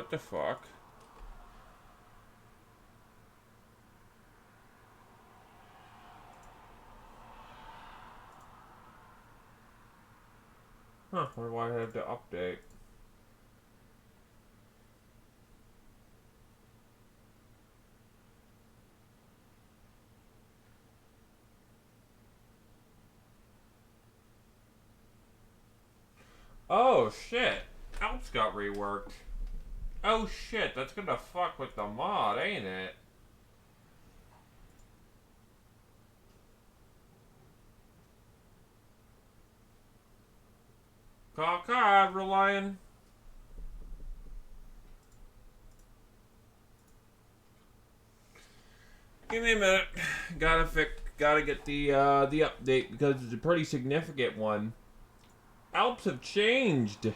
what the fuck? Huh, why do I have to update? Oh shit! Alps got reworked. Oh shit, that's gonna fuck with the mod, ain't it? Cockeyed, relying. Give me a minute. Gotta get the update because it's a pretty significant one. Alps have changed.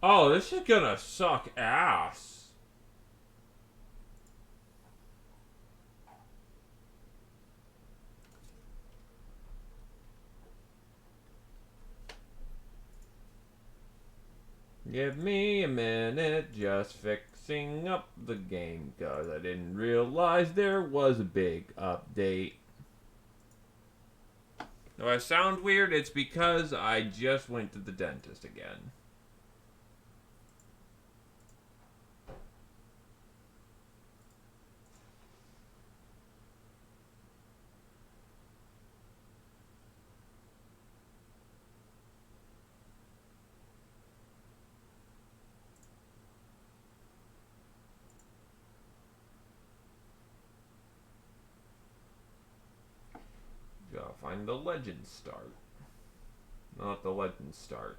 Oh, this is gonna suck ass. Give me a minute, just fixing up the game, cause I didn't realize there was a big update. Do I sound weird? It's because I just went to the dentist again. Gotta find the legend start. Not the legend start.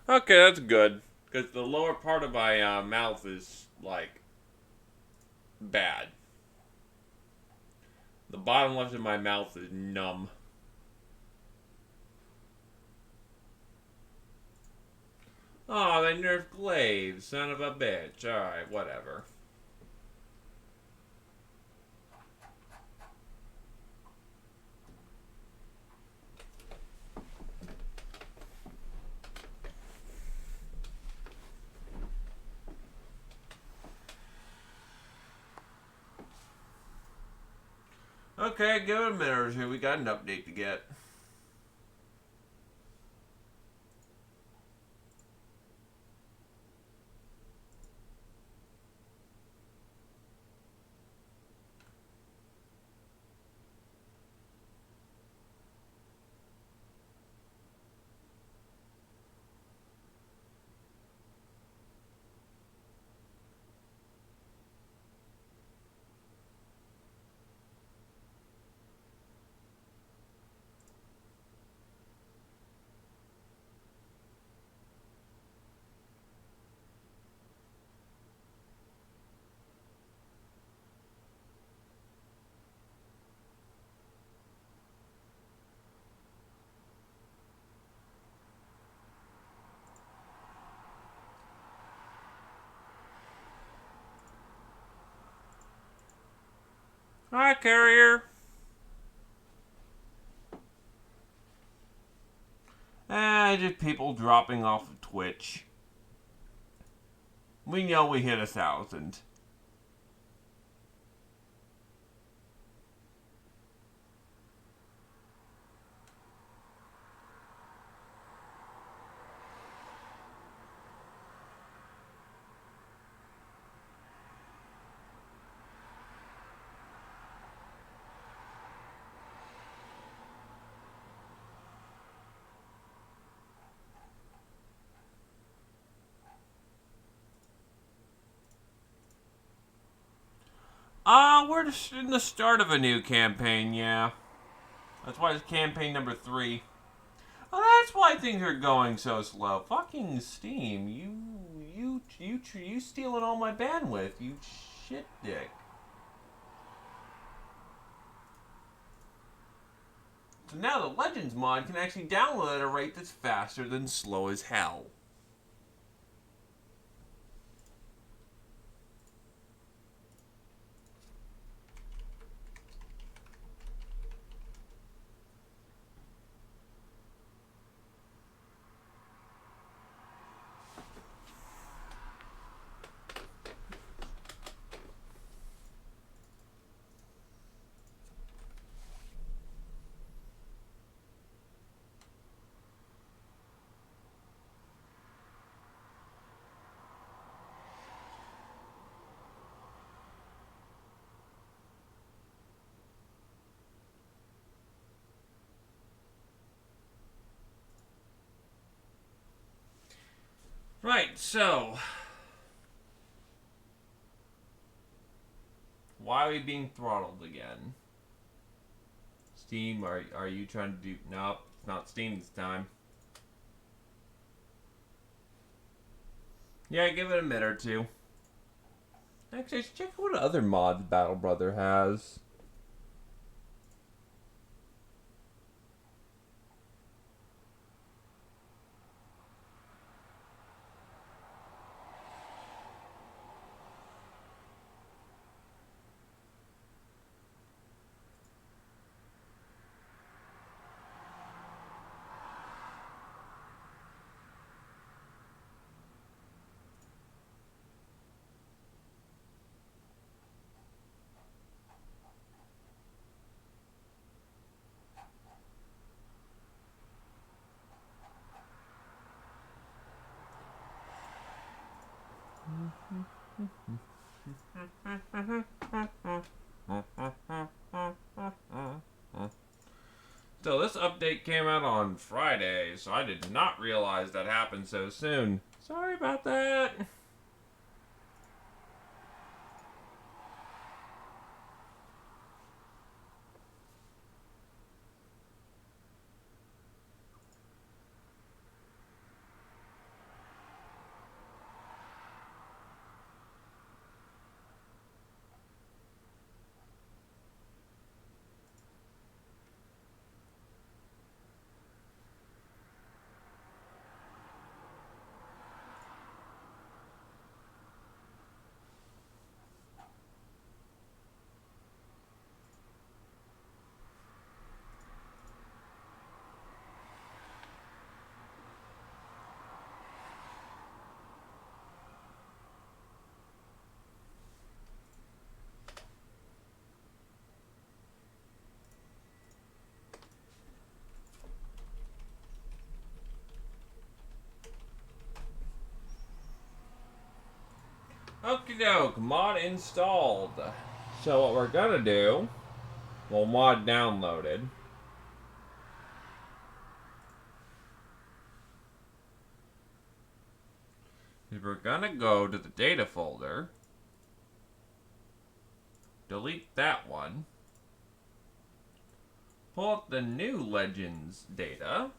Okay, that's good. Because the lower part of my mouth is, like, bad. The bottom left of my mouth is numb. Oh, they nerfed Glaive, son of a bitch. Alright, whatever. Okay, give it a minute or two. We got an update to get. Hi, Carrier. Just people dropping off of Twitch. We know we hit 1,000. We're just in the start of a new campaign, yeah. That's why it's campaign number 3. Oh, that's why things are going so slow. Fucking Steam, you stealing all my bandwidth, you shit dick. So now the Legends mod can actually download at a rate that's faster than slow as hell. Right, so why are we being throttled again? Steam, are you trying to do... Nope, it's not Steam this time. Yeah, give it a minute or two. Actually, let's check what other mods Battle Brother has. So this update came out on Friday, so I did not realize that happened so soon. Sorry about that. Okie doke, mod installed. So what we're gonna do, well, mod downloaded. Is we're gonna go to the data folder, delete that one, pull up the new Legends data,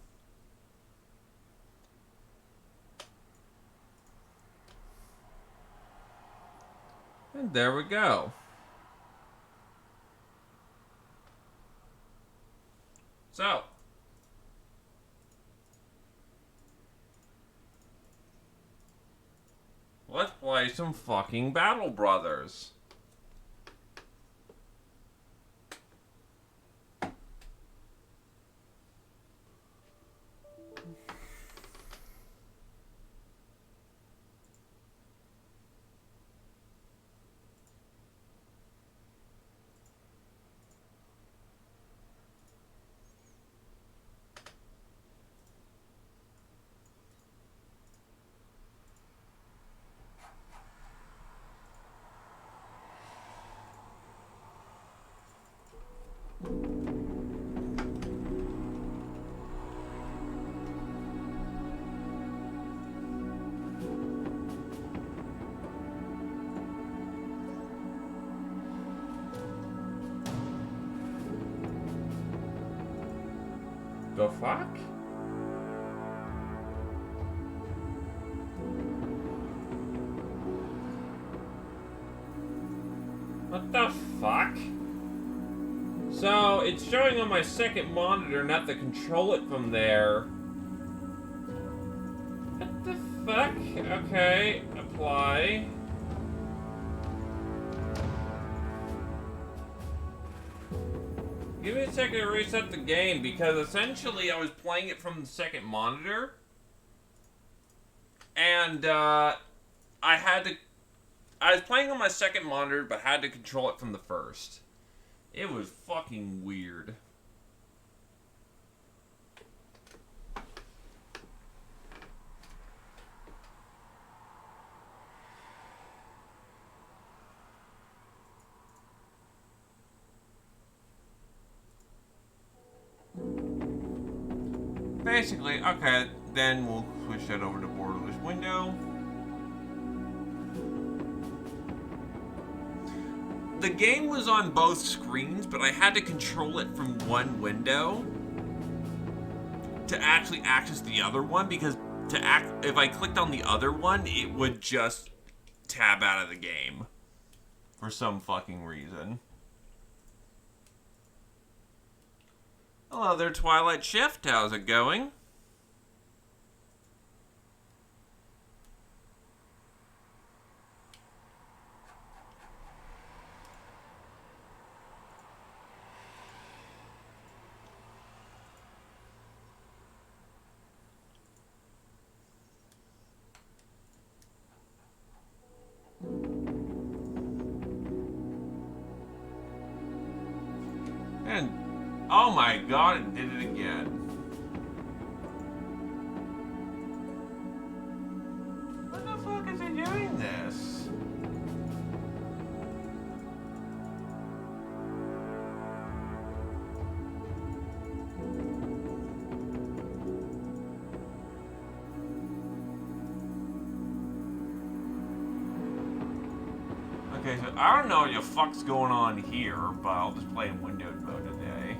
and there we go. So, let's play some fucking Battle Brothers. the fuck? What the fuck? So, it's showing on my second monitor, not to control it from there. What the fuck? Okay, apply. Give me a second to reset the game, because essentially I was playing it from the second monitor. And, I was playing on my second monitor, but had to control it from the first. It was fucking weird. Basically, okay, then we'll switch that over to borderless window. The game was on both screens, but I had to control it from one window to actually access the other one, because if I clicked on the other one, it would just tab out of the game for some fucking reason. Hello there, Twilight Shift. How's it going? And oh my god, it did it again. What the fuck is it doing this? Okay, so I don't know what the fuck's going on here, but I'll just play in windowed mode today.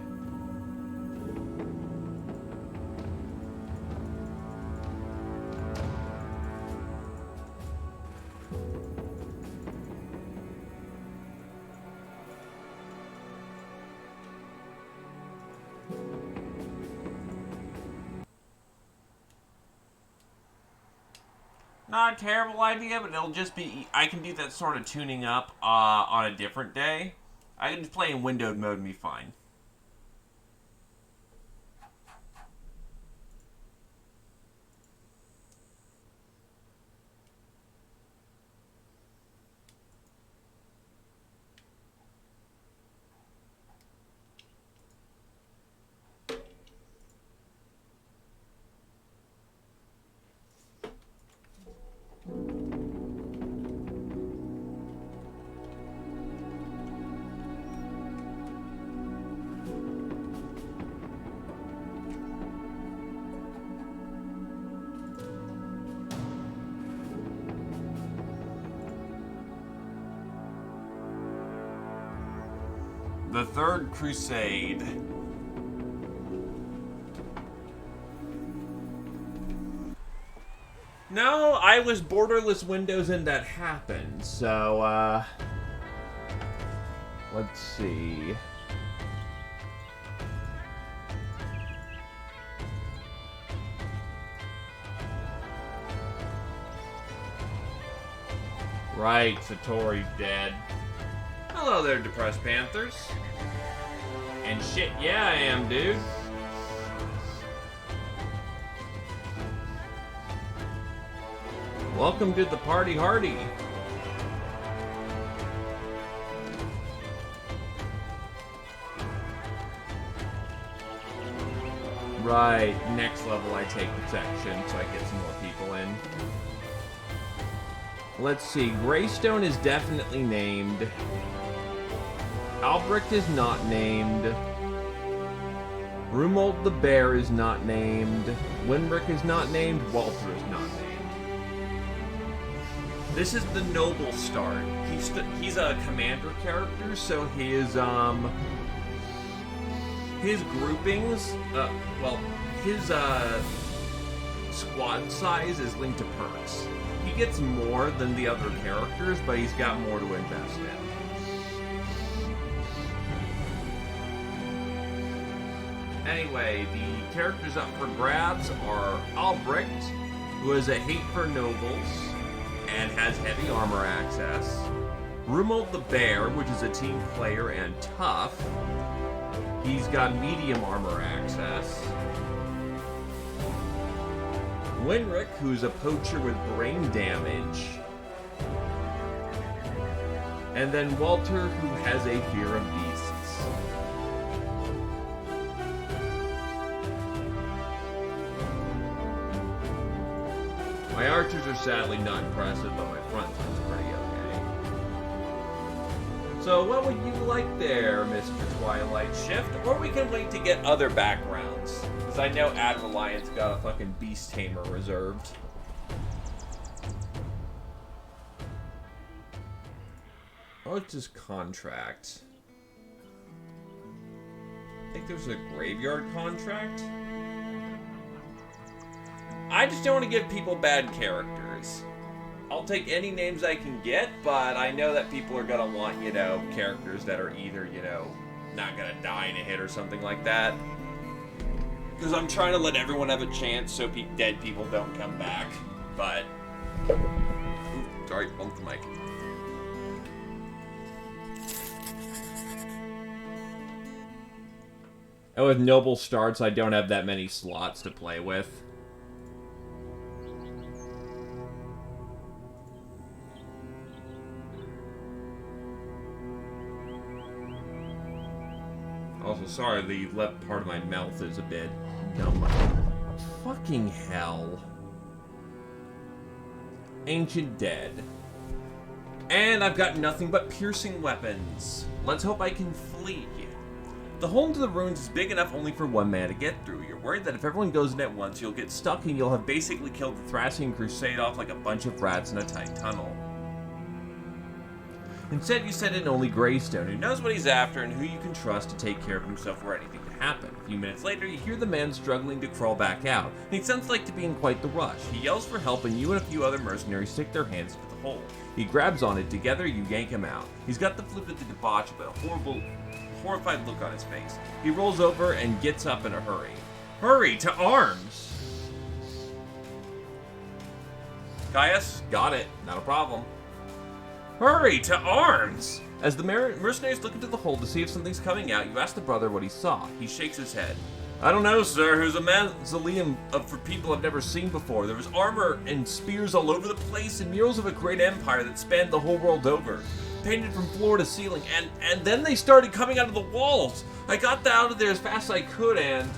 Not a terrible idea, but it'll just be... I can do that sort of tuning up on a different day. I can just play in windowed mode and be fine. The Third Crusade. No, I was borderless Windows and that happened, so, let's see. Right, Satori's dead. Hello there, Depressed Panthers. And shit, yeah, I am, dude. Welcome to the party hardy. Right, next level I take protection so I get some more people in. Let's see, Greystone is definitely named. Albrecht is not named. Rumold the Bear is not named. Winrick is not named. Walter is not named. This is the noble start. He's a commander character, so his his groupings, well, his squad size is linked to perks. He gets more than the other characters, but he's got more to invest in. Anyway, the characters up for grabs are Albrecht, who has a hate for nobles and has heavy armor access. Rumold the Bear, which is a team player and tough. He's got medium armor access. Winrick, who's a poacher with brain damage. And then Walter, who has a fear of beasts. My archers are sadly not impressive, but my front line's pretty okay. So what would you like there, Mr. Twilight Shift? Or we can wait to get other backgrounds. Because I know Ad Reliance got a fucking Beast Tamer reserved. Oh, it's just contract. I think there's a graveyard contract? I just don't want to give people bad characters. I'll take any names I can get, but I know that people are gonna want, you know, characters that are either, you know, not gonna die in a hit or something like that. Because I'm trying to let everyone have a chance so dead people don't come back. But... Ooh, sorry, bumped the mic. And with noble starts, I don't have that many slots to play with. Also, sorry, the left part of my mouth is a bit numb. Fucking hell. Ancient Dead. And I've got nothing but piercing weapons. Let's hope I can flee. The hole into the ruins is big enough only for one man to get through. You're worried that if everyone goes in at once, you'll get stuck and you'll have basically killed the Thracian Crusade off like a bunch of rats in a tight tunnel. Instead, you send in only Greystone, who knows what he's after and who you can trust to take care of himself were anything to happen. A few minutes later, you hear the man struggling to crawl back out, and he sounds like to be in quite the rush. He yells for help, and you and a few other mercenaries stick their hands into the hole. He grabs on it. Together, you yank him out. He's got the flip of the debauch, but a horrified look on his face. He rolls over and gets up in a hurry. Hurry, to arms! Caius, got it. Not a problem. Hurry, to arms! As the mercenaries look into the hole to see if something's coming out, you ask the brother what he saw. He shakes his head. I don't know, sir. It was a mausoleum for people I've never seen before. There was armor and spears all over the place and murals of a great empire that spanned the whole world over. Painted from floor to ceiling, and then they started coming out of the walls. I got out of there as fast as I could, and...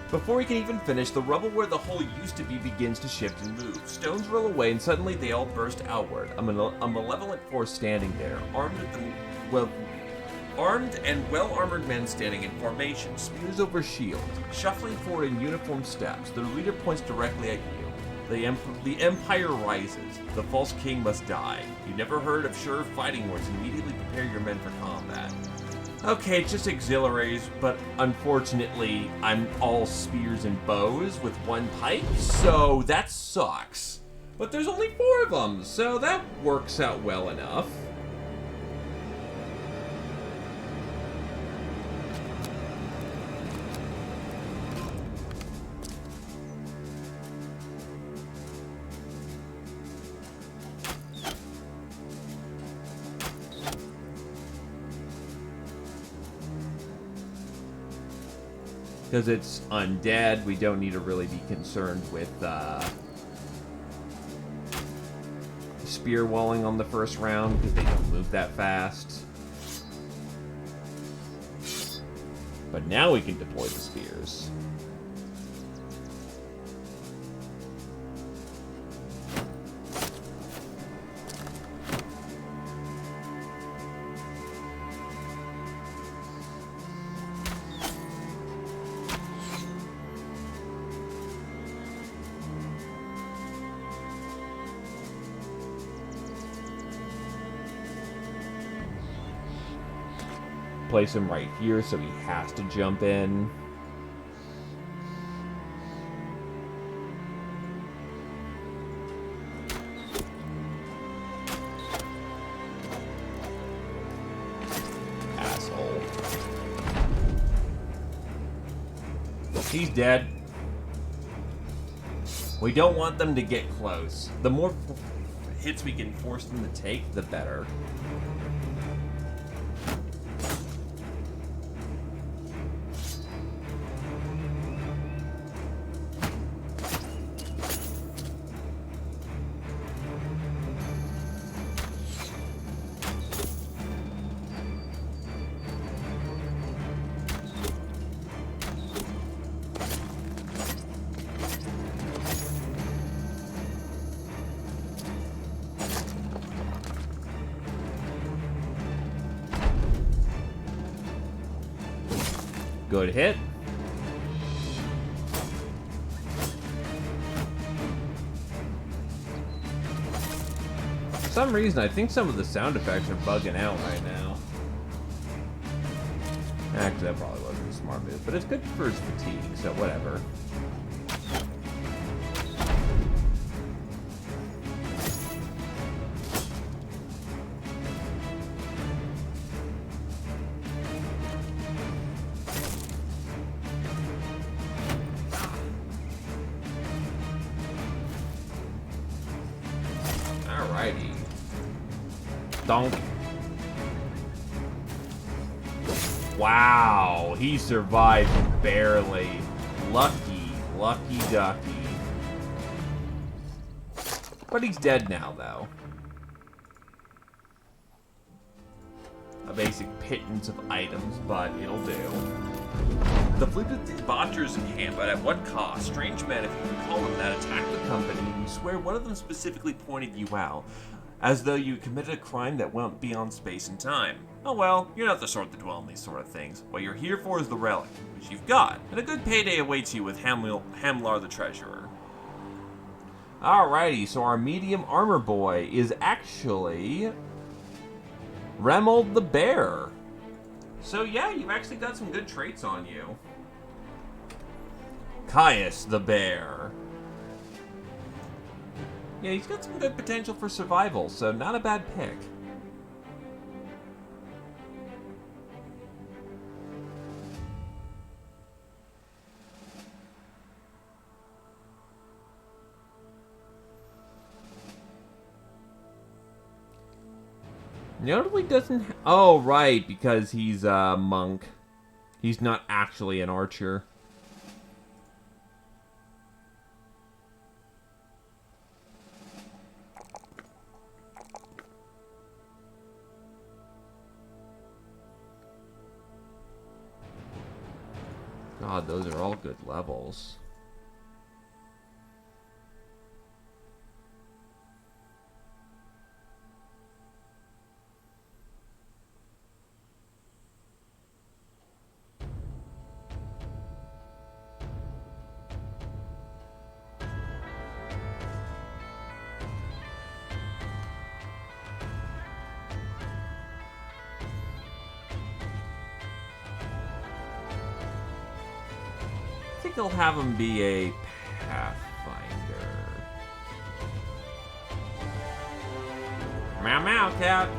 Before he can even finish, the rubble where the hole used to be begins to shift and move. Stones roll away, and suddenly they all burst outward. A malevolent force standing there, armed and well-armored men standing in formation, spears over shields, shuffling forward in uniform steps. Their leader points directly at you. The Empire rises. The false king must die. You never heard of sure fighting words. Immediately prepare your men for combat. Okay, it's just auxiliaries, but unfortunately, I'm all spears and bows with one pike, so that sucks. But there's only 4 of them, so that works out well enough. Because it's undead, we don't need to really be concerned with spear walling on the first round, because they don't move that fast. But now we can deploy the spears. place him right here, so he has to jump in. Asshole. He's dead. We don't want them to get close. The more hits we can force them to take, the better. Good hit. For some reason, I think some of the sound effects are bugging out right now. Actually, that probably wasn't a smart move, but it's good for his fatigue, so whatever. Alrighty. Donk. Wow, he survived barely. Lucky, lucky ducky. But he's dead now, though. A basic pittance of items, but it'll do. The fleet of debauchers in camp, but at what cost? Strange men, if you can call them that, attacked the company. You swear one of them specifically pointed you out, as though you committed a crime that went beyond space and time. Oh well, you're not the sort to dwell on these sort of things. What you're here for is the relic, which you've got, and a good payday awaits you with Hamlar the Treasurer. Alrighty, so our medium armor boy is actually Remold the Bear. So yeah, you've actually got some good traits on you. Caius the Bear. Yeah, he's got some good potential for survival, so not a bad pick. Notably doesn't... Oh, right, because he's a monk. He's not actually an archer. God, those are all good levels. I think I'll have him be a Pathfinder. Meow meow, cat.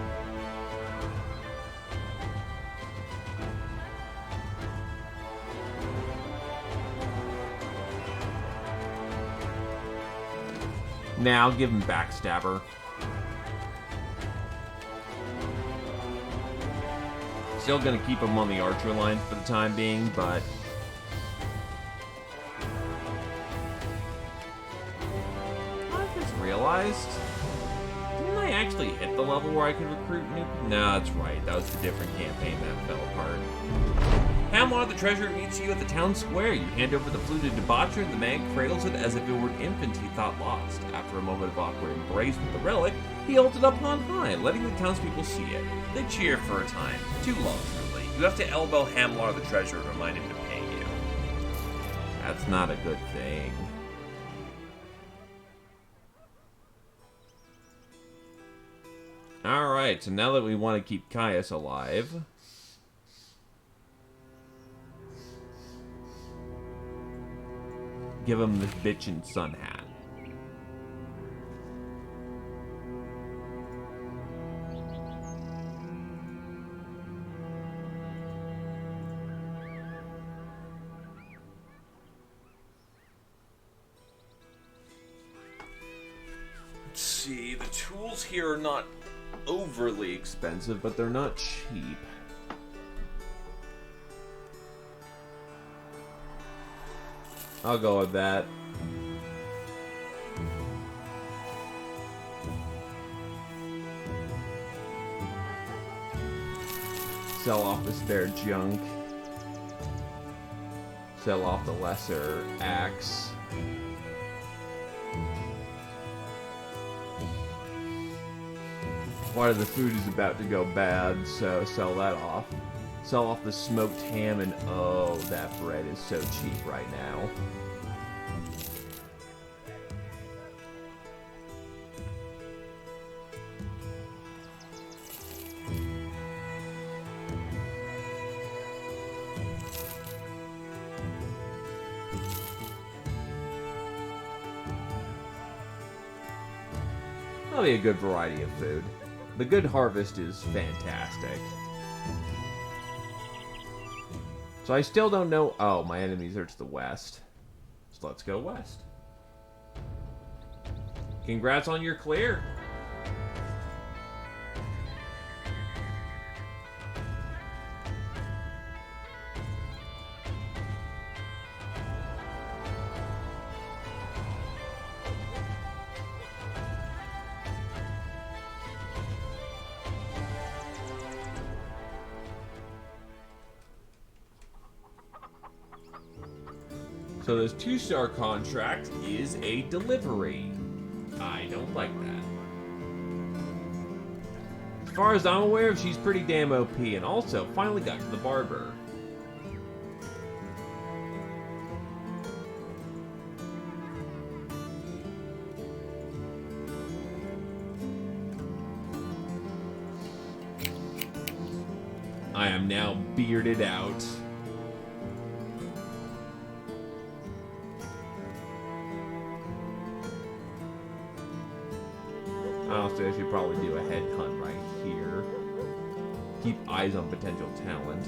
Now give him Backstabber. Still gonna keep him on the archer line for the time being, but realized, didn't I actually hit the level where I could recruit new? No, that's right. That was a different campaign that fell apart. Hamlar the Treasurer meets you at the town square. You hand over the fluted debaucher, and the man cradles it as if it were an infant he thought lost. After a moment of awkward embrace with the relic, he holds it up on high, letting the townspeople see it. They cheer for a time. Too long, truly. You have to elbow Hamlar the Treasurer to remind him to pay you. That's not a good thing. Alright, so now that we want to keep Caius alive, give him this bitchin' sun hat. Let's see, the tools here are not overly expensive, but they're not cheap. I'll go with that. Sell off the spare junk. Sell off the lesser axe. Part of the food is about to go bad, so sell that off. Sell off the smoked ham, and oh, that bread is so cheap right now. That'll be a good variety of food. The good harvest is fantastic. So I still don't know... Oh, my enemies are to the west. So let's go west. Congrats on your clear. So this 2-star contract is a delivery. I don't like that. As far as I'm aware, she's pretty damn OP, and also finally got to the barber. I am now bearded out. Honestly, I should probably do a head hunt right here. Keep eyes on potential talent.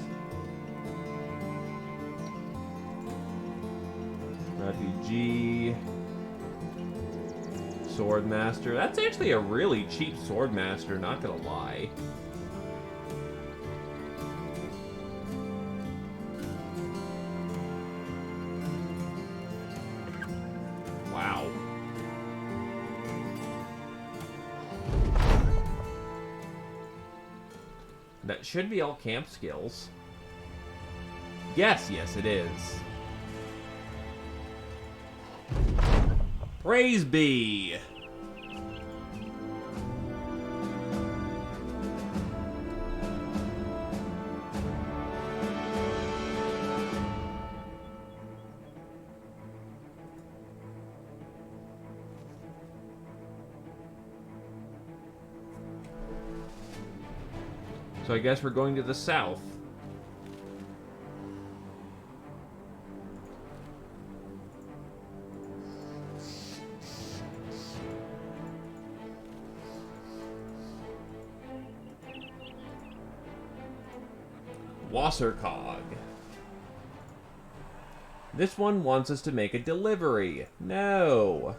Refugee. Swordmaster. That's actually a really cheap Swordmaster, not gonna lie. Wow. That should be all camp skills. Yes, it is. Praise be! So I guess we're going to the south. Wassercog. This one wants us to make a delivery. No.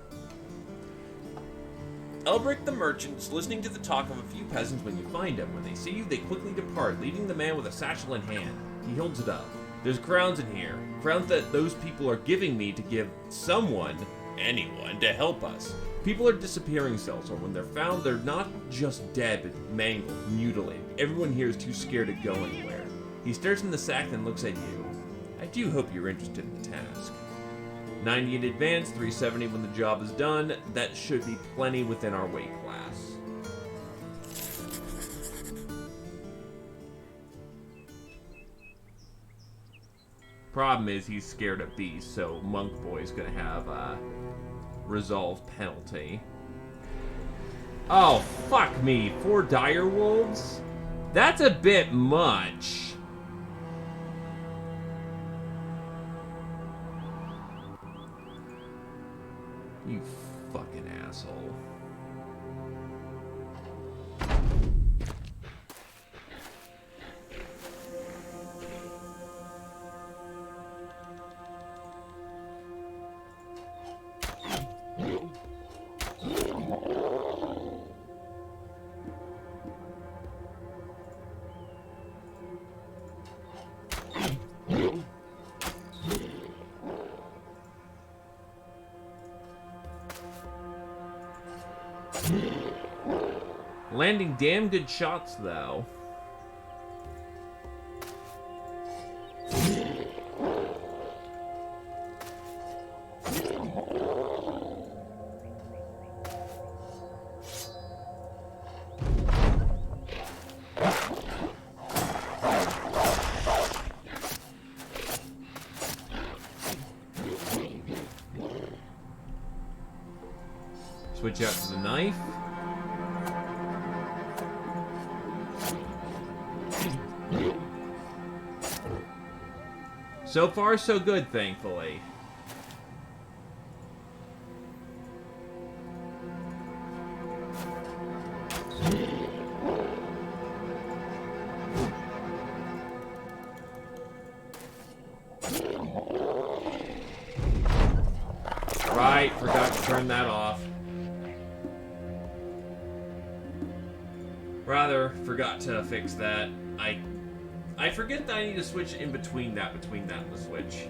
Elbrick the merchant is listening to the talk of a few peasants when you find them. When they see you, they quickly depart, leaving the man with a satchel in hand. He holds it up. There's crowns in here. Crowns that those people are giving me to give someone, anyone, to help us. People are disappearing cells, or when they're found, they're not just dead, but mangled, mutilated. Everyone here is too scared to go anywhere. He stares in the sack and looks at you. I do hope you're interested in the task. 90 in advance, 370 when the job is done. That should be plenty within our weight class. Problem is, he's scared of beasts, so Monk Boy's gonna have a resolve penalty. Oh, fuck me. 4 dire wolves? That's a bit much. You fucking asshole. Landing damn good shots, though. Switch out to the knife. So far, so good, thankfully. Right, forgot to turn that off. Rather, forgot to fix that. I forget that I need to switch in between that and the switch.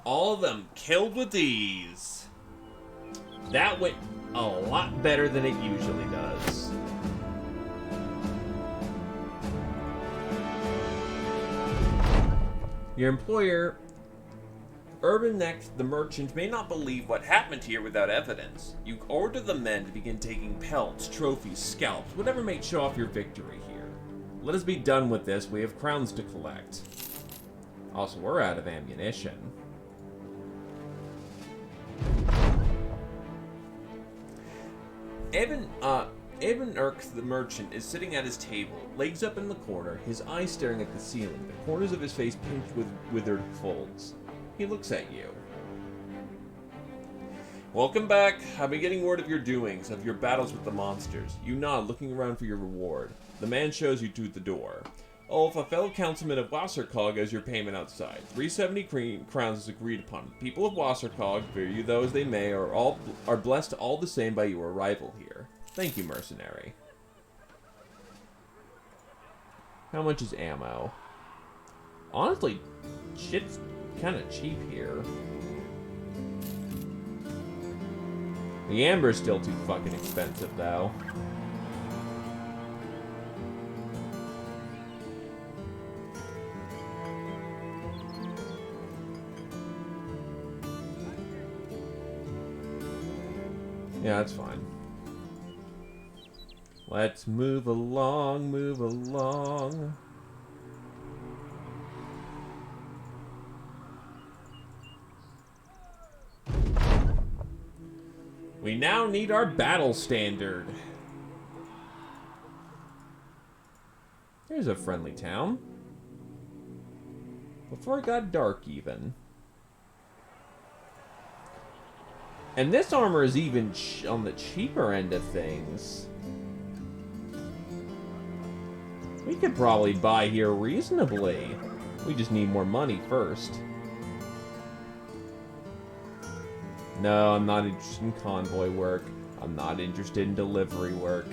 All of them killed with ease. That went a lot better than it usually does. Your employer, Urban Next, the merchant, may not believe what happened here without evidence. You order the men to begin taking pelts, trophies, scalps, whatever may show off your victory here. Let us be done with this. We have crowns to collect. Also, we're out of ammunition. Evan Erk, the merchant, is sitting at his table, legs up in the corner, his eyes staring at the ceiling, the corners of his face pinched with withered folds. He looks at you. Welcome back. I've been getting word of your doings, of your battles with the monsters. You nod, looking around for your reward. The man shows you to the door. Ulf, a fellow councilman of Wasserkog, as your payment outside. 370 crowns is agreed upon. The people of Wasserkog, fear you though as they may, are blessed all the same by your arrival here. Thank you, mercenary. How much is ammo? Honestly, shit's kind of cheap here. The amber's still too fucking expensive, though. Yeah, that's fine. Let's move along, move along. We now need our battle standard. Here's a friendly town. Before it got dark, even. And this armor is even on the cheaper end of things. We could probably buy here reasonably. We just need more money first. No, I'm not interested in convoy work. I'm not interested in delivery work.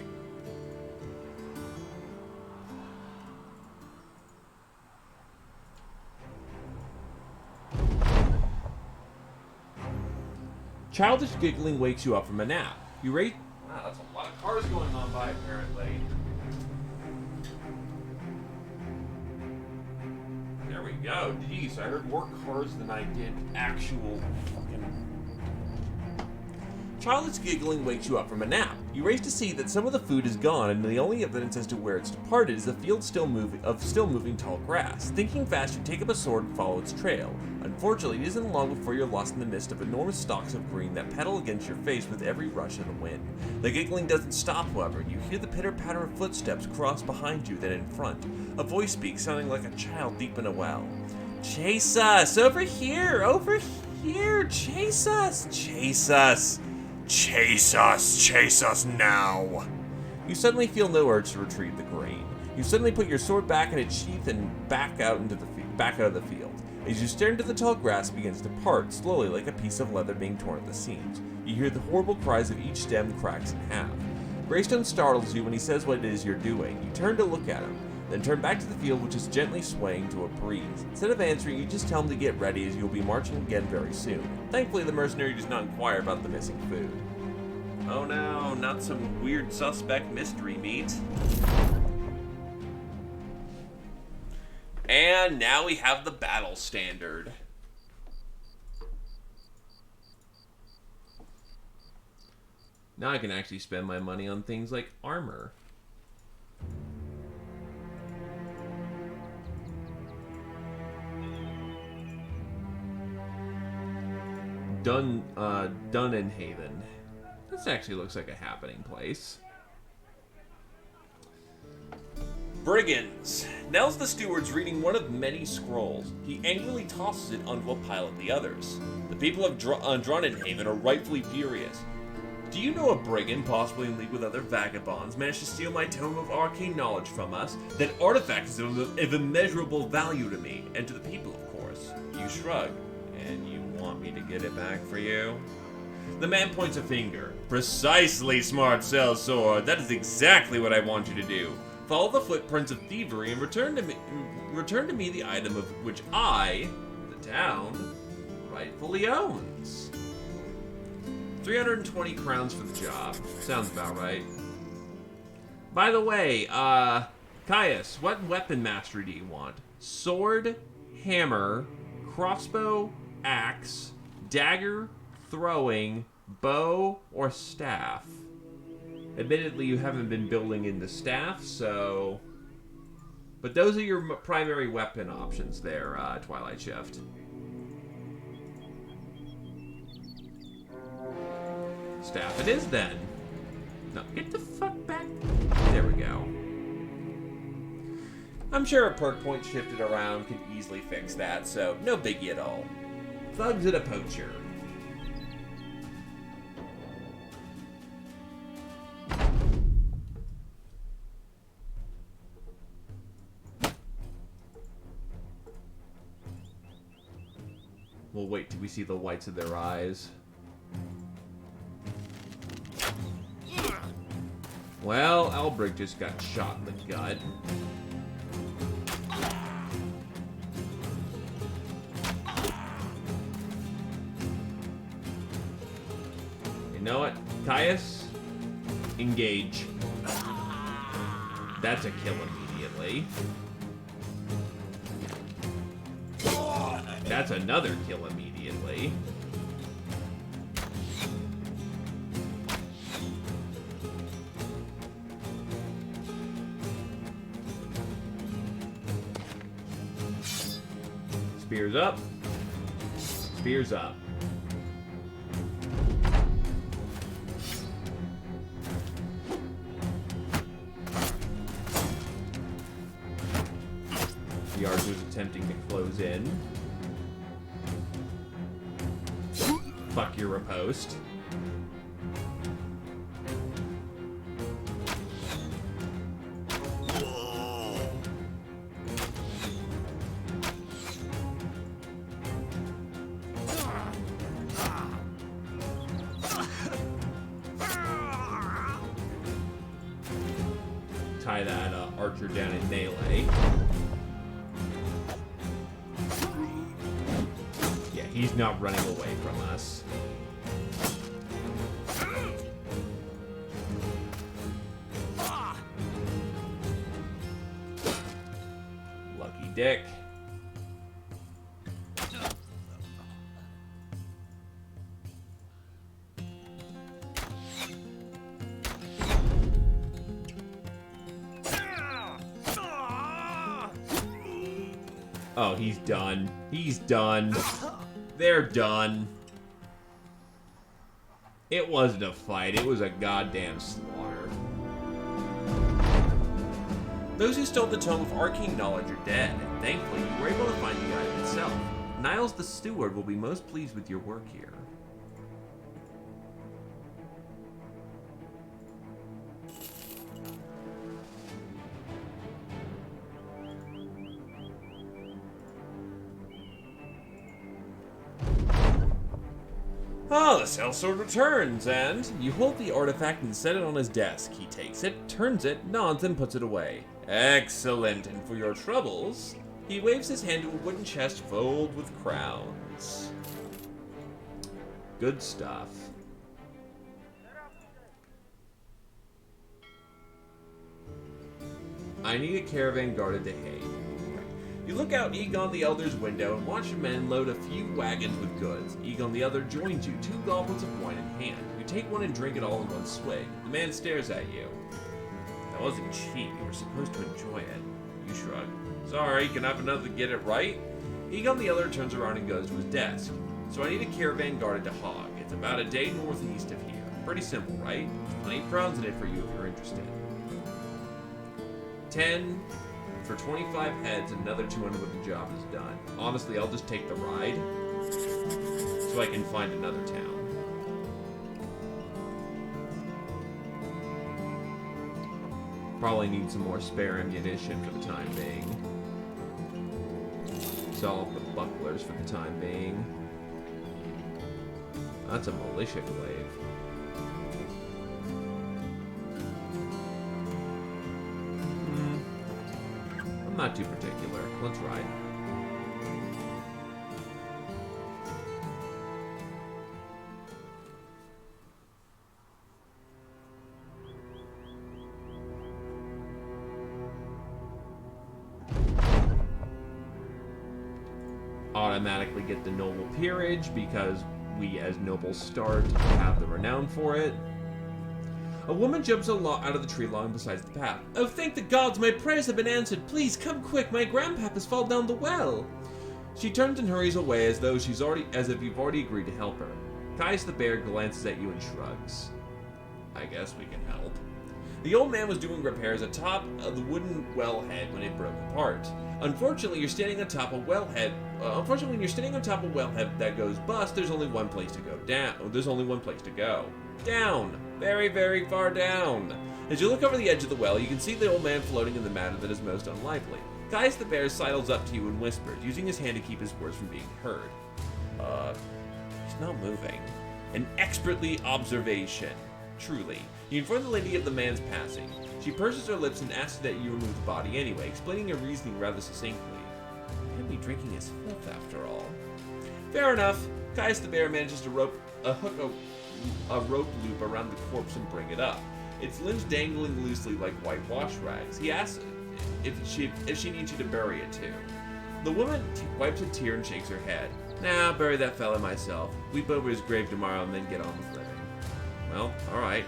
Childish giggling wakes you up from a nap. You rate... Wow, that's a lot of cars going on by, apparently. There we Yo, geez, I heard more cars than I did actual fucking... Charlotte's giggling wakes you up from a nap. You race to see that some of the food is gone, and the only evidence as to where it's departed is a field still moving tall grass. Thinking fast, you take up a sword and follow its trail. Unfortunately, it isn't long before you're lost in the midst of enormous stalks of green that pedal against your face with every rush of the wind. The giggling doesn't stop, however, and you hear the pitter-patter of footsteps cross behind you, then in front. A voice speaks, sounding like a child deep in a well. "Chase us! Over here! Over here! Chase us! Chase us! Chase us! Chase us now!" You suddenly feel no urge to retrieve the grain. You suddenly put your sword back in its sheath and back out of the field. As you stare into the tall grass, it begins to part, slowly like a piece of leather being torn at the seams. You hear the horrible cries of each stem cracks in half. Greystone startles you when he says what it is you're doing. You turn to look at him, then turn back to the field, which is gently swaying to a breeze. Instead of answering, you just tell him to get ready, as you'll be marching again very soon. Thankfully, the mercenary does not inquire about the missing food. Oh no, not some weird suspect mystery meat. And now we have the battle standard. Now I can actually spend my money on things like armor. Dunenhaven. This actually looks like a happening place. Brigands. Nell's the steward's reading one of many scrolls. He angrily tosses it onto a pile of the others. The people of Dunenhaven are rightfully furious. Do you know a brigand, possibly in league with other vagabonds, managed to steal my tome of arcane knowledge from us? That artifact is of immeasurable value to me, and to the people, of course. You shrug. And you want me to get it back for you? The man points a finger. Precisely, smart sellsword. That is exactly what I want you to do. Follow the footprints of thievery and return to me the item of which I, the town, rightfully owns. 320 crowns for the job. Sounds about right. By the way, Caius, what weapon mastery do you want? Sword, hammer, crossbow, axe, dagger, throwing, bow, or staff? Admittedly, you haven't been building into staff, so... But those are your primary weapon options there, Twilight Shift. Staff it is, then. No, get the fuck back. There we go. I'm sure a perk point shifted around could easily fix that, so no biggie at all. Thugs and a poacher. We'll wait till we see the whites of their eyes. Well, Albrecht just got shot in the gut. You know what? Caius, engage. That's a kill immediately. That's another kill immediately. Spears up. Spears up. The archer's attempting to close in. Fuck your riposte. Tie that archer down in melee. Yeah, he's not running away from us. Lucky dick. Oh, he's done. He's done. They're done. It wasn't a fight. It was a goddamn slaughter. Those who stole the Tome of Arcane Knowledge are dead, and thankfully you were able to find the item itself. Niles the Steward will be most pleased with your work here. Ah, the sellsword returns, and you hold the artifact and set it on his desk. He takes it, turns it, nods, and puts it away. Excellent, and for your troubles, he waves his hand to a wooden chest filled with crowns. Good stuff. I need a caravan guarded to hay. You look out Egon the Elder's window and watch men load a few wagons with goods. Egon the Elder joins you, 2 goblets of wine in hand. You take one and drink it all in one swig. The man stares at you. That wasn't cheap. You were supposed to enjoy it. You shrug. Sorry, can I have another to get it right? Egon the Elder turns around and goes to his desk. So I need a caravan guarded to Hog. It's about a day northeast of here. Pretty simple, right? There's plenty of crowns in it for you if you're interested. 10 for 25 heads, another 200 when the job is done. Honestly, I'll just take the ride so I can find another town. Probably need some more spare ammunition for the time being. Sell off the bucklers for the time being. That's a militia glaive. I'm not too particular. Let's ride. Automatically get the noble peerage because we as nobles start to have the renown for it. A woman jumps out of the tree line beside the path. Oh, thank the gods, my prayers have been answered. Please, come quick, my grandpap has fallen down the well. She turns and hurries away as if you've already agreed to help her. Caius the bear glances at you and shrugs. I guess we can help. The old man was doing repairs atop of the wooden wellhead when it broke apart. Unfortunately, you're standing on top of wellhead. When you're standing on top of wellhead that goes bust, there's only one place to go down. There's only one place to go. Down. Very, very far down. As you look over the edge of the well, you can see the old man floating in the matter that is most unlikely. Caius the bear sidles up to you and whispers, using his hand to keep his words from being heard. He's not moving. An expertly observation. Truly. You inform the lady of the man's passing. She purses her lips and asks that you remove the body anyway, explaining her reasoning rather succinctly. Can't be drinking his filth after all. Fair enough. Caius the bear manages to hook a rope loop around the corpse and bring it up. Its limbs dangling loosely like white wash rags. He asks if she needs you to bury it too. The woman wipes a tear and shakes her head. Nah, I'll bury that fella myself. Weep over his grave tomorrow and then get on with living. Well, alright.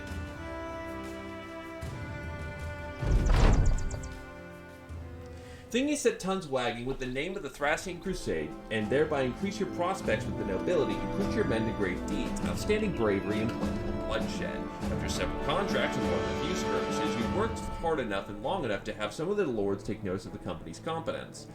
Thingy set tons wagging with the name of the Thracian Crusade, and thereby increase your prospects with the nobility and put your men to great deeds, outstanding bravery and plentiful bloodshed. After several contracts and more than a few skirmishes, you've worked hard enough and long enough to have some of the lords take notice of the company's competence.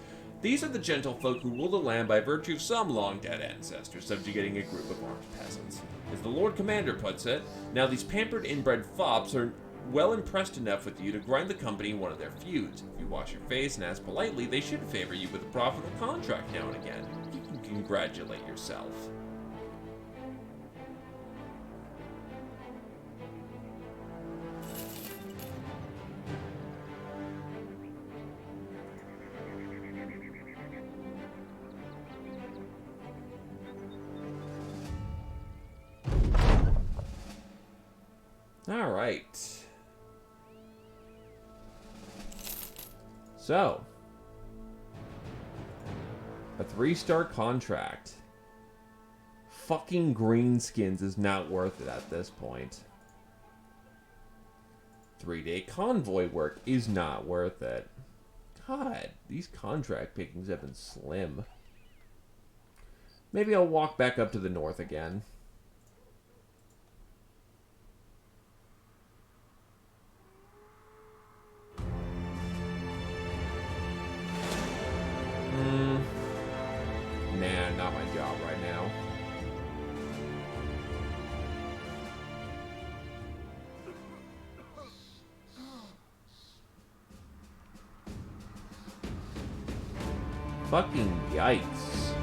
These are the gentlefolk who rule the land by virtue of some long-dead ancestors, subjugating a group of armed peasants. As the Lord Commander puts it, now these pampered inbred fops are well impressed enough with you to grind the company in one of their feuds. If you wash your face and ask politely, they should favor you with a profitable contract now and again. You can congratulate yourself. All right. So, a 3-star contract. Fucking greenskins is not worth it at this point. 3-day convoy work is not worth it. God, these contract pickings have been slim. Maybe I'll walk back up to the north again. Nah, not my job right now. Fucking yikes.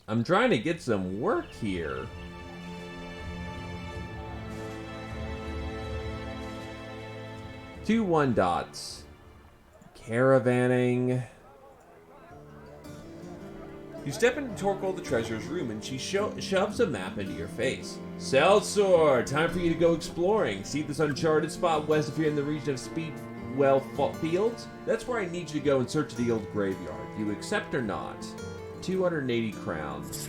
I'm trying to get some work here. Two 1 dots. Caravanning. You step into Torkoal the Treasurer's room and she shoves a map into your face. Seltzor, time for you to go exploring. See this uncharted spot west of here in the region of Speedwell Fields? That's where I need you to go in search of the old graveyard. You accept or not? 280 crowns.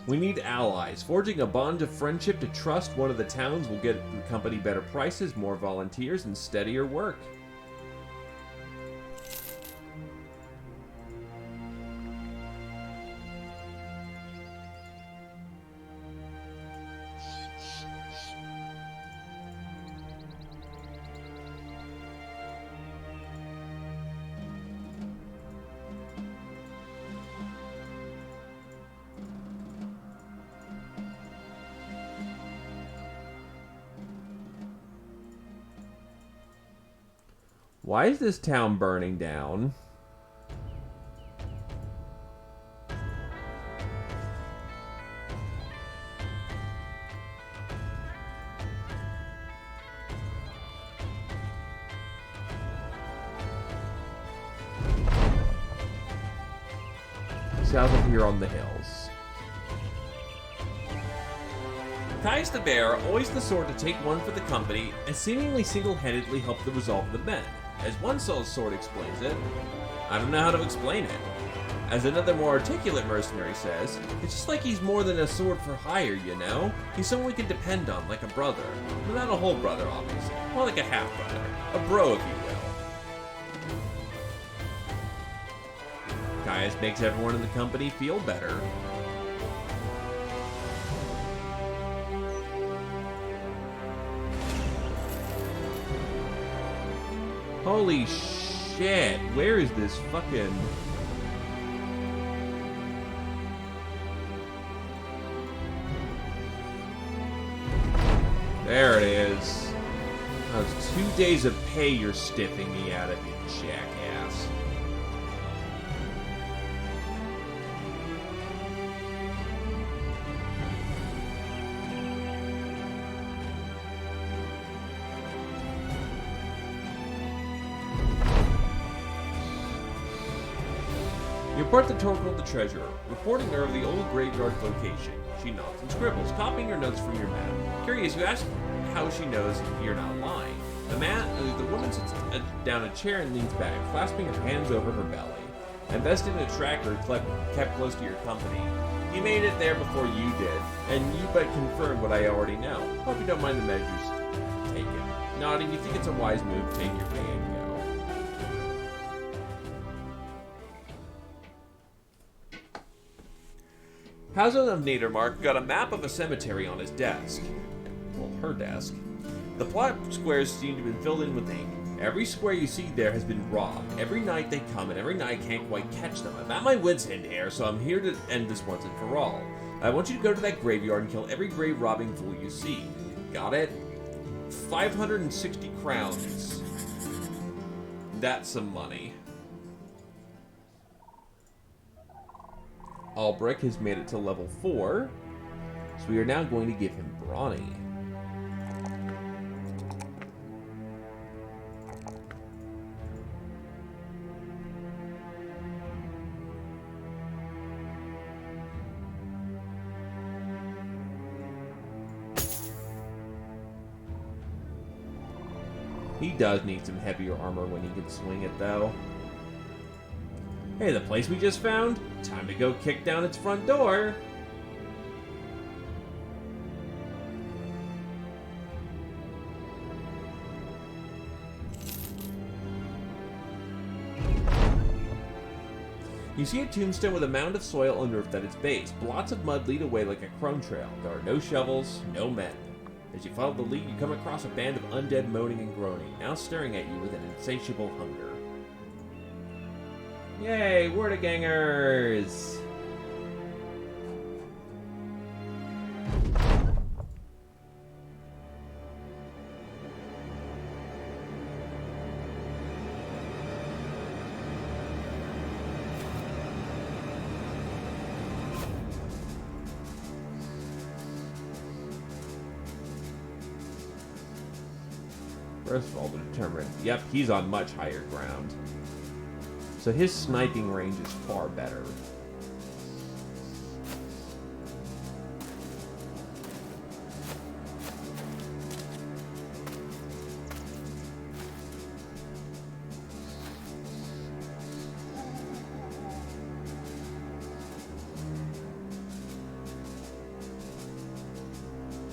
We need allies. Forging a bond of friendship to trust one of the towns will get the company better prices, more volunteers, and steadier work. Why is this town burning down? South of here on the hills. Caius the Bear, always the sort to take one for the company, and seemingly single-handedly help the resolve of the men. As one sword explains it, I don't know how to explain it. As another more articulate mercenary says, it's just like he's more than a sword for hire, you know? He's someone we can depend on, like a brother. But not a whole brother, obviously. More like a half-brother. A bro, if you will. Caius makes everyone in the company feel better. Holy shit, where is this fucking... There it is. That was 2 days of pay you're stiffing me out of, you jackass. You report to Torkoal the Treasurer, reporting her of the old graveyard's location. She nods and scribbles, copying her notes from your map. Curious, you ask how she knows you're not lying. The woman sits down a chair and leans back, clasping her hands over her belly. Invested in a tracker kept close to your company. He made it there before you did, and you but confirmed what I already know. Hope you don't mind the measures taken. Nodding, you think it's a wise move, take your pay and go. Hausen of Niedermark got a map of a cemetery on his desk. Well, her desk. The plot squares seem to have been filled in with ink. Every square you see there has been robbed. Every night they come, and every night I can't quite catch them. I'm at my wit's end here, so I'm here to end this once and for all. I want you to go to that graveyard and kill every grave robbing fool you see. Got it? 560 crowns. That's some money. Albrecht has made it to level 4, so we are now going to give him Brawny. He does need some heavier armor when he can swing it, though. Hey, the place we just found? Time to go kick down its front door. You see a tombstone with a mound of soil unearthed at its base. Blots of mud lead away like a crumb trail. There are no shovels, no men. As you follow the lead, you come across a band of undead moaning and groaning, now staring at you with an insatiable hunger. Yay, Wordagangers! First of all, to determine, yep, he's on much higher ground. So his sniping range is far better.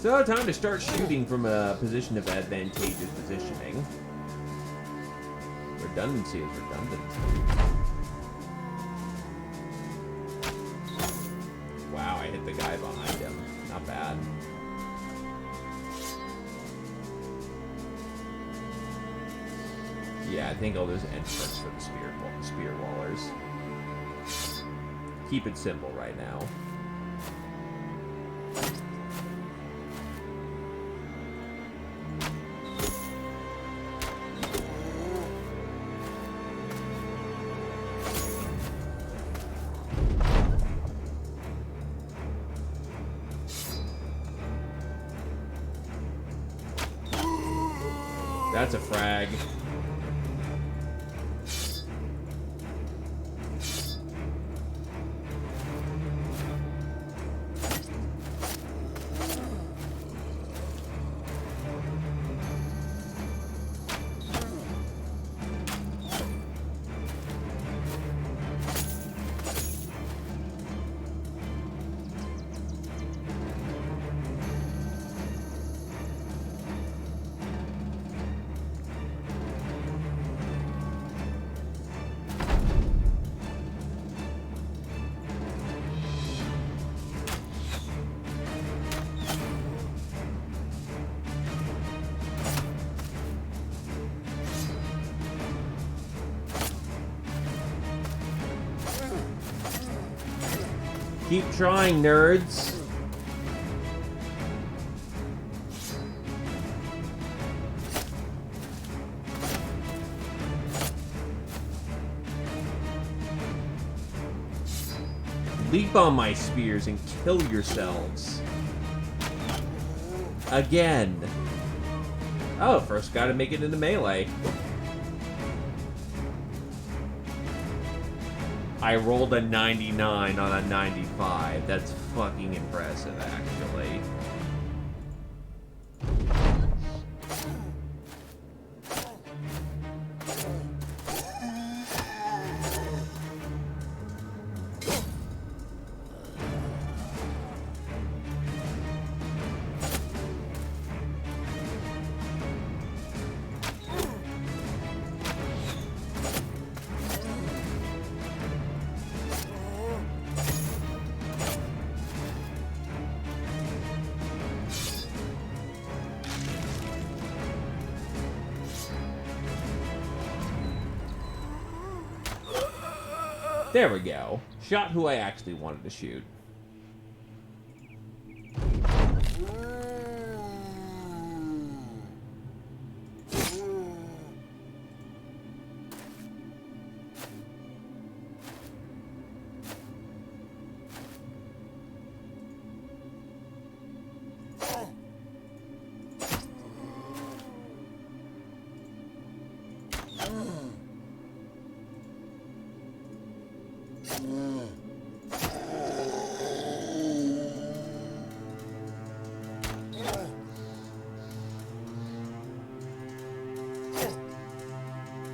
So, time to start shooting from a position of advantageous positioning. Redundancy is redundancy. Wow, I hit the guy behind him. Not bad. Yeah, I think all those entrance for the spear wallers. Keep it simple right now. That's a frag. Keep trying, nerds. Leap on my spears and kill yourselves. Again. Oh, first gotta make it into melee. I rolled a 99 on a 95. That's fucking impressive, actually. There we go. Shot who I actually wanted to shoot.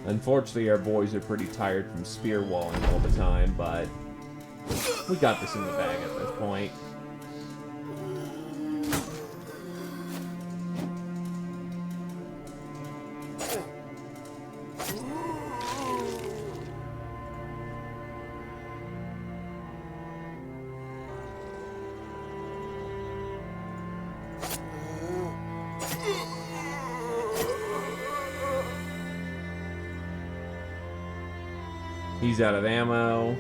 Unfortunately, our boys are pretty tired from spear walling all the time, but we got this in the bag at this point. He's out of ammo.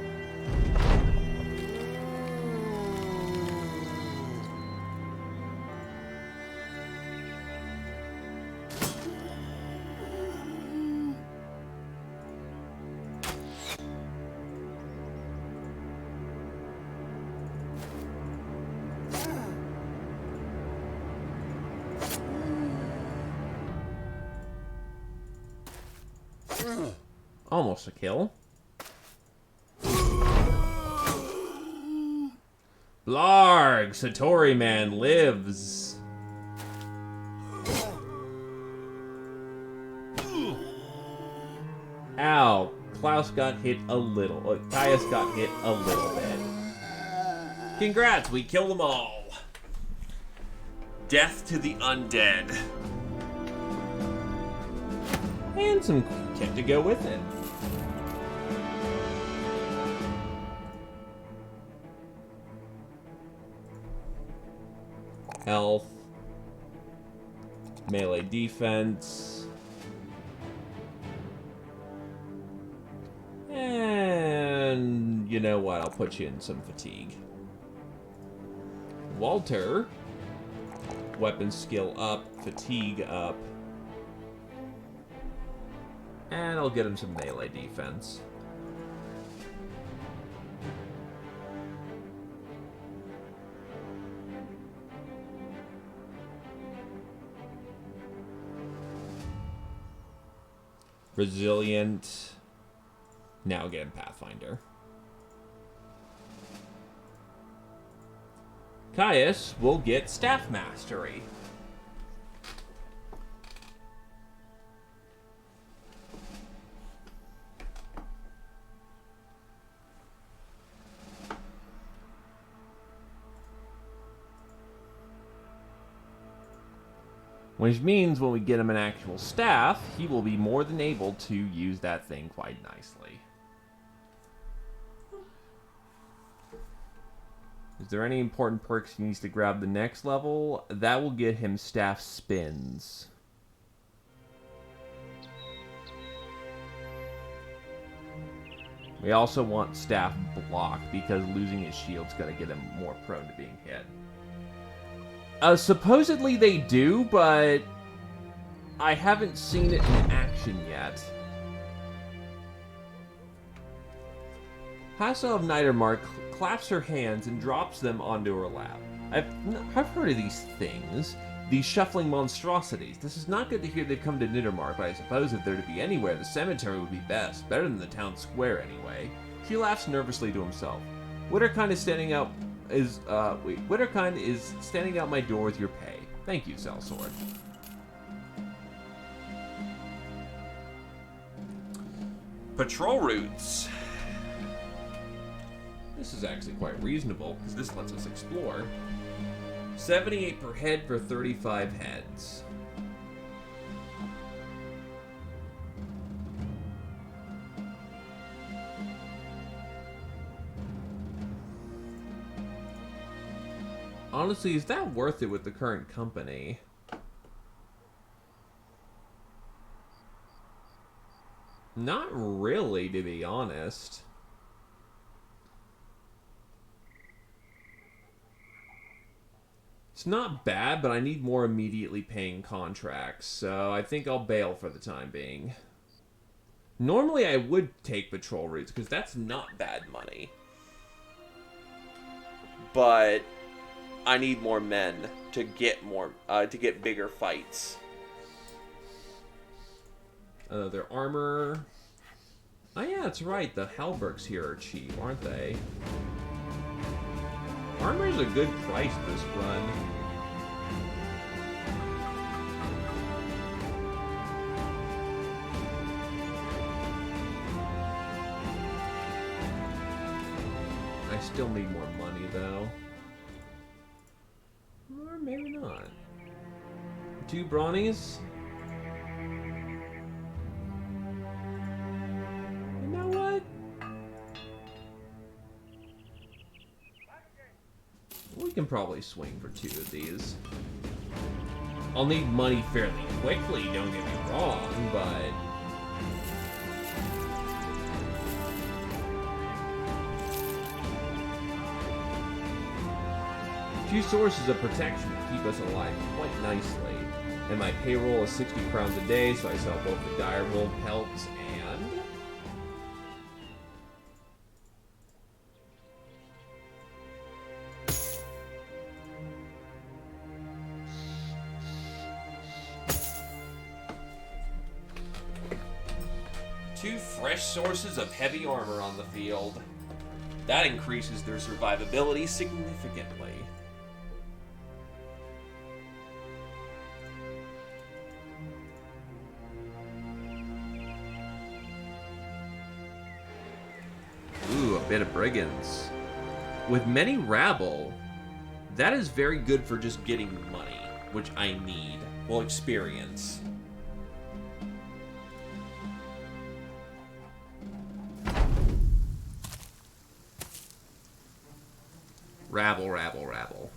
Almost a kill. Blarg! Satori Man lives. Ow. Klaus got hit a little. Caius got hit a little bit. Congrats, we killed them all. Death to the undead. And some kit to go with it. Health. Melee defense. And you know what? I'll put you in some fatigue. Walter. Weapon skill up. Fatigue up. And I'll get him some melee defense. Resilient. Now get him Pathfinder. Caius will get Staff Mastery. Which means when we get him an actual staff, he will be more than able to use that thing quite nicely. Is there any important perks he needs to grab the next level? That will get him staff spins. We also want staff block because losing his shield's going to get him more prone to being hit. Supposedly they do, but I haven't seen it in action yet. Hassel of Niedermark claps her hands and drops them onto her lap. I've heard of these things, these shuffling monstrosities. This is not good to hear they've come to Niedermark, but I suppose if they're to be anywhere, the cemetery would be best. Better than the town square, anyway. He laughs nervously to himself. Witterkind is standing out my door with your pay. Thank you, Sellsword. Patrol routes. This is actually quite reasonable, because this lets us explore. 78 per head for 35 heads. Honestly, is that worth it with the current company? Not really, to be honest. It's not bad, but I need more immediately paying contracts, so I think I'll bail for the time being. Normally I would take patrol routes, because that's not bad money. But I need more men to get bigger fights. Their armor. Oh yeah, that's right. The Halbergs here are cheap, aren't they? Armor's a good price this run. Still need more money, though. Or maybe not. 2 brawnies? You know what? We can probably swing for 2 of these. I'll need money fairly quickly, don't get me wrong, but... Two sources of protection keep us alive quite nicely. And my payroll is 60 crowns a day, so I sell both the direwolf pelts and... Two fresh sources of heavy armor on the field. That increases their survivability significantly. Ooh, a bit of brigands. With many rabble, that is very good for just getting money, which I need. Well, experience. Rabble, rabble, rabble.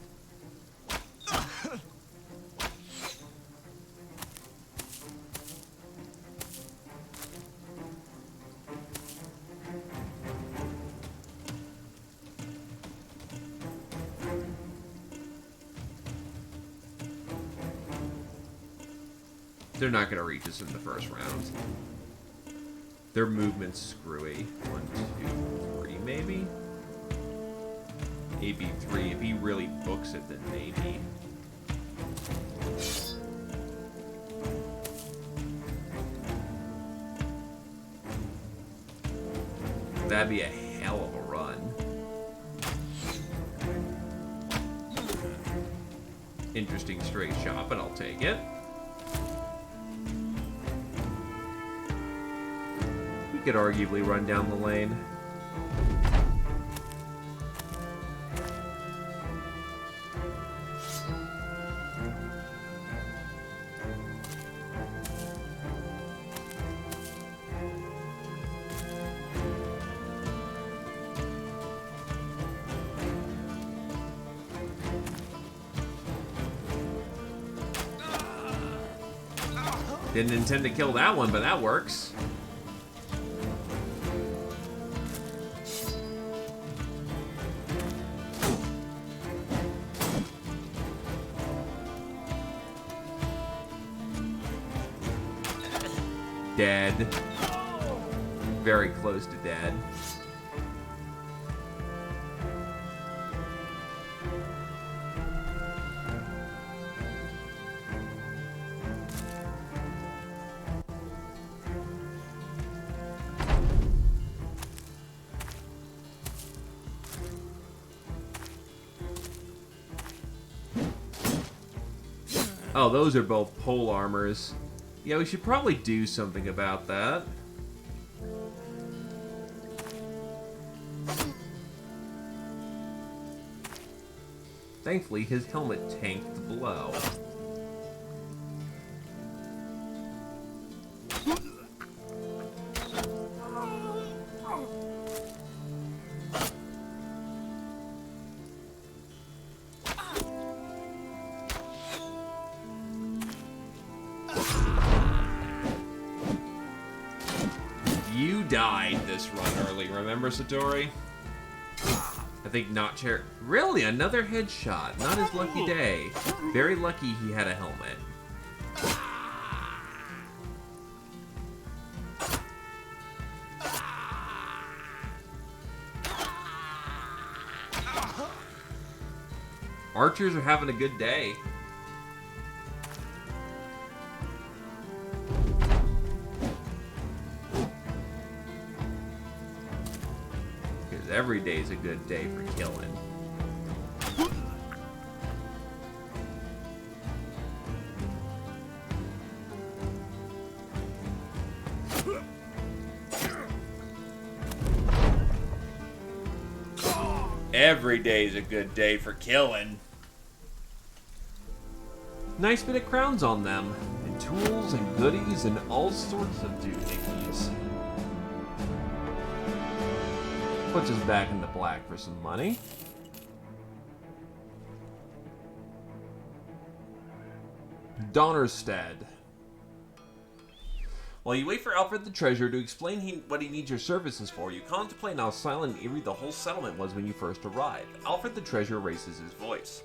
They're not going to reach us in the first round. Their movement's screwy. 1, 2, 3, maybe? Maybe 3. If he really books it, then maybe. That'd be a hell of a run. Interesting straight shot, but I'll take it. He could arguably run down the lane. Didn't intend to kill that one, but that works. Dead. Very close to dead. Oh, those are both pole armors. Yeah, we should probably do something about that. Thankfully, his helmet tanked the blow. You died this run early, remember, Satori? I think not chair. Really? Another headshot. Not his lucky day. Very lucky he had a helmet. Archers are having a good day. Every day's a good day for killing. Every day's a good day for killing. Nice bit of crowns on them. And tools and goodies and all sorts of doohickeys. Puts us back in the black for some money. Donnerstead. While you wait for Alfred the Treasurer to explain what he needs your services for, you contemplate how silent and eerie the whole settlement was when you first arrived. Alfred the Treasurer raises his voice.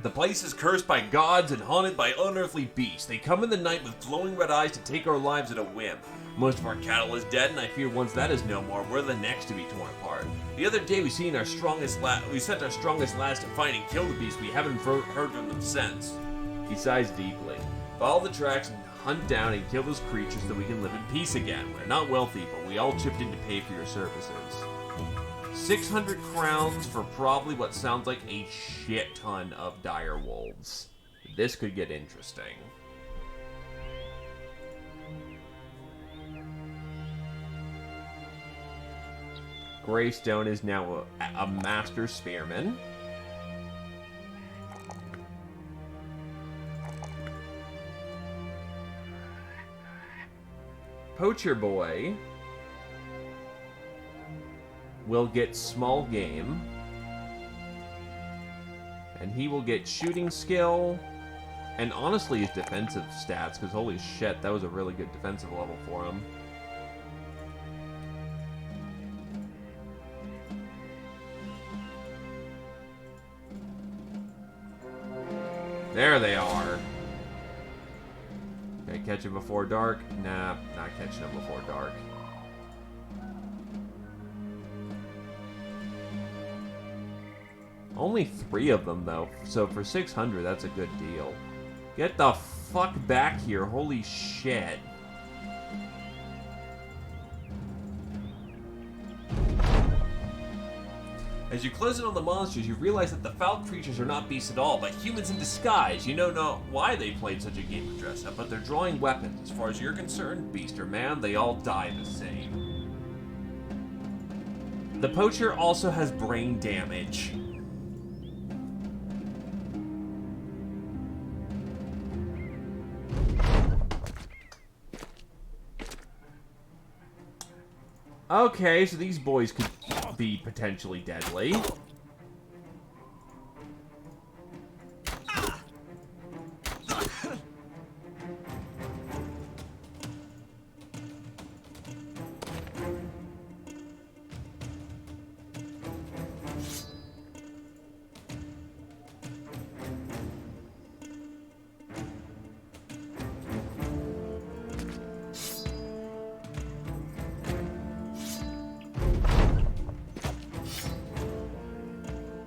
The place is cursed by gods and haunted by unearthly beasts. They come in the night with glowing red eyes to take our lives at a whim. Most of our cattle is dead, and I fear once that is no more, we're the next to be torn apart. The other day we sent our strongest lads to find and kill the beast. We haven't heard from them since. He sighs deeply. Follow the tracks and hunt down and kill those creatures so we can live in peace again. We're not wealthy, but we all chipped in to pay for your services. 600 crowns for probably what sounds like a shit ton of dire wolves. This could get interesting. Greystone is now a master spearman. Poacher Boy will get small game. And he will get shooting skill. And honestly, his defensive stats, because holy shit, that was a really good defensive level for him. There they are. Okay, catch him before dark. Nah, not catching him before dark. Only 3 of them, though. So for 600, that's a good deal. Get the fuck back here. Holy shit. As you close in on the monsters, you realize that the foul creatures are not beasts at all, but humans in disguise. You don't know why they played such a game of dress-up, but they're drawing weapons. As far as you're concerned, beast or man, they all die the same. The poacher also has brain damage. Okay, so these boys could be potentially deadly.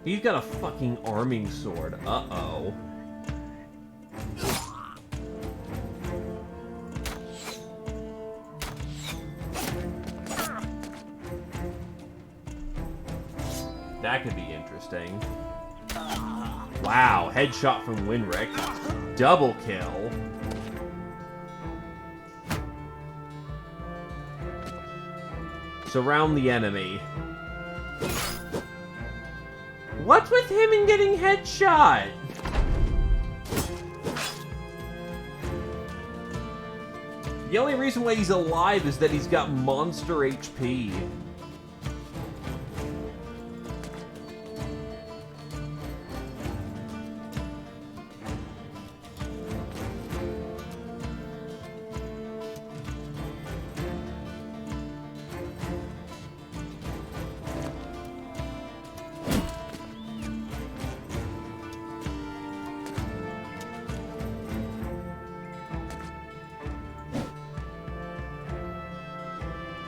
He's got a fucking arming sword. Uh-oh. That could be interesting. Wow, headshot from Winrick. Double kill. Surround the enemy. What's with him and getting headshot? The only reason why he's alive is that he's got monster HP.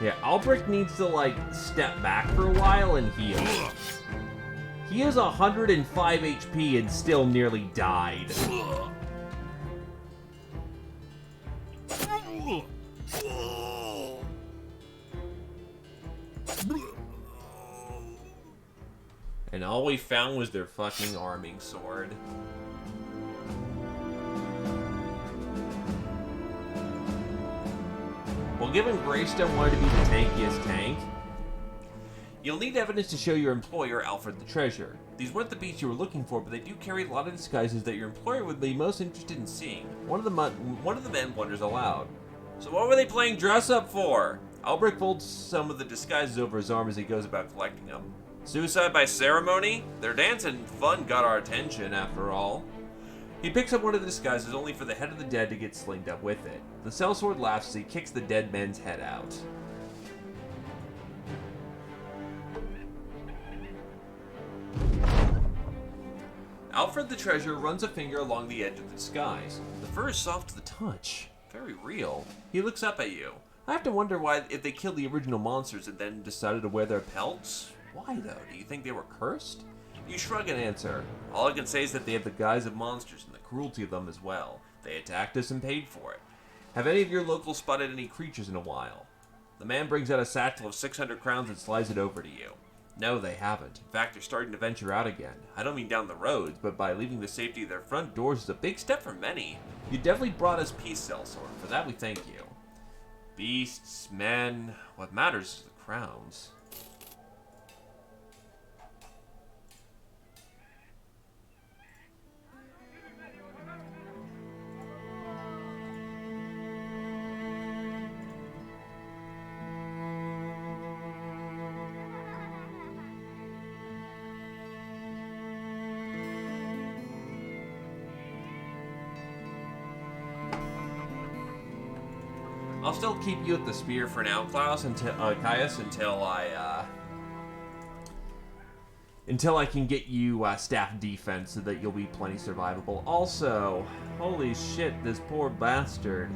Yeah, Albrecht needs to, like, step back for a while and heal. He has 105 HP and still nearly died. And all we found was their fucking arming sword. Well, given Greystone wanted to be the tankiest tank, You'll need evidence to show your employer, Alfred the Treasure. These weren't the beasts you were looking for, but they do carry a lot of disguises that your employer would be most interested in seeing. One of the men wonders aloud. So what were they playing dress-up for? Albrecht folds some of the disguises over his arm as he goes about collecting them. Suicide by ceremony? Their dance and fun got our attention, after all. He picks up one of the disguises only for the head of the dead to get slinged up with it. The sellsword laughs as he kicks the dead man's head out. Alfred the Treasure runs a finger along the edge of the disguise. The fur is soft to the touch. Very real. He looks up at you. I have to wonder why, if they killed the original monsters and then decided to wear their pelts. Why, though? Do you think they were cursed? You shrug and answer. All I can say is that they have the guise of monsters and the cruelty of them as well. They attacked us and paid for it. Have any of your locals spotted any creatures in a while? The man brings out a satchel of 600 crowns and slides it over to you. No, they haven't. In fact, they're starting to venture out again. I don't mean down the roads, but by leaving the safety of their front doors is a big step for many. You definitely brought us peace, sellsword. For that we thank you. Beasts, men, what matters is the crowns. I'll still keep you at the spear for now, Caius, until I can get you staff defense so that you'll be plenty survivable. Also, holy shit, this poor bastard.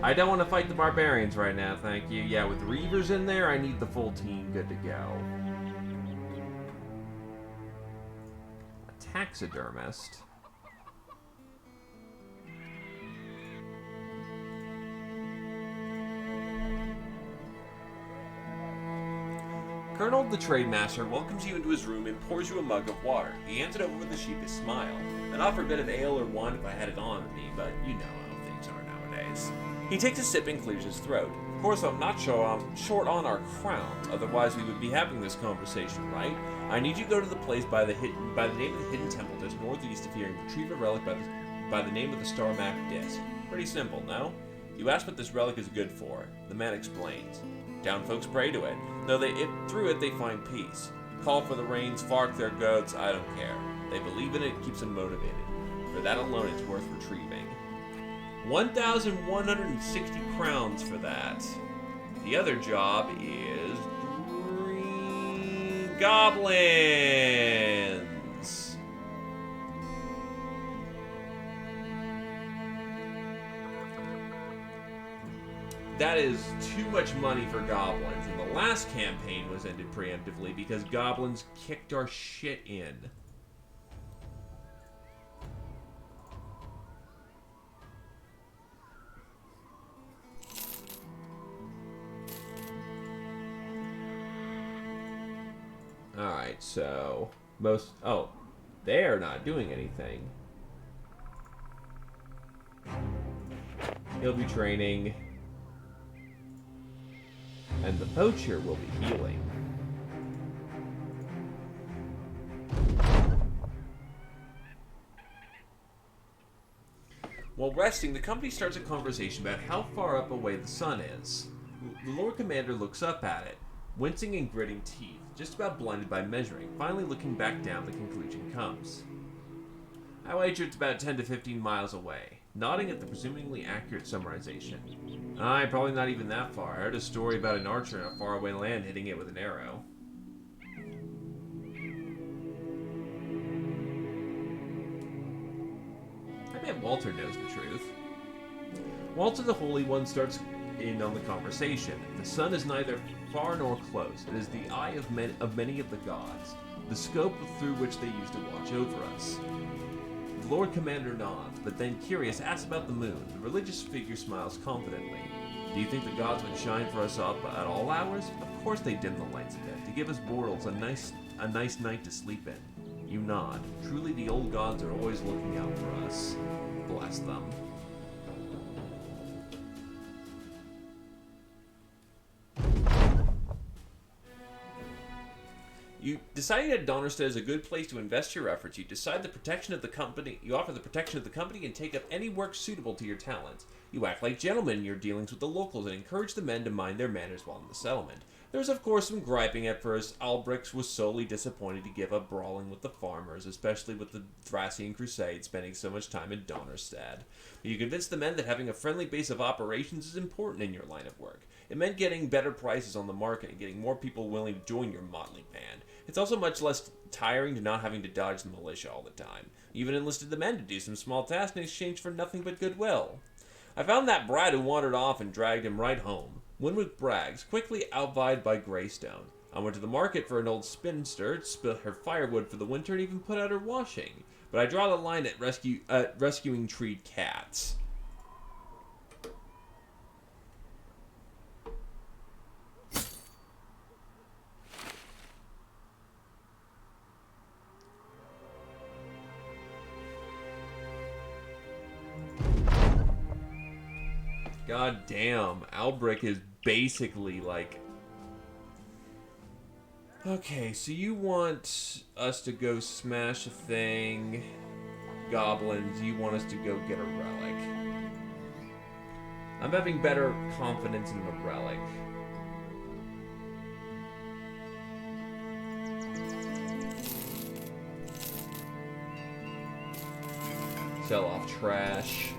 I don't want to fight the barbarians right now, thank you. Yeah, with Reavers in there, I need the full team good to go. Taxidermist. Colonel the Trademaster welcomes you into his room and pours you a mug of water. He hands it over with a sheepish smile. I'd offer a bit of ale or wine if I had it on me, but you know how things are nowadays. He takes a sip and clears his throat. Of course, I'm not short on our crowns, otherwise we would be having this conversation, right? I need you to go to the place by the name of the hidden temple just northeast of here and retrieve a relic by the name of the star-mapped disc. Pretty simple, no? You ask what this relic is good for. The man explains. Town folks pray to it. Though through it they find peace. Call for the rains, fark their goats, I don't care. They believe in it, keeps them motivated. For that alone, it's worth retrieving. 1,160 crowns for that. The other job is Green Goblins. That is too much money for goblins, and the last campaign was ended preemptively because goblins kicked our shit in. Alright, so they're not doing anything. He'll be training. And the poacher will be healing. While resting, the company starts a conversation about how far up away the sun is. The Lord Commander looks up at it, wincing and gritting teeth, just about blinded by measuring. Finally looking back down, the conclusion comes. I wager it's about 10 to 15 miles away, nodding at the presumably accurate summarization. Aye, probably not even that far. I heard a story about an archer in a faraway land hitting it with an arrow. I bet Walter knows the truth. Walter the Holy One starts in on the conversation. The sun is neither far nor close. It is the eye of many of the gods, the scope through which they use to watch over us. The Lord Commander nods, but then, curious, asks about the moon. The religious figure smiles confidently. Do you think the gods would shine for us up at all hours? Of course they dim the lights a bit, to give us mortals a nice night to sleep in. You nod. Truly the old gods are always looking out for us. Bless them. You deciding that Donnerstead is a good place to invest your efforts. You decide the protection of the company. You offer the protection of the company and take up any work suitable to your talents. You act like gentlemen in your dealings with the locals and encourage the men to mind their manners while in the settlement. There was, of course, some griping at first. Albrecht was solely disappointed to give up brawling with the farmers, especially with the Thracian Crusade, spending so much time in Donnerstad. But you convinced the men that having a friendly base of operations is important in your line of work. It meant getting better prices on the market and getting more people willing to join your motley band. It's also much less tiring to not having to dodge the militia all the time. You even enlisted the men to do some small tasks in exchange for nothing but goodwill. I found that brat who wandered off and dragged him right home. Winwick Braggs, quickly outvied by Greystone. I went to the market for an old spinster, split her firewood for the winter, and even put out her washing. But I draw the line at rescuing treed cats. God damn, Albrecht is basically like... Okay, so you want us to go smash a thing. Goblins, you want us to go get a relic. I'm having better confidence in the relic. Sell off trash.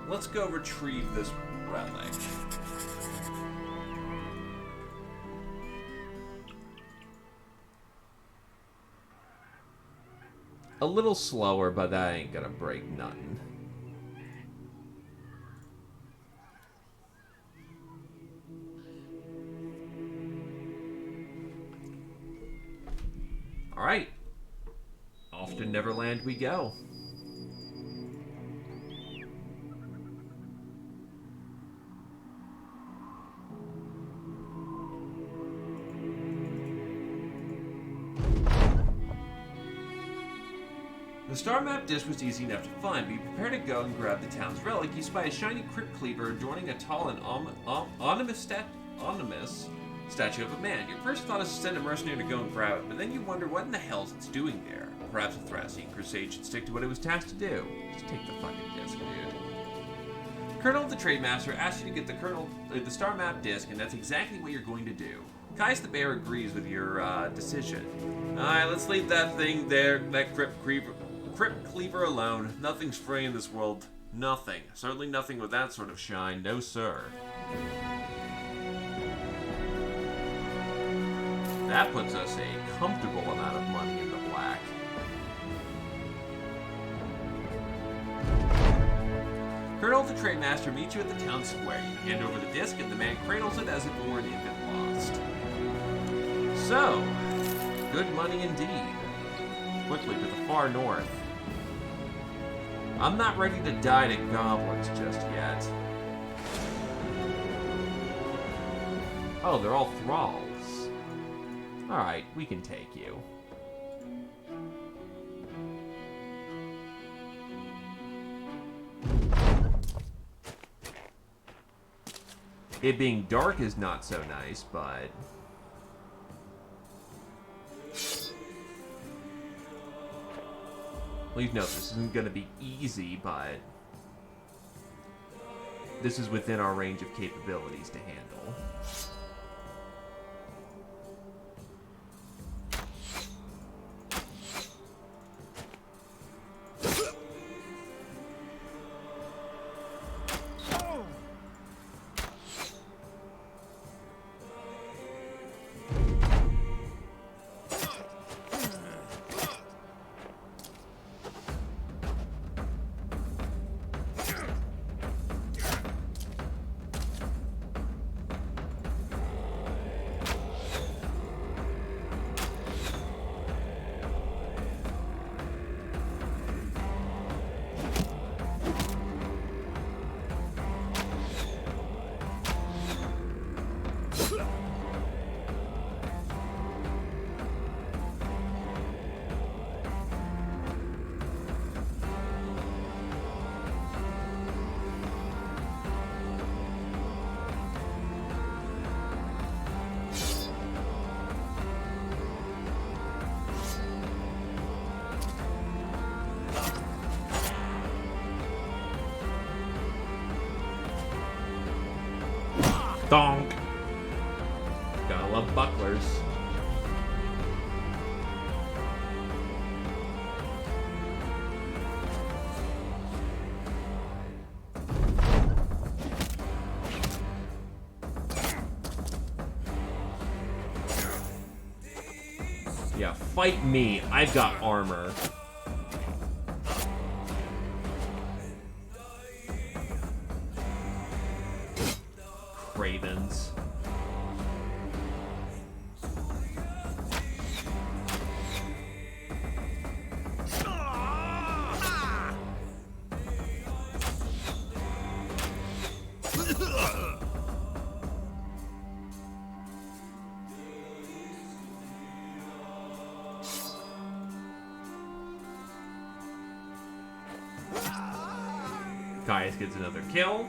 Let's go retrieve this relic. A little slower, but that ain't gonna break nothing. Alright. Off to Neverland we go. The star map disc was easy enough to find, but you prepare to go and grab the town's relic. You spy a shiny crypt cleaver adorning a tall and ominous statue of a man. Your first thought is to send a mercenary to go and grab it, but then you wonder what in the hell it's doing there. Perhaps the Thracian Crusade should stick to what it was tasked to do. Just take the fucking disc, dude. Colonel of the Trademaster asks you to get the star map disc, and that's exactly what you're going to do. Caius the Bear agrees with your decision. Alright, let's leave that thing there, that crypt cleaver alone. Nothing's free in this world. Nothing. Certainly nothing with that sort of shine. No, sir. That puts us a comfortable amount of money in the black. Colonel of the Trademaster meets you at the town square. You hand over the disc and the man cradles it as if it were an infant lost. So, good money indeed. Quickly to the far north. I'm not ready to die to goblins just yet. Oh, they're all thralls. Alright, we can take you. It being dark is not so nice, but... Please note, this isn't going to be easy, but this is within our range of capabilities to handle. Donk. Gotta love bucklers. Yeah, fight me. I've got armor. Cravens. Gaius gets another kill.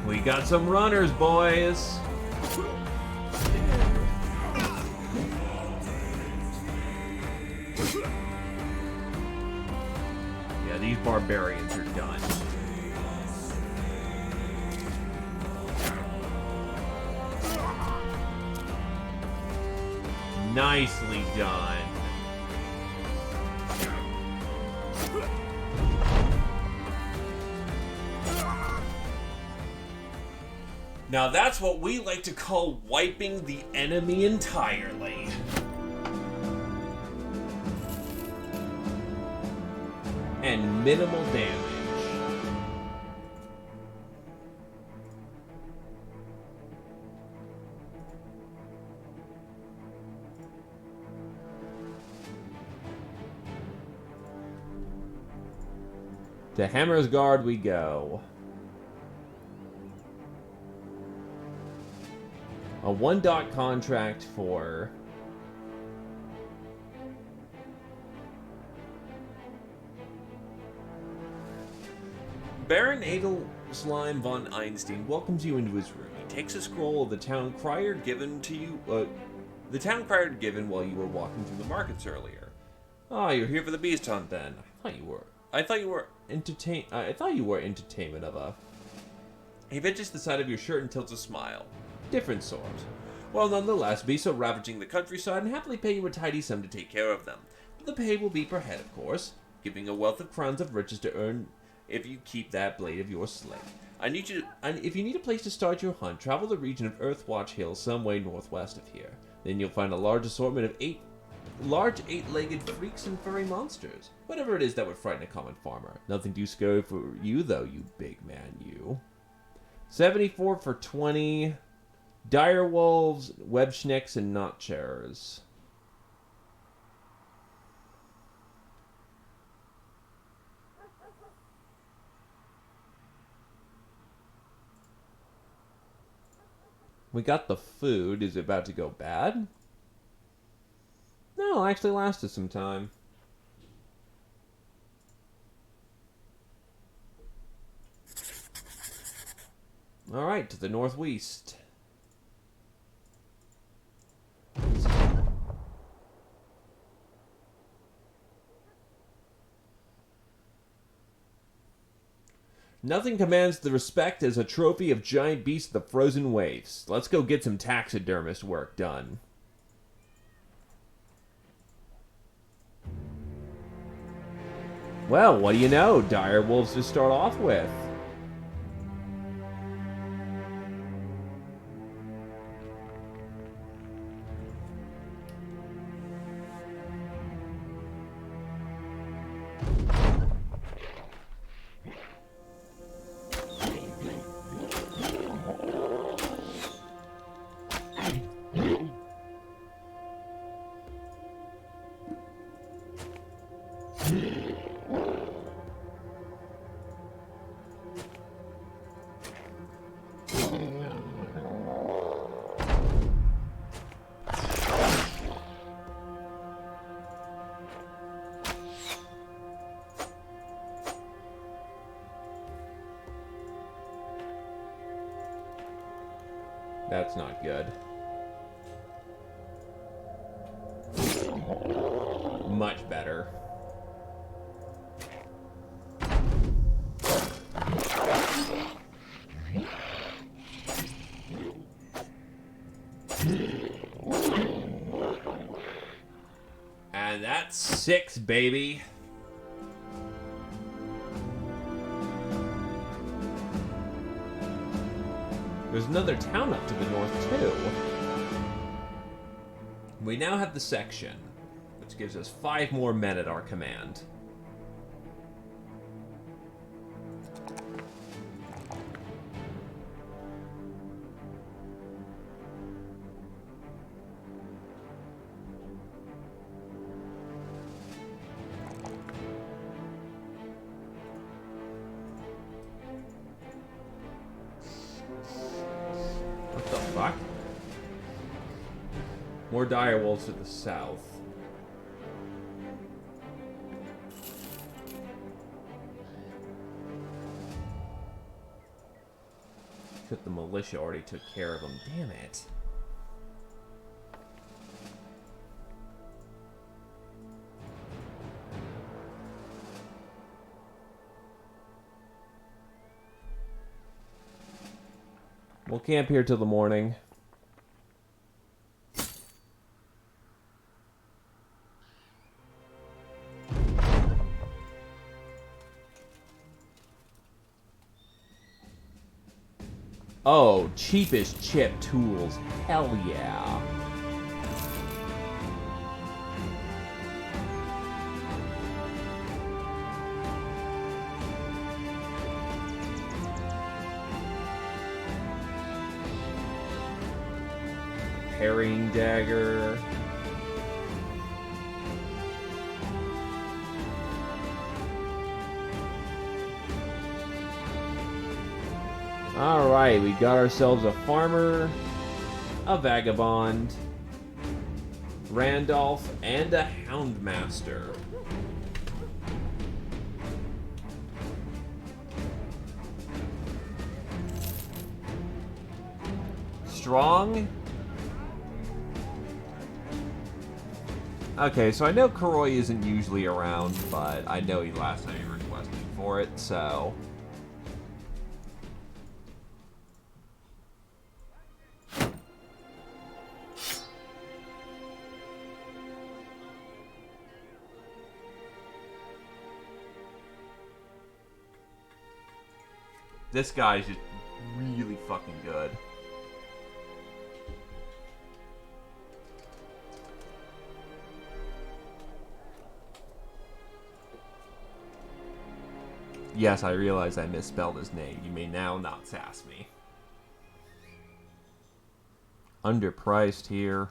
We got some runners, boys. Yeah, these barbarians are done. Nicely done. Now that's what we like to call wiping the enemy entirely. And minimal damage. To Hammer's Guard we go. A 1-dot contract for Baron Adelsheim von Einstein welcomes you into his room. He takes a scroll of the town crier given to you, the town crier given while you were walking through the markets earlier. Ah, you're here for the beast hunt then. I thought you were entertainment of a. He pinches the side of your shirt and tilts a smile. Different sort. Well, nonetheless, be so ravaging the countryside and happily pay you a tidy sum to take care of them. The pay will be per head, of course, giving a wealth of crowns of riches to earn if you keep that blade of yours slick. If you need a place to start your hunt, travel the region of Earthwatch Hills some way northwest of here. Then you'll find a large assortment of large eight-legged freaks and furry monsters. Whatever it is that would frighten a common farmer. Nothing too scary for you, though, you big man, you. 74 for 20... Dire wolves, web schnicks, and notchers. We got the food. Is it about to go bad? No, it actually lasted some time. Alright, to the northwest. Nothing commands the respect as a trophy of giant beasts of the frozen wastes. Let's go get some taxidermist work done. Well, what do you know? Dire wolves to start off with. That's not good. Much better. And that's 6, baby. There's another town up to the north, too. We now have the section, which gives us 5 more men at our command. What the fuck? More dire wolves to the south. Except the militia already took care of them. Damn it. We'll camp here till the morning. Oh, cheapest chip tools. Hell yeah. Parrying dagger. Alright, we got ourselves a farmer, a vagabond, Randolph, and a houndmaster. Strong? Okay, so I know Karoy isn't usually around, but I know he last time he requested for it, so... This guy's just really fucking good. Yes, I realize I misspelled his name. You may now not sass me. Underpriced here.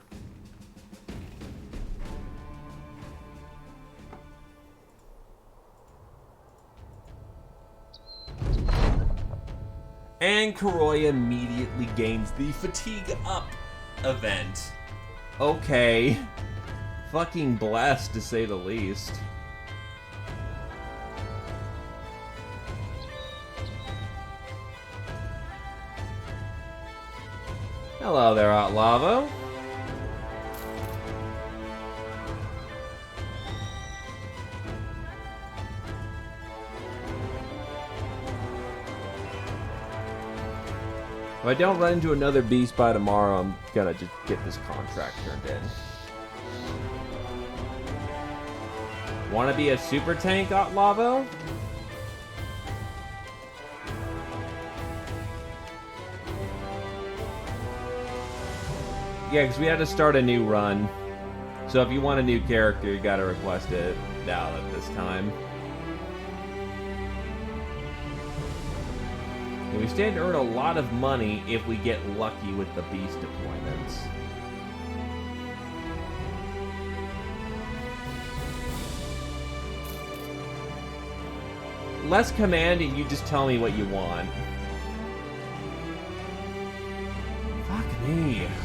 And Karoy immediately gains the Fatigue Up event. Okay. Fucking blessed, to say the least. Hello there, Outlavo. If I don't run into another beast by tomorrow, I'm gonna just get this contract turned in. Wanna be a super tank, Outlavo? Yeah, because we had to start a new run. So if you want a new character, you gotta request it now at this time. And we stand to earn a lot of money if we get lucky with the beast deployments. Less command and you just tell me what you want.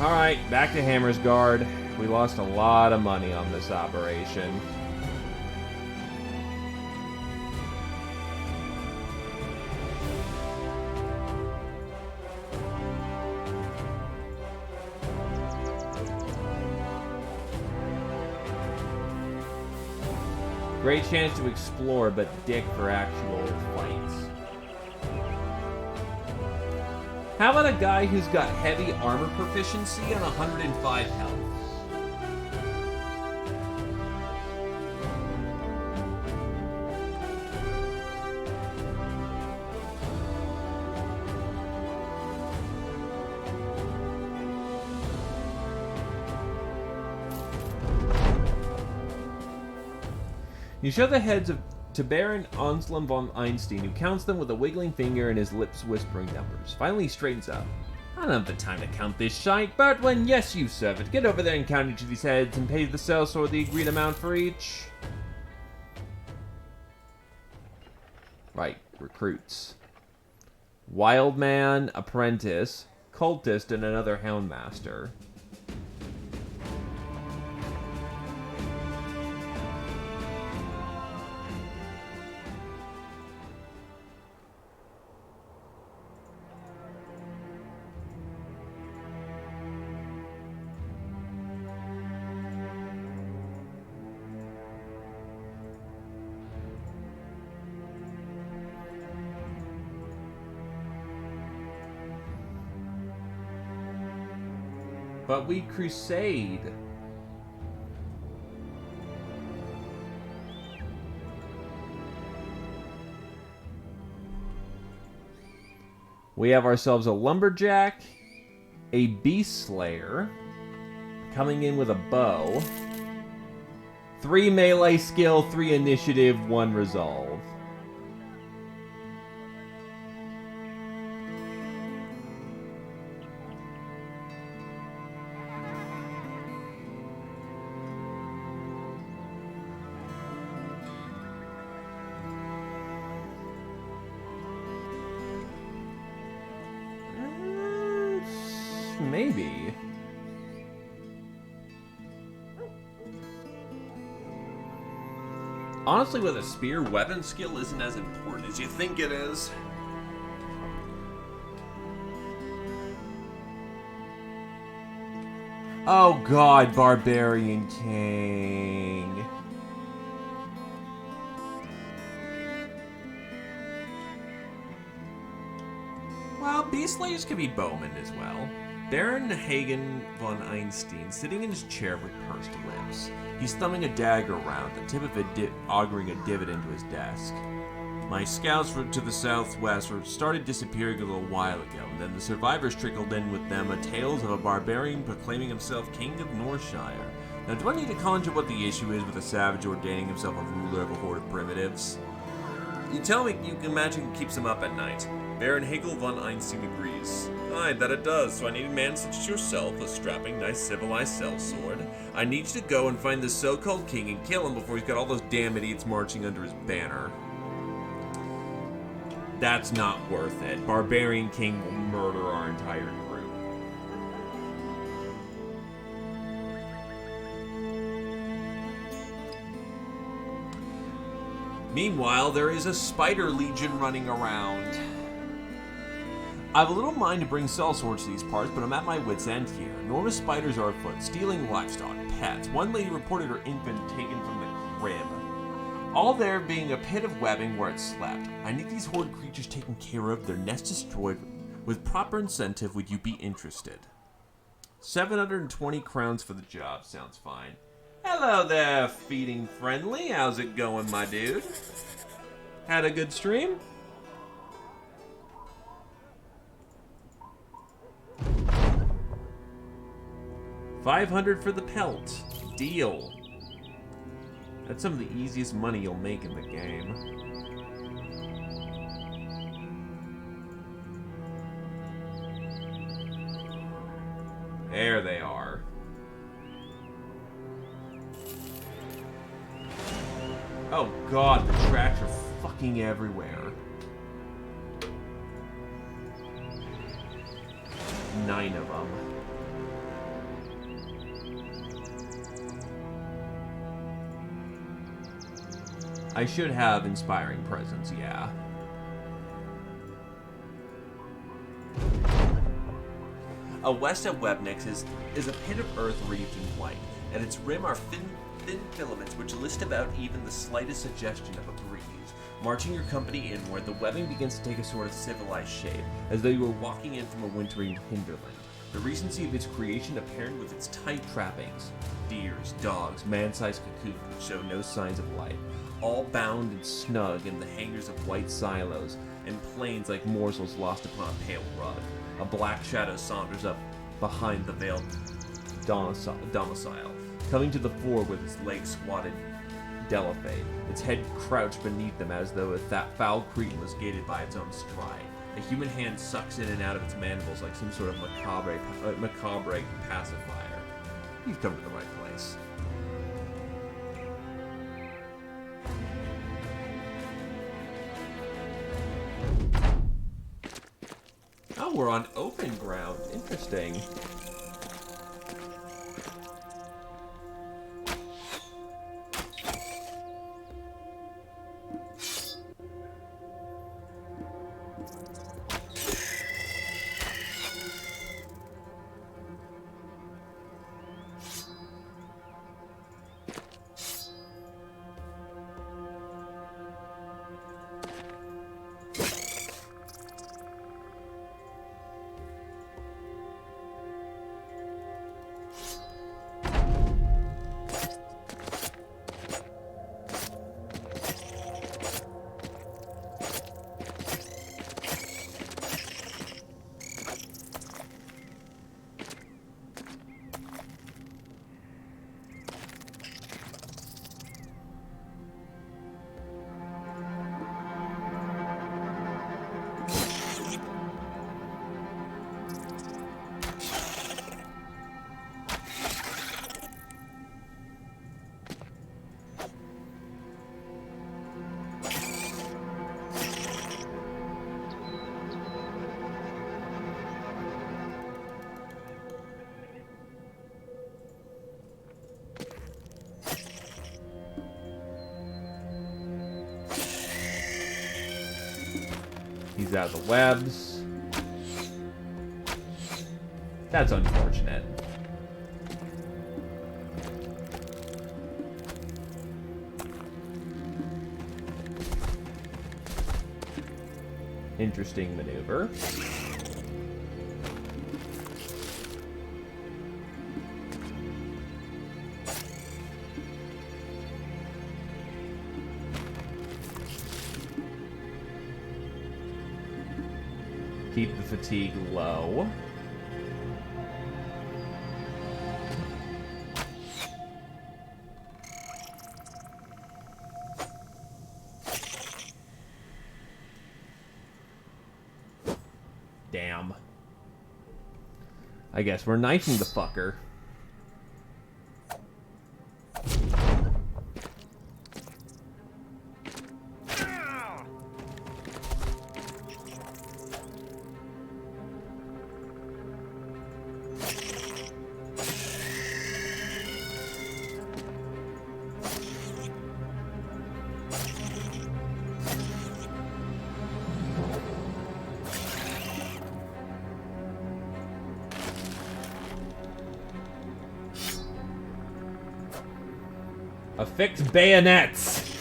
Alright, back to Hammer's Guard. We lost a lot of money on this operation. Great chance to explore, but dick for actual fights. How about a guy who's got heavy armor proficiency and 105 health? You show the heads to Baron Anselm von Einstein, who counts them with a wiggling finger and his lips whispering numbers. Finally, he straightens up. I don't have the time to count this shite, but when yes, you servant, get over there and count each of these heads and pay the sellsword the agreed amount for each. Right, recruits. Wildman, apprentice, cultist, and another houndmaster. But we crusade. We have ourselves a lumberjack, a beast slayer, coming in with a bow, 3 melee skill, 3 initiative, 1 resolve. Maybe. Honestly, with a spear, weapon skill isn't as important as you think it is. Oh god, Barbarian King. Well, Beast Slayers can be bowmen as well. Baron Hagen von Einstein, sitting in his chair with pursed lips. He's thumbing a dagger around, the tip of it auguring a divot into his desk. My scouts to the southwest started disappearing a little while ago, and then the survivors trickled in with them tales of a barbarian proclaiming himself king of Northshire. Now, do I need to conjure what the issue is with a savage ordaining himself a ruler of a horde of primitives? You tell me you can imagine it keeps him up at night. Baron Hegel von Einstein agrees. I bet it does, so I need a man such as yourself, a strapping, nice, civilized sellsword. I need you to go and find this so-called king and kill him before he's got all those damn idiots marching under his banner. That's not worth it. Barbarian King will murder our entire group. Meanwhile, there is a spider legion running around. I have a little mind to bring sellswords to these parts, but I'm at my wit's end here. Enormous spiders are afoot, stealing livestock, pets. One lady reported her infant taken from the crib. All there being a pit of webbing where it slept. I need these horde creatures taken care of, their nest destroyed. With proper incentive, would you be interested? 720 crowns for the job, sounds fine. Hello there, feeding friendly. How's it going, my dude? Had a good stream? $500 for the pelt. Deal. That's some of the easiest money you'll make in the game. There they are. Oh god, the tracks are fucking everywhere. 9 of them. I should have inspiring presence, yeah. West of Webnix is a pit of earth wreathed in white. At its rim are thin filaments which list about even the slightest suggestion of a breeze, marching your company in where the webbing begins to take a sort of civilized shape, as though you were walking in from a wintry hinterland. The recency of its creation apparent with its tight trappings. Deers, dogs, man-sized cocoons which show no signs of life, all bound and snug in the hangars of white silos, and plains like morsels lost upon a pale rug. A black shadow saunters up behind the veiled domicile, coming to the fore with its legs squatted Delafade, its head crouched beneath them as though that foul cretin was gated by its own stride. A human hand sucks in and out of its mandibles like some sort of macabre pacifier. You've come to the right place. Oh, we're on open ground. Interesting. He's out of the webs. That's unfortunate. Interesting maneuver. Keep the fatigue low. Damn. I guess we're knifing the fucker. Affix bayonets!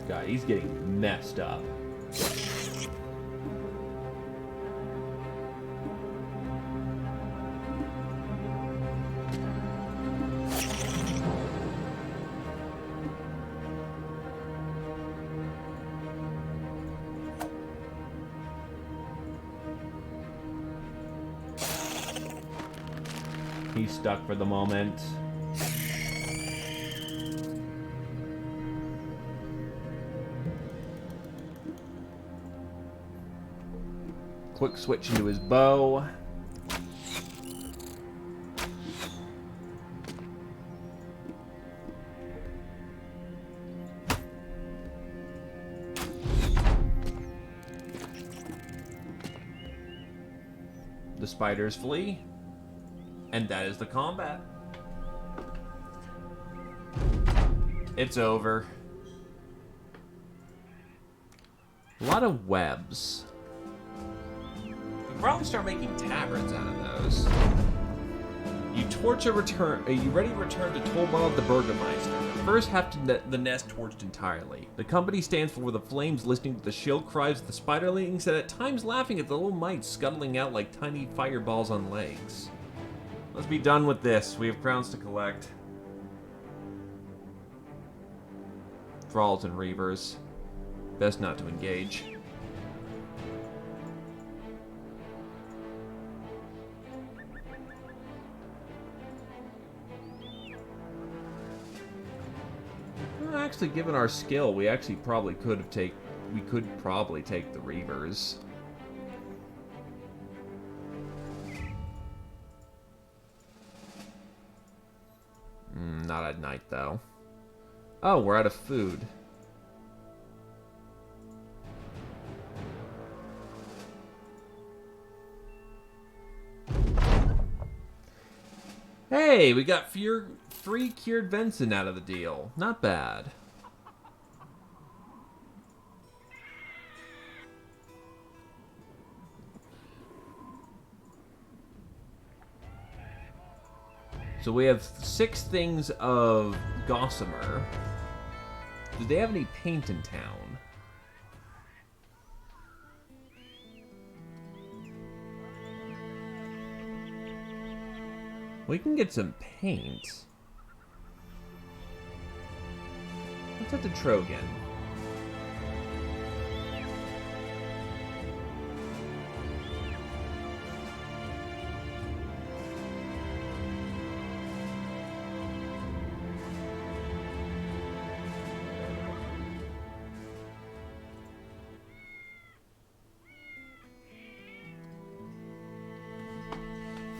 God, he's getting messed up. He's stuck for the moment. Quick switch into his bow. The spiders flee. And that is the combat. It's over. A lot of webs. We can probably start making tabards out of those. You ready to return to Tolmar of the Burgermeister. First, have the nest torched entirely. The company stands for the flames, listening to the shrill cries of the spiderlings, and at times laughing at the little mites scuttling out like tiny fireballs on legs. Let's be done with this. We have crowns to collect. Thralls and reavers. Best not to engage. Actually, given our skill, we actually probably could take the reavers. Not at night though. Oh, we're out of food. Hey, we got 3 cured venison out of the deal. Not bad. So we have 6 things of gossamer. Do they have any paint in town? We can get some paint. Let's head to Trogan.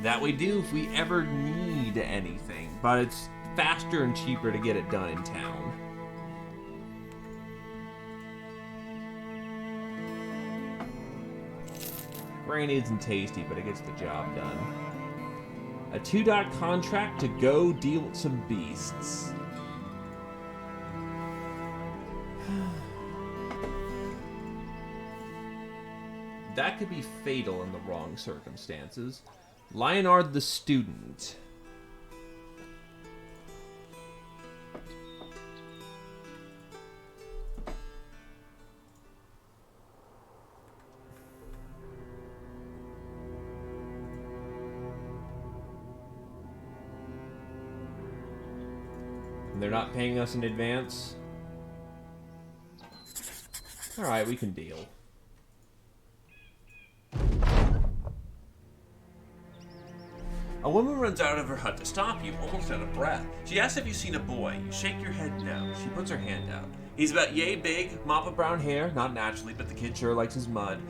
That we do if we ever need anything, but it's faster and cheaper to get it done in town. Grain isn't tasty, but it gets the job done. A 2-dot contract to go deal with some beasts. That could be fatal in the wrong circumstances. Leonard the Student. They're not paying us in advance. Alright, we can deal. A woman runs out of her hut to stop you, almost out of breath. She asks if you've seen a boy. You shake your head no. She puts her hand out. He's about yay big, mop of brown hair, not naturally, but the kid sure likes his mud.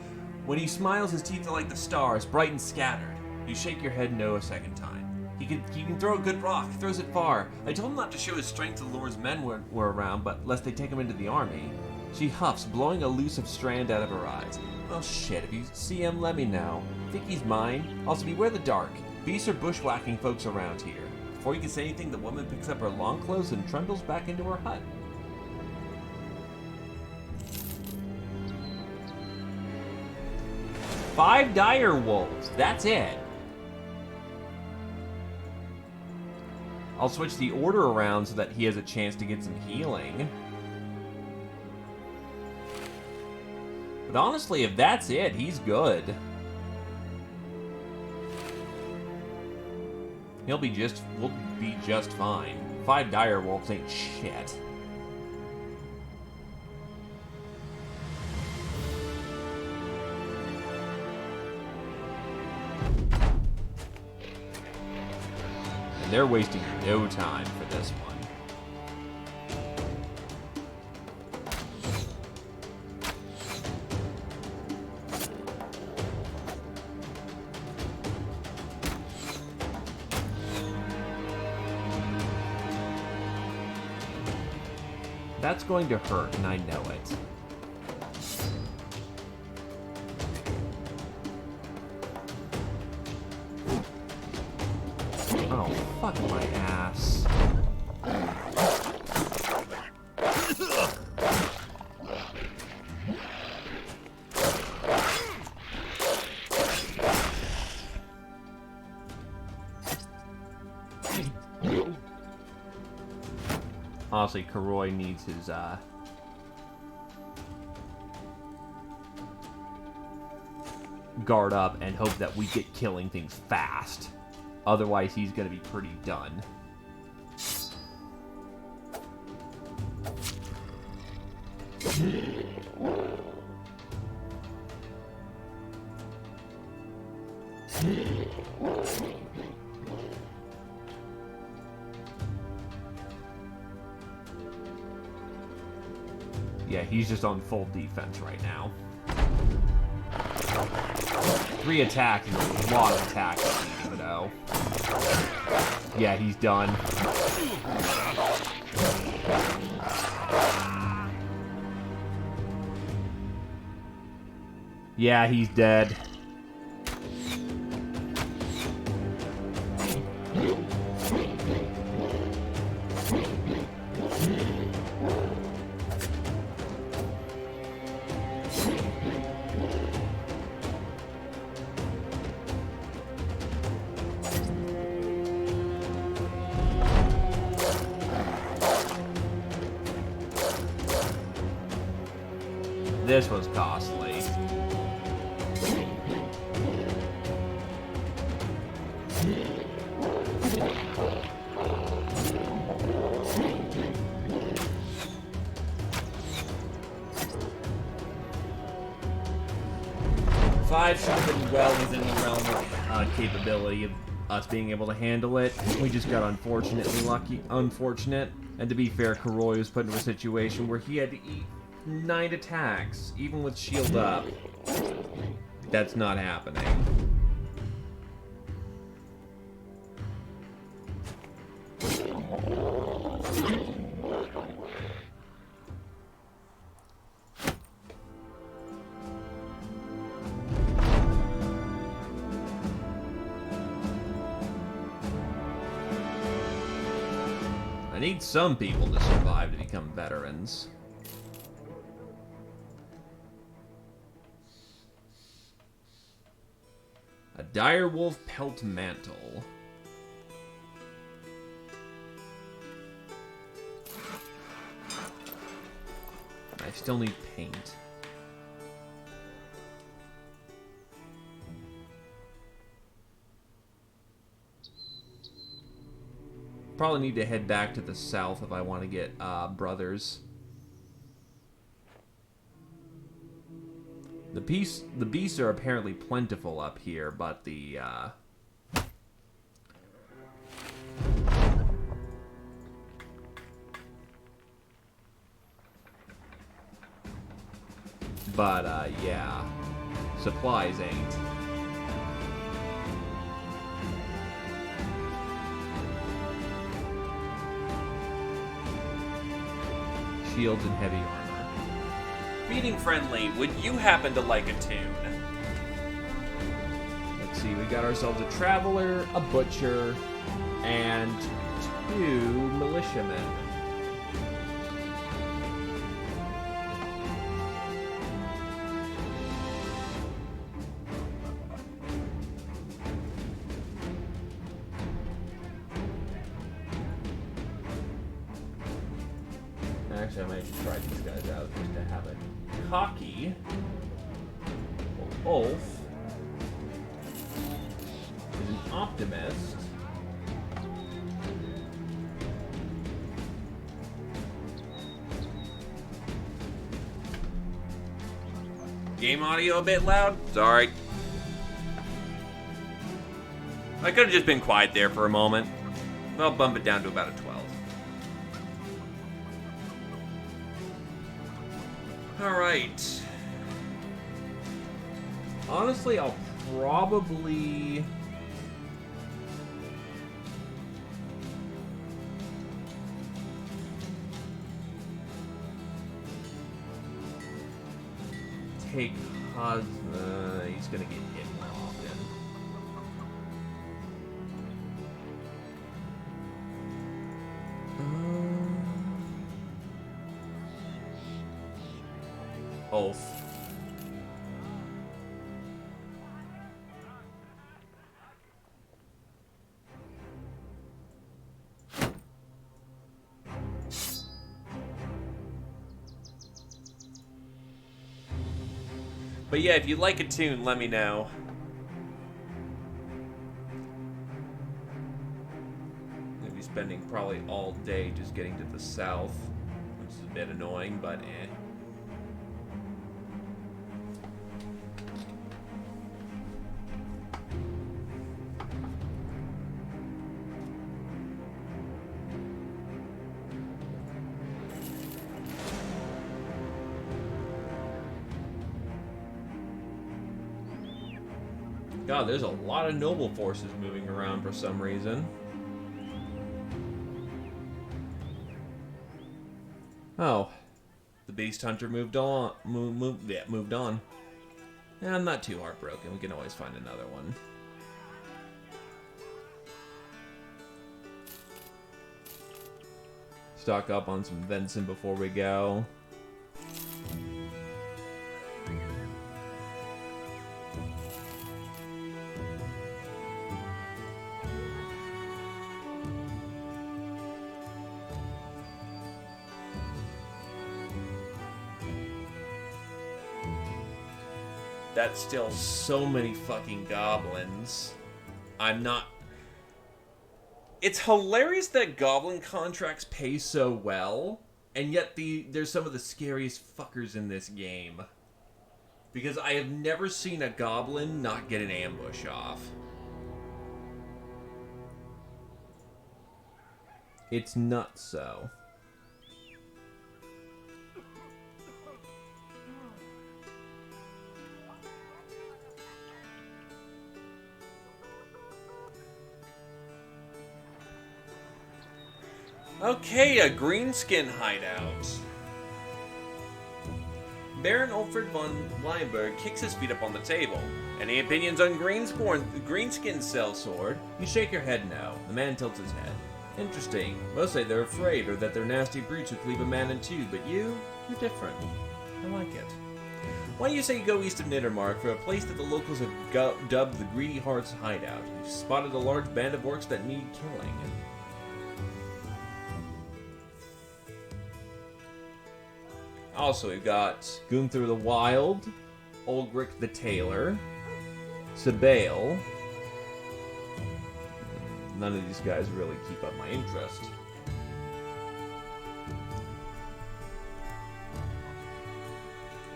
When he smiles, his teeth are like the stars, bright and scattered. You shake your head no a second time. He can throw a good rock, throws it far. I told him not to show his strength till the Lord's men were around, but lest they take him into the army. She huffs, blowing a elusive strand out of her eyes. Well, shit, if you see him, let me know. Think he's mine? Also, beware the dark. Beasts are bushwhacking folks around here. Before you can say anything, the woman picks up her long clothes and trundles back into her hut. Five dire wolves. That's it. I'll switch the order around so that he has a chance to get some healing. But honestly, if that's it, he's good. We'll be just fine. 5 dire wolves ain't shit. And they're wasting no time for this one. That's going to hurt, and I know it. Oh, fuck my ass. Honestly, Karoi needs his, guard up and hope that we get killing things fast. Otherwise, he's gonna be pretty done. Yeah, he's just on full defense right now. 3 attacks and a lot of attacks, though. Yeah, he's done. Yeah, he's dead. This was costly. Five should have been well within the realm of capability of us being able to handle it. We just got unfortunate. And to be fair, Karoi was put into a situation where he had to eat 9 attacks, even with shield up. That's not happening. I need some people to survive to become veterans. A direwolf pelt mantle. I still need paint. Probably need to head back to the south if I want to get brothers. The beasts are apparently plentiful up here, but the yeah, supplies ain't. Shields and heavy armor. Feeding friendly, would you happen to like a tune? Let's see, we got ourselves a traveler, a butcher, and 2 militiamen. Actually, I might just try these guys out just to have it. Cocky. Ulf is an optimist. Game audio a bit loud? Sorry. I could have just been quiet there for a moment. I'll bump it down to about a 12. Alright. Honestly, I'll probably... take Cosma. He's gonna get hit more often. Ulf. But yeah, if you like a tune, let me know. I'm gonna be spending probably all day just getting to the south, which is a bit annoying, but eh. God, there's a lot of noble forces moving around for some reason. Oh, the beast hunter moved on. Moved on. Yeah, I'm not too heartbroken. We can always find another one. Stock up on some venison before we go. That's still so many fucking goblins. I'm not... It's hilarious that goblin contracts pay so well, and yet there's some of the scariest fuckers in this game. Because I have never seen a goblin not get an ambush off. It's nuts, so... Okay, a greenskin hideout. Baron Ulfred von Weinberg kicks his feet up on the table. Any opinions on Greenskin sellsword? You shake your head no. The man tilts his head. Interesting. Most say they're afraid or that they're nasty brutes who cleave a man in two, but you're different. I like it. Why do you say you go east of Nittermark for a place that the locals have dubbed the Greedy Hearts Hideout? You've spotted a large band of orcs that need killing. Also, we've got Gunther the Wild, Ulrich the Tailor, Sabale. None of these guys really keep up my interest.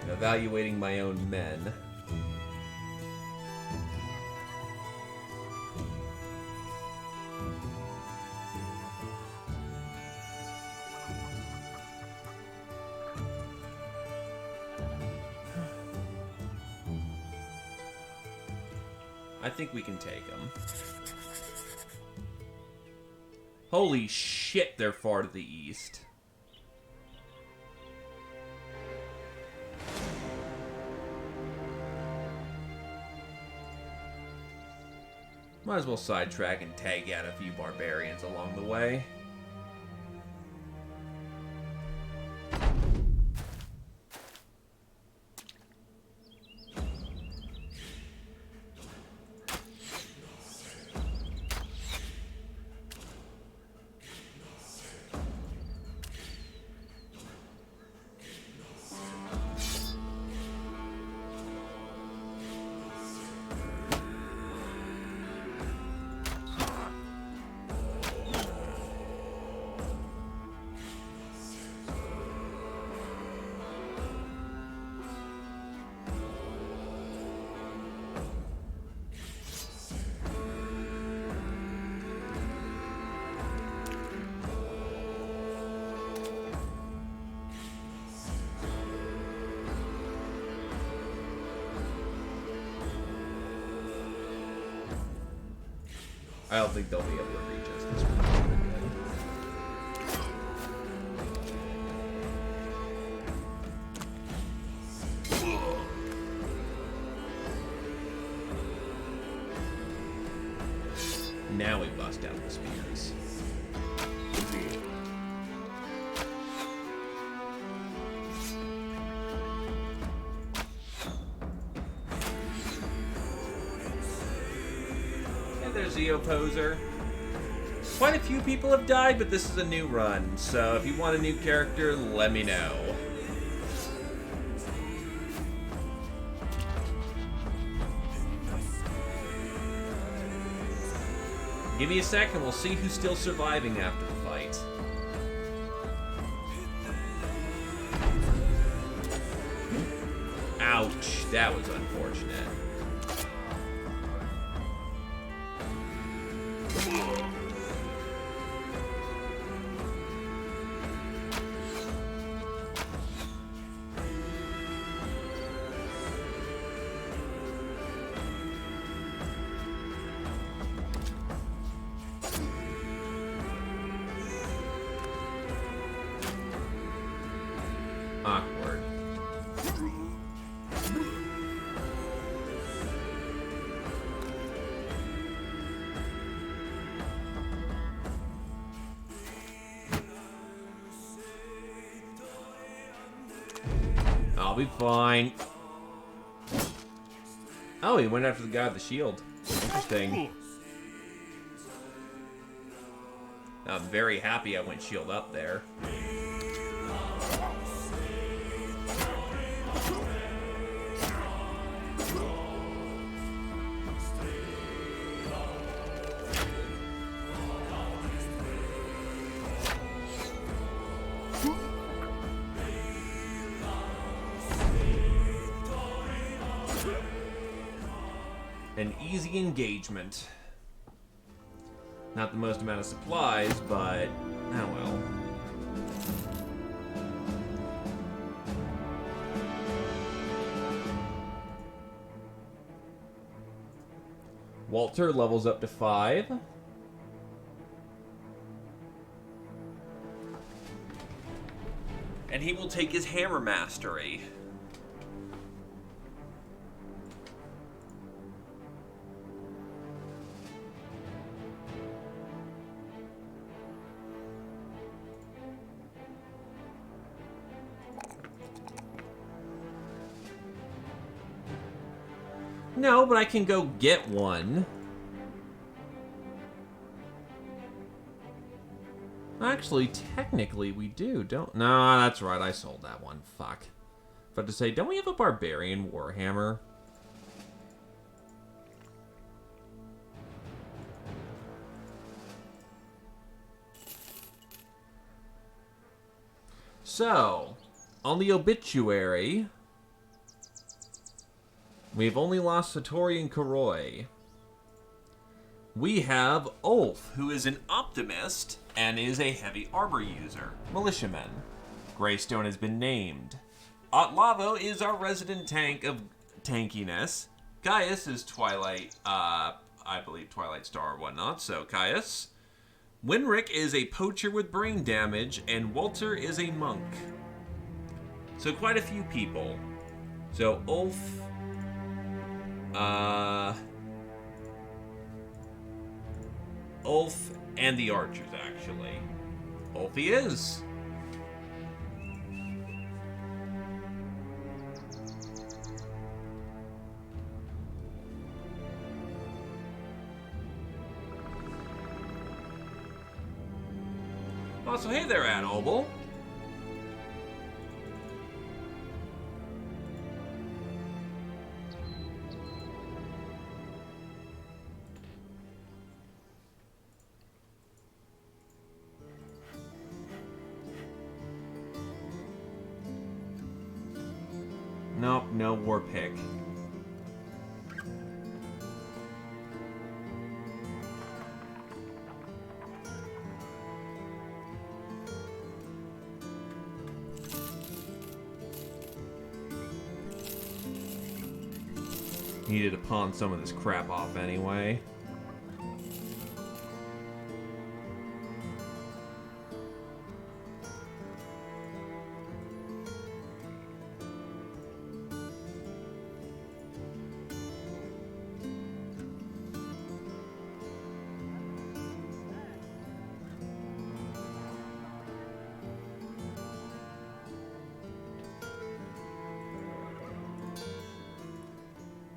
And evaluating my own men. I think we can take them. Holy shit, they're far to the east. Might as well sidetrack and tag out a few barbarians along the way. I don't think they'll be able to reach us this one. Now we bust out the spears. There's the Oposer. Quite a few people have died, but this is a new run, so if you want a new character, let me know. Give me a sec and we'll see who's still surviving after the fight. Ouch, that was unfortunate. Awkward. I'll be fine. Oh, he went after the guy with the shield. Interesting. I'm very happy I went shield up there. An easy engagement. Not the most amount of supplies, but oh well. Walter levels up to 5. And he will take his hammer mastery. No, but I can go get one. Actually, technically we do, don't... No, that's right, I sold that one. Fuck. But to say, don't we have a barbarian warhammer? So, on the obituary... We've only lost Satori and Kuroi. We have Ulf, Who is an optimist and is a heavy armor user. militiamen. Greystone has been named. Otlavo is our resident tank of Tankiness. Caius is Twilight, I believe Twilight Star or whatnot, so Caius. Winrick is a poacher with brain damage, and Walter is a monk. So quite a few people. So Ulf, Ulf and the archers, actually. Ulf he is. Oh, so hey there, Ad Obel. Nope, no war pick. Needed to pawn some of this crap off anyway.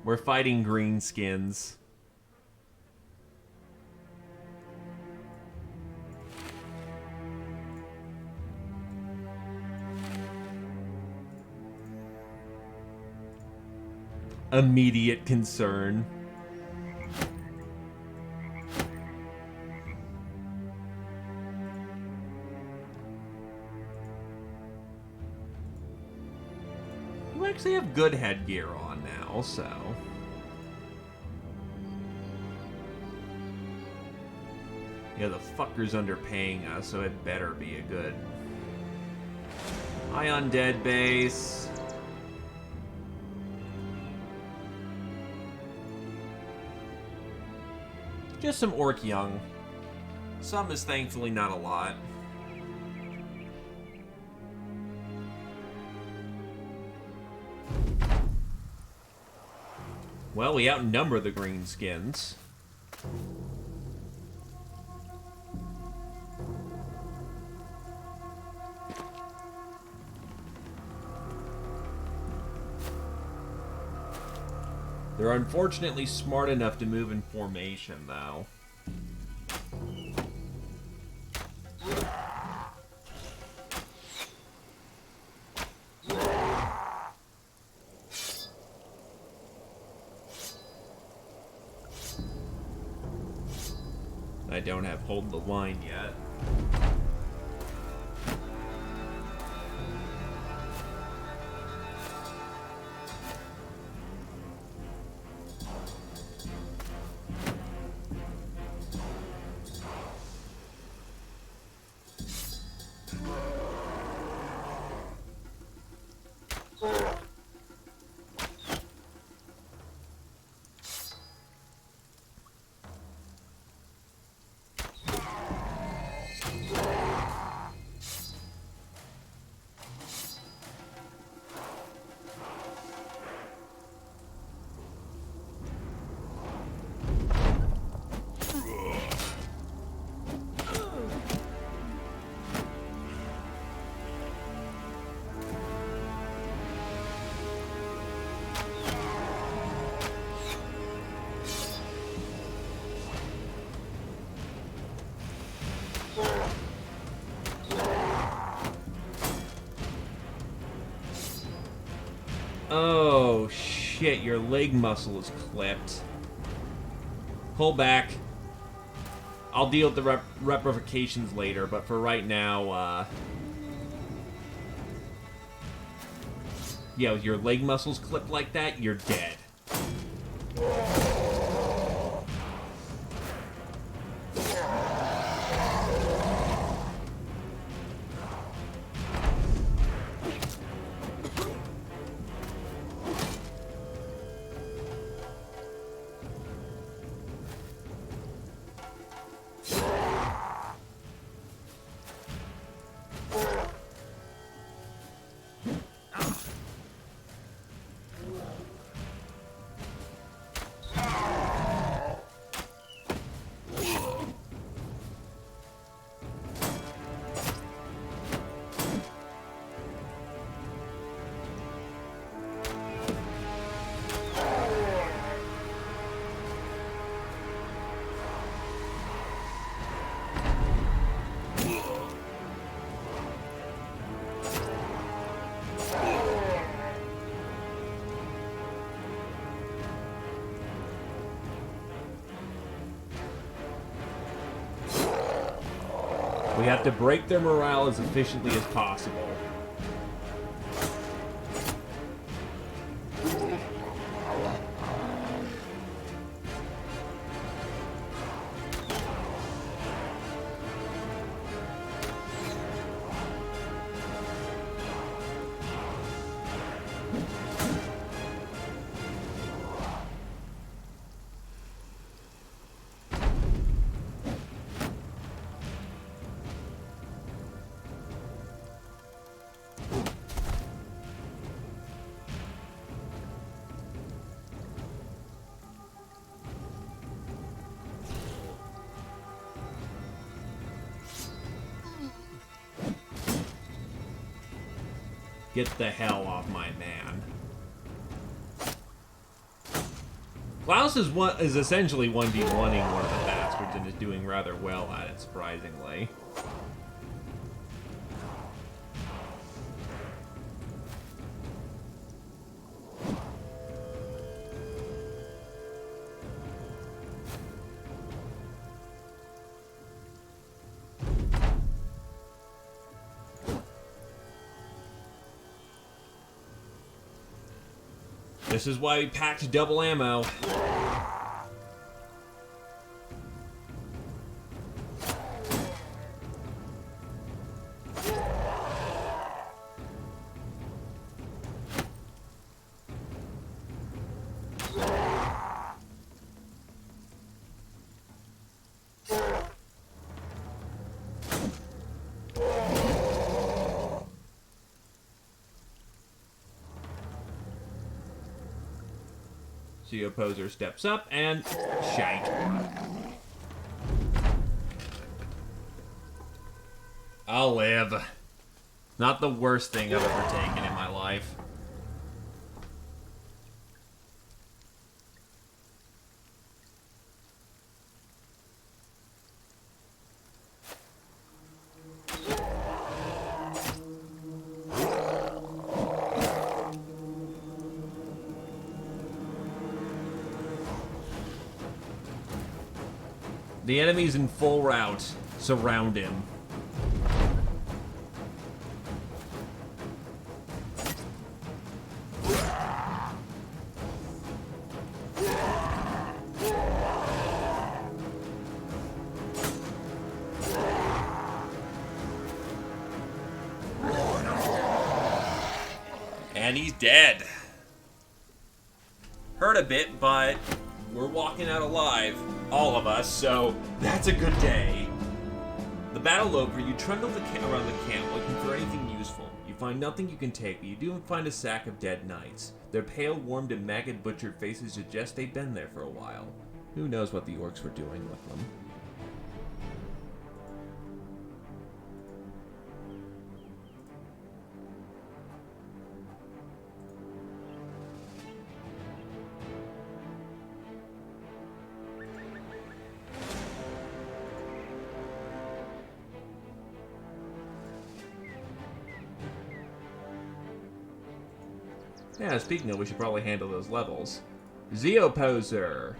We're fighting greenskins. Immediate concern. actually have good headgear on now, so... Yeah, the fucker's underpaying us, so it better be a good... Hi, Undead base. Just some Orc Young. Some is thankfully not a lot. Well, we outnumber the Greenskins. They're unfortunately smart enough to move in formation, though. I don't have hold the line yet. Oh, shit, your leg muscle is clipped. Pull back. I'll deal with the replications later, but for right now, yeah, with your leg muscles clipped like that, you're dead. We have to break their morale as efficiently as possible. Get the hell off my man. Klaus is essentially 1v1ing one of the bastards and is doing rather well at it, surprisingly. This is why we packed double ammo. The opposer steps up and shite. I'll live. Not the worst thing I've ever taken in my life. The enemy's in full route. Surround him. And he's dead. Hurt a bit, but we're walking out alive. All of us, so that's a good day. The battle over, you trundle around the camp looking for anything useful. You find nothing you can take, but you do find a sack of dead knights. Their pale, warmed, and maggot-butchered faces suggest they've been there for a while. Who knows what the orcs were doing with them? Yeah, speaking of, we should probably handle those levels. Zeoposer.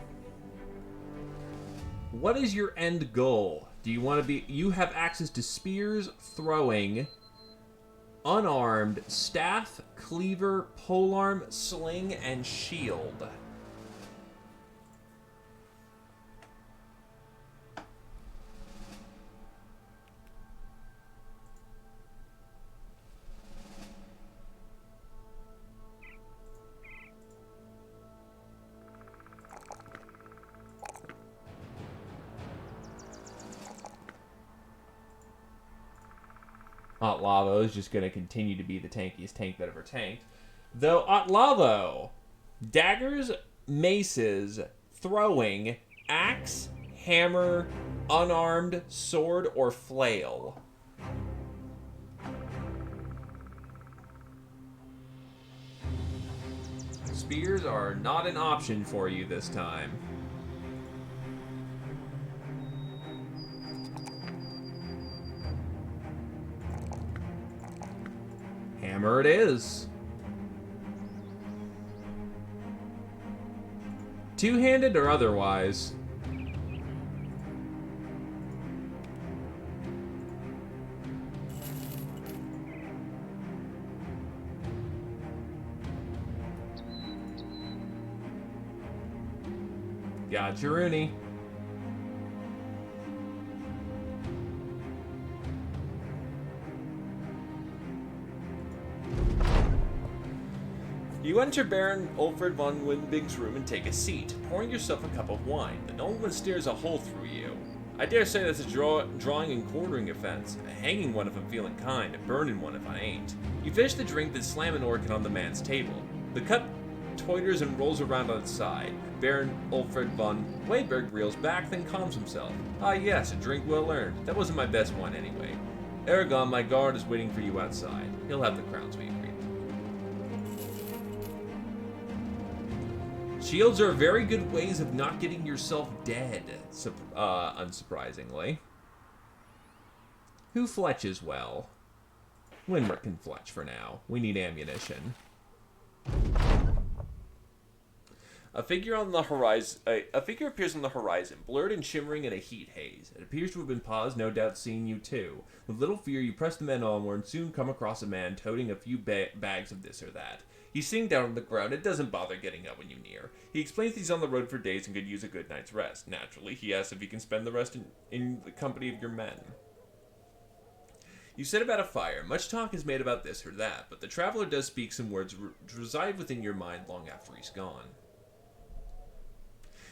What is your end goal? Do you want to be... You have access to spears, throwing, unarmed, staff, cleaver, polearm, sling, and shield. Otlavo is just going to continue to be the tankiest tank that ever tanked. Though Otlavo, daggers, maces, throwing, axe, hammer, unarmed, sword, or flail. Spears are not an option for you this time. Hammer it is. Two-handed or otherwise. Got your Rooney. You enter Baron Ulfred von Winbig's room and take a seat, pouring yourself a cup of wine. The nobleman stares a hole through you. I dare say that's a drawing and quartering offense, a hanging one if I'm feeling kind, a burning one if I ain't. You finish the drink, then slam an orchid on the man's table. The cup toiters and rolls around on its side. Baron Ulfred von Weinberg reels back, then calms himself. Ah yes, a drink well earned. That wasn't my best one anyway. Aragon, my guard, is waiting for you outside. He'll have the crowns we agreed. Shields are very good ways of not getting yourself dead, unsurprisingly. Who fletches well? Winrick can fletch for now. We need ammunition. A figure on the horizon. A figure appears on the horizon, blurred and shimmering in a heat haze. It appears to have been paused, no doubt seeing you too. With little fear, you press the men onward and soon come across a man toting a few bags of this or that. He's sitting down on the ground and doesn't bother getting up when you near. He explains he's on the road for days and could use a good night's rest. Naturally, he asks if he can spend the rest in the company of your men. You sit about a fire. Much talk is made about this or that, but the traveler does speak some words reside within your mind long after he's gone.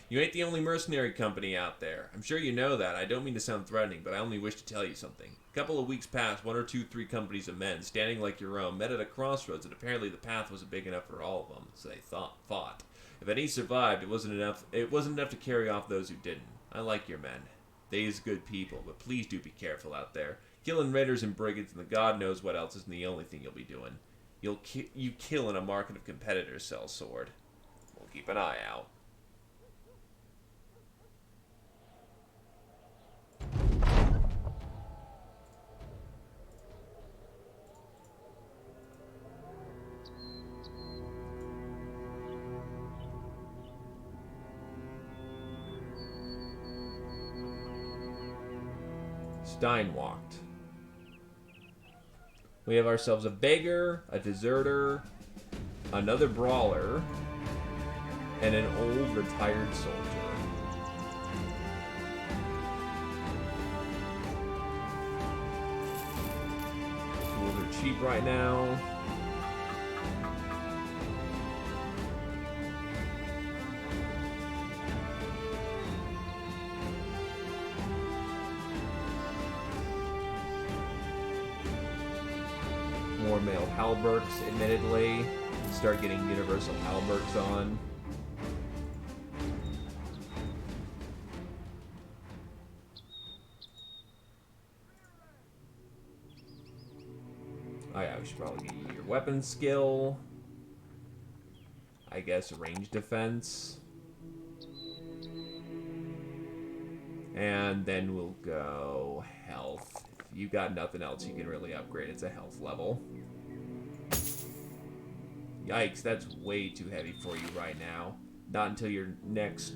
You ain't the only mercenary company out there. I'm sure you know that. I don't mean to sound threatening, but I only wish to tell you something. A couple of weeks past, 1 or 2, 3 companies of men, standing like your own, met at a crossroads, and apparently the path wasn't big enough for all of them, so they fought. If any survived, it wasn't enough to carry off those who didn't. I like your men. They is good people, but please do be careful out there. Killing raiders and brigands and the God knows what else isn't the only thing you'll be doing. You kill in a market of competitors sell sword. We'll keep an eye out. Stein walked. We have ourselves a beggar, a deserter, another brawler, and an old retired soldier. Tools are cheap right now. More male halberds, admittedly. Start getting universal halberds on. Oh yeah, we should probably get you your weapon skill. I guess range defense. And then we'll go health. If you got nothing else you can really upgrade, it's a health level. Yikes, that's way too heavy for you right now. Not until your next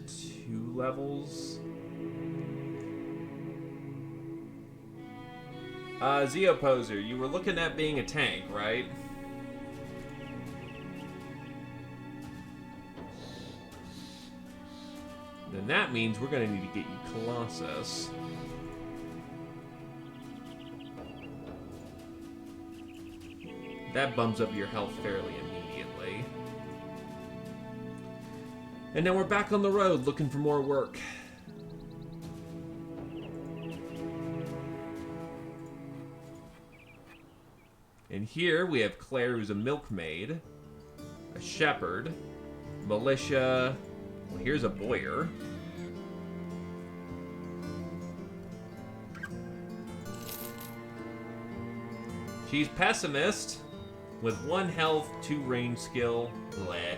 2 levels. Zeoposer, you were looking at being a tank, right? Then that means we're gonna need to get you Colossus. That bumps up your health fairly immediately. And now we're back on the road looking for more work. And here we have Claire, who's a milkmaid, a shepherd, militia. Well, here's a boyar. She's pessimist. With 1 health, 2 range skill. Bleh.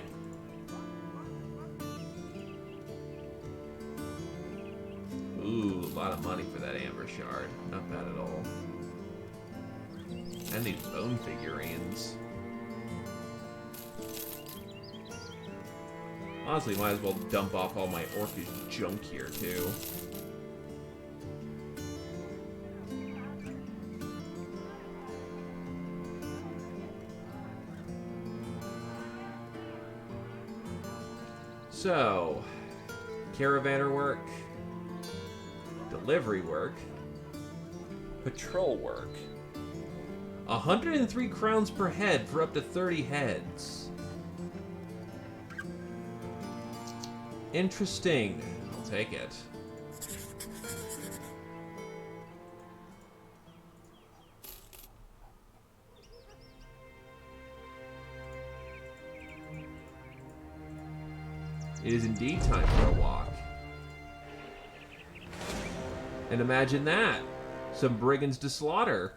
Ooh, a lot of money for that amber shard. Not bad at all. And these bone figurines. Honestly, might as well dump off all my orcish junk here, too. So, caravaner work, delivery work, patrol work. 103 crowns per head for up to 30 heads. Interesting. I'll take it. It is indeed time for a walk. And imagine that. Some brigands to slaughter.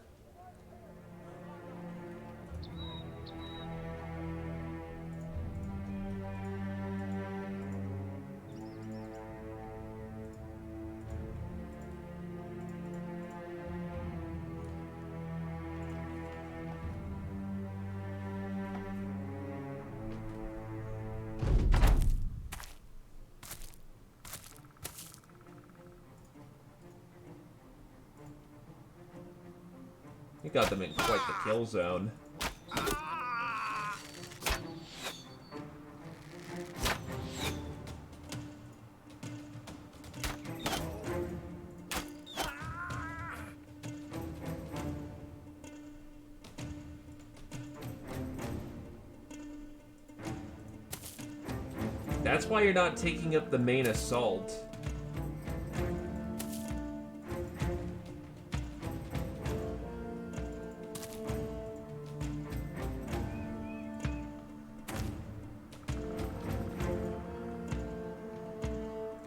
You got them in quite the kill zone. That's why you're not taking up the main assault.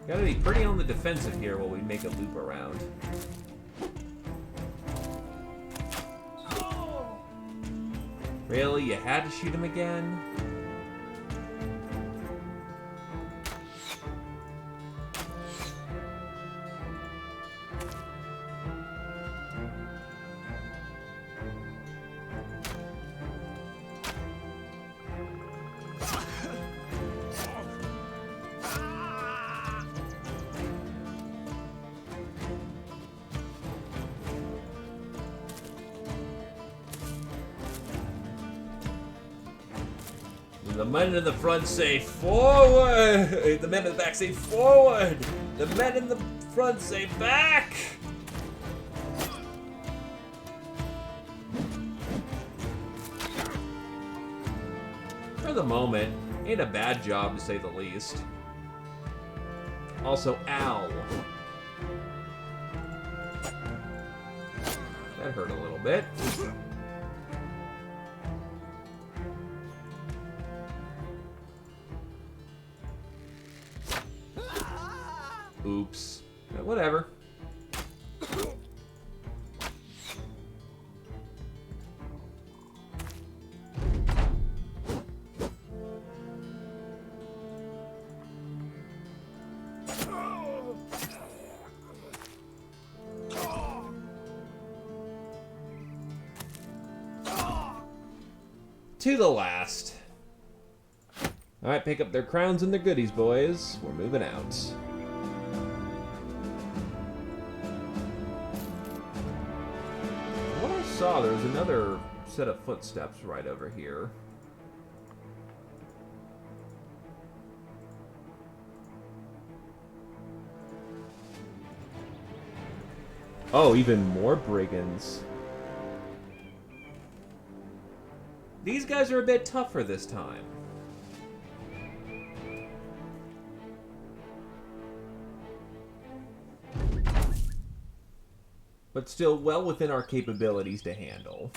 Gotta be pretty on the defensive here while we make a loop around. Really? You had to shoot him again? The men in the front say forward! The men in the back say forward! The men in the front say back! For the moment, ain't a bad job to say the least. Also, ow. That hurt a little bit. Oops. Whatever. To the last. Alright, pick up their crowns and their goodies, boys. We're moving out. What I saw, there was another set of footsteps right over here. Oh, even more brigands. These guys are a bit tougher this time. But still well within our capabilities to handle.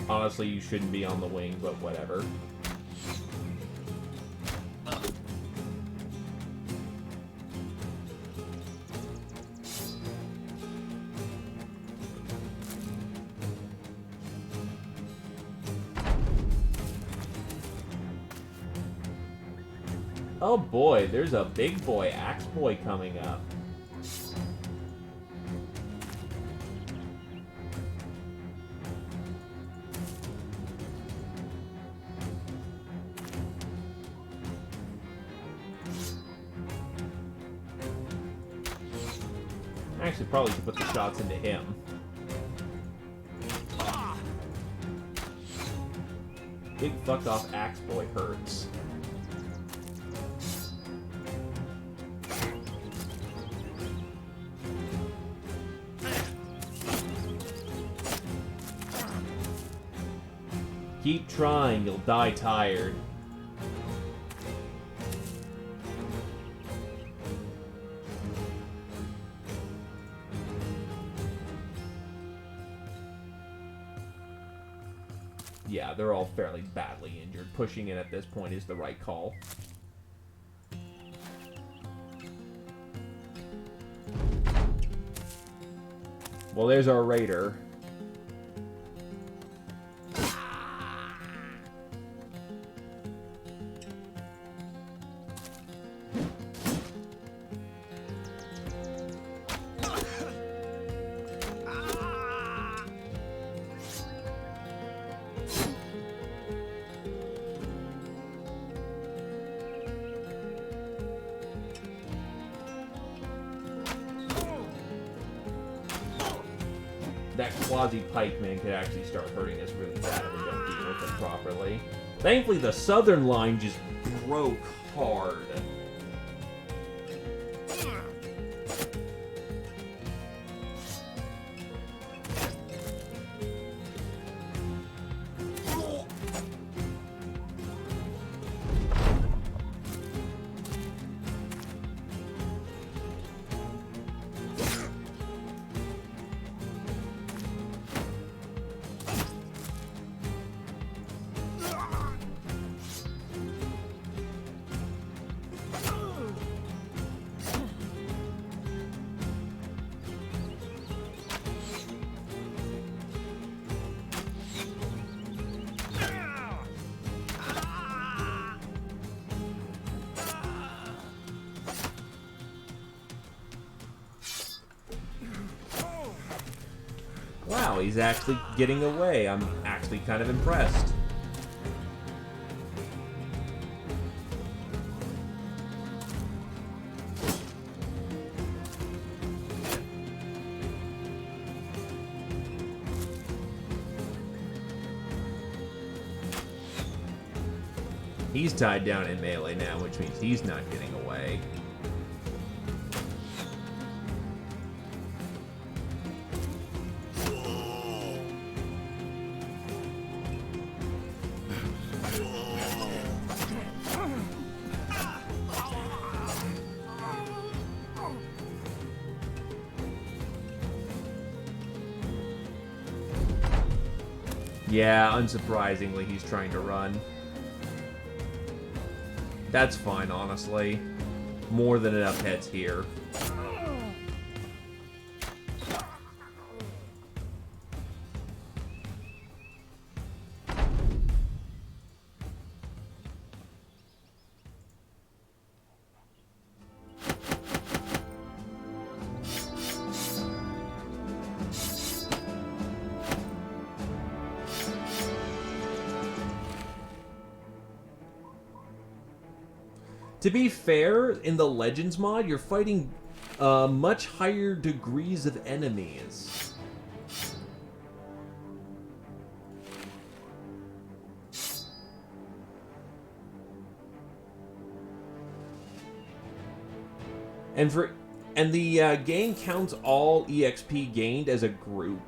Honestly, you shouldn't be on the wing, but whatever. Oh boy, there's a big boy, Axe Boy, coming up. Actually, probably should put the shots into him. Big fucked off Axe Boy hurts. Keep trying, you'll die tired. Yeah, they're all fairly badly injured. Pushing in at this point is the right call. Well, there's our raider. that quasi-pikeman could actually start hurting us really bad if we don't deal with it properly. Thankfully, the southern line just broke hard. Wow, he's actually getting away. I'm actually kind of impressed. He's tied down in melee now, which means he's not getting away. Yeah, unsurprisingly, he's trying to run. That's fine, honestly. More than enough heads here. To be fair, in the Legends mod, you're fighting much higher degrees of enemies. And the game counts all EXP gained as a group.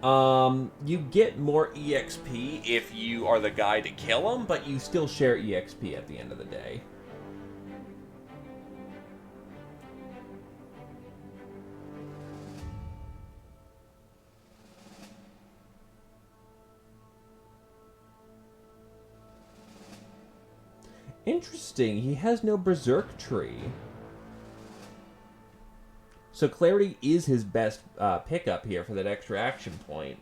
You get more EXP if you are the guy to kill them, but you still share EXP at the end of the day. Interesting, he has no Berserk tree. So Clarity is his best pickup here for that extra action point.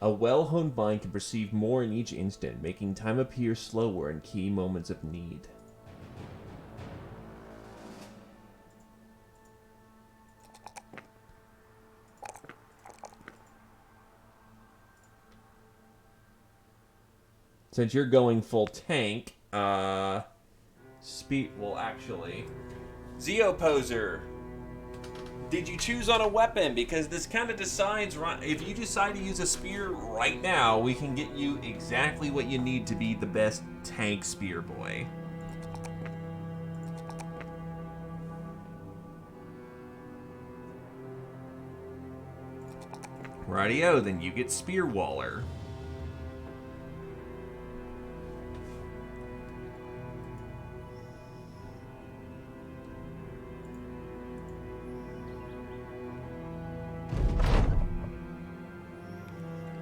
A well-honed mind can perceive more in each instant, making time appear slower in key moments of need. Since you're going full tank, speed will actually... Zeo Poser, did you choose on a weapon? Because this kind of decides, if you decide to use a spear right now, we can get you exactly what you need to be the best tank spear boy. Rightio, then you get Spear Waller.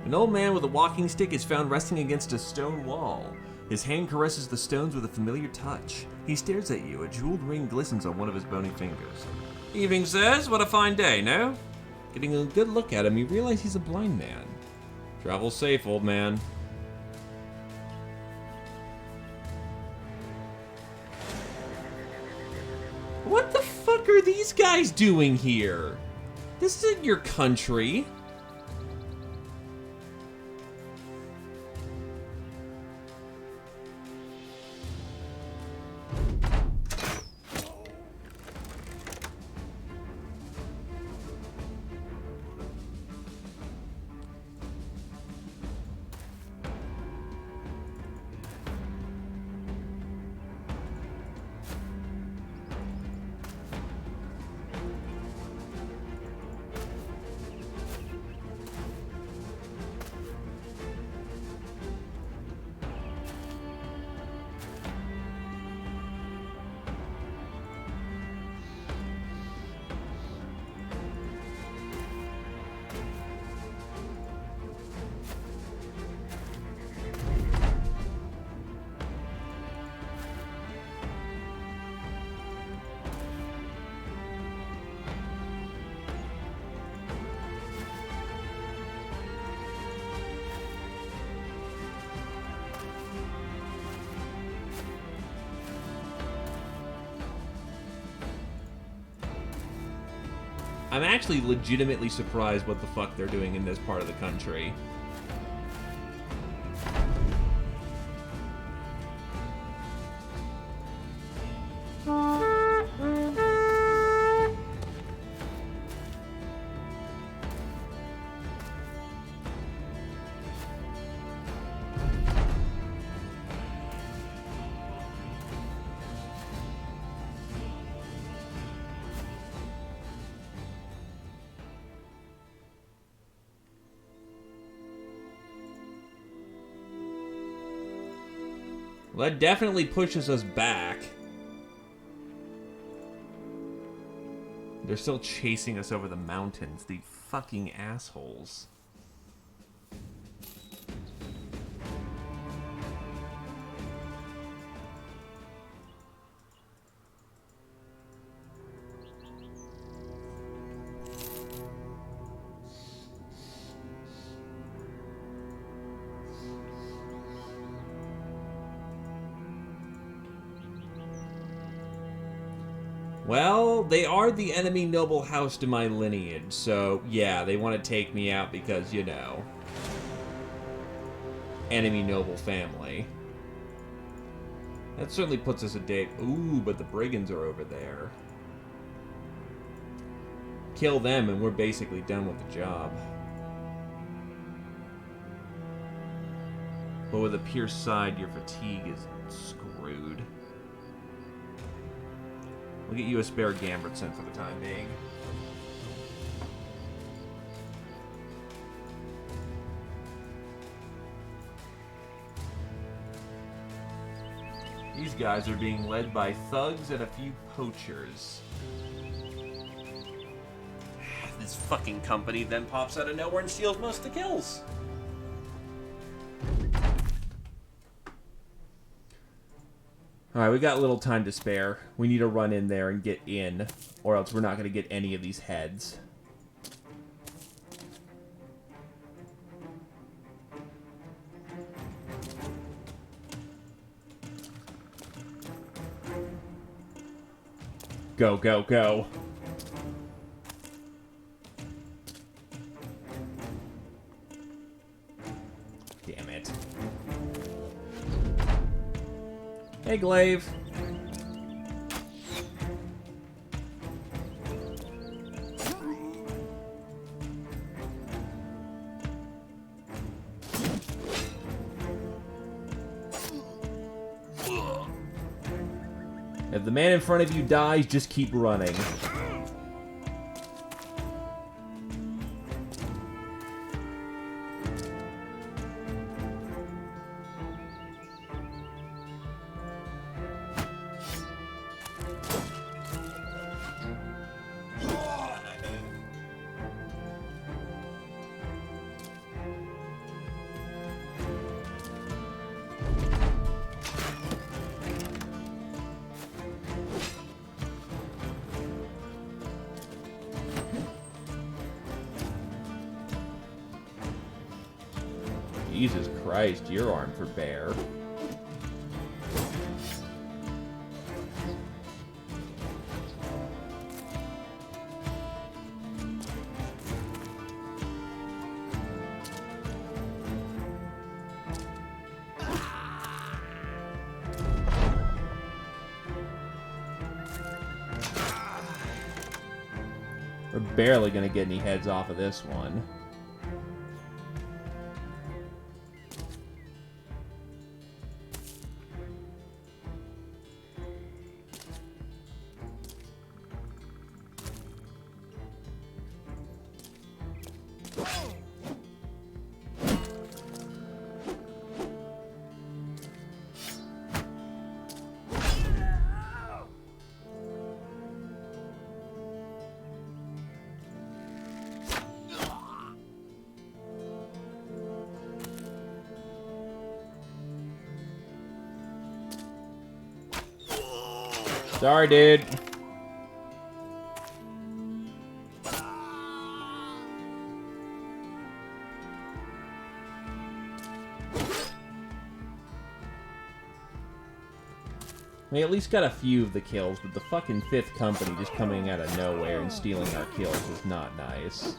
An old man with a walking stick is found resting against a stone wall. His hand caresses the stones with a familiar touch. He stares at you. A jeweled ring glistens on one of his bony fingers. Evening, sirs. What a fine day, no? Getting a good look at him, you realize he's a blind man. Travel safe, old man. What the fuck are these guys doing here? This isn't your country. I'm actually legitimately surprised what the fuck they're doing in this part of the country. Well, that definitely pushes us back. They're still chasing us over the mountains, the fucking assholes. Well, they are the enemy noble house to my lineage, so yeah, they want to take me out because, you know, enemy noble family. That certainly puts us a date. Ooh, but the brigands are over there. Kill them and we're basically done with the job. But with a pierced side, your fatigue is screwed. We'll get you a spare Gambritson for the time being. These guys are being led by thugs and a few poachers. This fucking company then pops out of nowhere and steals most of the kills. Alright, we got a little time to spare. We need to run in there and get in, or else we're not going to get any of these heads. Go, go, go. Damn it. Hey, Glaive. If the man in front of you dies, just keep running. Jesus Christ, you're armed for bear. We're barely gonna get any heads off of this one. Sorry, dude. We at least got a few of the kills, but the fucking 5th company just coming out of nowhere and stealing our kills is not nice.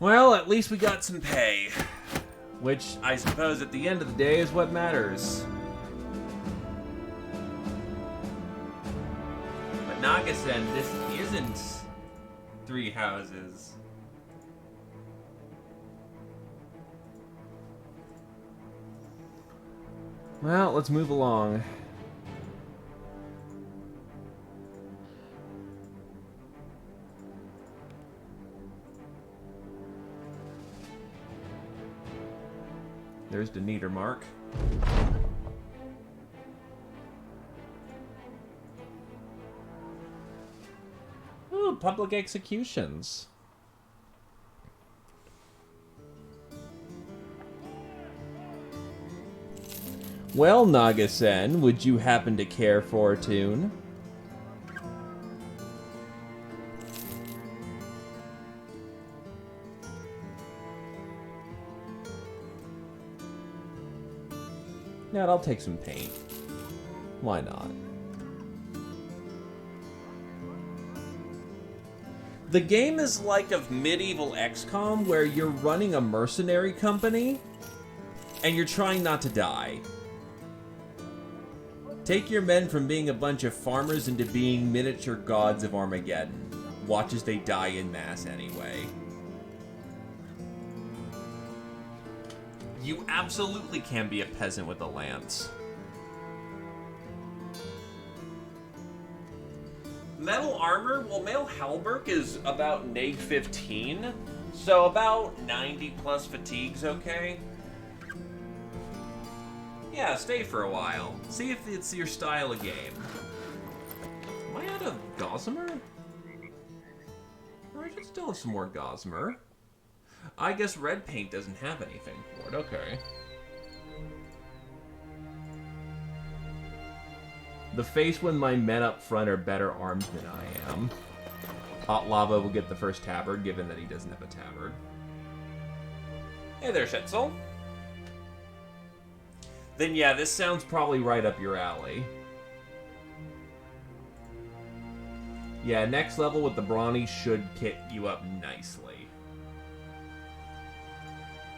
Well, at least we got some pay. Which, I suppose, at the end of the day is what matters. But Nagasen, this isn't 3 houses. Well, let's move along. There's the Niedermark. Ooh, public executions. Well, Nagasen, would you happen to care for a tune? Yeah, I'll take some paint. Why not? The game is like a medieval XCOM where you're running a mercenary company and you're trying not to die. Take your men from being a bunch of farmers into being miniature gods of Armageddon. Watch as they die in mass anyway. You absolutely can be a peasant with a lance. Metal armor, well, male halberd is about neg 15, so about 90 plus fatigue's okay. Yeah, stay for a while. See if it's your style of game. Am I out of gossamer? Or I should still have some more gossamer. I guess red paint doesn't have anything for it. Okay. The face when my men up front are better armed than I am. Hot Lava will get the first tabard, given that he doesn't have a tabard. Hey there, Schetzel. Then yeah, this sounds probably right up your alley. Yeah, next level with the Brawny should kit you up nicely.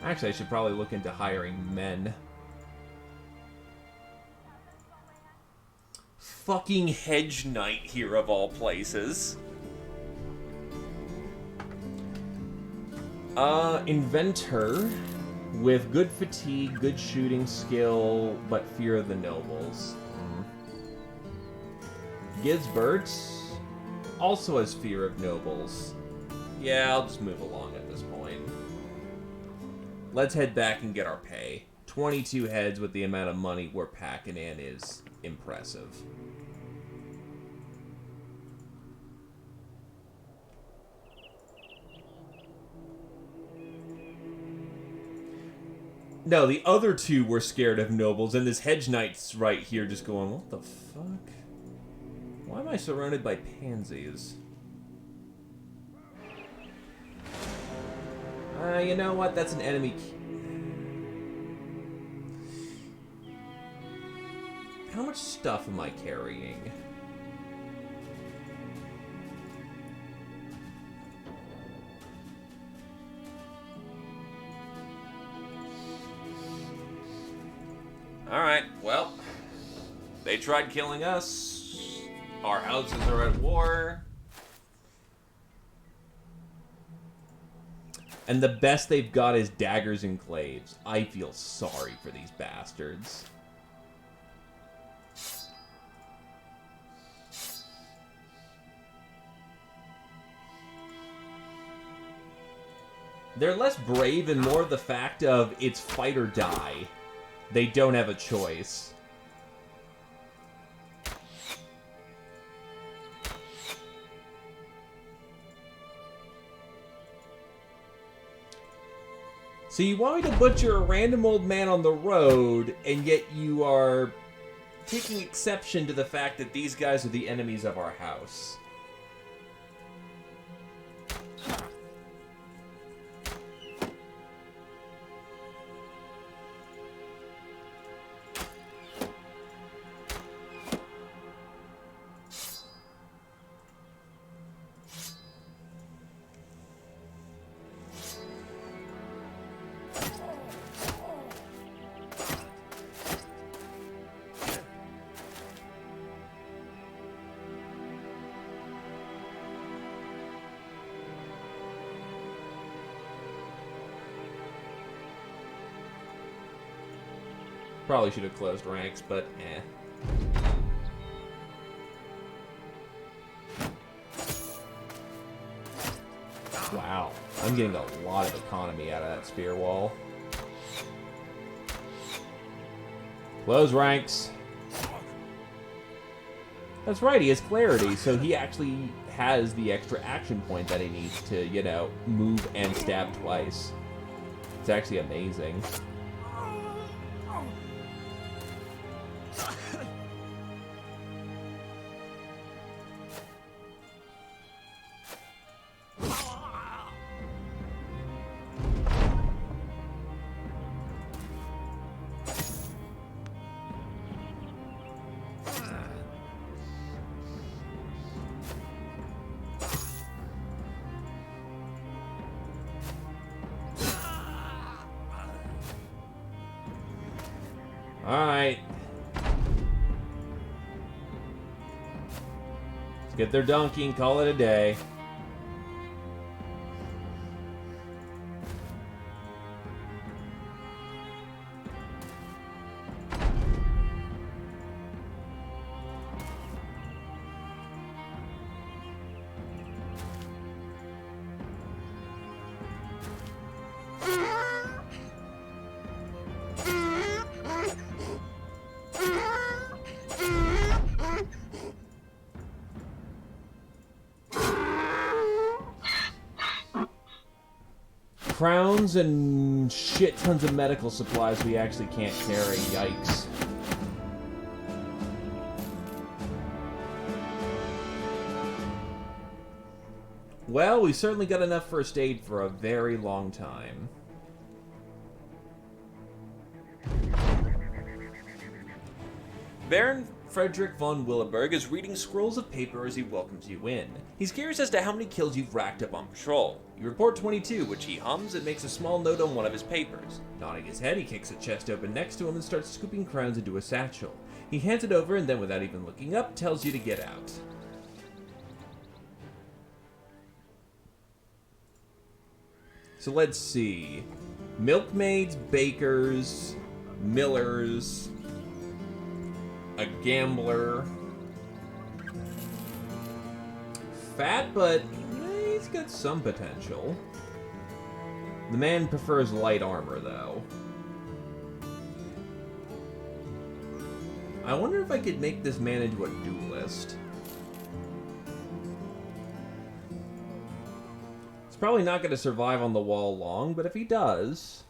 Actually, I should probably look into hiring men. Fucking Hedge Knight here of all places. Inventor with good fatigue, good shooting skill, but fear of the nobles. Gisbert also has fear of nobles. Yeah, I'll just move along at this point. Let's head back and get our pay. 22 heads with the amount of money we're packing in is impressive. No, the other two were scared of nobles, and this Hedge Knight's right here just going, what the fuck? Why am I surrounded by pansies? You know what? That's an enemy. How much stuff am I carrying? Alright, well, they tried killing us. Our houses are at war. And the best they've got is daggers and glaives. I feel sorry for these bastards. They're less brave and more the fact of it's fight or die. They don't have a choice. So you want me to butcher a random old man on the road, and yet you are taking exception to the fact that these guys are the enemies of our house. Probably should have closed ranks, but eh. Wow, I'm getting a lot of economy out of that spear wall. Close ranks. That's right, he has clarity, so he actually has the extra action point that he needs to, you know, move and stab twice. It's actually amazing. Alright. Let's get their donkey and call it a day. Crowns and shit tons of medical supplies we actually can't carry. Yikes. Well, we certainly got enough first aid for a very long time. Baron Frederick von Willeberg is reading scrolls of paper as he welcomes you in. He's curious as to how many kills you've racked up on patrol. You report 22, which he hums and makes a small note on one of his papers. Nodding his head, he kicks a chest open next to him and starts scooping crowns into a satchel. He hands it over and then, without even looking up, tells you to get out. So let's see. Milkmaids, bakers, millers, a gambler. Fat, but he's got some potential. The man prefers light armor, though. I wonder if I could make this man into a duelist. He's probably not going to survive on the wall long, but if he does...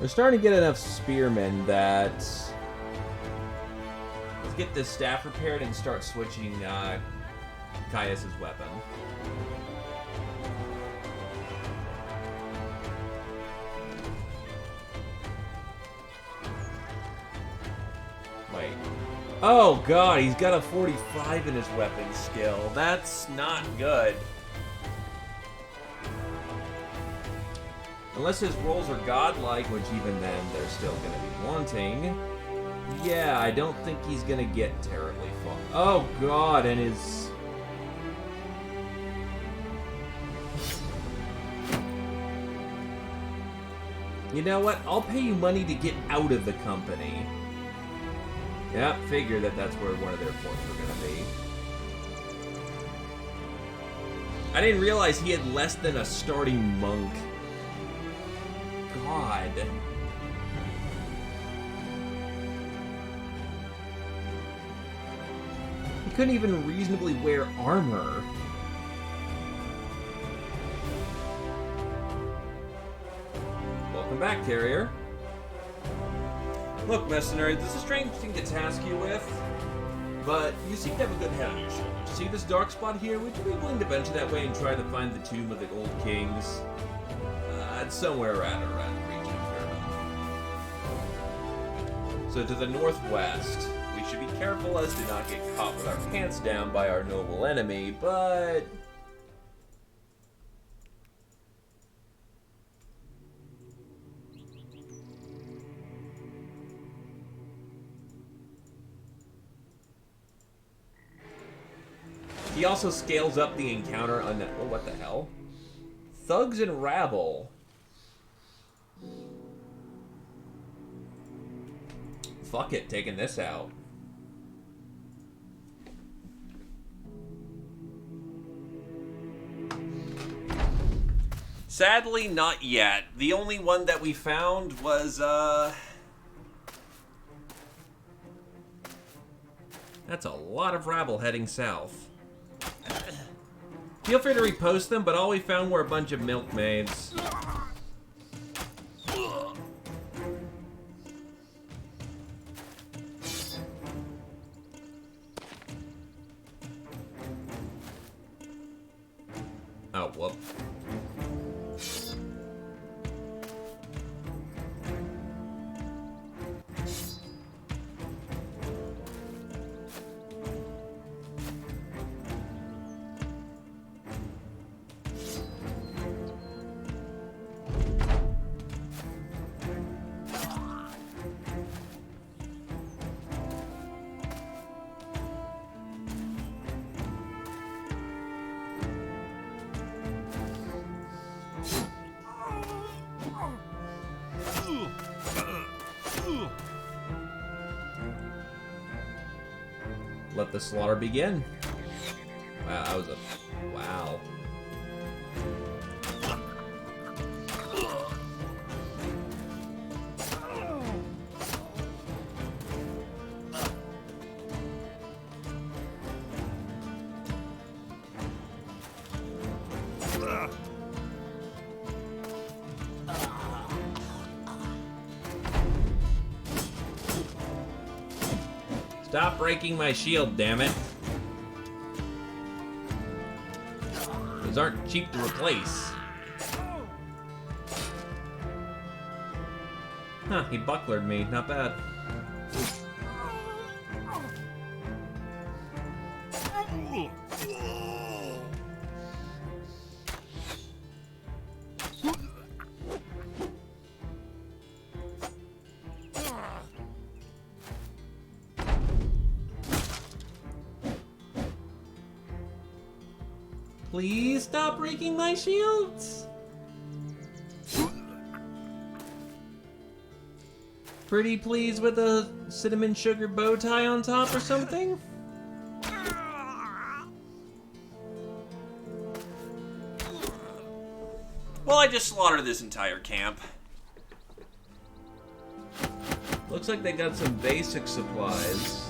We're starting to get enough spearmen that... Let's get this staff repaired and start switching Caius' weapon. Wait. Oh god, he's got a 45 in his weapon skill. That's not good. Unless his rolls are godlike, which even then they're still going to be wanting. Yeah, I don't think he's going to get terribly far. Oh god, and his... You know what? I'll pay you money to get out of the company. Yep, figure that that's where one of their points were going to be. I didn't realize he had less than a starting monk. God. He couldn't even reasonably wear armor. Welcome back, Carrier. Look, mercenary, this is a strange thing to task you with, but you seem to have a good head on your shoulders. See this dark spot here? Would you be willing to venture that way and try to find the tomb of the old kings? It's somewhere around the region of Paradise. So to the northwest, we should be careful as to not get caught with our pants down by our noble enemy, but... He also scales up the encounter on that. Oh, what the hell? Thugs and rabble. Fuck it, taking this out. Sadly, not yet. The only one that we found was, That's a lot of rabble heading south. Feel free to repost them, but all we found were a bunch of milkmaids. Oh, whoop. Let the slaughter begin. Wow, that was a... Wow. Stop breaking my shield, damn it. Those aren't cheap to replace. Huh, he bucklered me. Not bad. Please stop breaking my shields. Pretty please with a cinnamon sugar bow tie on top or something? well, I just slaughtered this entire camp. Looks like they got some basic supplies.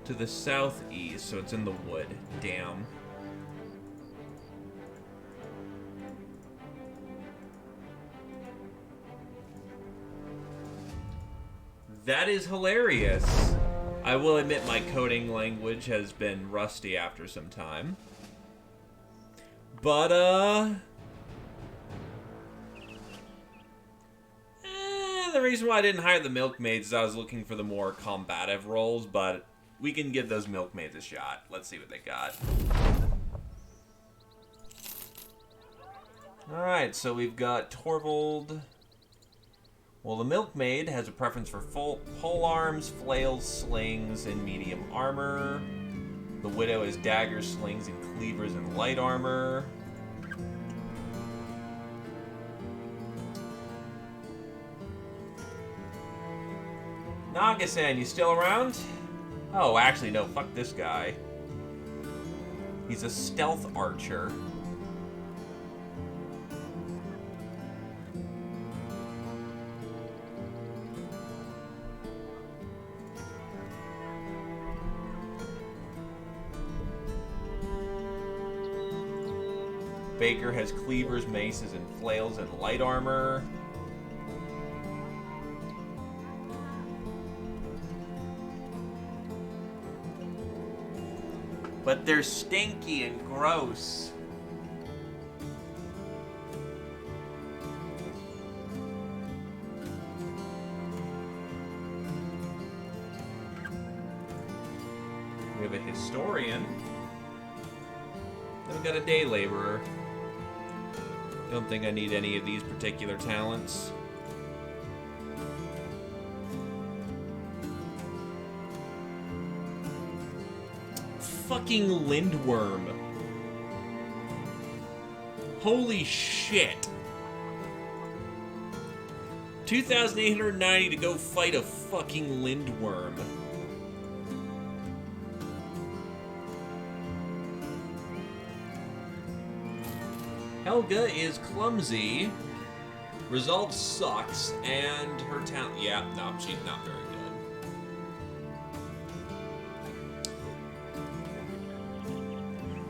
To the southeast, so it's in the wood. Damn. That is hilarious. I will admit my coding language has been rusty after some time. But, the reason why I didn't hire the milkmaids is I was looking for the more combative roles, but we can give those milkmaids a shot. Let's see what they got. Alright, so we've got Torvald. Well, the milkmaid has a preference for full pole arms, flails, slings, and medium armor. The widow has daggers, slings, and cleavers and light armor. Naga-san, you still around? Oh, actually, no, fuck this guy. He's a stealth archer. Baker has cleavers, maces, and flails and light armor. But they're stinky and gross. We have a historian. Then we got a day laborer. Don't think I need any of these particular talents. Fucking Lindworm. Holy shit. 2,890 to go fight a fucking Lindworm. Helga is clumsy. Resolve sucks, and her talent. Yeah, no, she's not very good.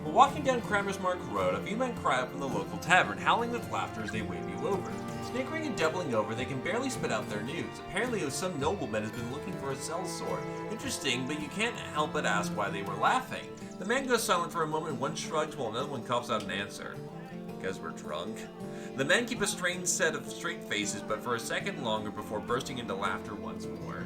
While walking down Kramersmark Road, a few men cry out from the local tavern, howling with laughter as they wave you over. Snickering and doubling over, they can barely spit out their news. Apparently, it was some nobleman has been looking for a sellsword. Interesting, but you can't help but ask why they were laughing. The man goes silent for a moment, one shrugs while another one coughs out an answer. Because we're drunk. The men keep a strange set of straight faces, but for a second longer before bursting into laughter once more.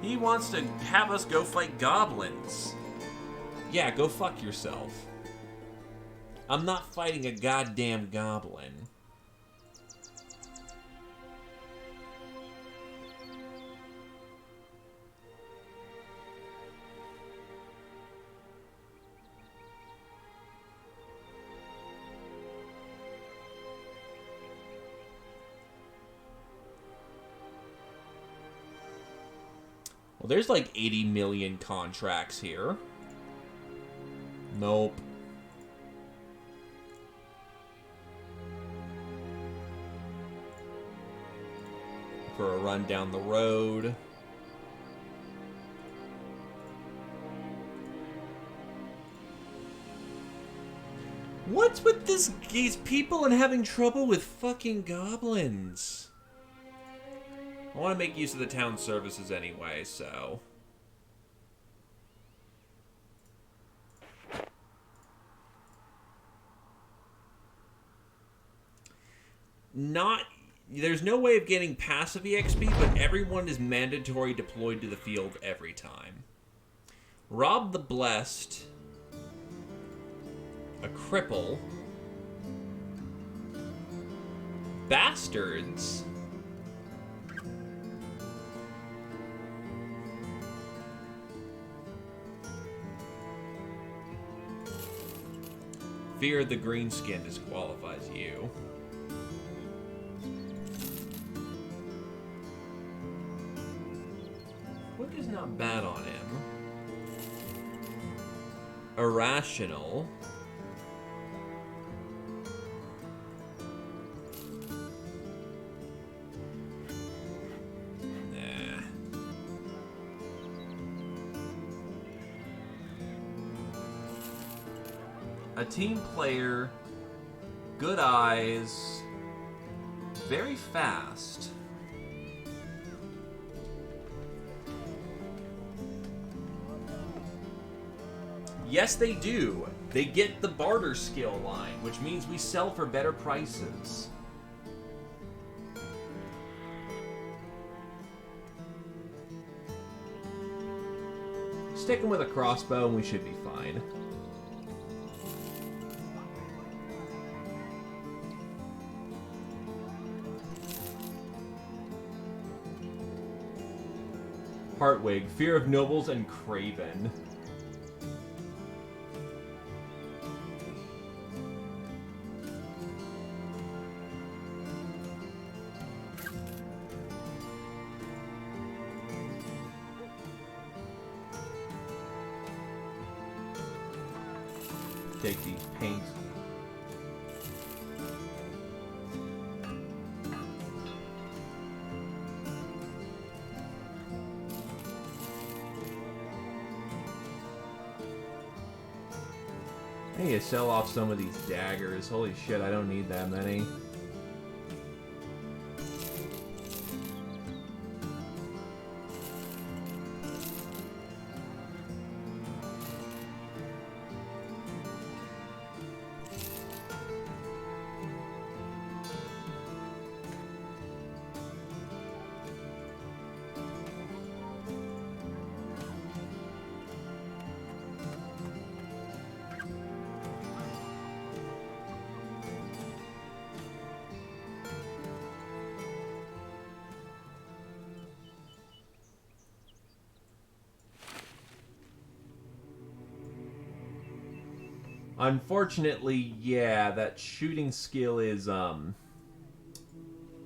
He wants to have us go fight goblins. Yeah, go fuck yourself. I'm not fighting a goddamn goblin. Well, there's like 80 million contracts here. Nope. For a run down the road. What's with these people and having trouble with fucking goblins? I want to make use of the town services anyway, so... There's no way of getting passive EXP, but everyone is mandatory deployed to the field every time. Rob the Blessed. A cripple. Bastards. Fear the green skin disqualifies you. What is not bad on him? Irrational. Nah. A team player, good eyes, very fast. Yes, they do. They get the barter skill line, which means we sell for better prices. Stick him with a crossbow and we should be fine. Hartwig, Fear of Nobles, and Craven. Take these paints. I need to sell off some of these daggers. Holy shit, I don't need that many. Unfortunately, yeah, that shooting skill is,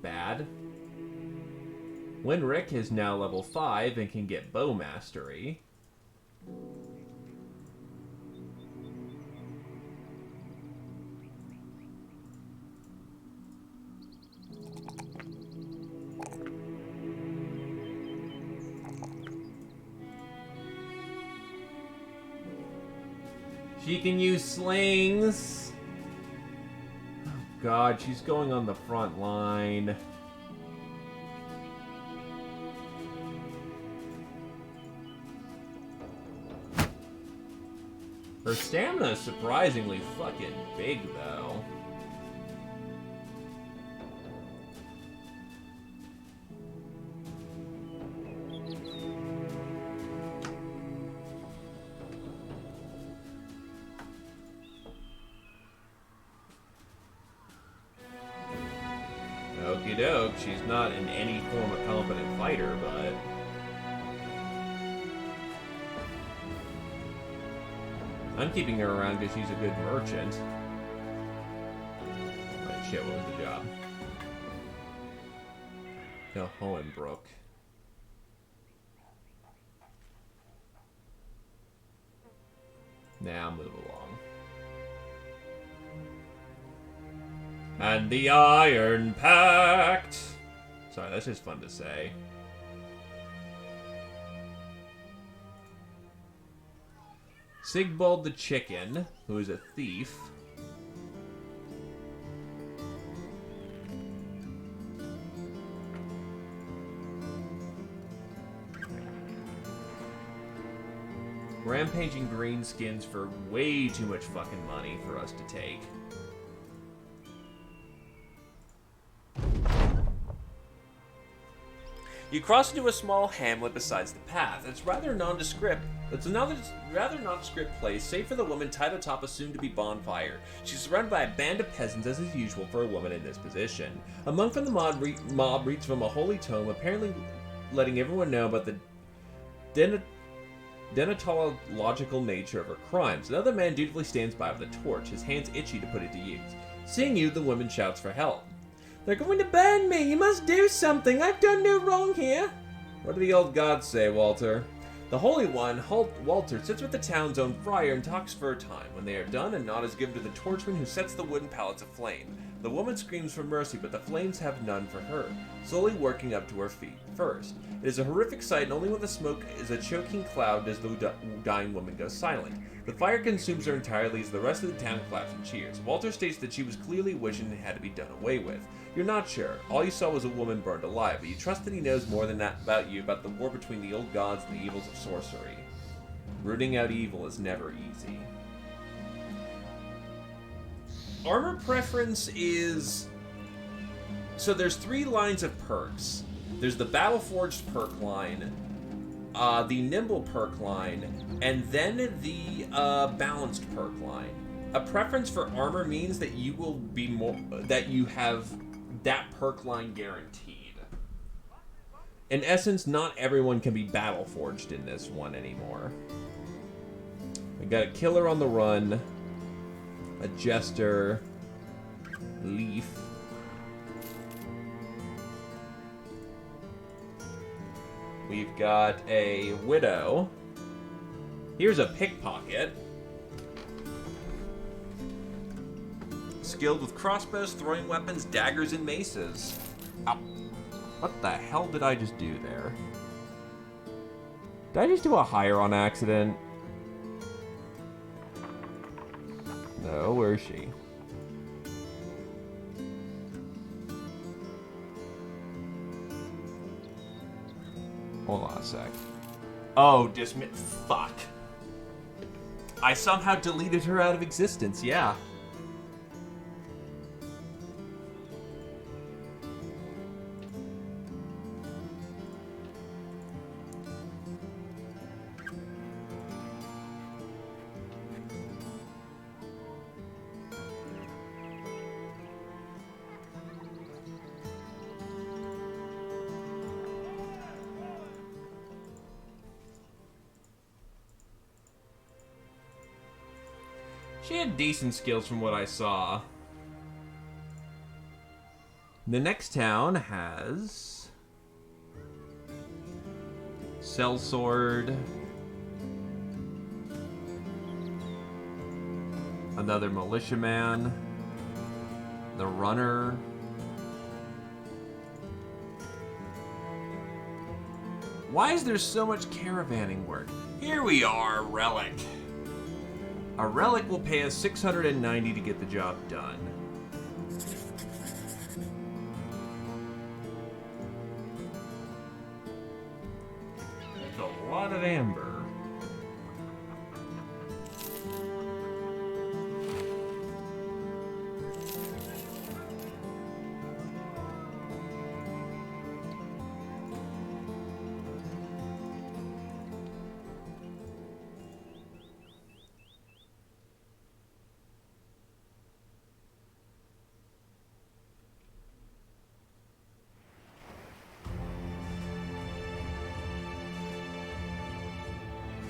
bad. Winrick is now level 5 and can get bow mastery. She can use slings. Oh god, she's going on the front line. Her stamina is surprisingly fucking big, though. Okie doke, she's not in any form a competent fighter, but... I'm keeping her around because she's a good merchant. Right, shit, what was the job? No, Hohenbrook. Now move along. And the Iron Pact! Sorry, that's just fun to say. Sigbold the Chicken, who is a thief. Rampaging greenskins for way too much fucking money for us to take. You cross into a small hamlet besides the path. It's rather nondescript. It's another rather nondescript place, save for the woman tied atop a soon-to-be bonfire. She's surrounded by a band of peasants, as is usual for a woman in this position. A monk from the mob reads from a holy tome, apparently letting everyone know about the denatological nature of her crimes. Another man dutifully stands by with a torch, his hands itchy to put it to use. Seeing you, the woman shouts for help. They're going to burn me! You must do something! I've done no wrong here! What do the old gods say, Walter? The Holy One, Walter, sits with the town's own friar and talks for a time. When they are done, a nod is given to the torchman who sets the wooden pallets aflame. The woman screams for mercy, but the flames have none for her, slowly working up to her feet first. It is a horrific sight, and only when the smoke is a choking cloud does the dying woman go silent. The fire consumes her entirely as the rest of the town claps and cheers. Walter states that she was clearly wishing it had to be done away with. You're not sure. All you saw was a woman burned alive, but you trust that he knows more than that about you, about the war between the old gods and the evils of sorcery. Rooting out evil is never easy. Armor preference is... So there's 3 lines of perks. There's the Battleforged perk line, the nimble perk line, and then the balanced perk line. A preference for armor means that you will be that you have that perk line guaranteed. In essence, not everyone can be battle forged in this one anymore. We got a killer on the run, a jester, leaf. We've got a widow. Here's a pickpocket. Skilled with crossbows, throwing weapons, daggers, and maces. Ow. What the hell did I just do there? Did I just do a hire on accident? No, where is she? Hold on a sec. Oh, fuck. I somehow deleted her out of existence, yeah. She had decent skills from what I saw. The next town has Sellsword, another militiaman, the runner. Why is there so much caravanning work? Here we are, Relic. A relic will pay us 690 to get the job done. That's a lot of amber.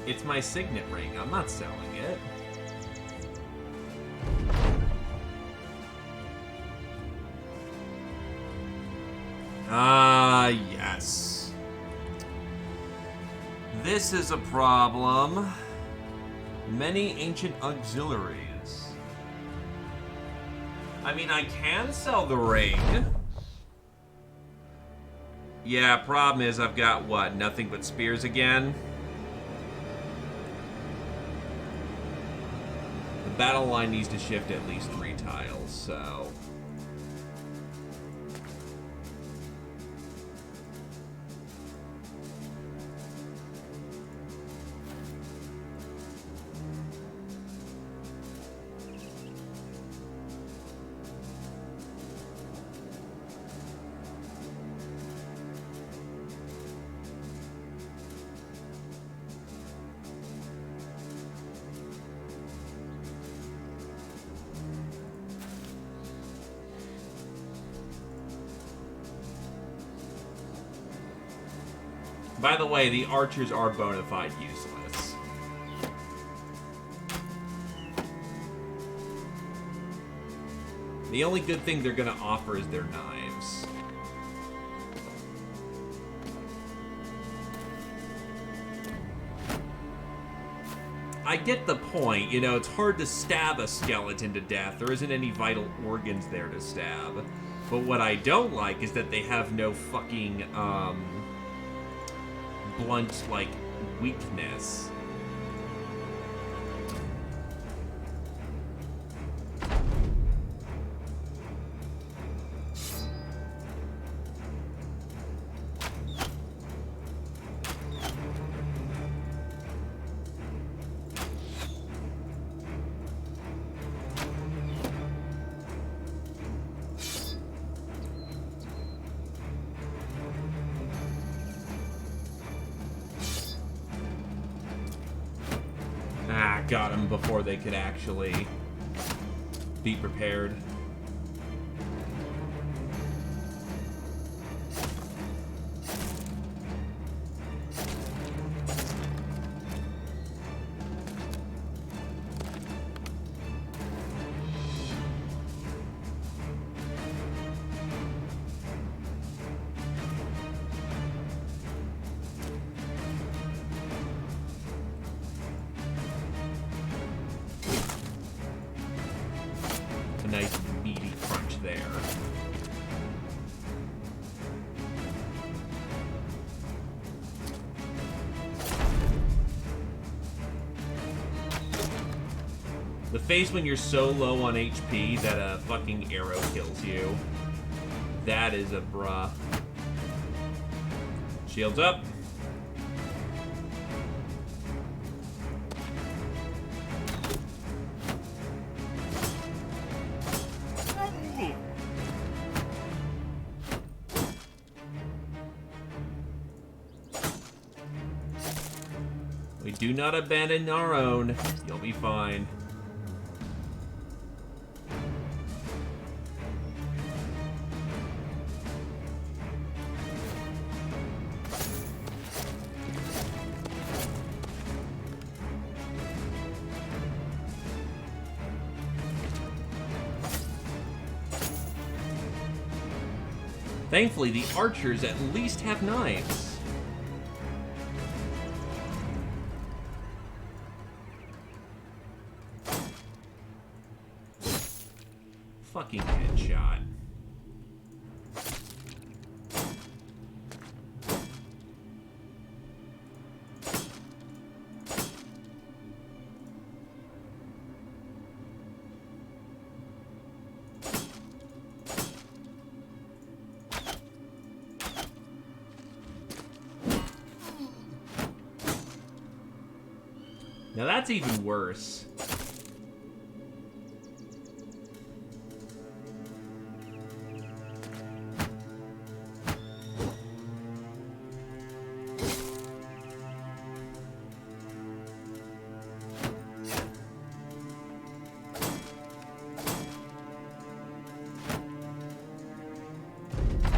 It's my signet ring. I'm not selling it. Ah, yes. This is a problem. Many ancient auxiliaries. I mean, I can sell the ring. Yeah, problem is I've got, what, nothing but spears again? The battle line needs to shift at least 3 tiles, so... By the way, the archers are bona fide useless. The only good thing they're gonna offer is their knives. I get the point, you know, it's hard to stab a skeleton to death. There isn't any vital organs there to stab. But what I don't like is that they have no fucking, blunt, like, weakness. attack got them before they could actually be prepared. Nice meaty crunch there. The phase when you're so low on HP that a fucking arrow kills you. That is a bruh. Shields up. We do not abandon our own. You'll be fine. Thankfully, the archers at least have knives. Fucking headshot. Now that's even worse.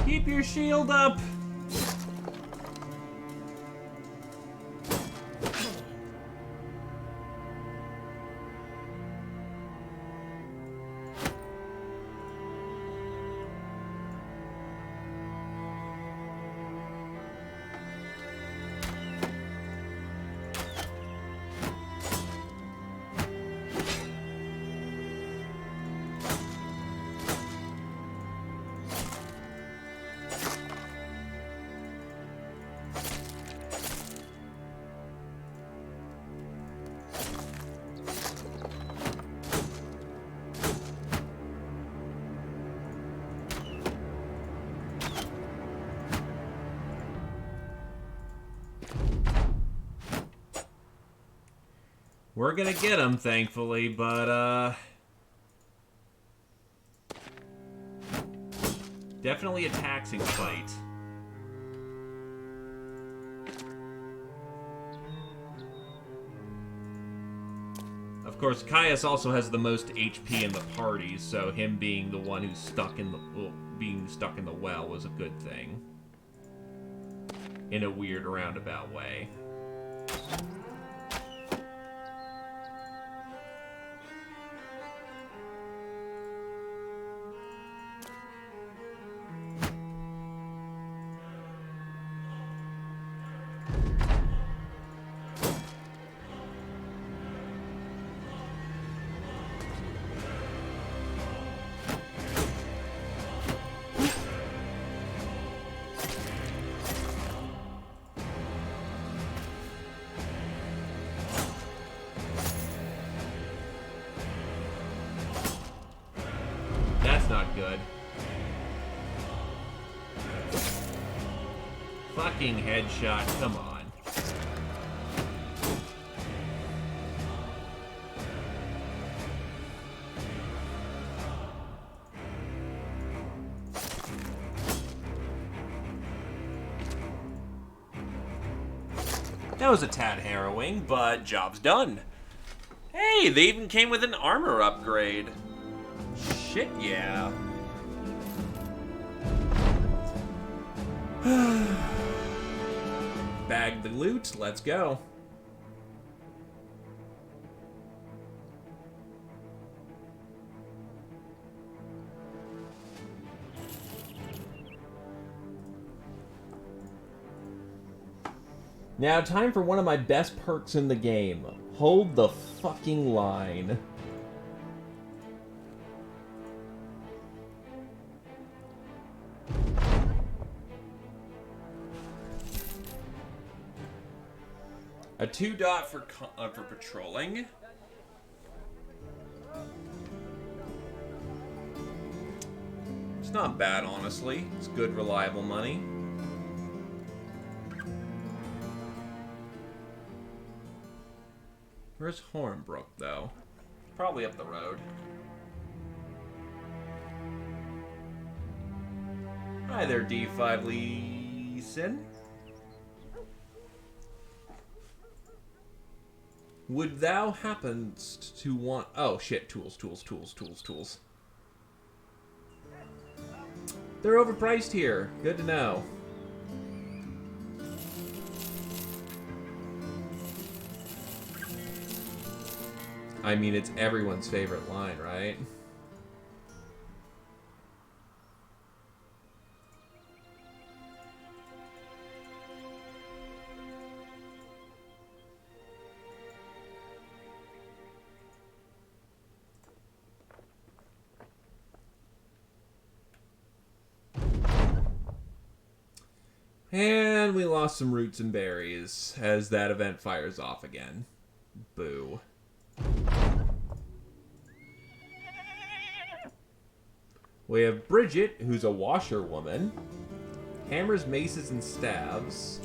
Keep your shield up! We're gonna get him, thankfully, but, definitely a taxing fight. Of course, Caius also has the most HP in the party, so him being the one who's stuck in the... well, being stuck in the well was a good thing. In a weird roundabout way. That's not good. Fucking headshot, come on. That was a tad harrowing, but job's done. Hey, they even came with an armor upgrade. Shit, yeah. Bag the loot, let's go. Now, time for one of my best perks in the game. Hold the fucking line. A 2 dot for patrolling. It's not bad, honestly. It's good, reliable money. Where's Hornbrook, though? Probably up the road. Hi there, D5 Leeson. Would thou happen to want... Oh, shit. Tools. They're overpriced here. Good to know. I mean, it's everyone's favorite line, right? And we lost some roots and berries as that event fires off again. Boo. We have Bridget, who's a washerwoman. Hammers, maces, and stabs.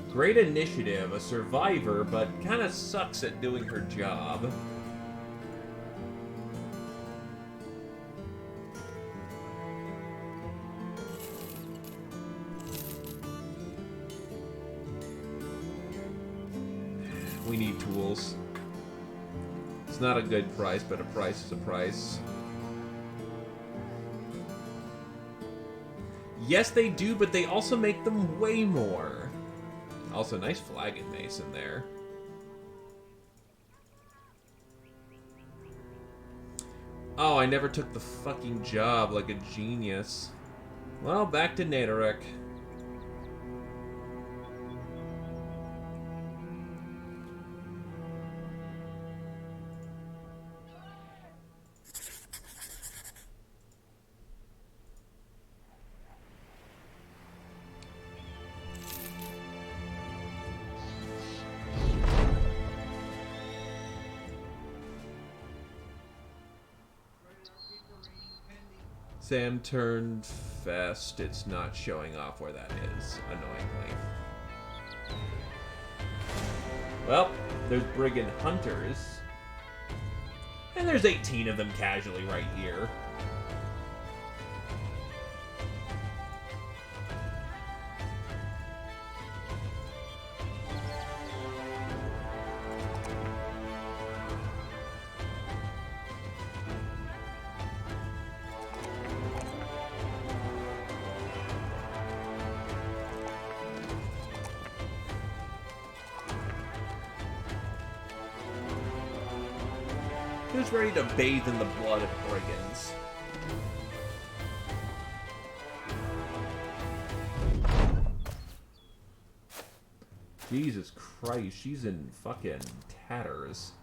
Great initiative, a survivor, but kind of sucks at doing her job. We need tools. It's not a good price, but a price is a price. Yes, they do, but they also make them way more. Also, nice flagon mace in there. Oh, I never took the fucking job like a genius. Well, back to Nadarek. Sam turned fast. It's not showing off where that is, annoyingly. Well, there's Brigand Hunters. And there's 18 of them casually right here. Who's ready to bathe in the blood of brigands? Jesus Christ, she's in fucking tatters.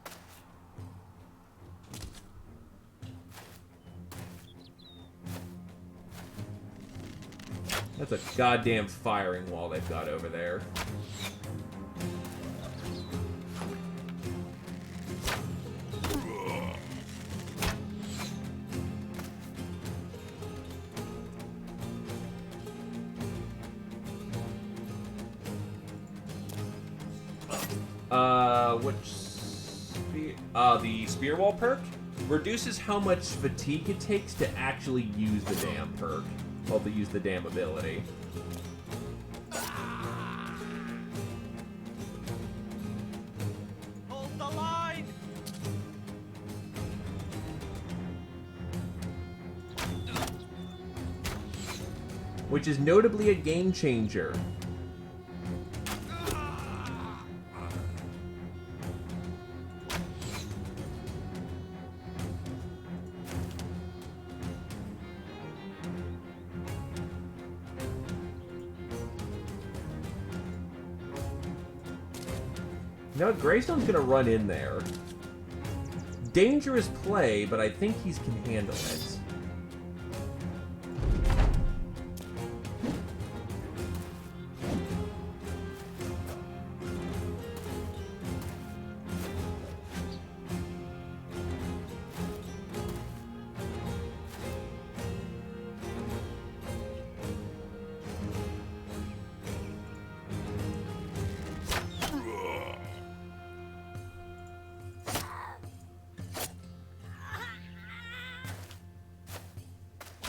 That's a goddamn firing wall they've got over there. The spear wall perk reduces how much fatigue it takes to actually use the damn perk. Well, to use the damn ability. Hold the line! which is notably a game changer. You know what? Greystone's gonna run in there. Dangerous play, but I think he can handle it.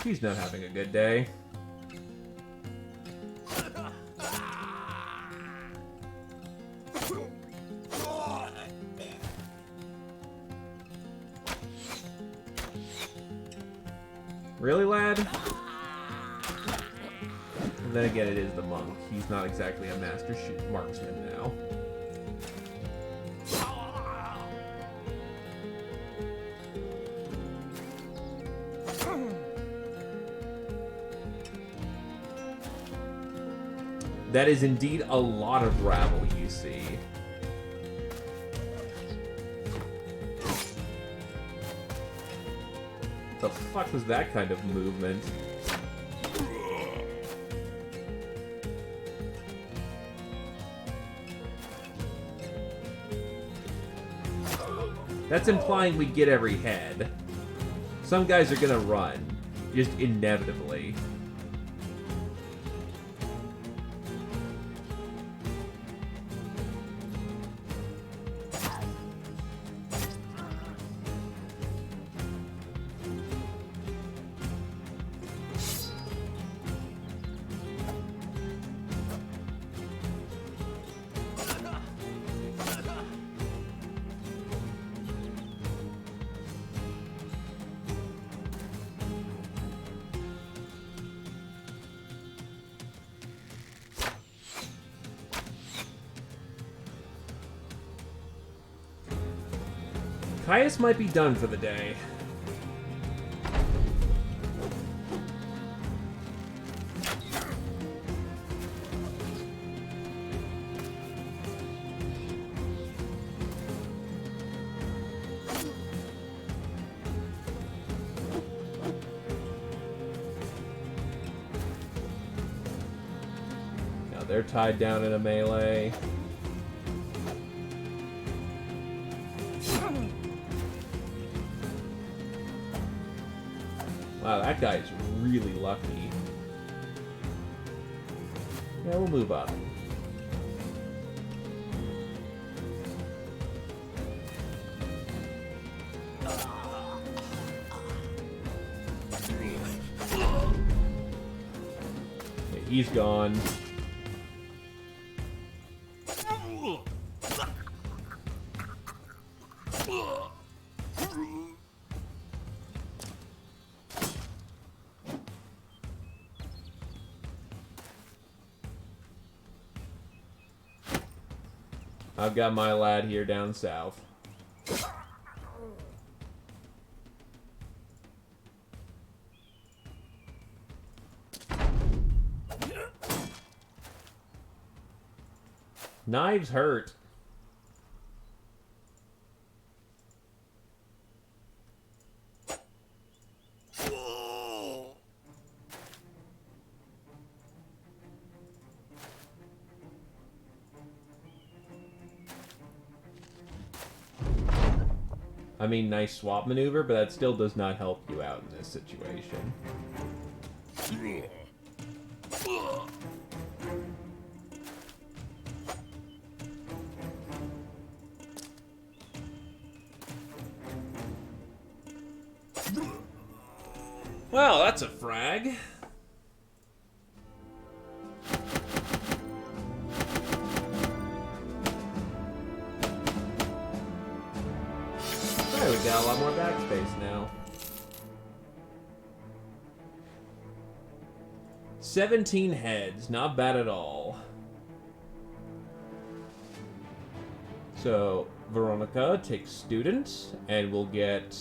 He's not having a good day. Really, lad? And then again, it is the monk. He's not exactly a master marksman now. That is indeed a lot of gravel, you see. The fuck was that kind of movement? That's implying we get every head. Some guys are gonna run, just inevitably. Caius might be done for the day. Now they're tied down in a melee. Wow, that guy is really lucky. Yeah, we'll move up. Okay, he's gone. I've got my lad here down south. Knives hurt. I mean, nice swap maneuver, but that still does not help you out in this situation. Well, that's a frag. We got a lot more backspace now. 17 heads. Not bad at all. So, Veronica takes student, and we'll get...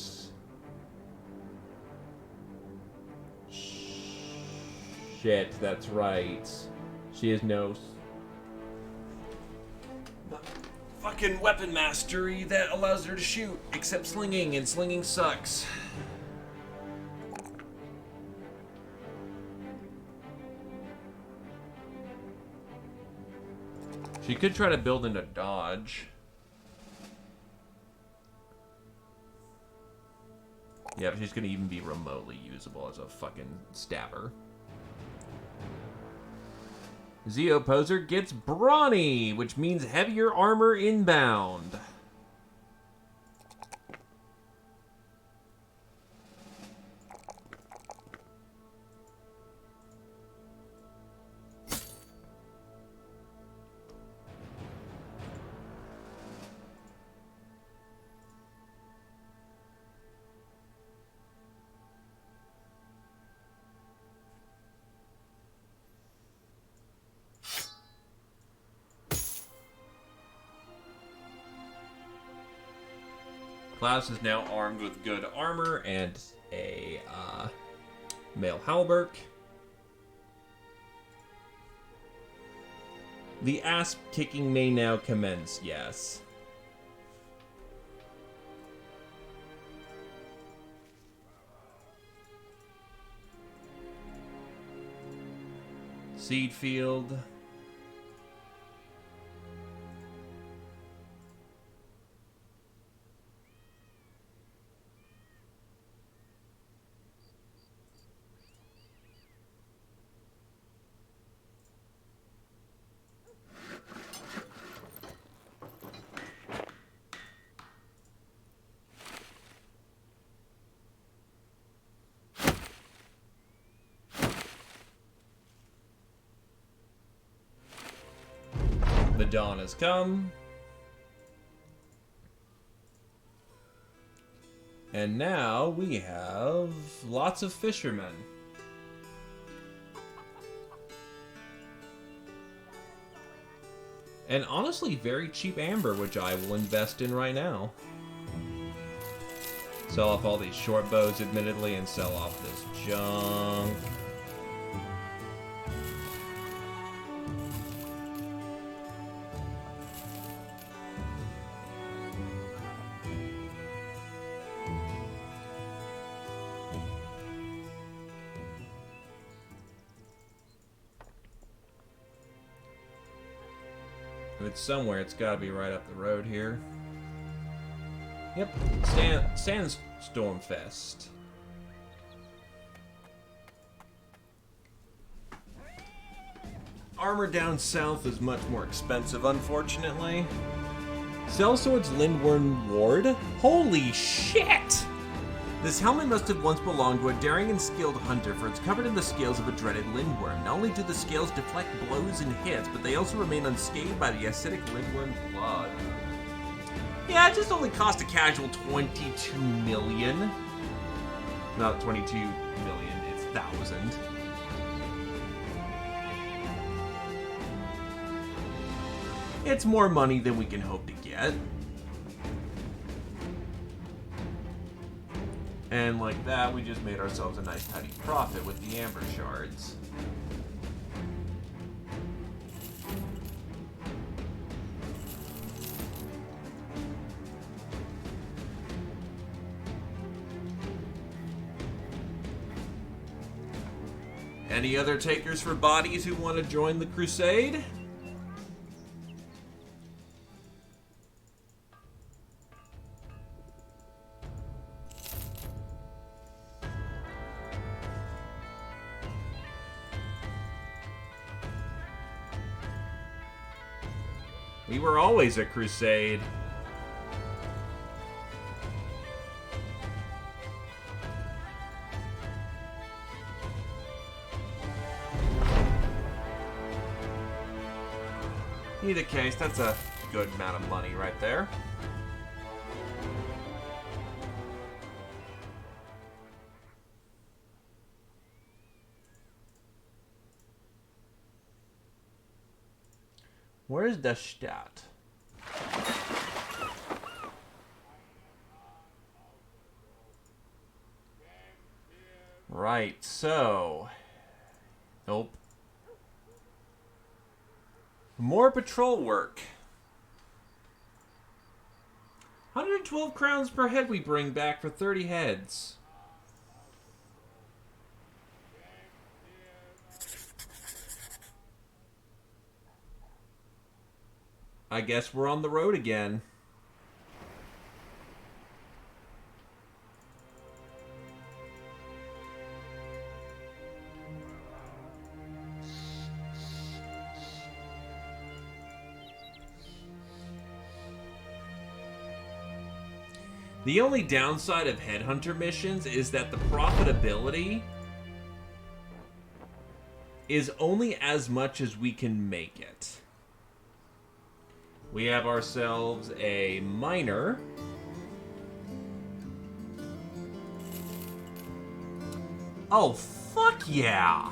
Shit, that's right. She has no... fucking weapon mastery that allows her to shoot, except slinging, and slinging sucks. She could try to build in a dodge. Yeah, but she's gonna even be remotely usable as a fucking stabber. Zeo Poser gets brawny, which means heavier armor inbound. Klaus is now armed with good armor and a male halberd. The ass kicking may now commence, yes. Seed field. The dawn has come. And now we have lots of fishermen. And honestly, very cheap amber, which I will invest in right now. Sell off all these short bows, admittedly, and sell off this junk. If it's somewhere, it's gotta be right up the road here. Yep, Sandstorm Fest. Armor down south is much more expensive, unfortunately. Sellsword's Lindworm Ward? Holy shit! This helmet must have once belonged to a daring and skilled hunter, for it's covered in the scales of a dreaded lindworm. Not only do the scales deflect blows and hits, but they also remain unscathed by the acidic lindworm's blood. Yeah, it just only cost a casual 22 million. Not 22 million, it's 1,000. It's more money than we can hope to get. And like that, we just made ourselves a nice tidy profit with the amber shards. Any other takers for bodies who want to join the Crusade? We were always a crusade. Either case, that's a good amount of money right there. Where's the Stadt? Right, so... Nope. More patrol work. 112 crowns per head we bring back for 30 heads. I guess we're on the road again. The only downside of headhunter missions is that the profitability is only as much as we can make it. We have ourselves a miner. Oh, fuck yeah!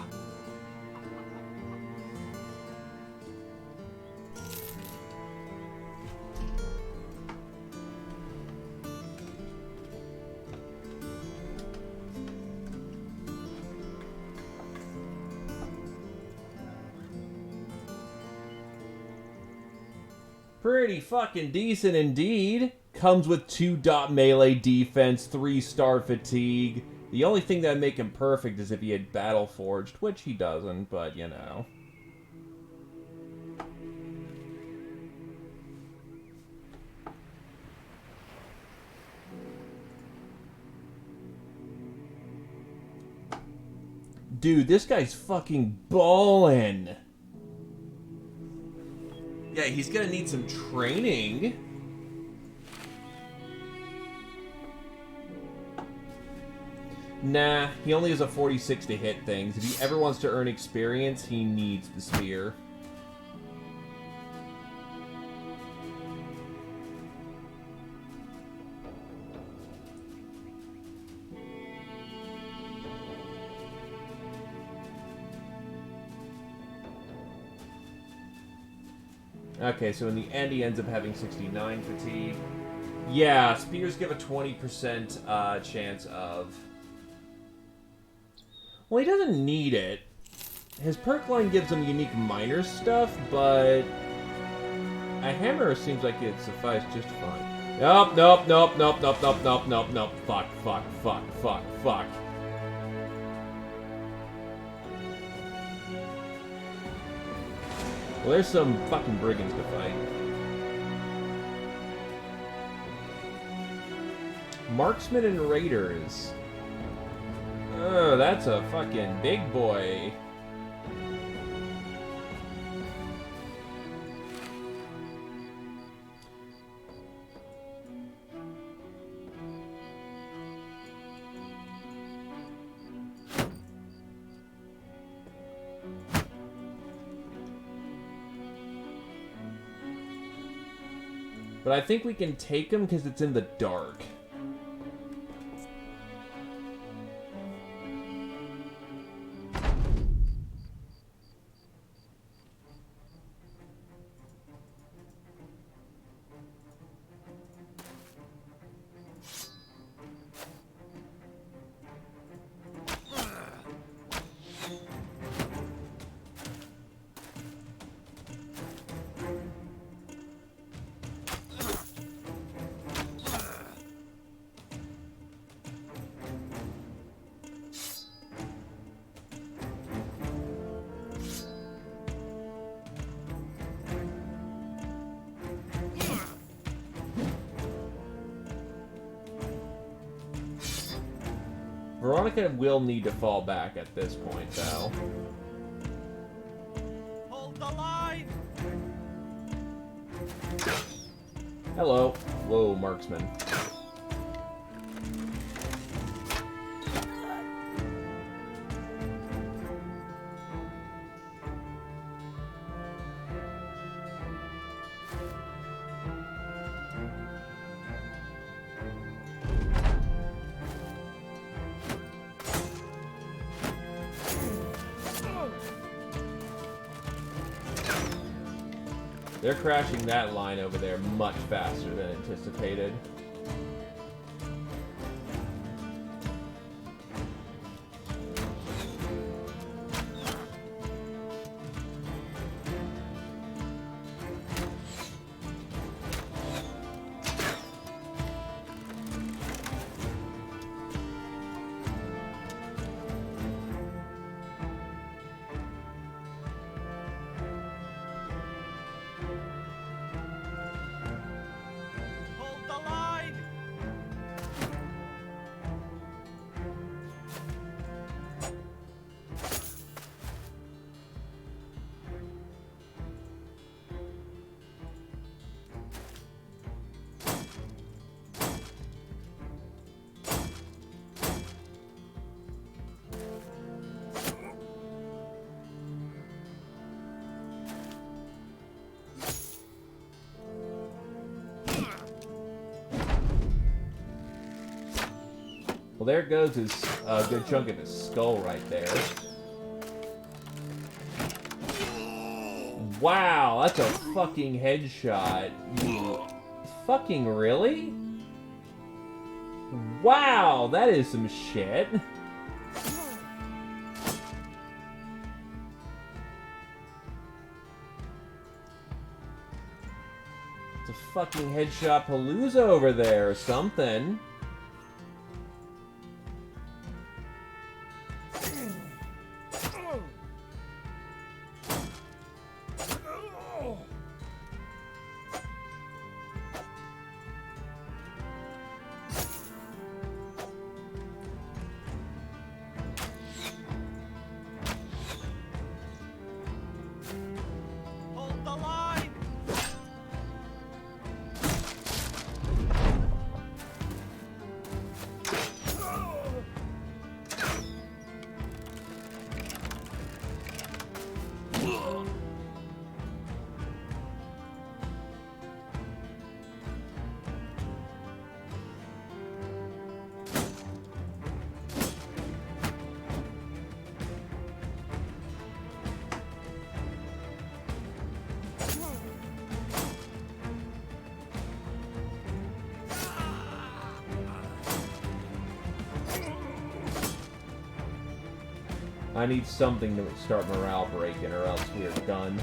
Pretty fucking decent indeed. Comes with 2 dot melee defense, 3-star fatigue. The only thing that'd make him perfect is if he had battle forged, which he doesn't, but you know. Dude, this guy's fucking ballin'. Yeah, he's gonna need some training. Nah, he only has a 46 to hit things. If he ever wants to earn experience, he needs the spear. Okay, so in the end, he ends up having 69 fatigue. Yeah, spears give a 20% chance of... Well, he doesn't need it. His perk line gives him unique miner stuff, but... a hammer seems like it suffices just fine. Nope, nope, nope, nope, nope, nope, nope, nope, nope. Fuck, fuck, fuck, fuck, fuck. Well, there's some fucking brigands to fight. Marksmen and raiders. Oh, that's a fucking big boy. But I think we can take him because it's in the dark. Veronica will need to fall back at this point, though. Hold the line! Hello. Whoa, marksman. They're crashing that line over there much faster than anticipated. Well, there goes his good chunk of his skull right there. Wow, that's a fucking headshot. You fucking really? Wow, that is some shit. It's a fucking headshot palooza over there or something. I need something to start morale breaking, or else we're done.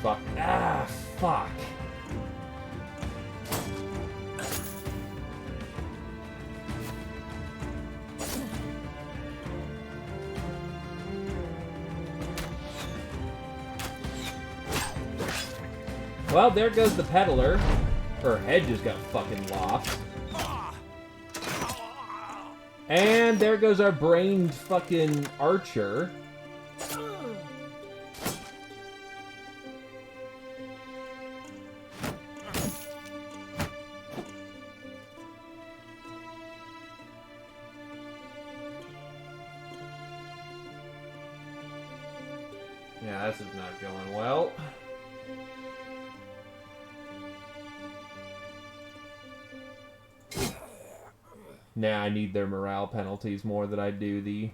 Fuck. Ah, fuck. Well, there goes the peddler. Her head just got fucking lost. And there goes our brained fucking archer. Yeah, this is not going well. Nah, I need their morale penalties more than I do the...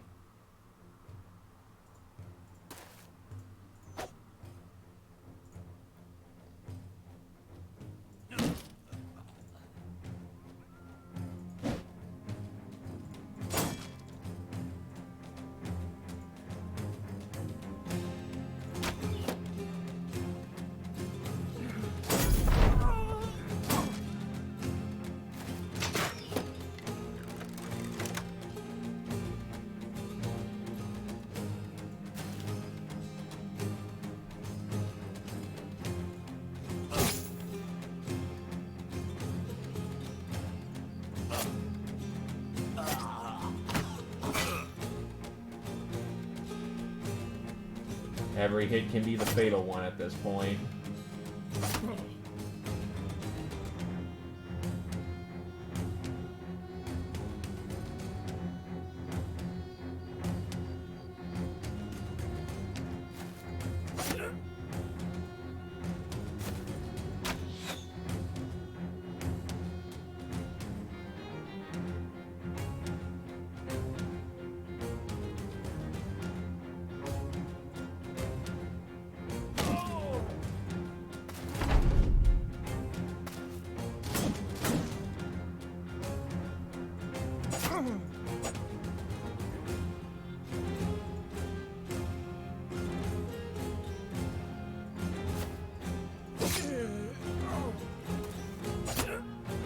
Every hit can be the fatal one at this point.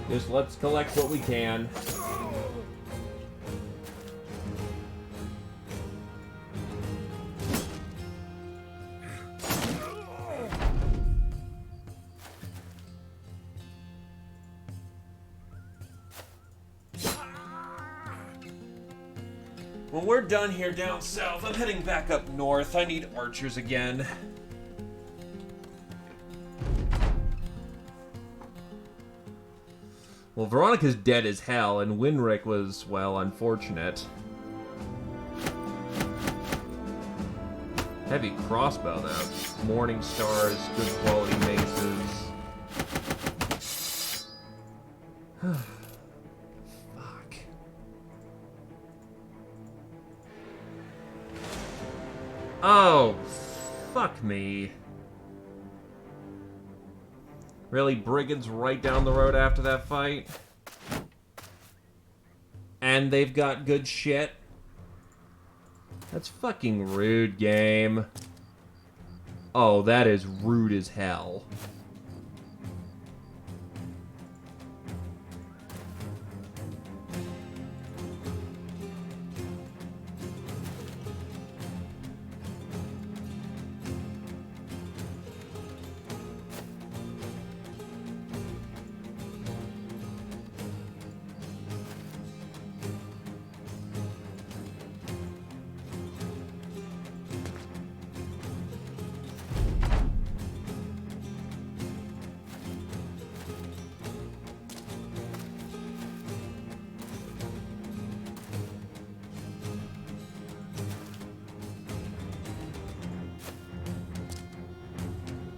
Just let's collect what we can. When we're done here down south, I'm heading back up north. I need archers again. Well, Veronica's dead as hell, and Winrick was, well, unfortunate. Heavy crossbow, though. Morning stars, good quality maces. Fuck. Oh, fuck me. Really, Brigands right down the road after that fight? And they've got good shit? That's fucking rude, game. Oh, that is rude as hell.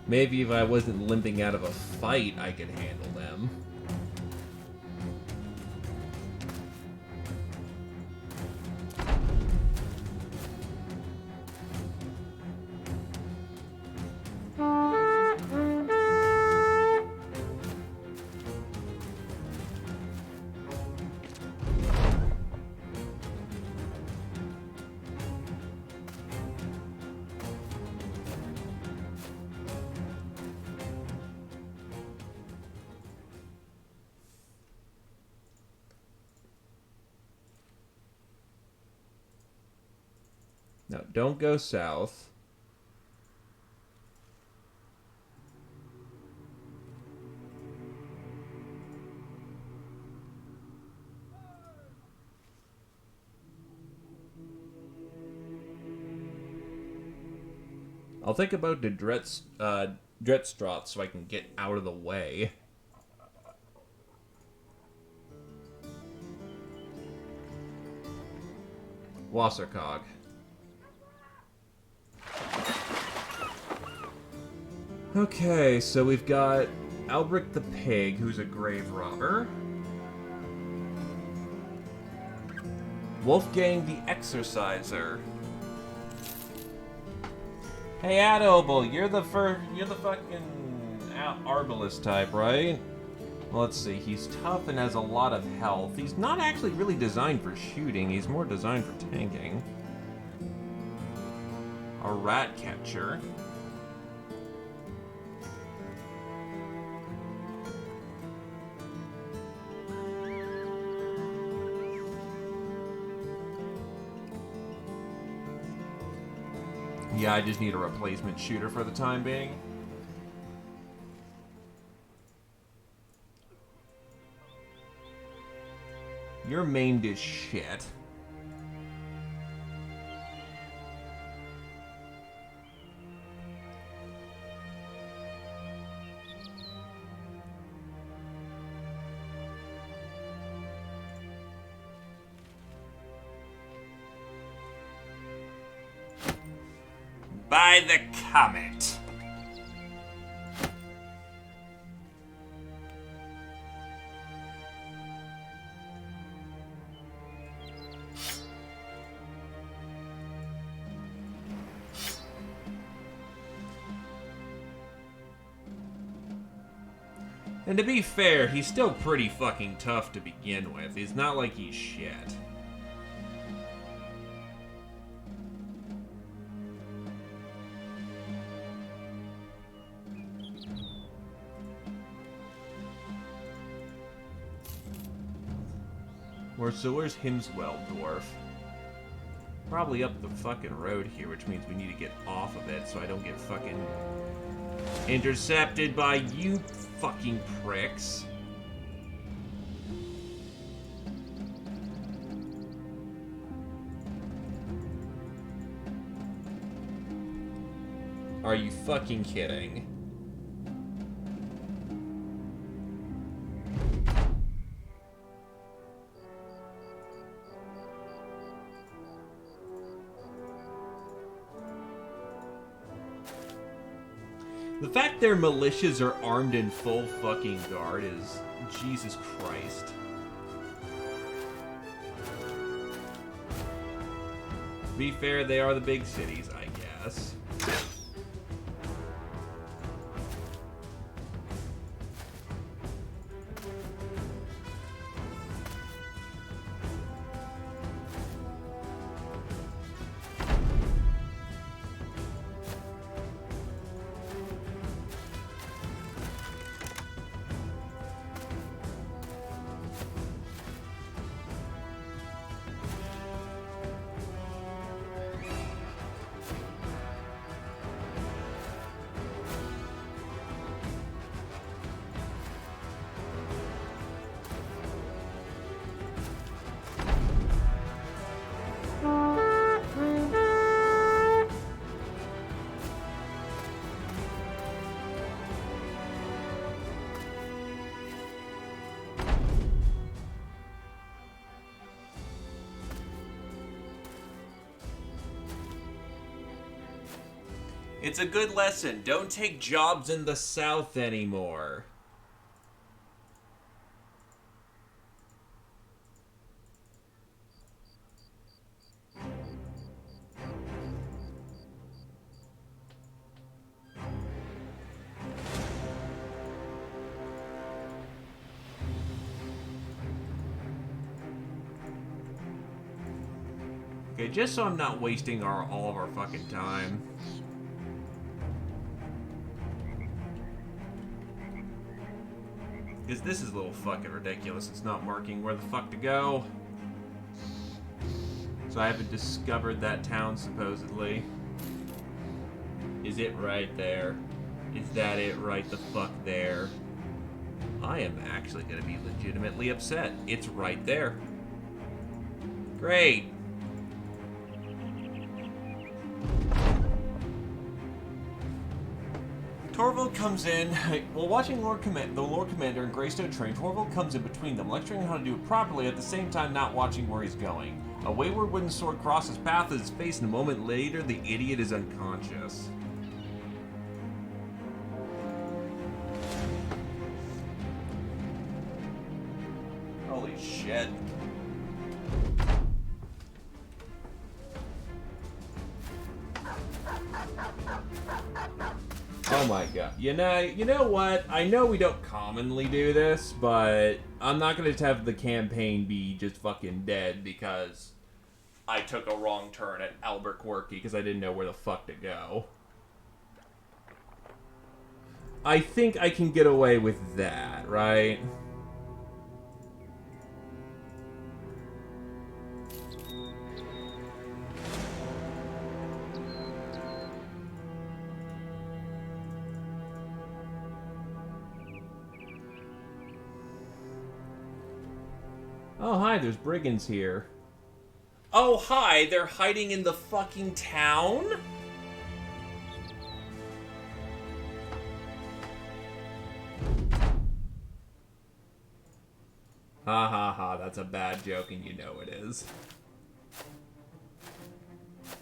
Maybe if I wasn't limping out of a fight, I could handle them. No, don't go south. I'll think about the Dretstraat so I can get out of the way. Wasserkog. Okay, so we've got Albric the Pig, who's a grave robber. Wolfgang the Exorciser. Hey, Adoble, you're the fucking Arbalest type, right? Well, let's see. He's tough and has a lot of health. He's not actually really designed for shooting. He's more designed for tanking. A rat catcher. Yeah, I just need a replacement shooter for the time being. You're maimed as shit. By the comet. And to be fair, he's still pretty fucking tough to begin with. It's not like he's shit. So where's Himswell-Dwarf? Probably up the fucking road here, which means we need to get off of it so I don't get fucking intercepted by you fucking pricks. Are you fucking kidding? The fact their militias are armed in full fucking guard is Jesus Christ. To be fair, they are the big cities, I guess. It's a good lesson. Don't take jobs In the South anymore. Okay, just so I'm not wasting all of our fucking time. Because this is a little fucking ridiculous. It's not marking where the fuck to go. So I haven't discovered that town, supposedly. Is it right there? Is that it right the fuck there? I am actually going to be legitimately upset. It's right there. Great. Torvald comes in. While watching the Lord Commander and Greystone train, Torvald comes in between them, lecturing how to do it properly, at the same time not watching where he's going. A wayward wooden sword crosses his path at his face, and a moment later, the idiot is unconscious. Holy shit. Oh my god. You know what? I know we don't commonly do this, but I'm not going to have the campaign be just fucking dead because I took a wrong turn at Albuquerque because I didn't know where the fuck to go. I think I can get away with that, right? Oh, hi, there's brigands here. Oh, hi, they're hiding in the fucking town? Ha ha ha, that's a bad joke and you know it is.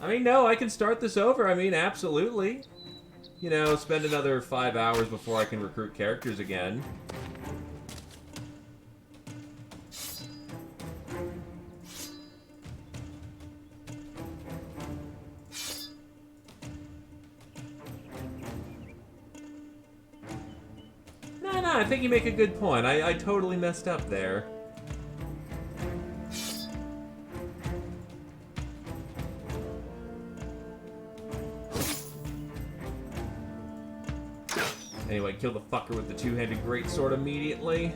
I mean, no, I can start this over. I mean, absolutely. You know, spend another 5 hours before I can recruit characters again. I think you make a good point. I totally messed up there. Anyway, kill the fucker with the two-handed greatsword immediately.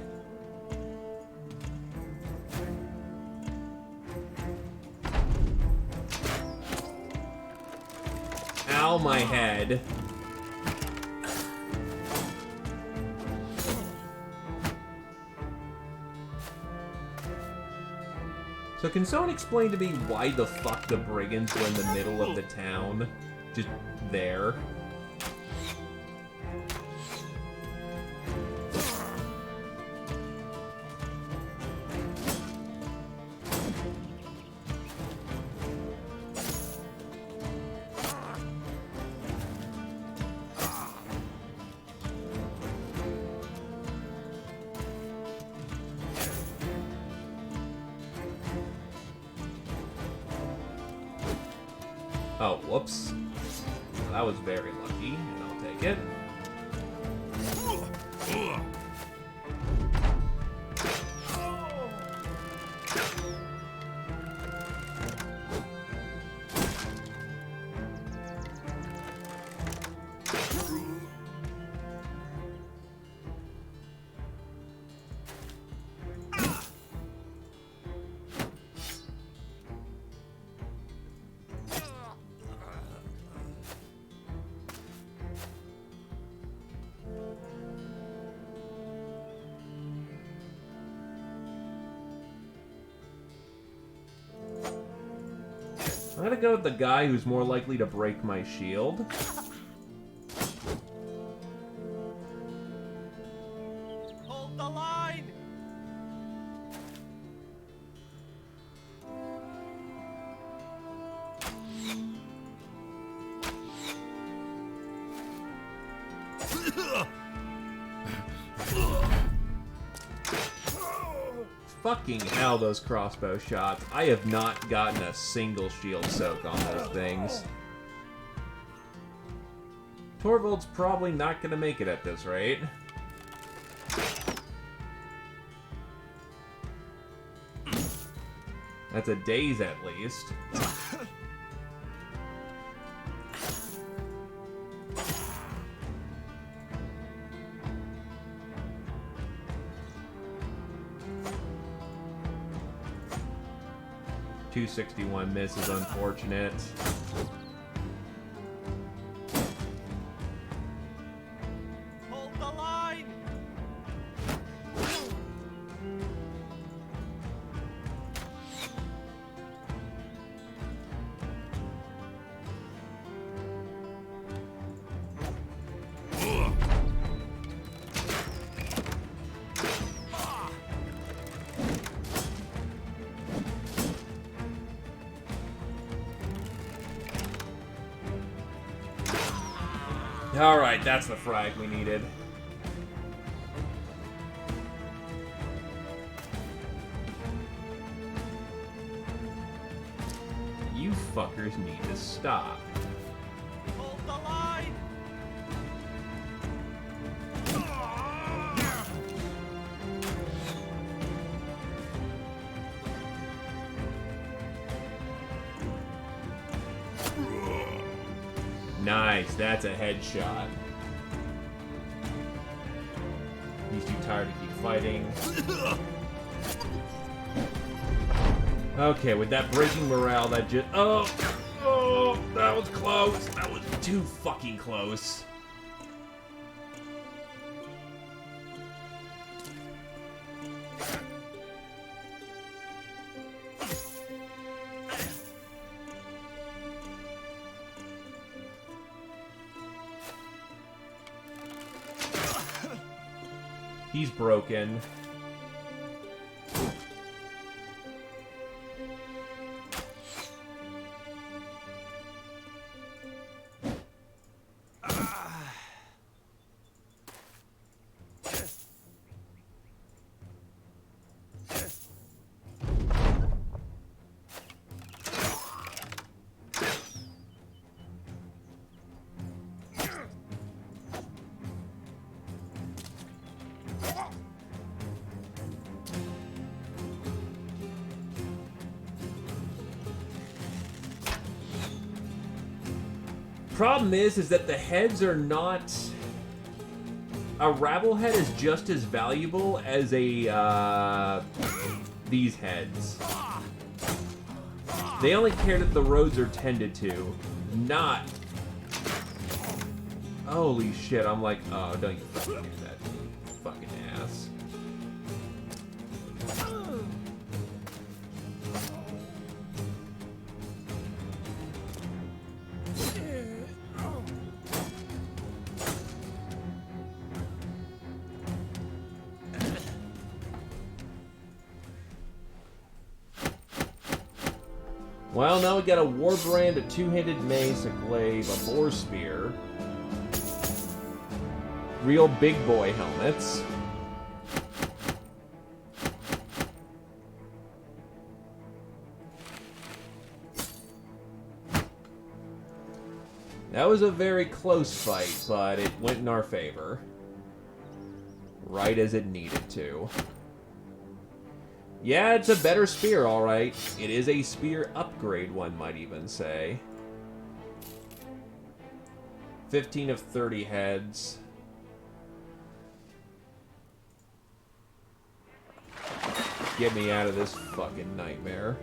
Ow, my head. So can someone explain to me why the fuck the brigands were in the middle of the town? Just there. Oh, whoops. That was very lucky, and I'll take it. I'm gonna go with the guy who's more likely to break my shield. Hold the line! Fucking hell, those crossbow shots. I have not gotten a single shield soak on those things. Torvald's probably not gonna make it at this rate. That's a daze at least. .261 miss is unfortunate. Hold the line! Alright, that's the frag we needed. You fuckers need to stop. Hold the line! Nice, that's a headshot. He's too tired to keep fighting. Okay, with that breaking morale, that just... Oh, that was close. That was too fucking close. He's broken. Problem is that the heads are not... A rabble head is just as valuable as a, these heads. They only care that the roads are tended to, not Holy shit, I'm like, oh, don't you fucking do that, you fucking ass. Well, now we got a Warbrand, a two-handed mace, a glaive, a boar spear. Real big boy helmets. That was a very close fight, but it went in our favor. Right as it needed to. Yeah, it's a better spear, alright. It is a spear upgrade, one might even say. 15 of 30 heads. Get me out of this fucking nightmare.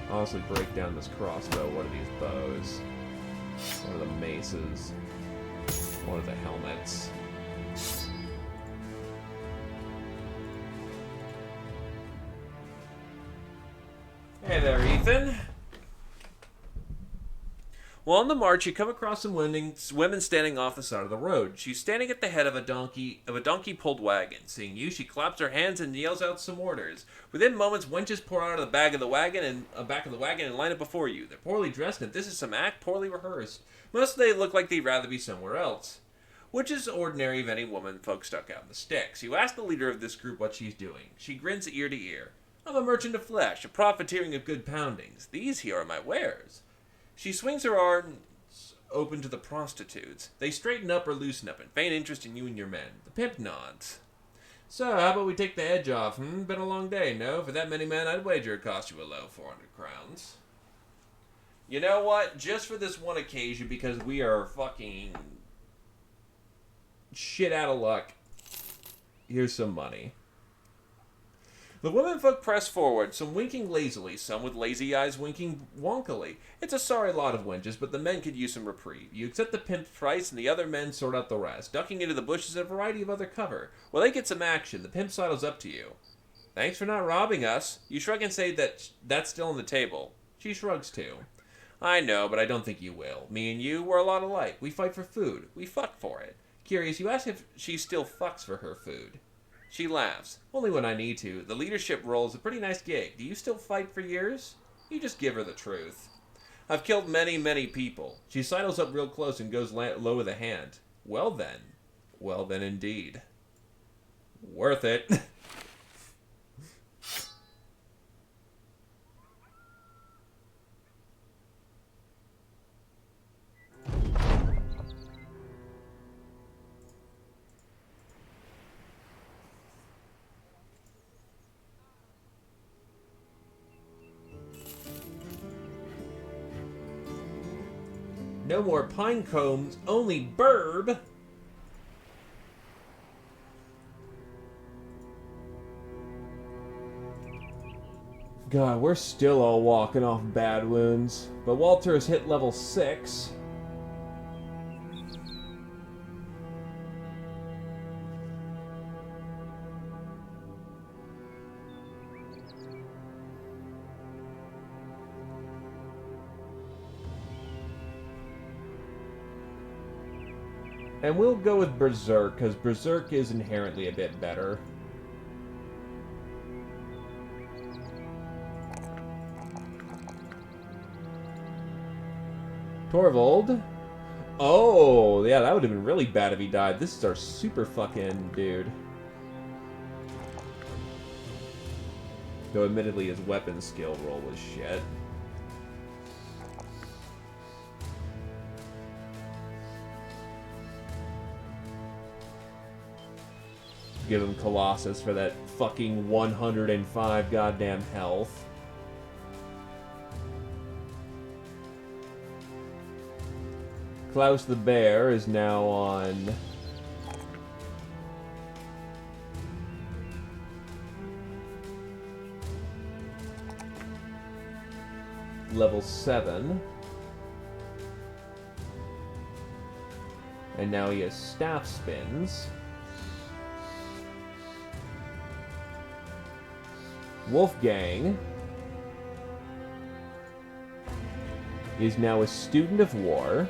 Honestly, break down this crossbow. What are these bows? What are the maces? What are the helmets? Hey there, Ethan. Well, on the march, you come across some women standing off the side of the road. She's standing at the head of a donkey-pulled wagon. Seeing you, she claps her hands and yells out some orders. Within moments, wenches pour out of the back of the wagon and line up before you. They're poorly dressed, and if this is some act, poorly rehearsed. Most of they look like they'd rather be somewhere else, which is ordinary of any woman folk stuck out in the sticks. You ask the leader of this group what she's doing. She grins ear to ear. I'm a merchant of flesh, a profiteering of good poundings. These here are my wares. She swings her arms open to the prostitutes. They straighten up or loosen up and feign interest in you and your men. The pimp nods. So, how about we take the edge off? Been a long day, no? For that many men, I'd wager it cost you a low 400 crowns. You know what? Just for this one occasion, because we are fucking shit out of luck, here's some money. The womenfolk press forward, some winking lazily, some with lazy eyes winking wonkily. It's a sorry lot of wenches, but the men could use some reprieve. You accept the pimp's price, and the other men sort out the rest, ducking into the bushes and a variety of other cover. While they get some action, the pimp sidles up to you. Thanks for not robbing us. You shrug and say that that's still on the table. She shrugs too. I know, but I don't think you will. Me and you, we're a lot alike. We fight for food. We fuck for it. Curious, you ask if she still fucks for her food. She laughs. Only when I need to. The leadership role is a pretty nice gig. Do you still fight for years? You just give her the truth. I've killed many, many people. She sidles up real close and goes low with a hand. Well then. Well then indeed. Worth it. No more pine cones, only burb. God, we're still all walking off bad wounds. But Walter has hit level 6. And we'll go with Berserk, because Berserk is inherently a bit better. Torvald? Oh, yeah, that would have been really bad if he died. This is our super fucking dude. Though admittedly his weapon skill roll was shit. Give him Colossus for that fucking 105 goddamn health. Klaus the Bear is now on level 7. And now he has staff spins. Wolfgang is now a student of war.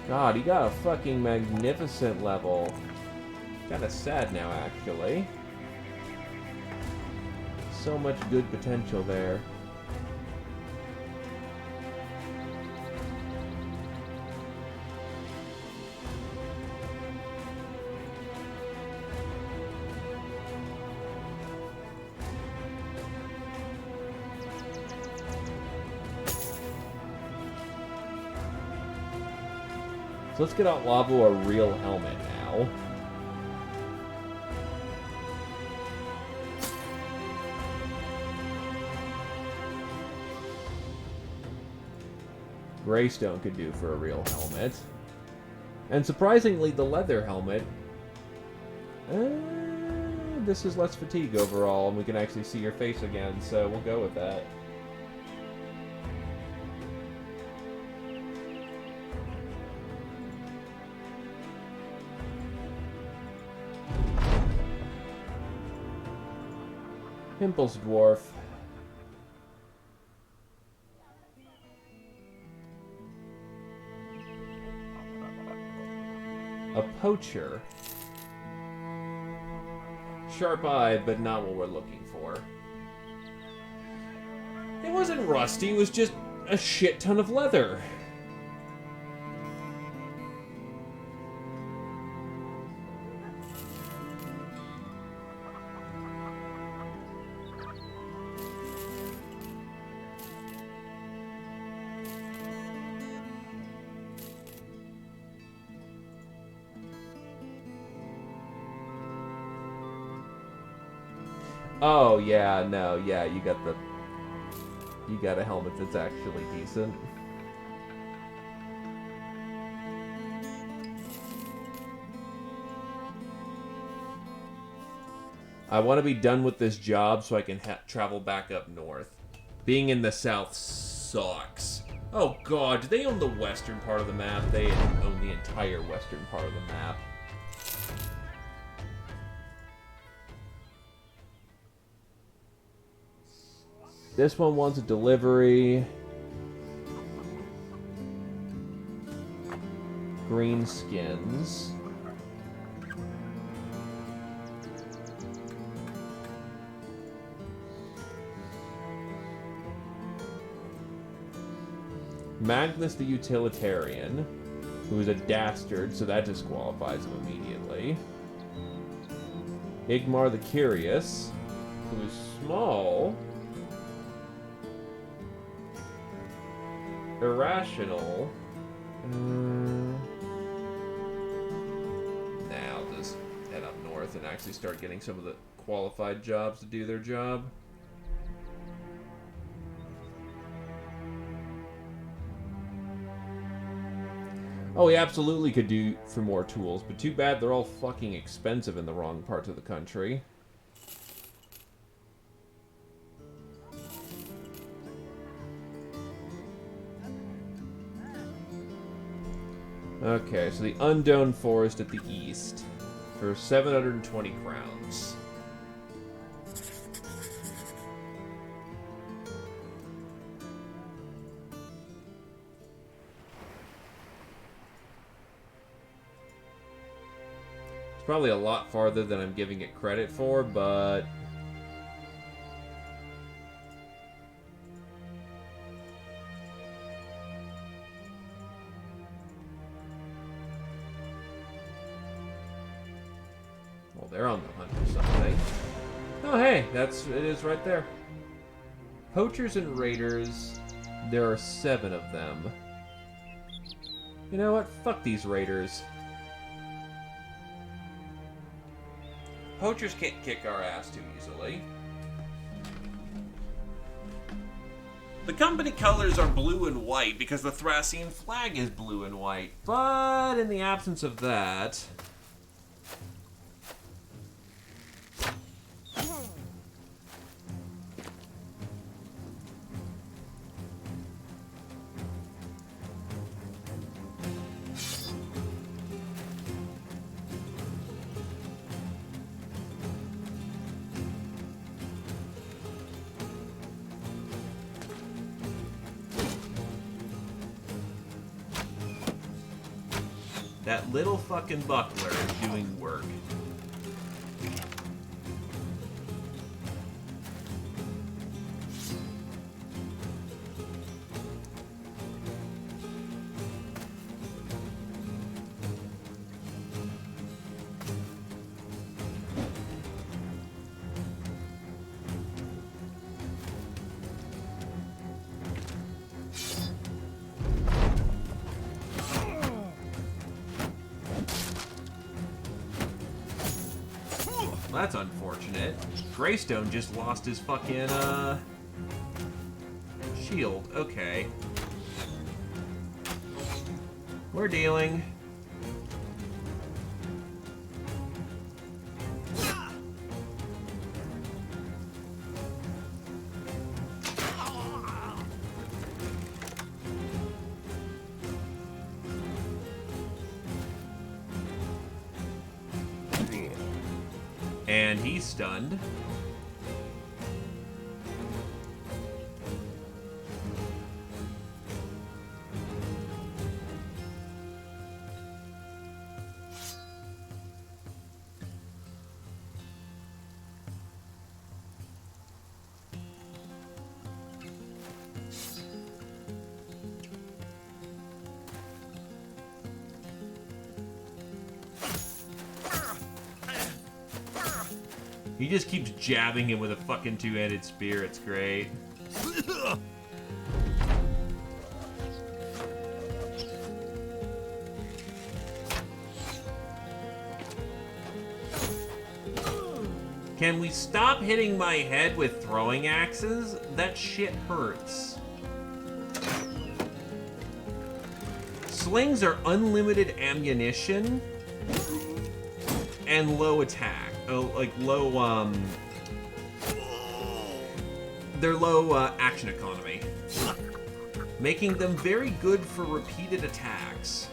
God, he got a fucking magnificent level. Kinda sad now, actually. So much good potential there. So let's get out Lavo a real helmet now. Greystone could do for a real helmet. And surprisingly, the leather helmet... this is less fatigue overall, and we can actually see your face again, so we'll go with that. Pimples Dwarf. A poacher. Sharp-eyed, but not what we're looking for. It wasn't rusty, it was just a shit ton of leather. Oh, yeah, no, yeah, you got a helmet that's actually decent. I want to be done with this job so I can travel back up north. Being in the south sucks. Oh god, do they own the western part of the map? They own the entire western part of the map. This one wants a delivery. Green skins. Magnus the Utilitarian, who is a dastard, so that disqualifies him immediately. Igmar the Curious, who is small, irrational. Nah, I'll just head up north and actually start getting some of the qualified jobs to do their job. Oh, we absolutely could do for more tools, but too bad they're all fucking expensive in the wrong parts of the country. Okay, so the Undone Forest at the east for 720 crowns. It's probably a lot farther than I'm giving it credit for, but... they're on the hunt for something. Oh, hey, it is right there. Poachers and raiders, there are 7 of them. You know what? Fuck these raiders. Poachers can't kick our ass too easily. The company colors are blue and white because the Thracian flag is blue and white. But in the absence of that... that little fucking buckler is doing work. That's unfortunate. Greystone just lost his fucking, shield. Okay. We're dealing. And he's stunned. He just keeps jabbing him with a fucking two-handed spear. It's great. Can we stop hitting my head with throwing axes? That shit hurts. Slings are unlimited ammunition and low attack. Like low, they're low action economy, making them very good for repeated attacks.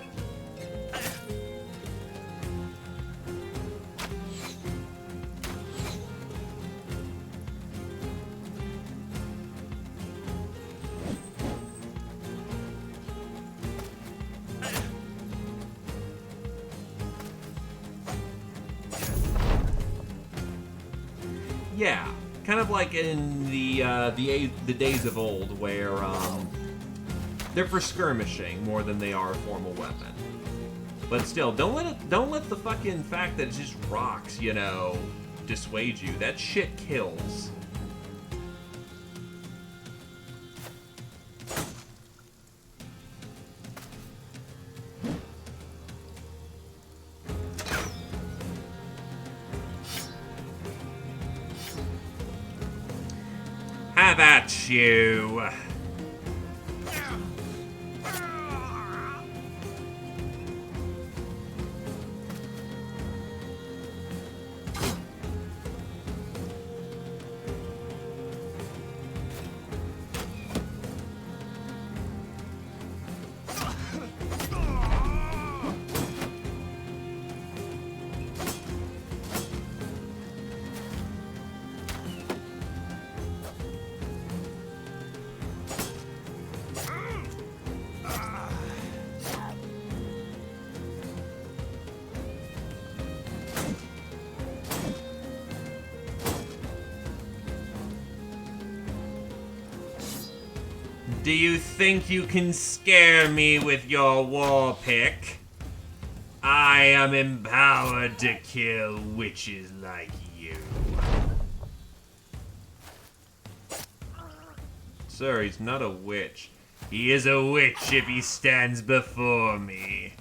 Yeah, kind of like in the days of old, where they're for skirmishing more than they are a formal weapon. But still, don't let the fucking fact that it's just rocks, you know, dissuade you. That shit kills. How about you? Do you think you can scare me with your war pick? I am empowered to kill witches like you. Sir, he's not a witch. He is a witch if he stands before me.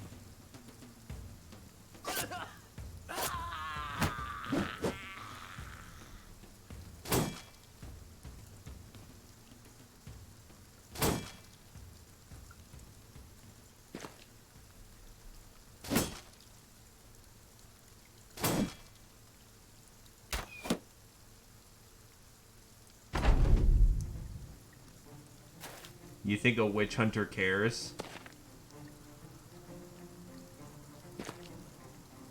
You think a witch hunter cares?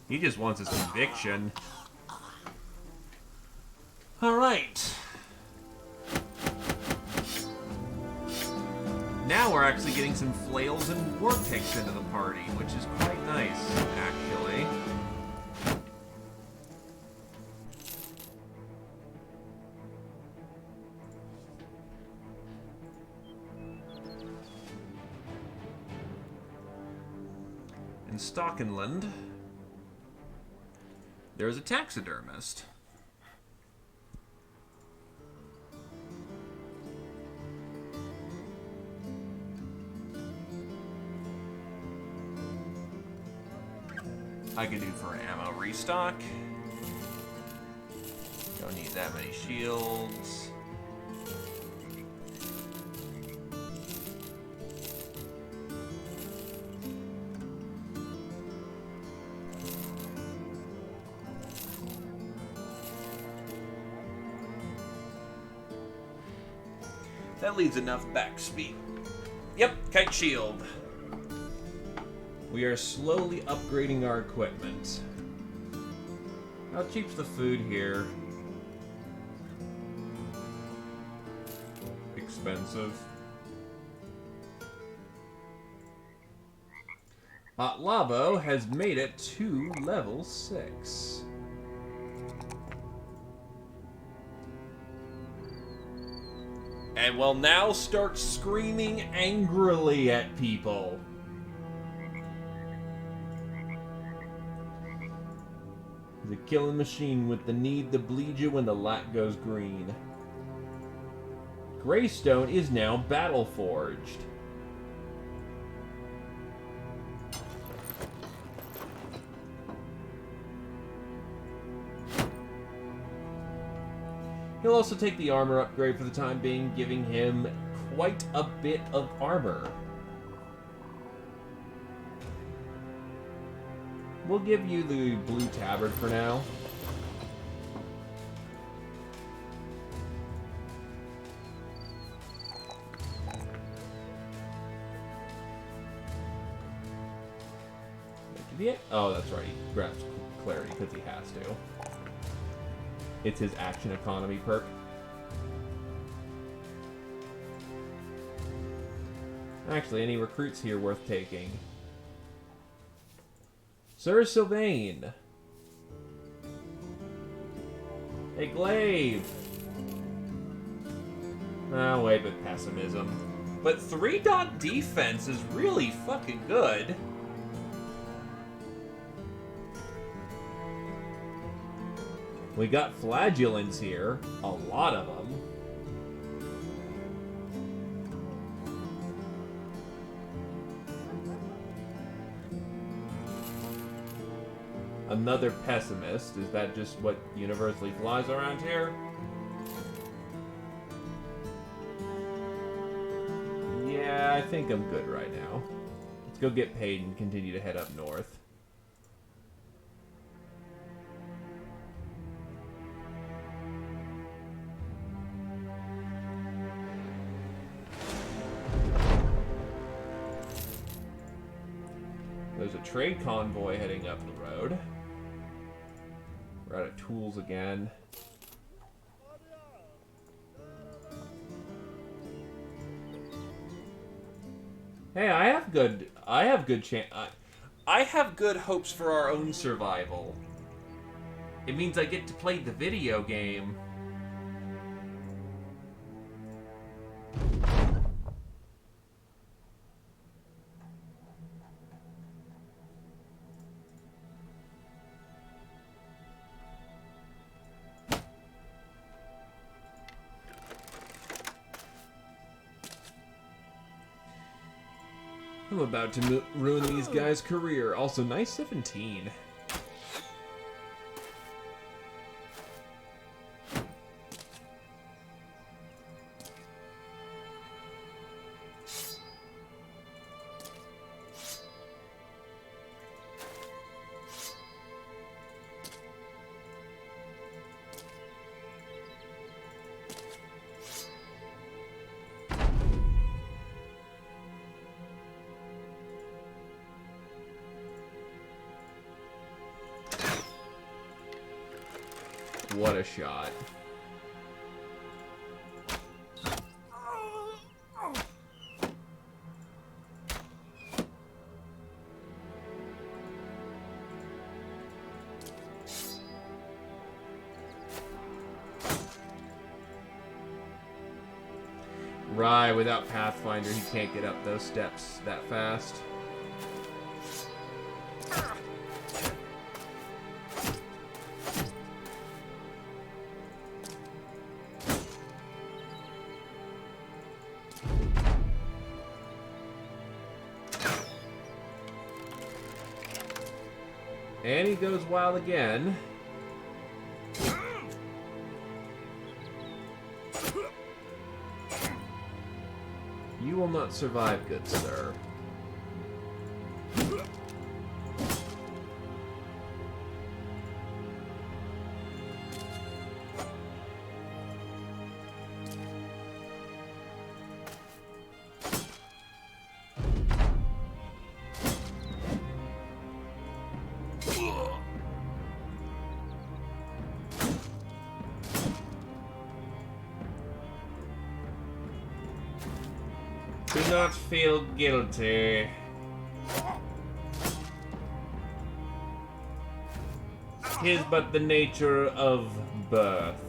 He just wants his conviction. Alright. Now we're actually getting some flails and vortex into the party, which is quite nice, actually. In Stockenland, there's a taxidermist. I could do for an ammo restock. Don't need that many shields. That leaves enough back speed. Yep, kite shield. We are slowly upgrading our equipment. How cheap's the food here? Expensive. Lavo has made it to level 6. And will now start screaming angrily at people. The killing machine with the need to bleed you when the light goes green. Greystone is now battle forged. He'll also take the armor upgrade for the time being, giving him quite a bit of armor. We'll give you the blue tabard for now. Oh, that's right. He grabs clarity because he has to. It's his action economy perk. Actually, any recruits here worth taking? Sir Sylvain. Hey, Glaive. Oh, wait, but pessimism. But 3-dot defense is really fucking good. We got flagellants here. A lot of them. Another pessimist. Is that just what universally flies around here? Yeah, I think I'm good right now. Let's go get paid and continue to head up north. There's a trade convoy heading up the road. We're out of tools again. Hey, I have good hopes for our own survival. It means I get to play the video game. I'm about to ruin these guys' career. Also, nice 17. What a shot. Right, without Pathfinder, he can't get up those steps that fast. And he goes wild again. You will not survive, good sir. Do not feel guilty. Tis but the nature of birth.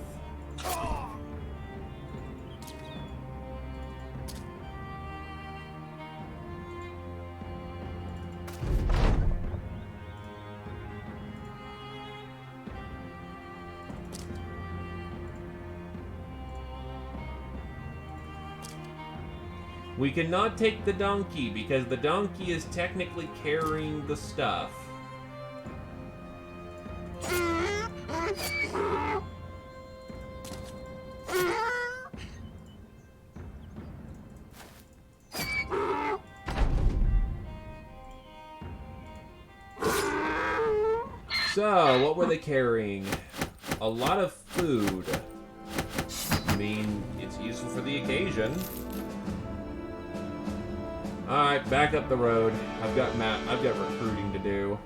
We cannot take the donkey because the donkey is technically carrying the stuff. So, what were they carrying? A lot of food. I mean, it's useful for the occasion. Alright, back up the road. I've got recruiting to do.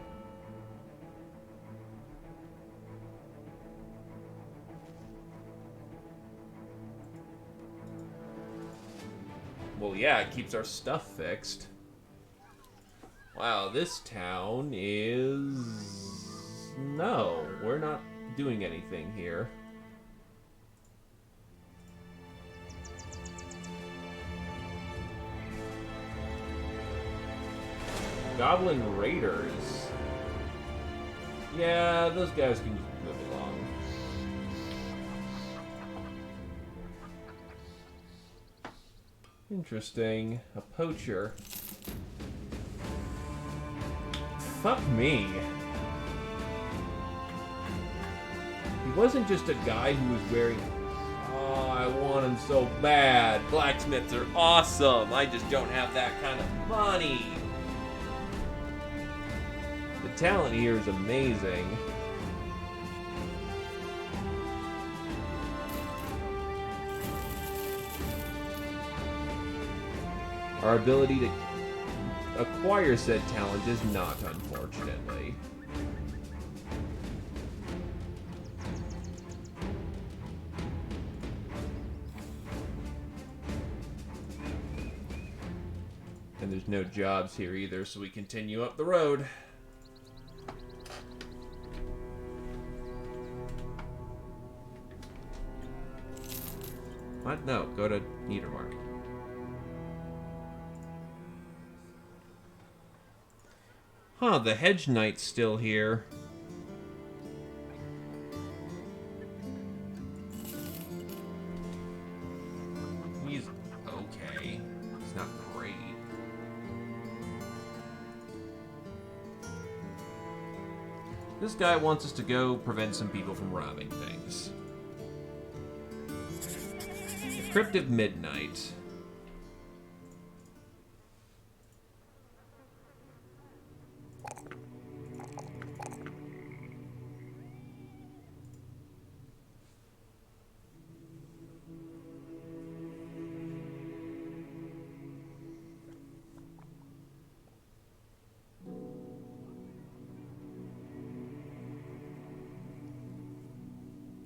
Well, yeah, it keeps our stuff fixed. Wow, this town is... No, we're not doing anything here. Goblin Raiders. Yeah, those guys can just move along. Interesting. A poacher. Fuck me. He wasn't just a guy who was wearing... Oh, I want him so bad. Blacksmiths are awesome. I just don't have that kind of money. The talent here is amazing. Our ability to acquire said talent is not, unfortunately. And there's no jobs here either, so we continue up the road. What? No, go to Niedermark. Huh, the Hedge Knight's still here. He's okay. He's not great. This guy wants us to go prevent some people from robbing things. The Crypt of Midnight.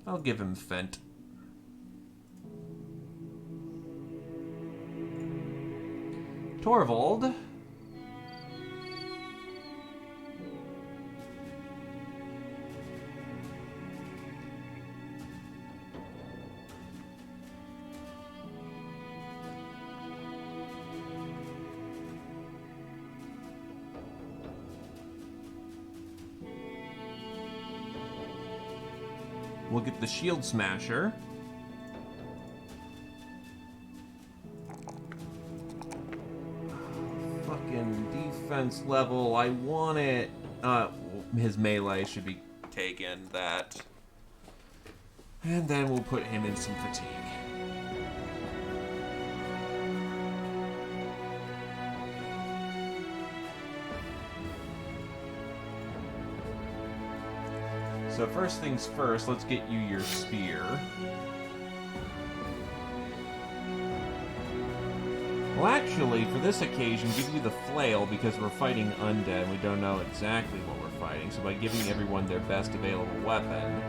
I'll give him Fent. Torvald. We'll get the Shield Smasher. Fucking defense level. I want it. His melee should be taken. That. And then we'll put him in some fatigue. So first things first, let's get you your spear. Well, actually, for this occasion, give you the flail because we're fighting undead. We don't know exactly what we're fighting, so by giving everyone their best available weapon,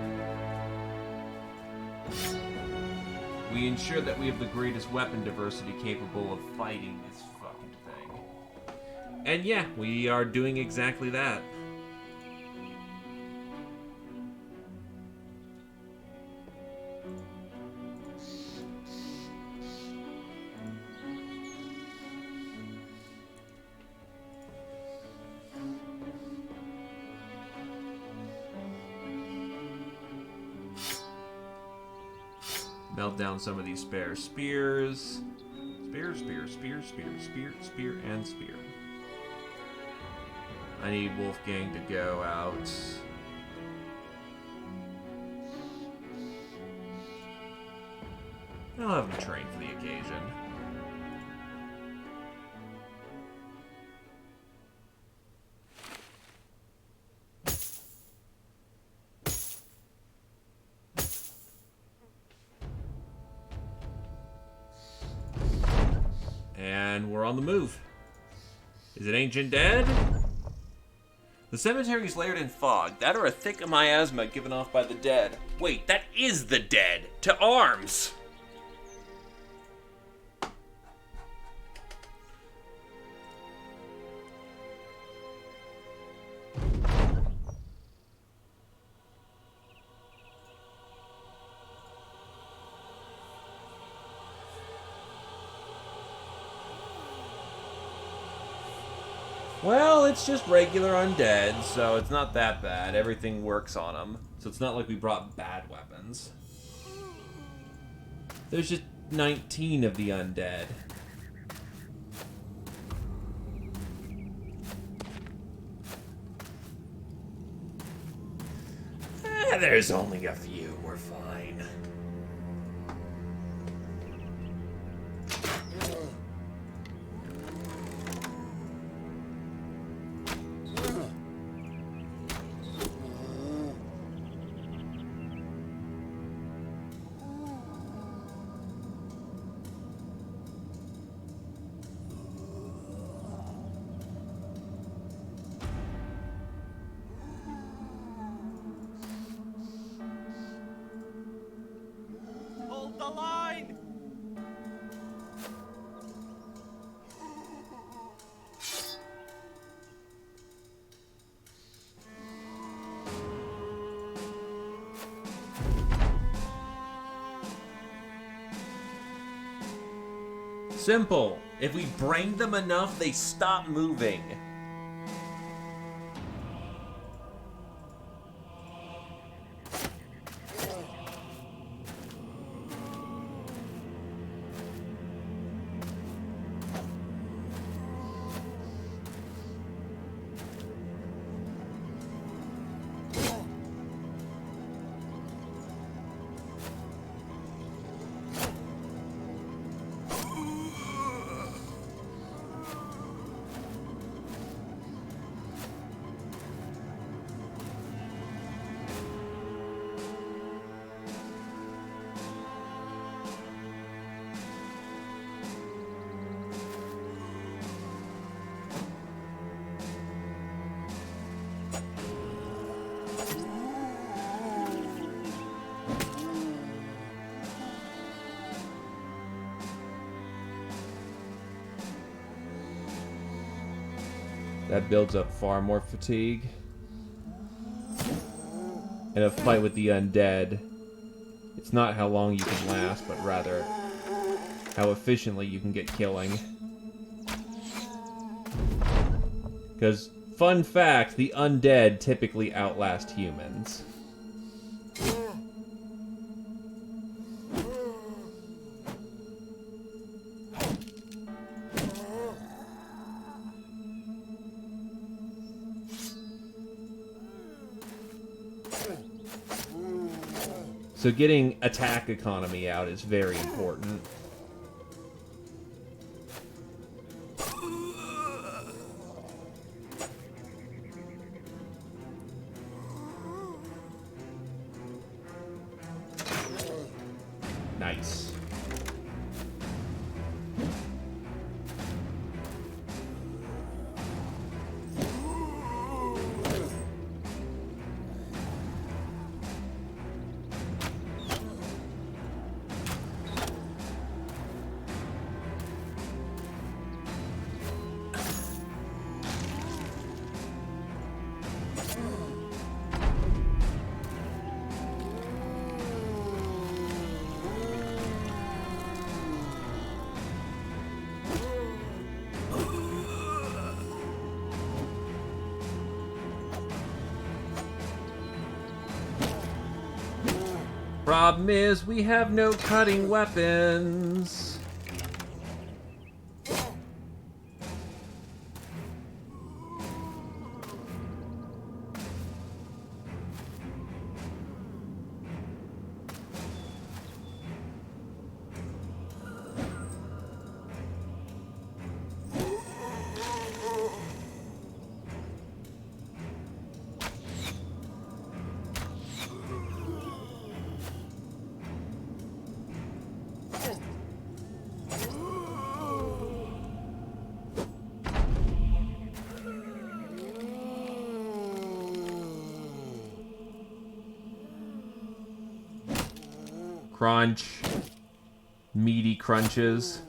we ensure that we have the greatest weapon diversity capable of fighting this fucking thing. And yeah, we are doing exactly that. Melt down some of these spare spears. Spear, and spear. I need Wolfgang to go out. I'll have him train for the occasion. And we're on the move. Is it ancient dead? The cemetery is layered in fog. That or a thick miasma given off by the dead. Wait, that is the dead! To arms! Well, it's just regular undead, so it's not that bad. Everything works on them. So it's not like we brought bad weapons. There's just 19 of the undead. There's only a few. We're fine. Hold the line! Simple. If we brain them enough, they stop moving. That builds up far more fatigue. In a fight with the undead, it's not how long you can last, but rather how efficiently you can get killing. Because, fun fact, the undead typically outlast humans. So getting attack economy out is very important. Nice. Problem is, we have no cutting weapons. Crunch. Meaty crunches.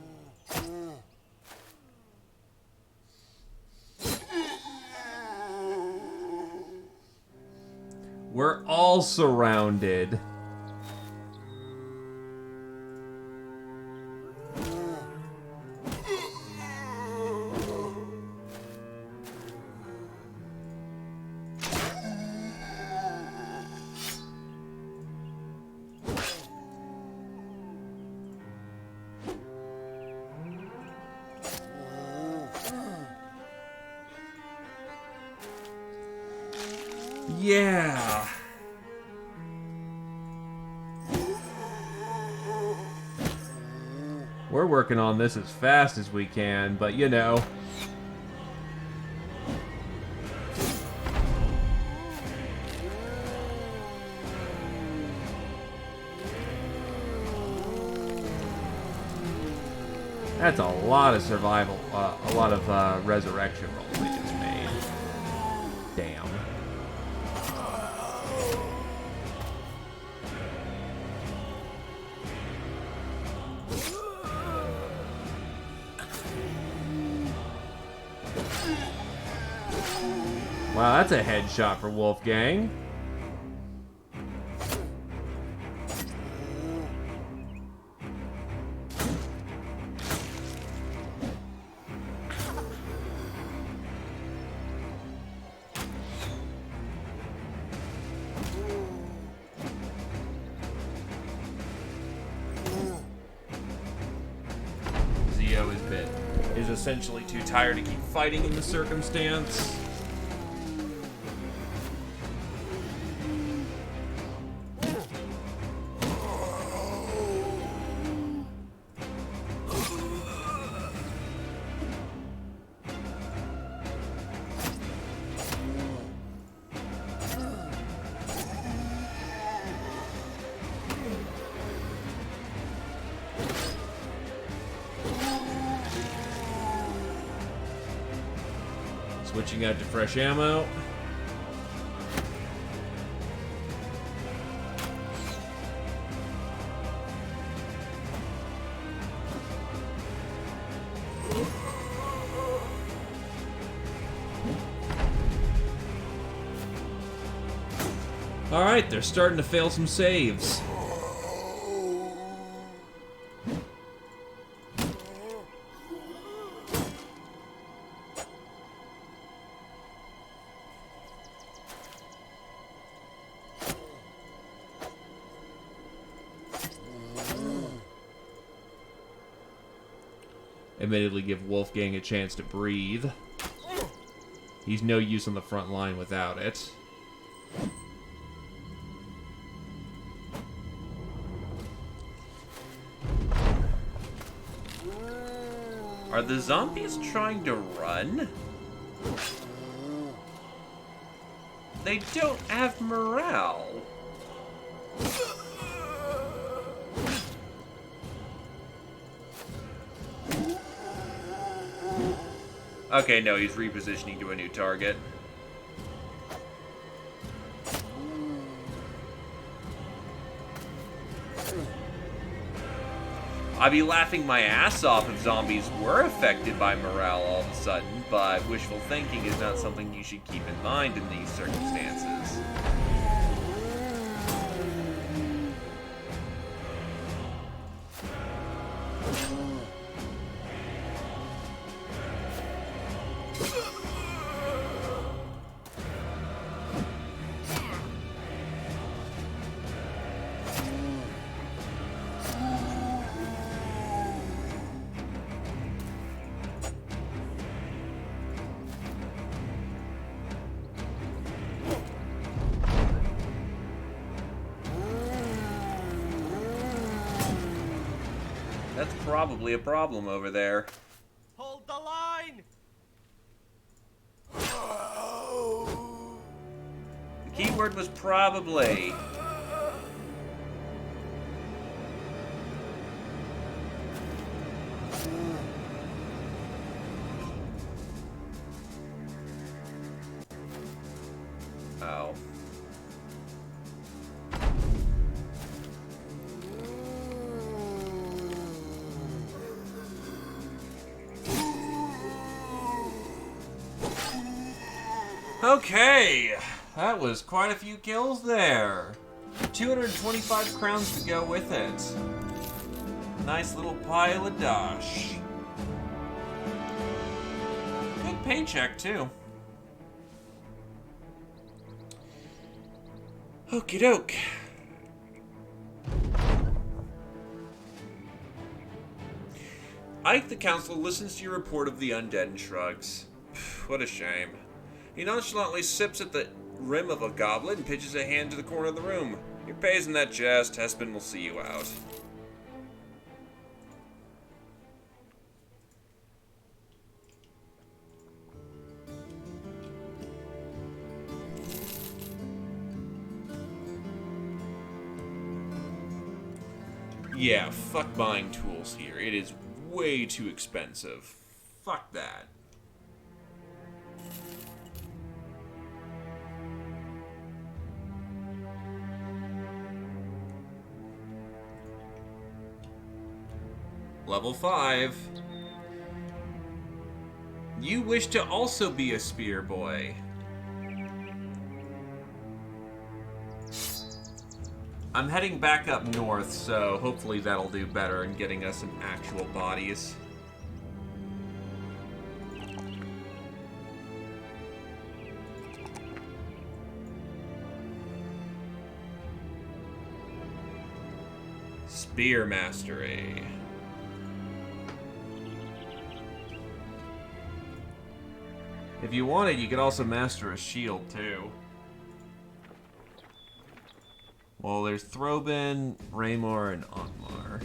We're all surrounded. Yeah. We're working on this as fast as we can, but you know. That's a lot of survival, a lot of resurrection rolls they just made. Damn. Wow, that's a headshot for Wolfgang. Zio is essentially too tired to keep fighting in the circumstance. Switching out to fresh ammo. Alright, they're starting to fail some saves. Admittedly, give Wolfgang a chance to breathe. He's no use on the front line without it. Are the zombies trying to run? They don't have morale. Okay, no, he's repositioning to a new target. I'd be laughing my ass off if zombies were affected by morale all of a sudden, but wishful thinking is not something you should keep in mind in these circumstances. That's probably a problem over there. Hold the line! The keyword was probably. Oh. Okay, that was quite a few kills there. 225 crowns to go with it. Nice little pile of dosh. Good paycheck, too. Okie doke. Ike the counselor listens to your report of the undead and shrugs. What a shame. He nonchalantly sips at the rim of a goblet and pitches a hand to the corner of the room. Your pay's in that chest. Hespin will see you out. Yeah, fuck buying tools here. It is way too expensive. Fuck that. Level 5. You wish to also be a spear boy. I'm heading back up north, so hopefully that'll do better in getting us some actual bodies. Spear mastery. If you wanted, you could also master a shield, too. Well, there's Throbin, Raymor, and Otmar.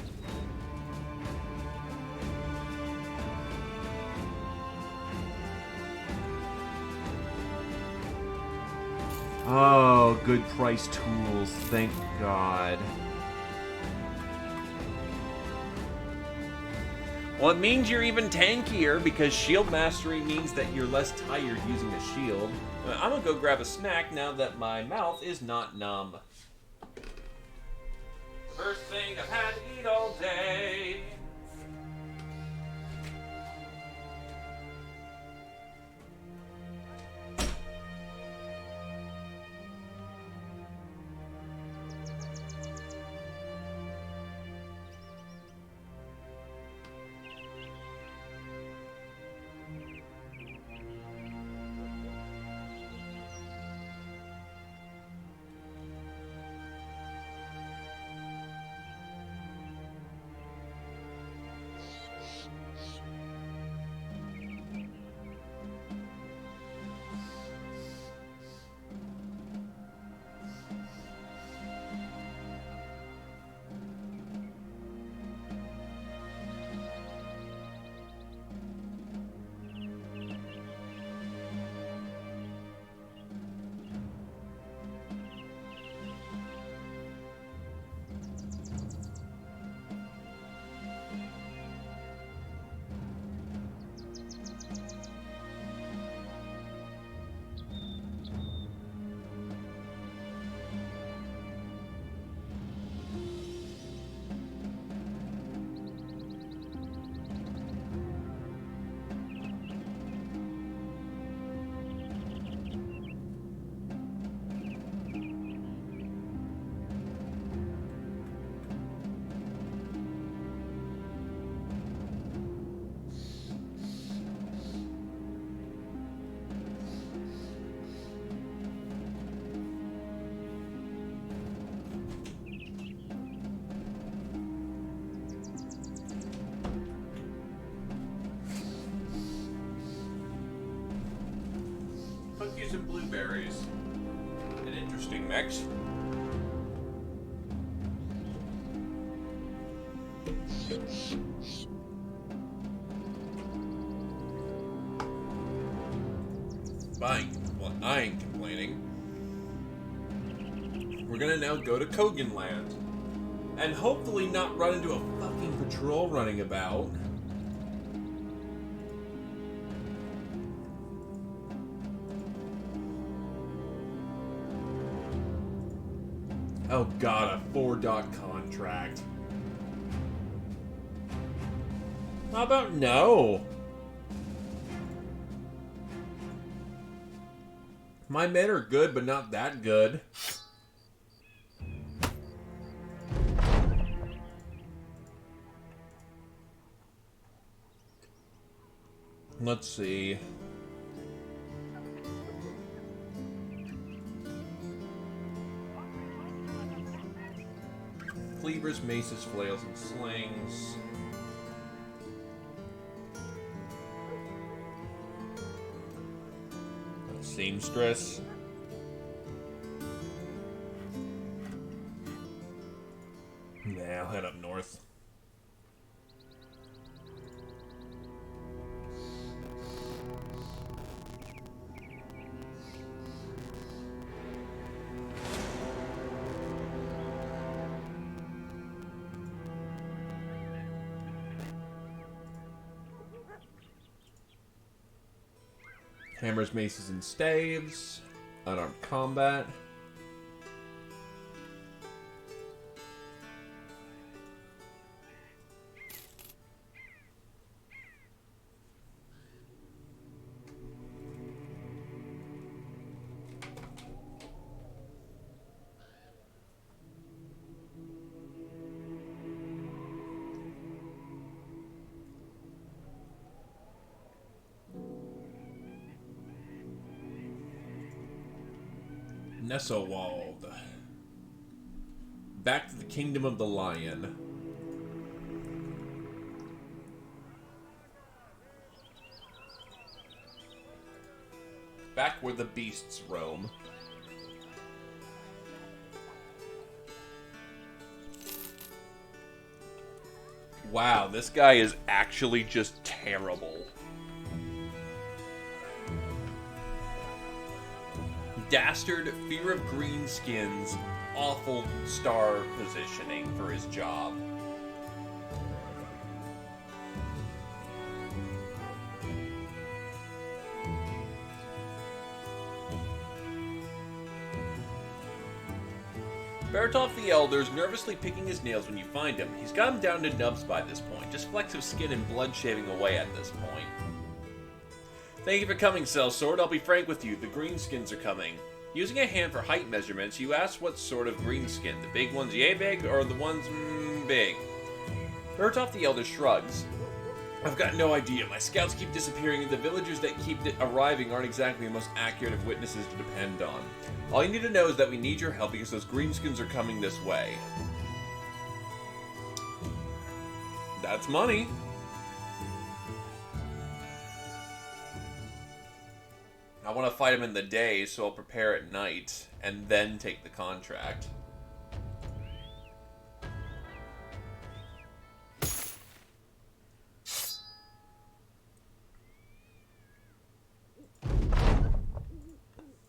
Oh, good price tools, thank God. Well, it means you're even tankier because shield mastery means that you're less tired using a shield. I'm gonna go grab a snack now that my mouth is not numb. First thing I've had to eat all day. raspberries and blueberries. An interesting mix. Well, I ain't complaining. We're gonna now go to Kogan Land. And hopefully not run into a fucking patrol running about. Oh god, a 4-dot contract. How about no? My men are good, but not that good. Let's see. Cleavers, maces, flails, and slings. Seamstress. Nah, I'll head up north. Hammers, maces, and staves. Unarmed combat. Nesselwald. Back to the Kingdom of the Lion. Back where the beasts roam. Wow, this guy is actually just terrible. Dastard, fear of greenskins, awful star positioning for his job. Bertolf the Elder's nervously picking his nails when you find him. He's got him down to nubs by this point, just flecks of skin and blood shaving away at this point. Thank you for coming, Sellsword. I'll be frank with you, the greenskins are coming. Using a hand for height measurements, you ask what sort of greenskin. The big ones yay big, or the ones big? Bertolf the Elder shrugs. I've got no idea. My scouts keep disappearing, and the villagers that keep arriving aren't exactly the most accurate of witnesses to depend on. All you need to know is that we need your help because those greenskins are coming this way. That's money. I want to fight him in the day, so I'll prepare at night, and then take the contract.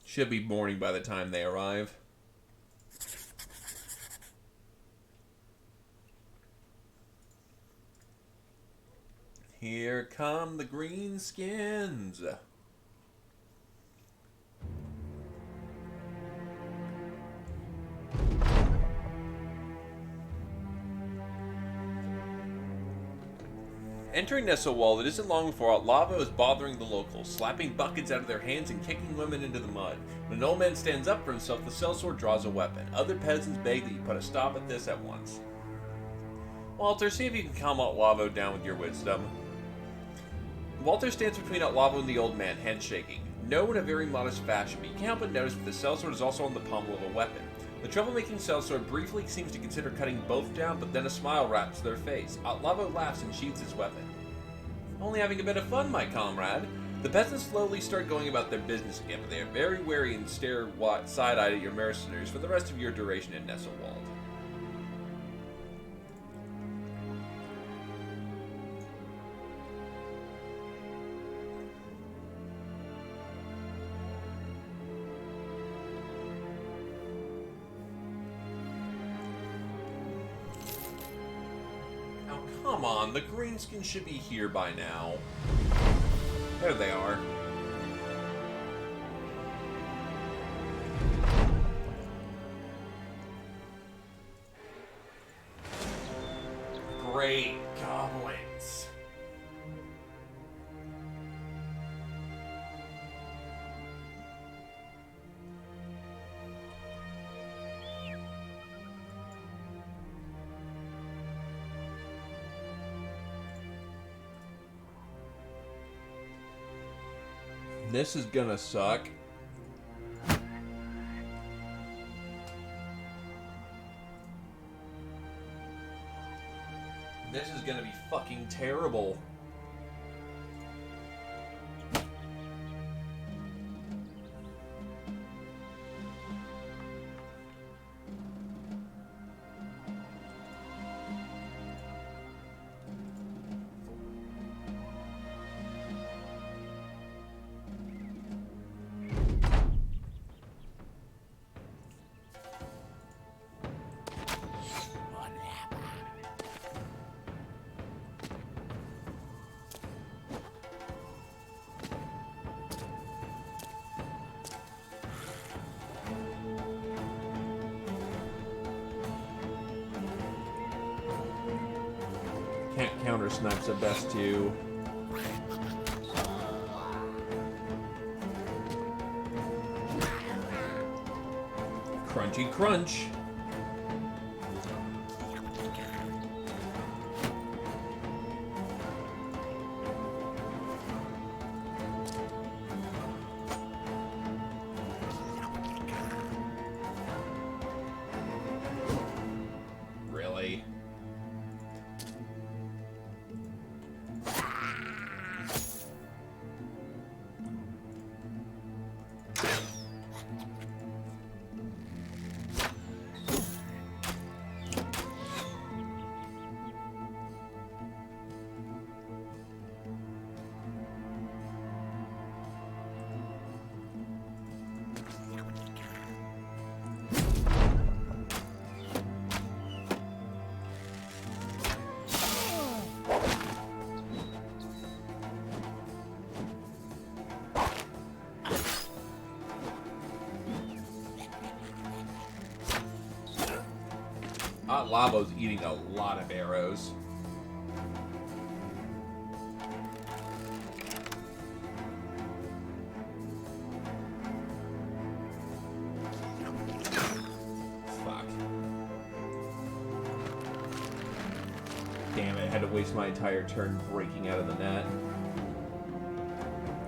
Should be morning by the time they arrive. Here come the greenskins. Entering Nesselwald, it isn't long before Lavo is bothering the locals, slapping buckets out of their hands and kicking women into the mud. When an old man stands up for himself, the sellsword draws a weapon. Other peasants beg that you put a stop at this at once. Walter, see if you can calm Lavo down with your wisdom. Walter stands between Lavo and the old man, handshaking. No in a very modest fashion, but you can't help but notice that the sellsword is also on the pommel of a weapon. The troublemaking sellsword briefly seems to consider cutting both down, but then a smile wraps their face. Lavo laughs and sheathes his weapon. Only having a bit of fun, my comrade. The peasants slowly start going about their business again, but they are very wary and stare side-eyed at your mercenaries for the rest of your duration in Nesselwald. Now, come on, the greenskins should be here by now. There they are. Great goblins. This is gonna suck. This is gonna be fucking terrible. Can't counter snipes at best too. Crunchy crunch. Really? Labo's eating a lot of arrows. Fuck. Damn it, I had to waste my entire turn breaking out of the net.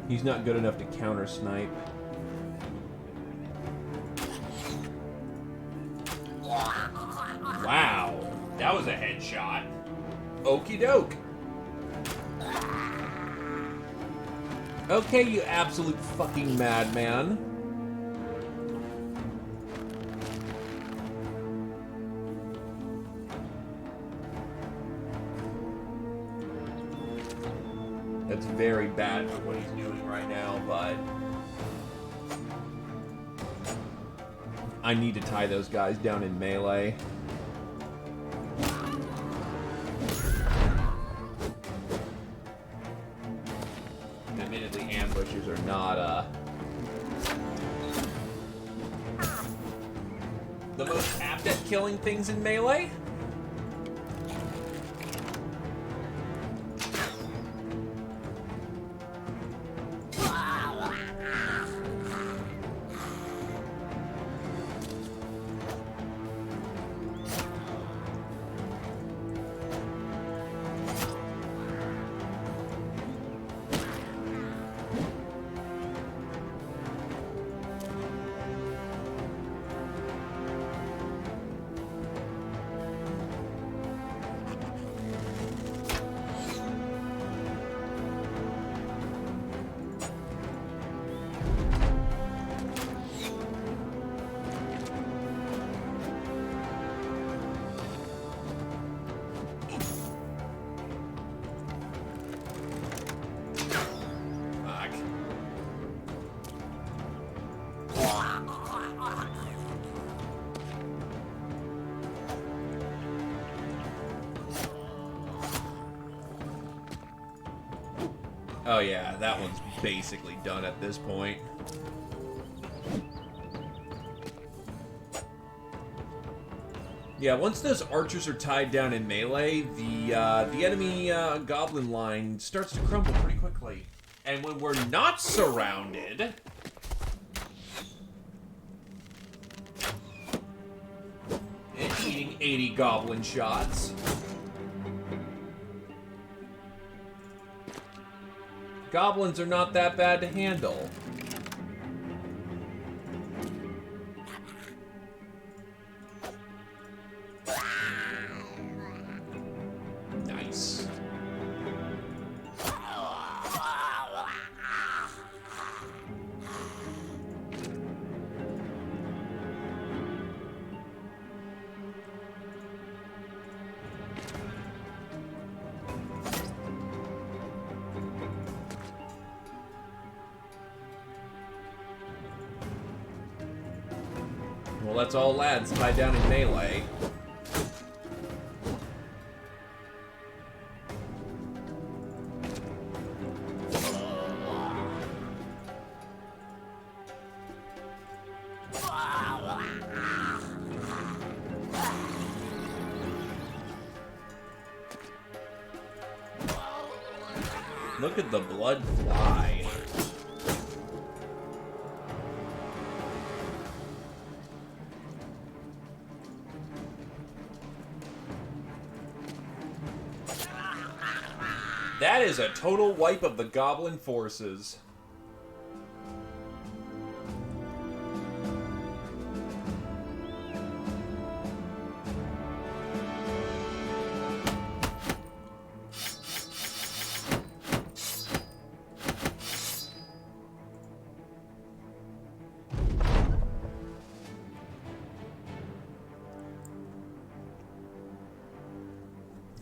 He's not good enough to counter snipe. Wow, that was a headshot. Okie doke. Okay, you absolute fucking madman. That's very bad for what he's doing right now, but I need to tie those guys down in melee. Admittedly, ambushes are not, the most apt at killing things in melee. Oh yeah, that one's basically done at this point. Yeah, once those archers are tied down in melee, the enemy goblin line starts to crumble pretty quickly. And when we're not surrounded, and eating 80 goblin shots, goblins are not that bad to handle. Nice. Well, that's all lads tied down in melee. Look at the blood fly. That is a total wipe of the goblin forces.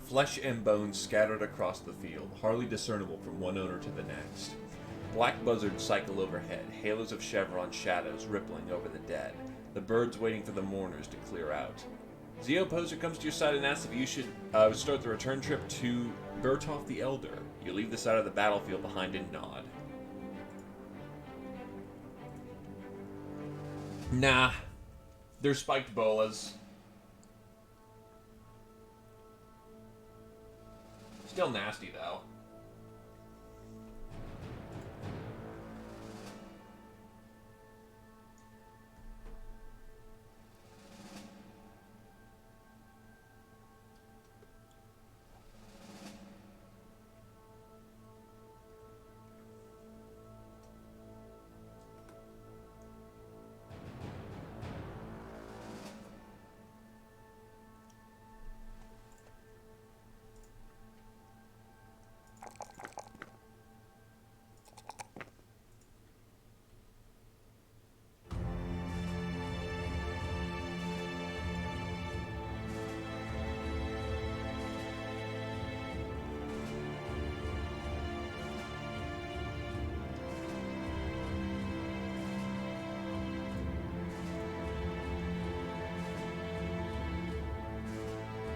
Flesh and bones scattered across the field, hardly discernible from one owner to the next. Black buzzards cycle overhead, halos of chevron shadows rippling over the dead, the birds waiting for the mourners to clear out. Zeo Poser comes to your side and asks if you should start the return trip to Bertolf the Elder. You leave the side of the battlefield behind and nod. Nah. They're spiked bolas. Still nasty, though.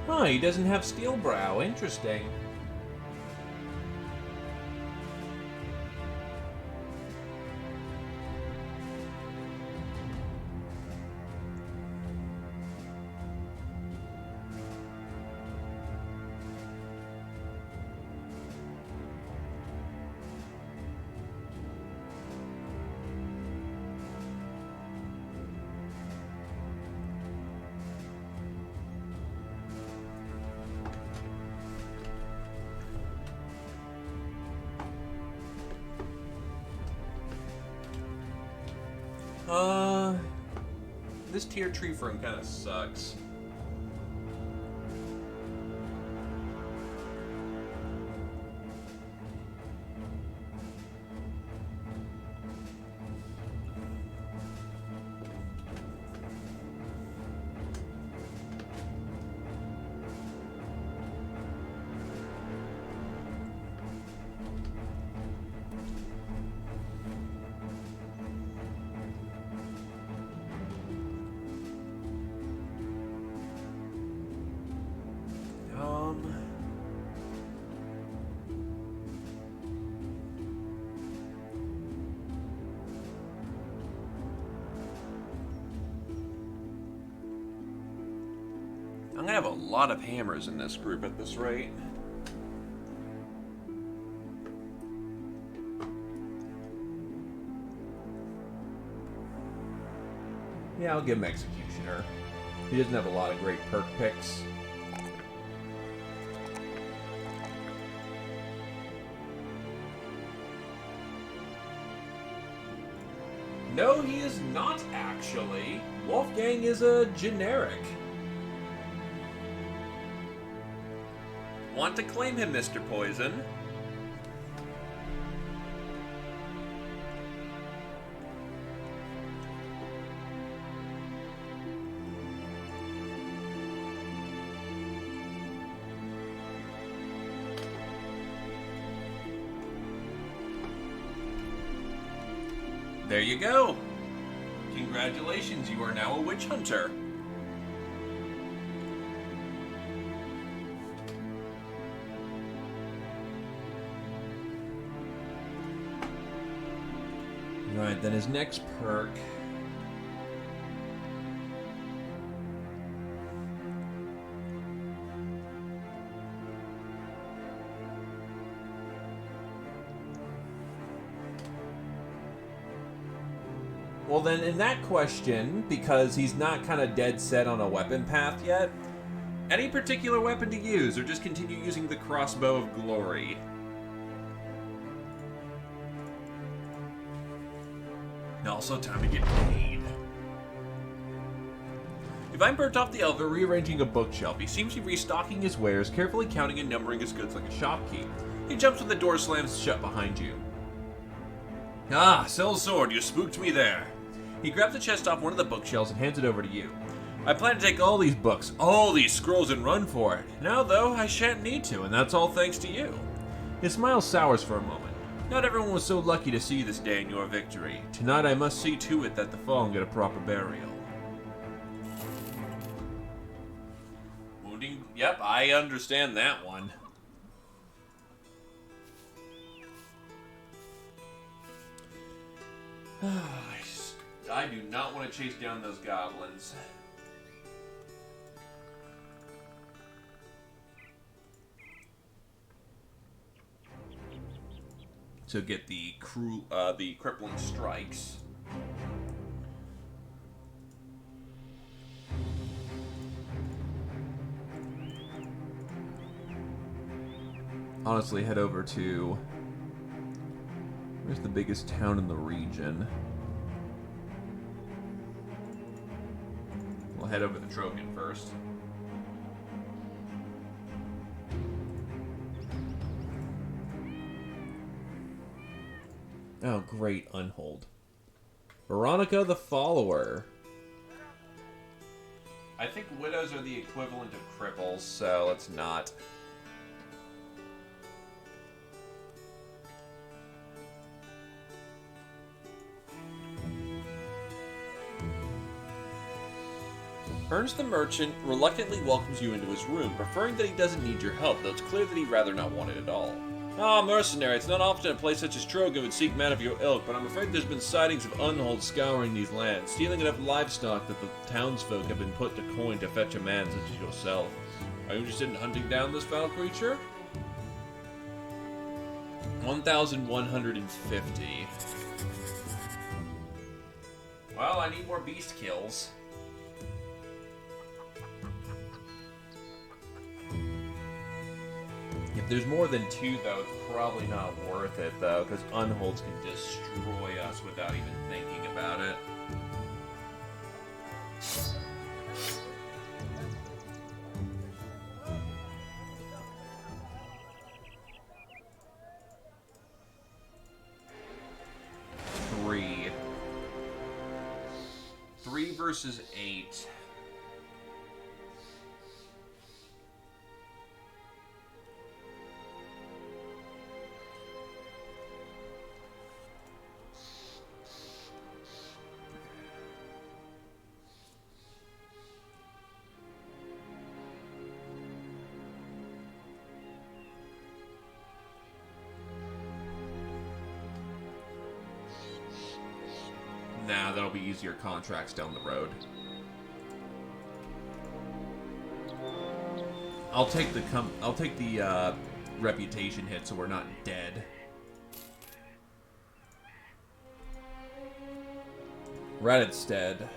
Huh, he doesn't have steel brow. Interesting. This tier tree fern kind of sucks. I'm gonna have a lot of hammers in this group at this rate. Yeah, I'll give him Executioner. He doesn't have a lot of great perk picks. No, he is not actually. Wolfgang is a generic. Want to claim him, Mr. Poison? There you go. Congratulations, you are now a witch hunter. Right, then his next perk. Well, then, in that question, because he's not kind of dead set on a weapon path yet, Any particular weapon to use, or just continue using the crossbow of glory? Also, time to get paid. If I'm burnt off the elder rearranging a bookshelf, he seems to be restocking his wares, carefully counting and numbering his goods like a shopkeep. He jumps when the door slams shut behind you. Ah, sell sword, you spooked me there. He grabs the chest off one of the bookshelves and hands it over to you. I plan to take all these books, all these scrolls, and run for it. Now, though, I shan't need to, and that's all thanks to you. His smile sours for a moment. Not everyone was so lucky to see this day in your victory. Tonight I must see to it that the fallen get a proper burial. Wounding? Yep, I understand that one. I do not want to chase down those goblins. To get the crippling strikes. honestly, head over to... Where's the biggest town in the region? We'll head over the Trogan first. Oh, great, Unhold. Veronica the Follower. I think widows are the equivalent of cripples, so let's not. Ernst the merchant reluctantly welcomes you into his room, preferring that he doesn't need your help, though it's clear that he'd rather not want it at all. Ah, mercenary, it's not often a place such as Trogan would seek men of your ilk, but I'm afraid there's been sightings of Unhold scouring these lands, stealing enough livestock that the townsfolk have been put to coin to fetch a man such as yourself. Are you interested in hunting down this foul creature? 1,150. Well, I need more beast kills. If there's more than two, though, it's probably not worth it, though, because Unholds can Destroy us without even thinking about it. Three versus 8. Nah, that'll be easier contracts down the road. I'll take the reputation hit so we're not dead. Radidstead.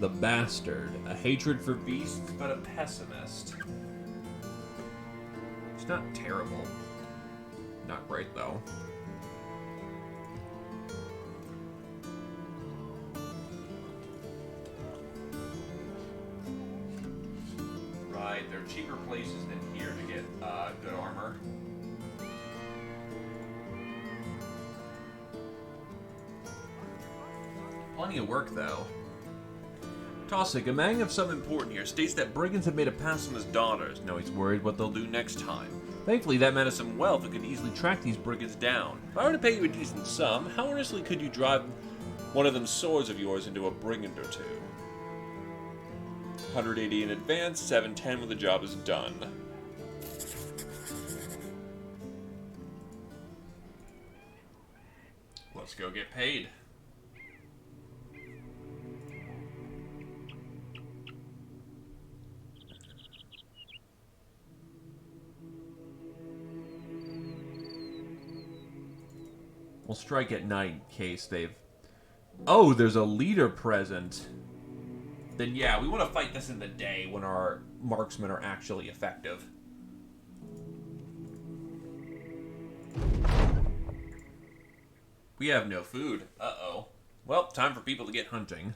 The Bastard. A hatred for beasts, but a pessimist. It's not terrible. Not great, though. Right, there are cheaper places than here to get good armor. Plenty of work, though. Tossic, a man of some import here, states that brigands have made a pass on his daughters. Now he's worried what they'll do next time. Thankfully, that man has some wealth and could easily track these brigands down. If I were to pay you a decent sum, how earnestly could you drive one of them swords of yours into a brigand or two? 180 in advance, 710 when the job is done. Let's go get paid. We'll strike at night in case they've... Oh, there's a leader present. Then yeah, we want to fight this in the day when our marksmen are actually effective. We have no food. Uh-oh. Well, time for people to get hunting.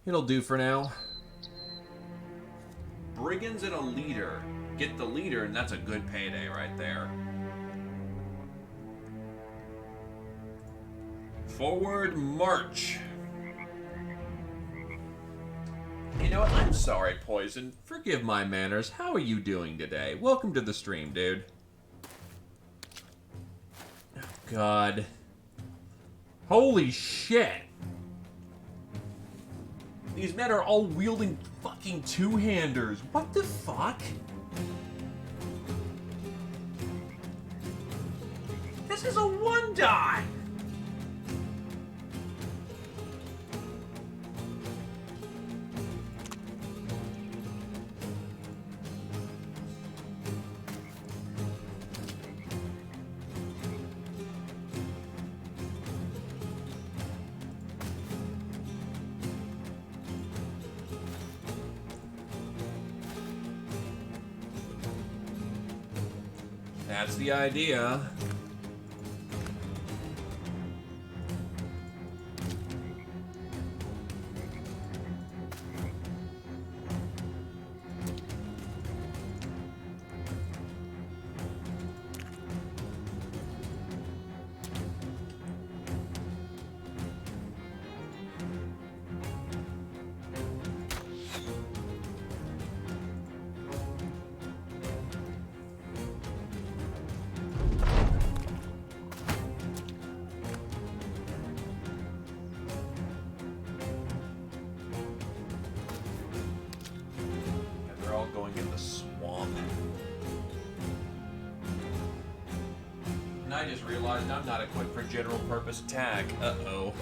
It'll do for now. Brigands and a leader. Get the leader, and that's a good payday right there. Forward march. You know what? I'm sorry, Poison. Forgive my manners. How are you doing today? Welcome to the stream, dude. Oh, God. Holy shit. These men are all wielding fucking two-handers. What the fuck? This is a one-dot! That's the idea. Going in the swamp. And I just realized I'm not equipped for general purpose attack. Uh-oh.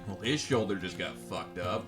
Well, his shoulder just got fucked up.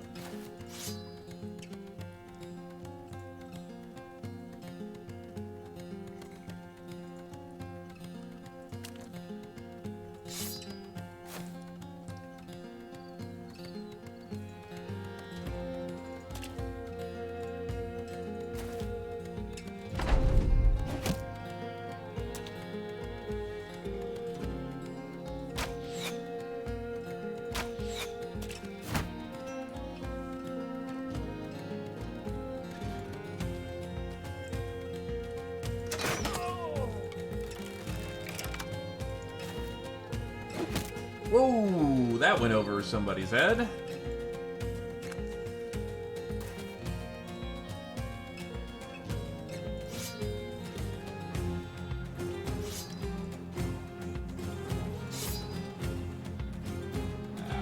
Whoa, that went over somebody's head.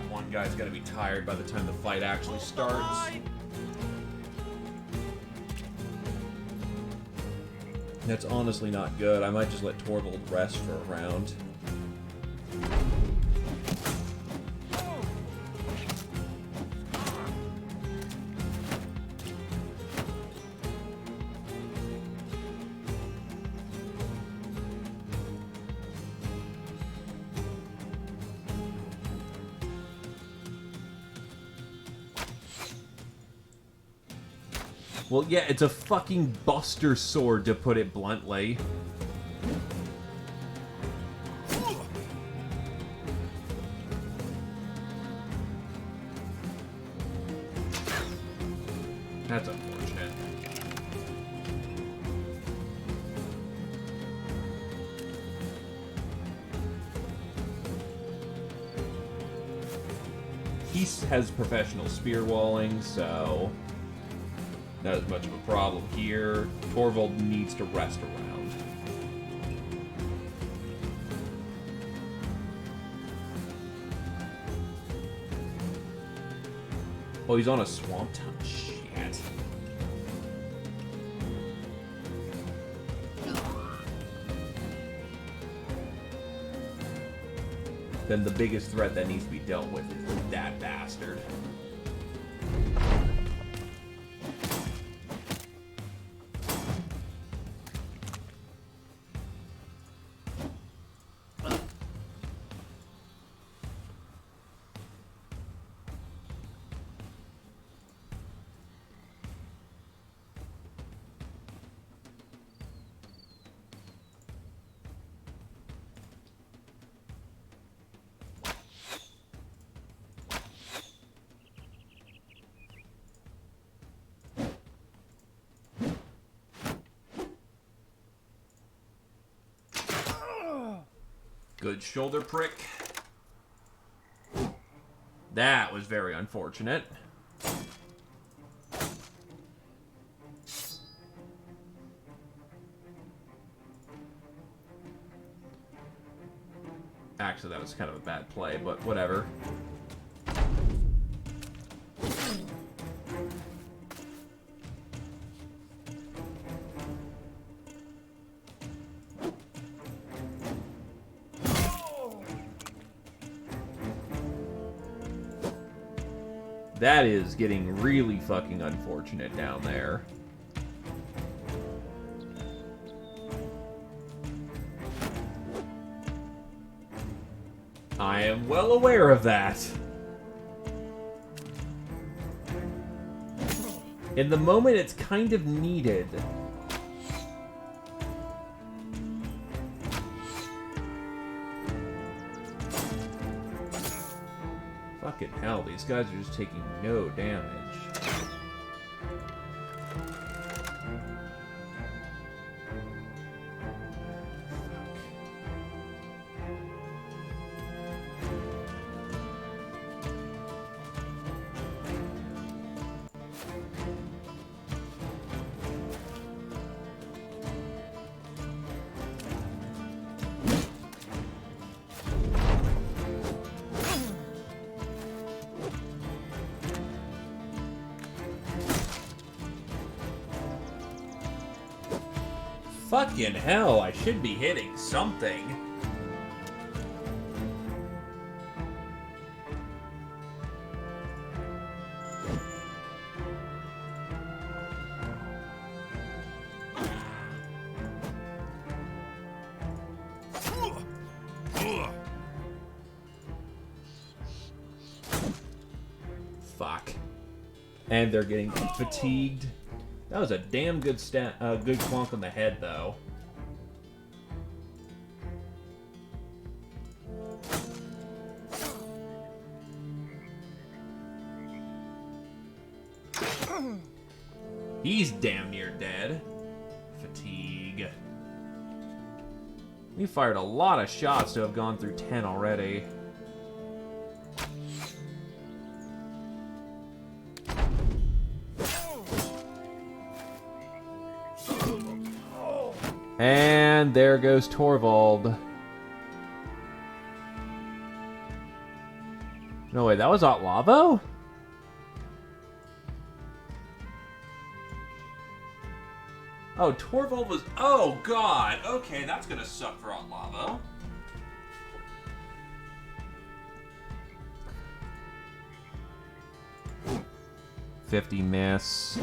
One guy's gotta be tired by the time the fight actually starts. That's honestly not good. I might just let Torvald rest for a round. Well, yeah, it's a fucking Buster Sword, to put it bluntly. That's unfortunate. He has professional spear walling, so not as much of a problem here. Torvald needs to rest around. Oh, he's on a swamp ton. Shit. Then the biggest threat that needs to be dealt with is that bastard. Good shoulder prick. That was very unfortunate. Actually, that was kind of a bad play, but whatever. That is getting really fucking unfortunate down there. I am well aware of that. In the moment, it's kind of needed. Fucking hell, these guys are just taking no damage. Fucking hell, I should be hitting something. Fuck. And they're getting fatigued. That was a damn good good clonk on the head, though. He's damn near dead. Fatigue. We fired a lot of shots to have gone through 10 already. And there goes Torvald. No, wait, that was Otlavo? Oh, Torvald was... Oh, God. Okay, that's gonna suck for Otlavo. $50 miss.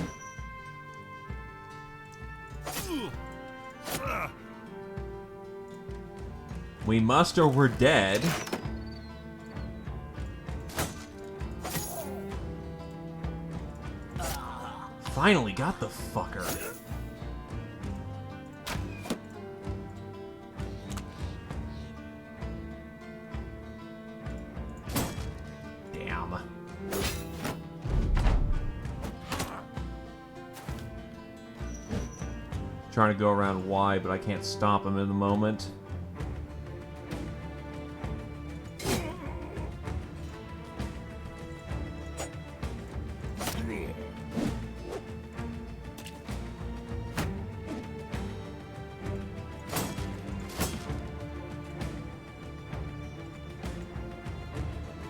We must or we're dead. Finally got the fucker. Damn. Trying to go around Y, but I can't stop him in the moment.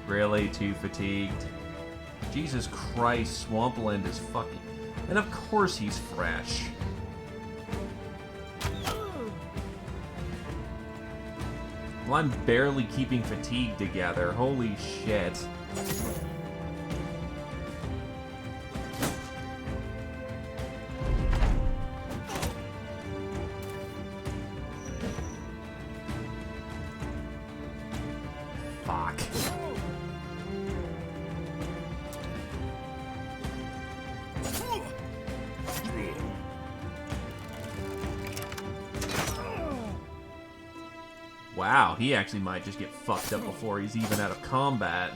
Really too fatigued. Jesus Christ, Swampland is fucking... And of course he's fresh. Well, I'm barely keeping fatigue together. Holy shit. Fuck. Wow, he actually might just get fucked up before he's even out of combat.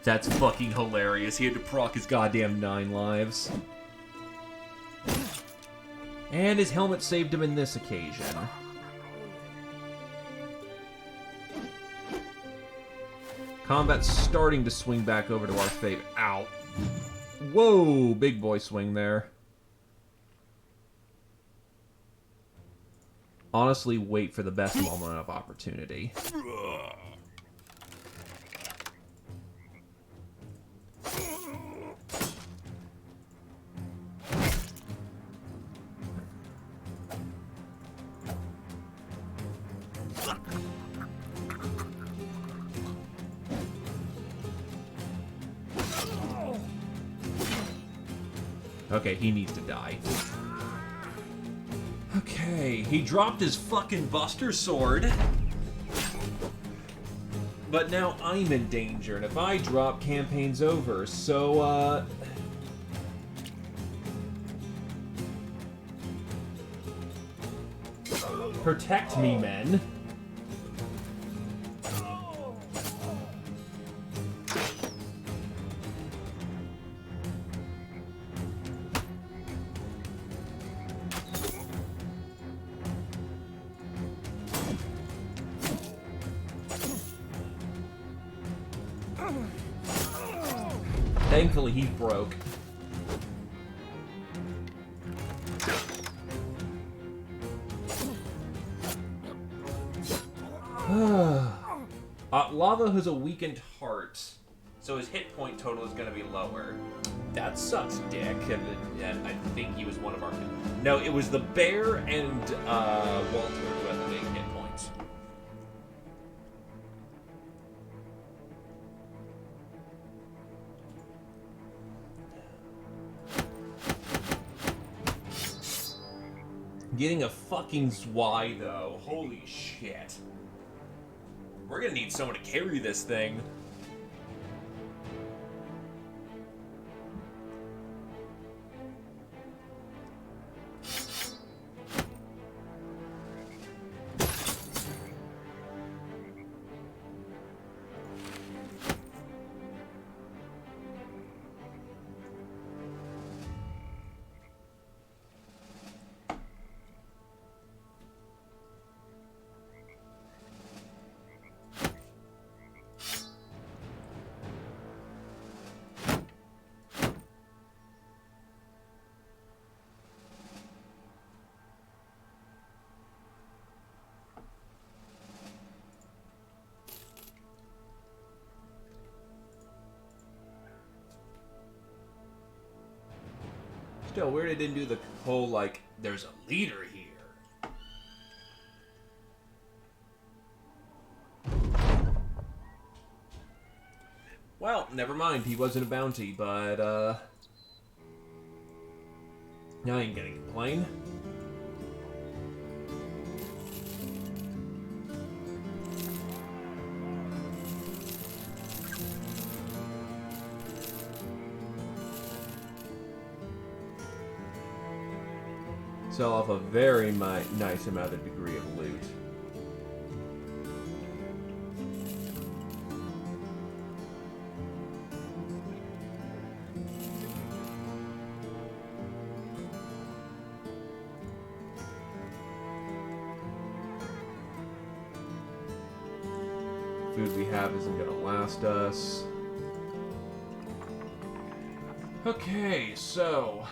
That's fucking hilarious. He had to proc his goddamn 9 lives. And his helmet saved him in this occasion. Combat's starting to swing back over to our favor. Ow. Whoa, big boy swing there. Honestly, wait for the best moment of opportunity. Okay, he needs to die. Okay, he dropped his fucking Buster Sword. But now I'm in danger, and if I drop, campaign's over, so, protect me, men. Thankfully, he broke. Lava has a weakened heart, so his hit point total is going to be lower. That sucks, dick. And I think he was one of our... No, it was the bear and Walter who had the big hit points. Getting a fucking Zwei, though. Holy shit. We're gonna need someone to carry this thing. Still, weird they didn't do the whole, like, there's a leader here. Well, never mind. He wasn't a bounty, but, now I ain't gonna complain. Sell off a very nice amount of degree of loot. Food we have isn't gonna last us. Okay, so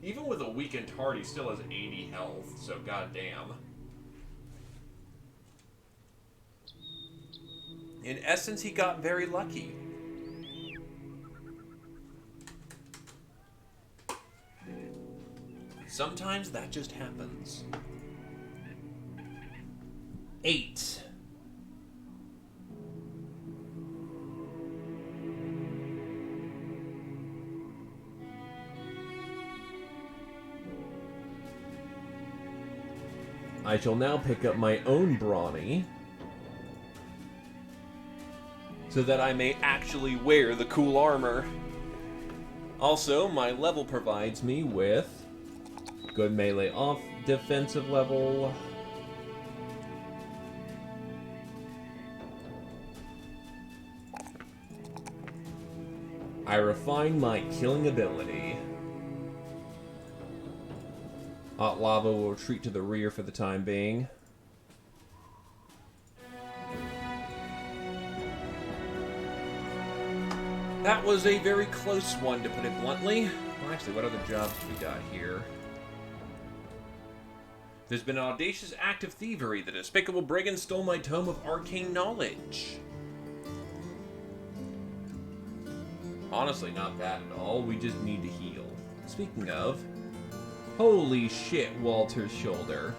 even with a weakened heart, he still has 80 health, so goddamn. In essence, he got very lucky. Sometimes that just happens. 8. I shall now pick up my own brawny, so that I may actually wear the cool armor. Also, my level provides me with good melee off defensive level. I refine my killing ability. Hot lava will retreat to the rear for the time being. That was a very close one, to put it bluntly. Well, actually, what other jobs we got here? There's been an audacious act of thievery. The despicable brigand stole my tome of arcane knowledge. Honestly, not bad at all. We just need to heal. Speaking of, holy shit, Walter's shoulder.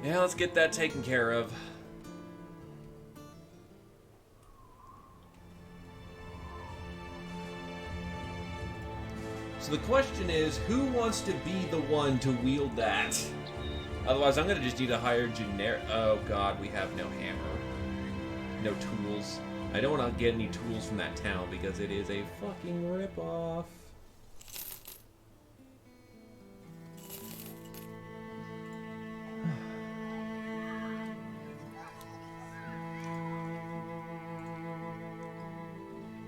Yeah, let's get that taken care of. So the question is, who wants to be the one to wield that? Otherwise, I'm gonna just need to hire generic. Oh god, we have no hammer. No tools. I don't want to get any tools from that town because it is a fucking ripoff.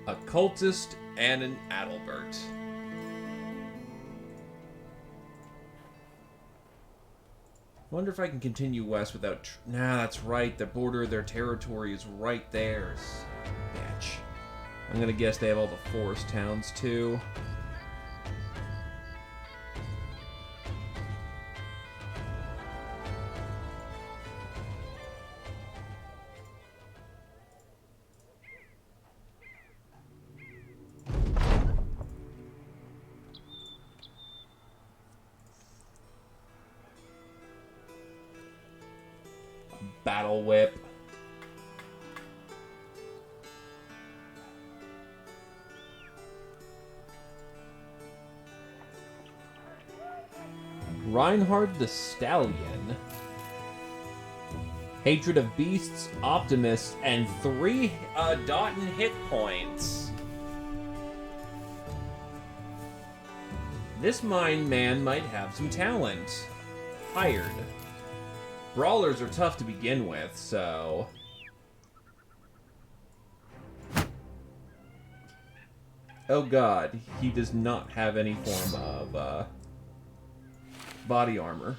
A cultist and an Adalbert. Wonder if I can continue west without... Nah, that's right. The border of their territory is right there. Bitch. I'm gonna guess they have all the forest towns, too. Battle whip. Reinhard the Stallion. Hatred of beasts, optimists, and 3 Dotton hit points. This mine man might have some talent. Hired. Brawlers are tough to begin with, so... Oh god, he does not have any form of, body armor.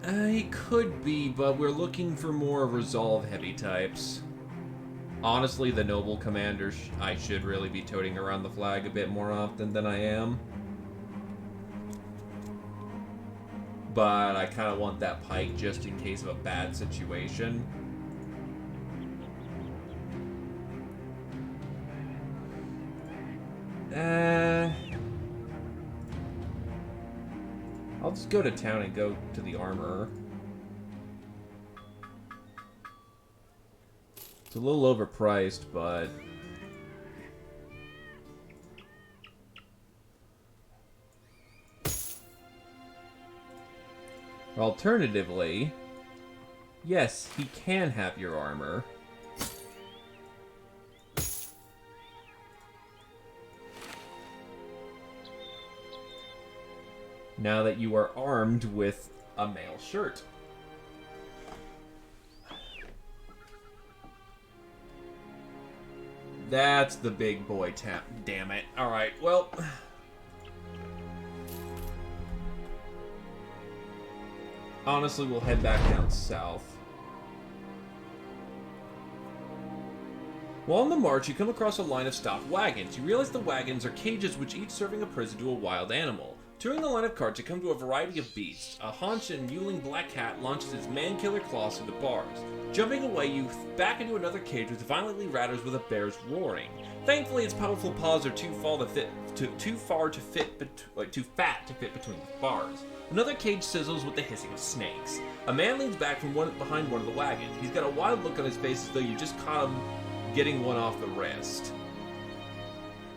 He could be, but we're looking for more resolve-heavy types. Honestly, the Noble Commander, I should really be toting around the flag a bit more often than I am. But I kind of want that pike just in case of a bad situation. I'll just go to town and go to the armorer. It's a little overpriced, but... Alternatively, yes, he can have your armor. Now that you are armed with a mail shirt. That's the big boy tap. Damn it. Alright, well... Honestly, we'll head back down south. While on the march, you come across a line of stocked wagons. You realize the wagons are cages which each serving a prison to a wild animal. Touring the line of carts, you come to a variety of beasts. A haunched and mewling black cat launches its man-killer claws through the bars. Jumping away, you back into another cage which violently rattles with a bear's roaring. Thankfully, its powerful paws are too fat to fit between the bars. Another cage sizzles with the hissing of snakes. A man leans back from behind one of the wagons. He's got a wild look on his face as though you just caught him getting one off the wrist.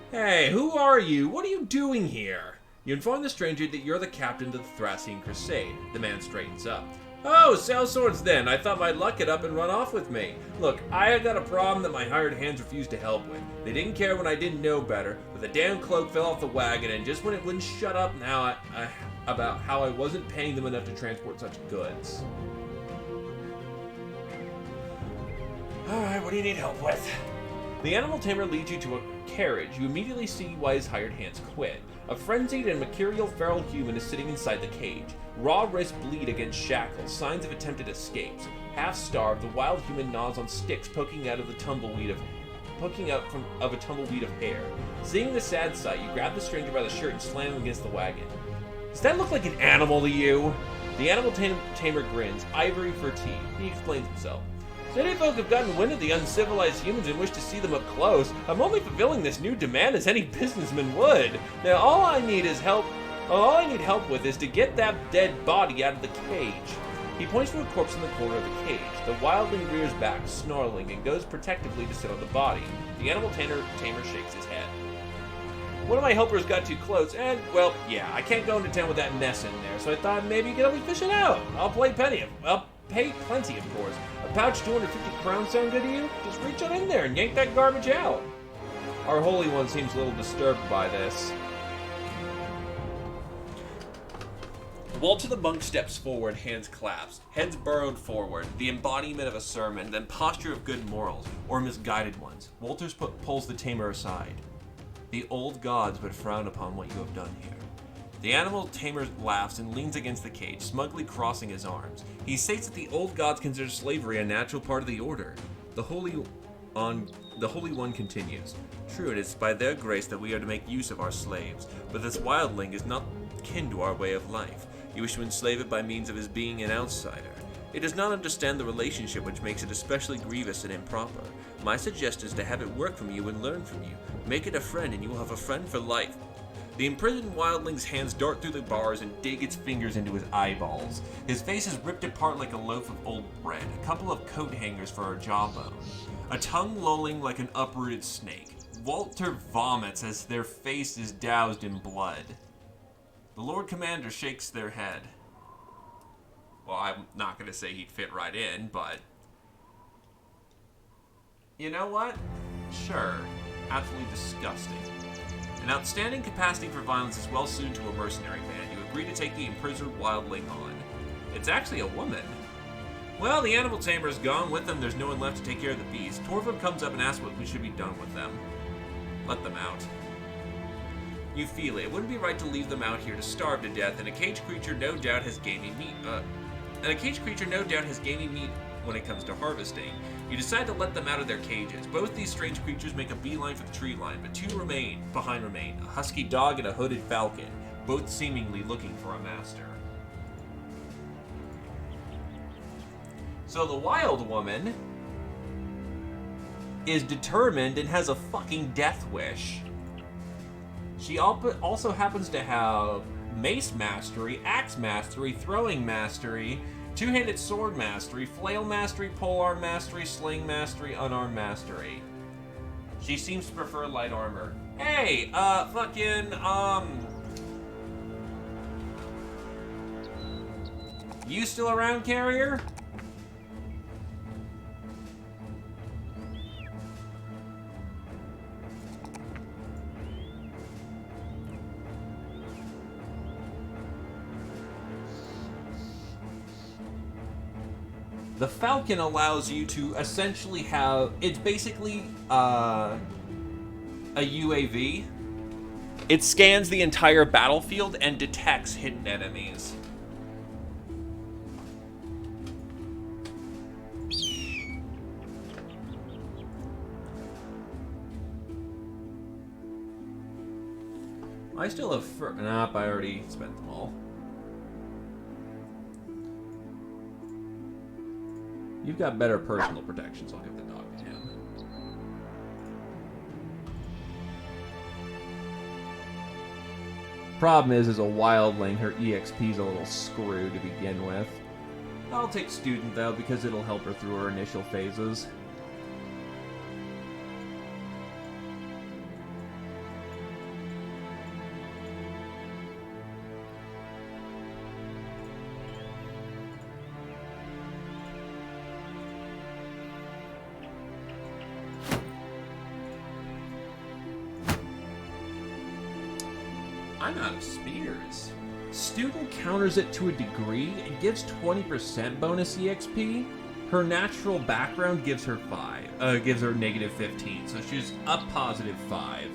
Hey, who are you? What are you doing here? You inform the stranger that you're the captain of the Thracian Crusade. The man straightens up. Oh, sell swords then. I thought my luck had up and run off with me. Look, I had got a problem that my hired hands refused to help with. They didn't care when I didn't know better, but the damn cloak fell off the wagon, and just when it wouldn't shut up now about how I wasn't paying them enough to transport such goods. Alright, what do you need help with? The animal tamer leads you to a carriage. You immediately see why his hired hands quit. A frenzied and mercurial feral human is sitting inside the cage. Raw wrists bleed against shackles, signs of attempted escapes. Half starved, the wild human gnaws on sticks poking out of a tumbleweed of hair. Seeing the sad sight, you grab the stranger by the shirt and slam him against the wagon. Does that look like an animal to you? The animal tamer grins, ivory for teeth. He explains himself. City folk have gotten wind of the uncivilized humans and wish to see them up close. I'm only fulfilling this new demand as any businessman would. Now all I need help with is to get that dead body out of the cage. He points to a corpse in the corner of the cage. The wildling rears back, snarling, and goes protectively to sit on the body. The animal tamer shakes his head. One of my helpers got too close, and, well, yeah, I can't go into town with that mess in there, so I thought maybe you could help me fish it out. I'll pay plenty, of course. A pouch 250 crowns sound good to you? Just reach on in there and yank that garbage out. Our Holy One seems a little disturbed by this. Walter the monk steps forward, hands clasped, heads burrowed forward, the embodiment of a sermon, then posture of good morals, or misguided ones. Walter pulls the tamer aside. The old gods would frown upon what you have done here. The animal tamer laughs and leans against the cage, smugly crossing his arms. He states that the old gods consider slavery a natural part of the order. The Holy One continues. True, it is by their grace that we are to make use of our slaves, but this wildling is not kin to our way of life. You wish to enslave it by means of his being an outsider. It does not understand the relationship which makes it especially grievous and improper. My suggestion is to have it work from you and learn from you. Make it a friend and you will have a friend for life. The imprisoned wildling's hands dart through the bars and dig its fingers into his eyeballs. His face is ripped apart like a loaf of old bread, a couple of coat hangers for a jawbone, a tongue lolling like an uprooted snake. Walter vomits as their face is doused in blood. The Lord Commander shakes their head. Well, I'm not going to say he'd fit right in, but... You know what? Sure. Absolutely disgusting. An outstanding capacity for violence is well suited to a mercenary band. You agree to take the imprisoned wildling on. It's actually a woman. Well, the animal tamer is gone. With them, there's no one left to take care of the beast. Torvald comes up and asks what we should be done with them. Let them out. You feel it. It wouldn't be right to leave them out here to starve to death, and a caged creature no doubt has gamey meat. When it comes to harvesting. You decide to let them out of their cages. Both these strange creatures make a beeline for the tree line, but two behind remain, a husky dog and a hooded falcon, both seemingly looking for a master. So the wild woman is determined and has a fucking death wish. She also happens to have mace mastery, axe mastery, throwing mastery, two-handed sword mastery, flail mastery, polearm mastery, sling mastery, unarmed mastery. She seems to prefer light armor. Hey, you still around, Carrier? The Falcon allows you to essentially have... It's basically a UAV. It scans the entire battlefield and detects hidden enemies. I still have... Nope, I already spent them all. You've got better personal protection, so I'll give the dog to him. Problem is, as a wildling, her EXP's a little screwed to begin with. I'll take student, though, because it'll help her through her initial phases. I'm out of spears. Student counters it to a degree. It gives 20% bonus EXP. Her natural background gives her negative 15, so she's up positive 5.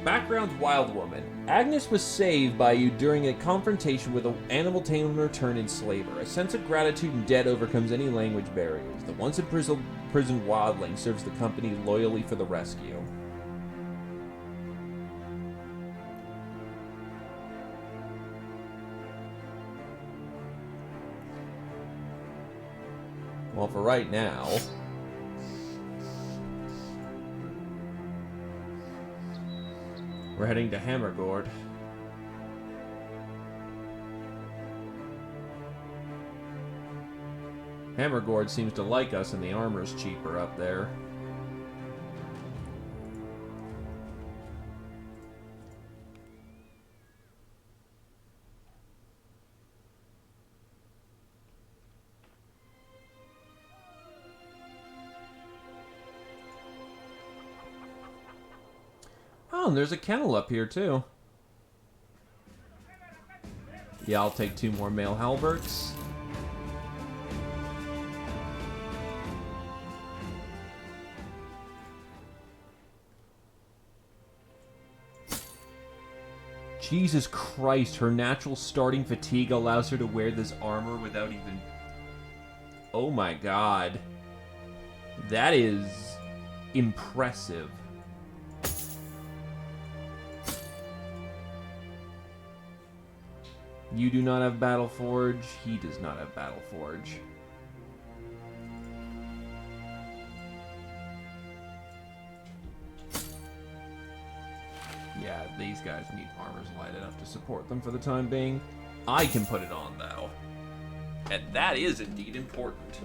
Background Wild Woman. Agnes was saved by you during a confrontation with an animal tamer turned enslaver. A sense of gratitude and debt overcomes any language barriers. The once imprisoned wildling serves the company loyally for the rescue. Well, for right now, we're heading to Hammergord. Hammergord seems to like us, and the armor's cheaper up there. Oh, and there's a kennel up here, too. Yeah, I'll take 2 more male halberts. Jesus Christ, her natural starting fatigue allows her to wear this armor without even... Oh my god. That is impressive. You do not have Battleforge. He does not have Battleforge. Yeah, these guys need armors light enough to support them for the time being. I can put it on, though. And that is indeed important.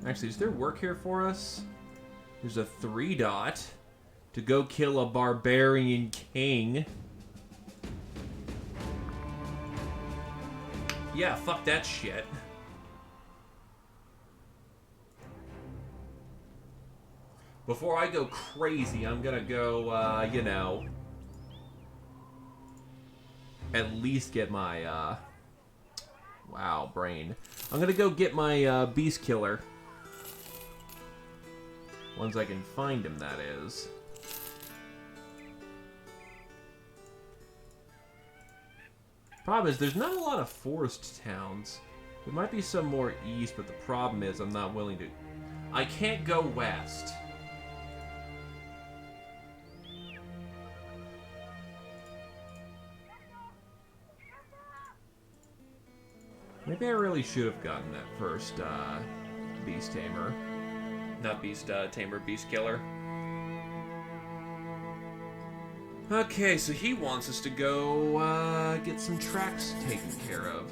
Actually, is there work here for us? There's a 3-dot to go kill a barbarian king. Yeah, fuck that shit. Before I go crazy, I'm gonna go, you know, at least get my, wow, brain. I'm gonna go get my, beast killer. Once I can find him, that is. Problem is, there's not a lot of forest towns. There might be some more east, but the problem is I'm not willing to... I can't go west. Maybe I really should have gotten that first Beast Tamer. Not Beast Tamer, Beast Killer. Okay, so he wants us to go get some tracks taken care of.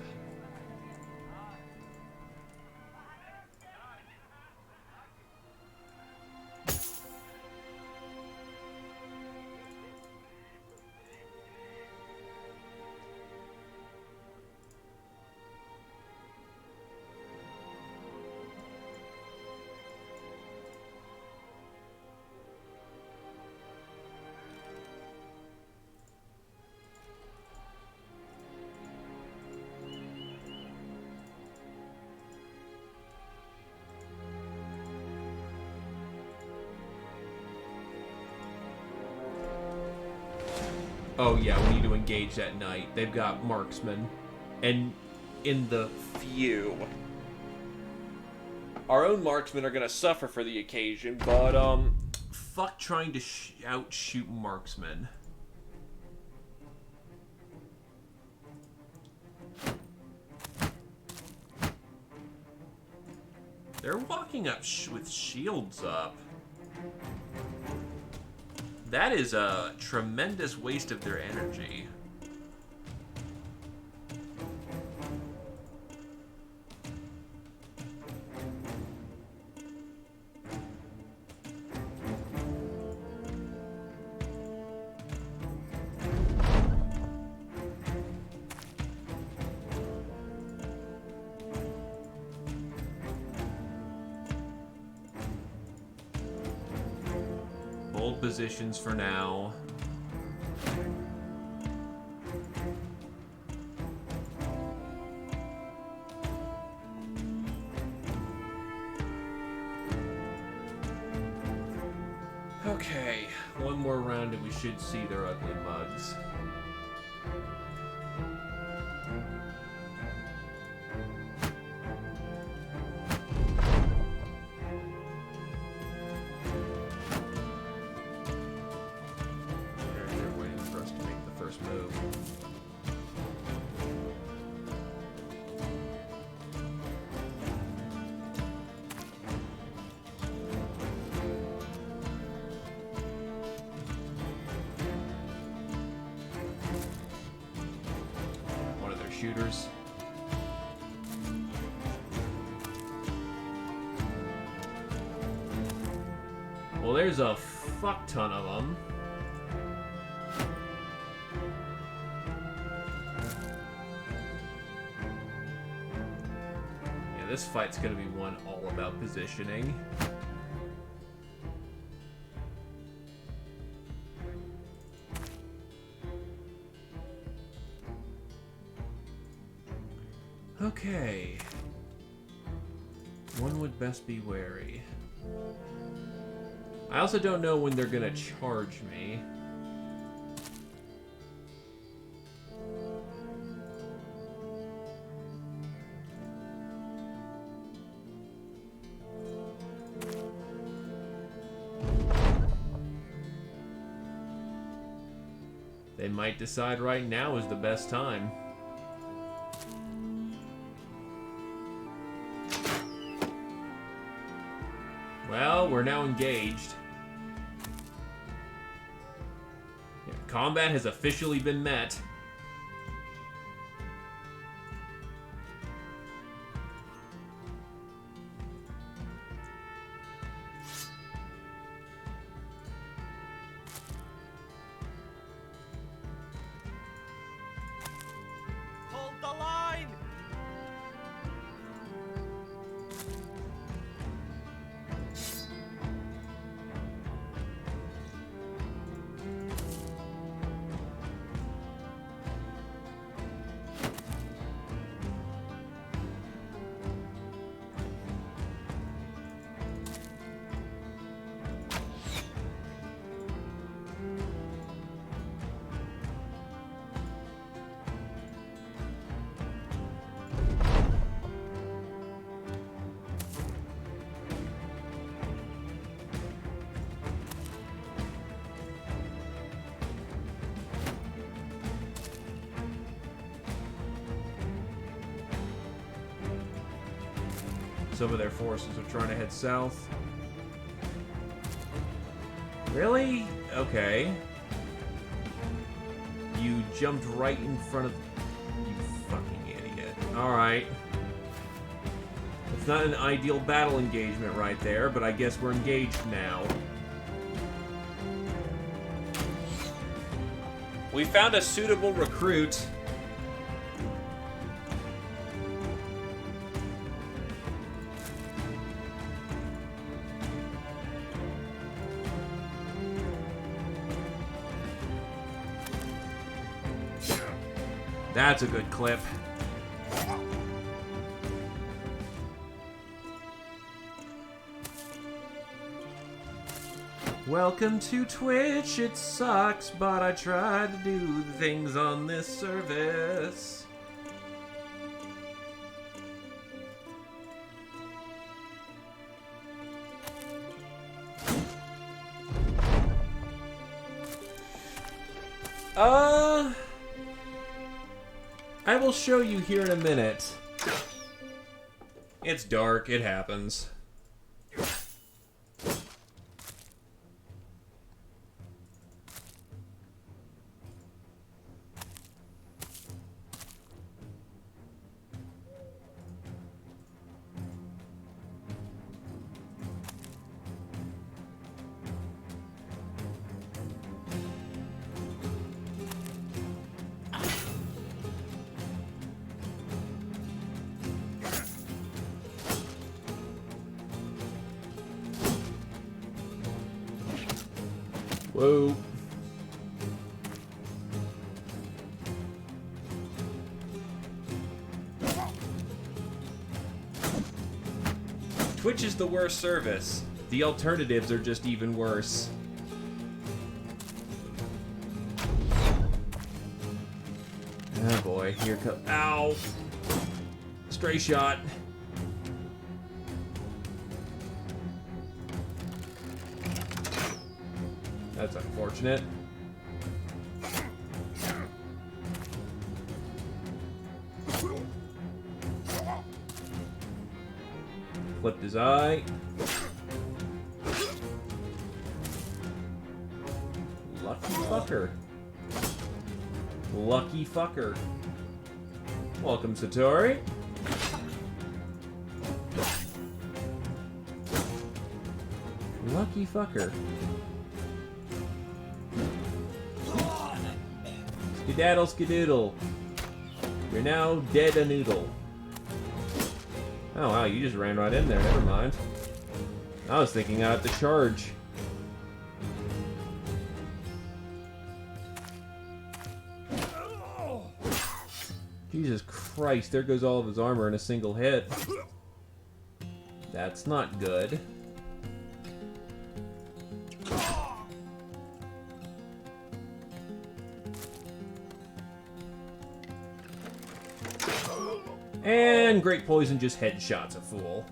Oh yeah, we need to engage that night. They've got marksmen. And in the few, our own marksmen are gonna suffer for the occasion, but fuck trying to outshoot marksmen. They're walking up with shields up. That is a tremendous waste of their energy. Hold positions for now. Okay, one more round and we should see their ugly mugs. They're waiting for us to make the first move. One of their shooters. Well, there's a fuck ton of them. Yeah, this fight's gonna be one all about positioning. Okay. One would best be wary. I also don't know when they're gonna charge me. They might decide right now is the best time. Well, we're now engaged. Yeah, combat has officially been met. Hold the line! Some of their forces are trying to head south. Really? Okay. You jumped right in front of... You fucking idiot. Alright. It's not an ideal battle engagement right there, but I guess we're engaged now. We found a suitable recruit. That's a good clip. Welcome to Twitch. It sucks, but I tried to do the things on this service. I will show you here in a minute. It's dark, it happens. Whoa. Twitch is the worst service. The alternatives are just even worse. Oh boy, here comes... Ow! Stray shot. That's unfortunate. Flipped his eye. Lucky fucker. Lucky fucker. Welcome, Satori. Lucky fucker. Skedaddle skedoodle. You're now dead a noodle. Oh wow, you just ran right in there, never mind. I was thinking I had to charge. Jesus Christ, there goes all of his armor in a single hit. That's not good. And Great Poison just headshots a fool.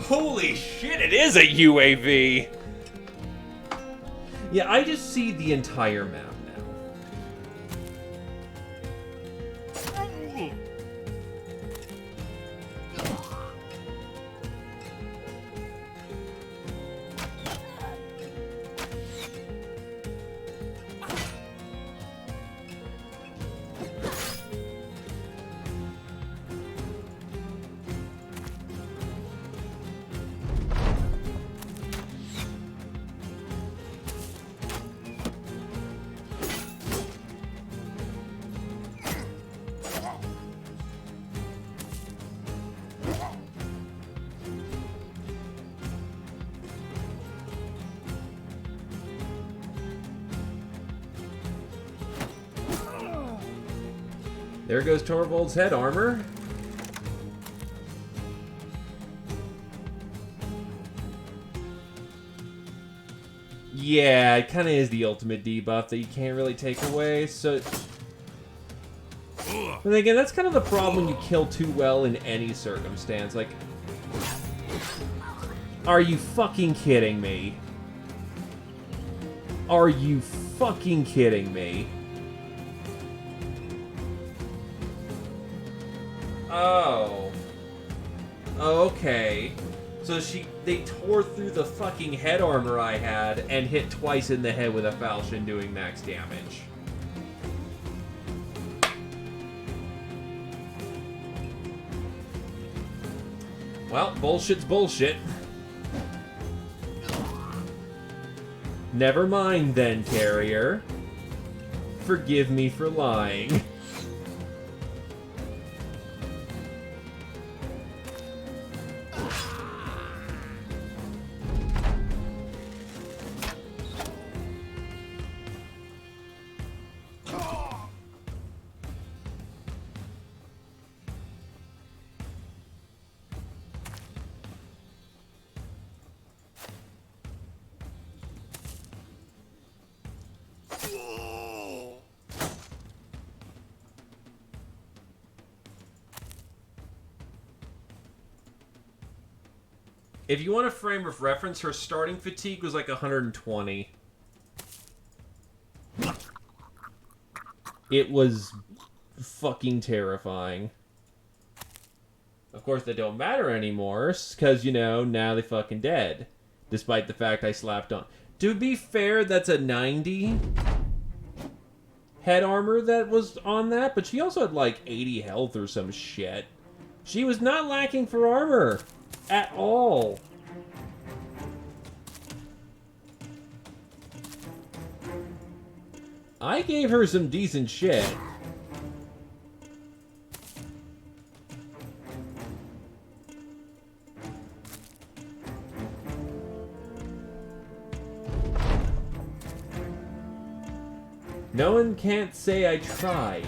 Holy shit, it is a UAV! Yeah, I just see the entire map now. There goes Torvald's head armor. Yeah, it kind of is the ultimate debuff that you can't really take away, so... But again, that's kind of the problem when you kill too well in any circumstance. Like, Are you fucking kidding me? Are you fucking kidding me? Oh. Okay. So they tore through the fucking head armor I had and hit twice in the head with a falchion doing max damage. Well, bullshit's bullshit. Never mind then, Carrier. Forgive me for lying. If you want a frame of reference, her starting fatigue was like 120. It was fucking terrifying. Of course, they don't matter anymore, because, you know, now they fucking dead. Despite the fact I slapped on. To be fair, that's a 90 head armor that was on that, but she also had like 80 health or some shit. She was not lacking for armor. At all. I gave her some decent shit. No one can't say I tried.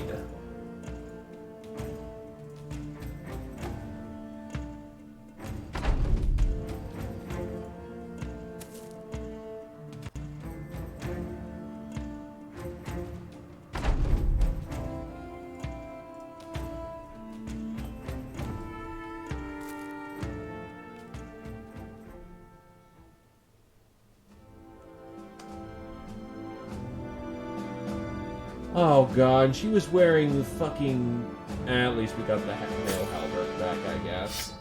Oh god, she was wearing the fucking... at least we got the male halberd back, I guess.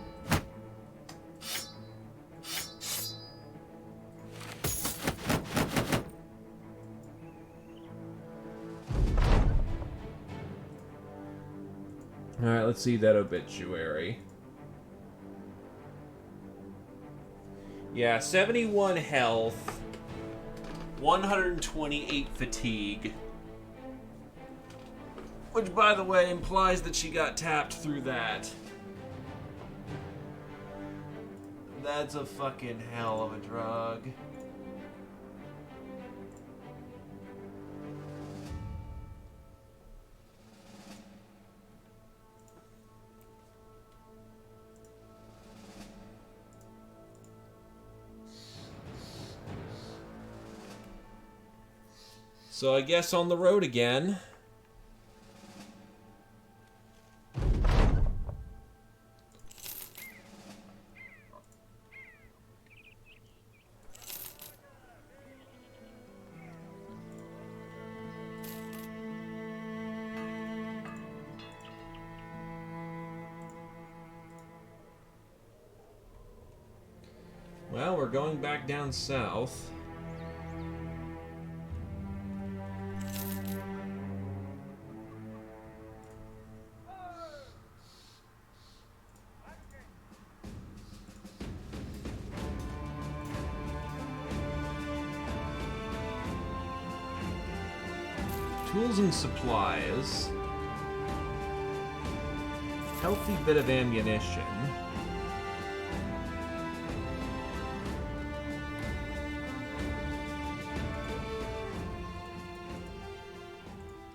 Alright, let's see that obituary. Yeah, 71 health, 128 fatigue. Which, by the way, implies that she got tapped through that. That's a fucking hell of a drug. So I guess on the road again. Well, we're going back down south. Tools and supplies. Healthy bit of ammunition.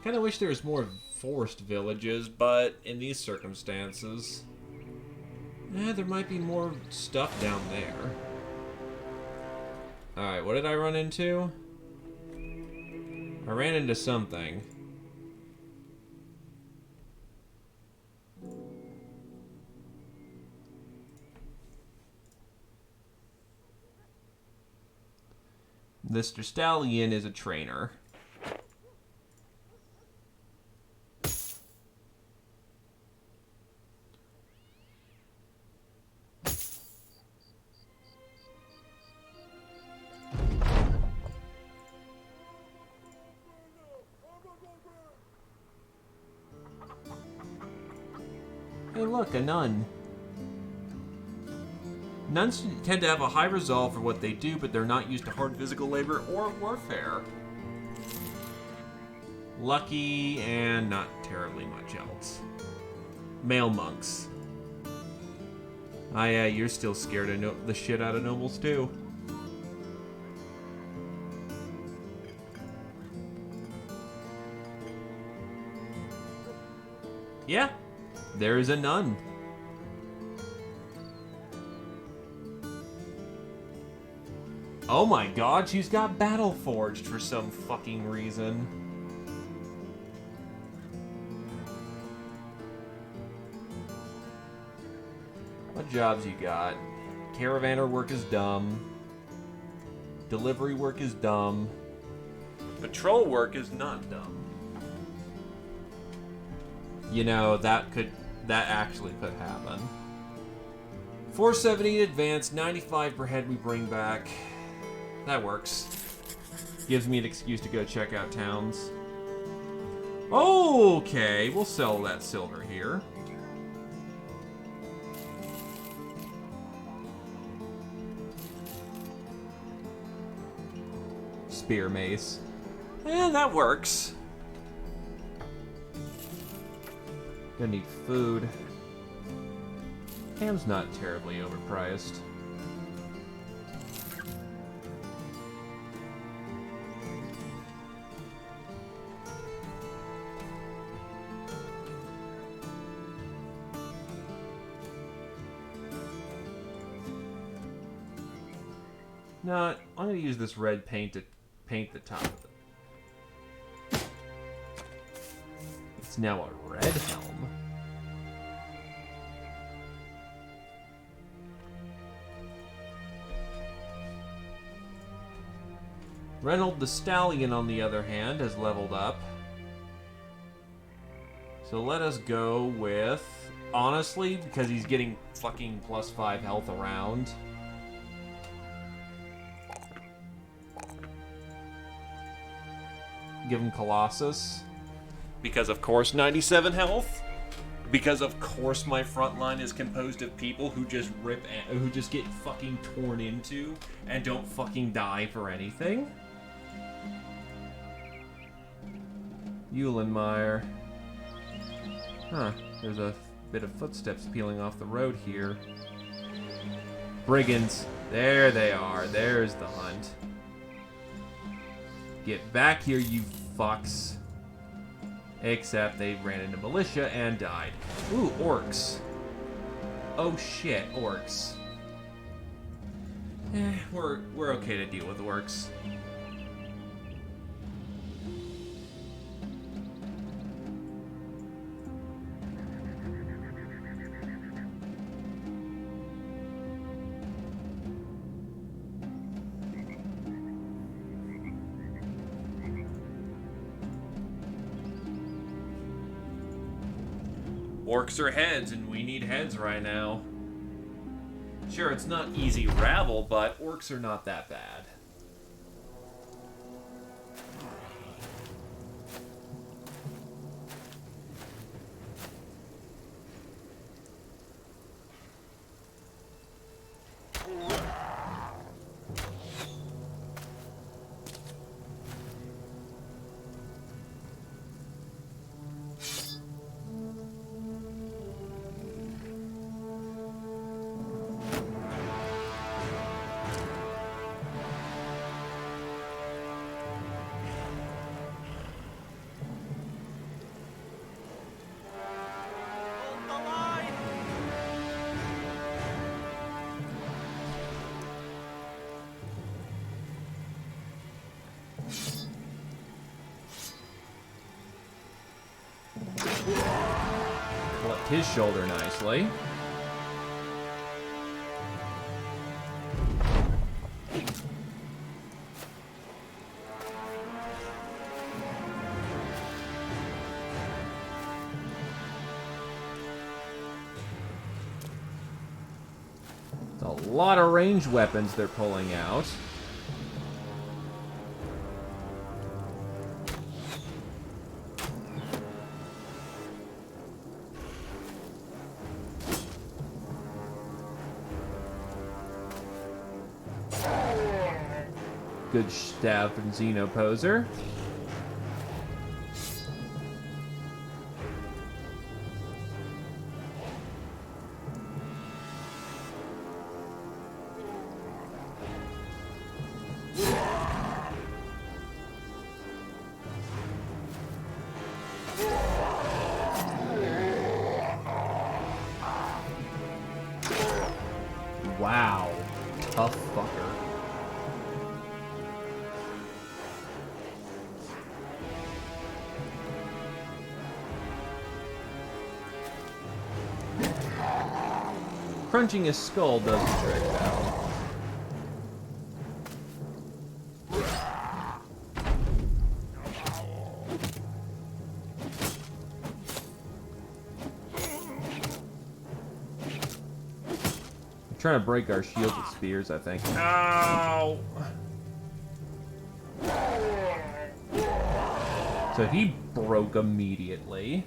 Kinda wish there was more forest villages, but in these circumstances... there might be more stuff down there. Alright, what did I run into? I ran into something. Mr. Stallion is a trainer. Hey look, a nun. Nuns tend to have a high resolve for what they do, but they're not used to hard physical labor or warfare. Lucky and not terribly much else. Male monks. Ah yeah, you're still scared of the shit out of nobles too. Yeah, there's a nun. Oh my god, she's got battle forged for some fucking reason. What jobs you got? Caravaner work is dumb. Delivery work is dumb. Patrol work is not dumb. You know, that actually could happen. 470 advance, 95 per head we bring back. That works. Gives me an excuse to go check out towns. Okay, we'll sell that silver here. Spear mace. Yeah, that works. Gonna need food. Ham's not terribly overpriced. No, I'm gonna use this red paint to paint the top of it. It's now a red helm. Reynold the Stallion, on the other hand, has leveled up. So let us go with, honestly, because he's getting fucking +5 health around. Give him Colossus. Because of course 97 health. Because of course my front line is composed of people who just who just get fucking torn into and don't fucking die for anything. Eulenmeyer. Huh, there's a bit of footsteps peeling off the road here. Brigands. There they are. There's the hunt. Get back here, you fucks. Except they ran into militia and died. Ooh, orcs. Oh shit, orcs. We're okay to deal with orcs. Orcs are heads, and we need heads right now. Sure, it's not easy rabble, but orcs are not that bad. Hold the line! Collect his shoulder nicely. A lot of ranged weapons they're pulling out. Good stab from Xenoposer. Wow. Tough fucker. Crunching his skull does the trick, though. Trying to break our shields with spears, I think. Ow! So he broke immediately.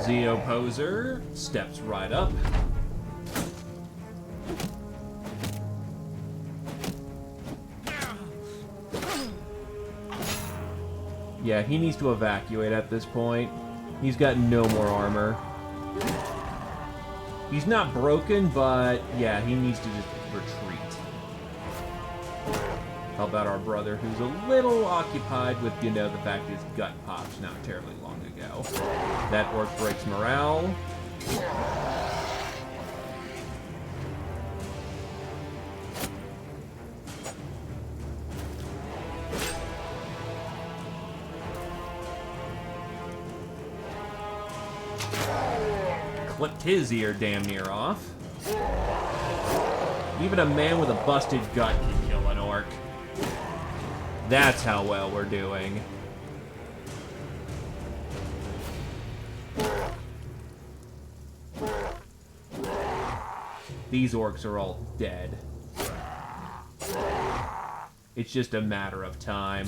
Xenoposer steps right up. Yeah, he needs to evacuate at this point. He's got no more armor. He's not broken, but yeah, he needs to just retreat. How about our brother, who's a little occupied with, you know, the fact his gut popped not terribly long ago. That orc breaks morale. Clipped his ear damn near off. Even a man with a busted gut can kill an orc. That's how well we're doing. These orcs are all dead. It's just a matter of time.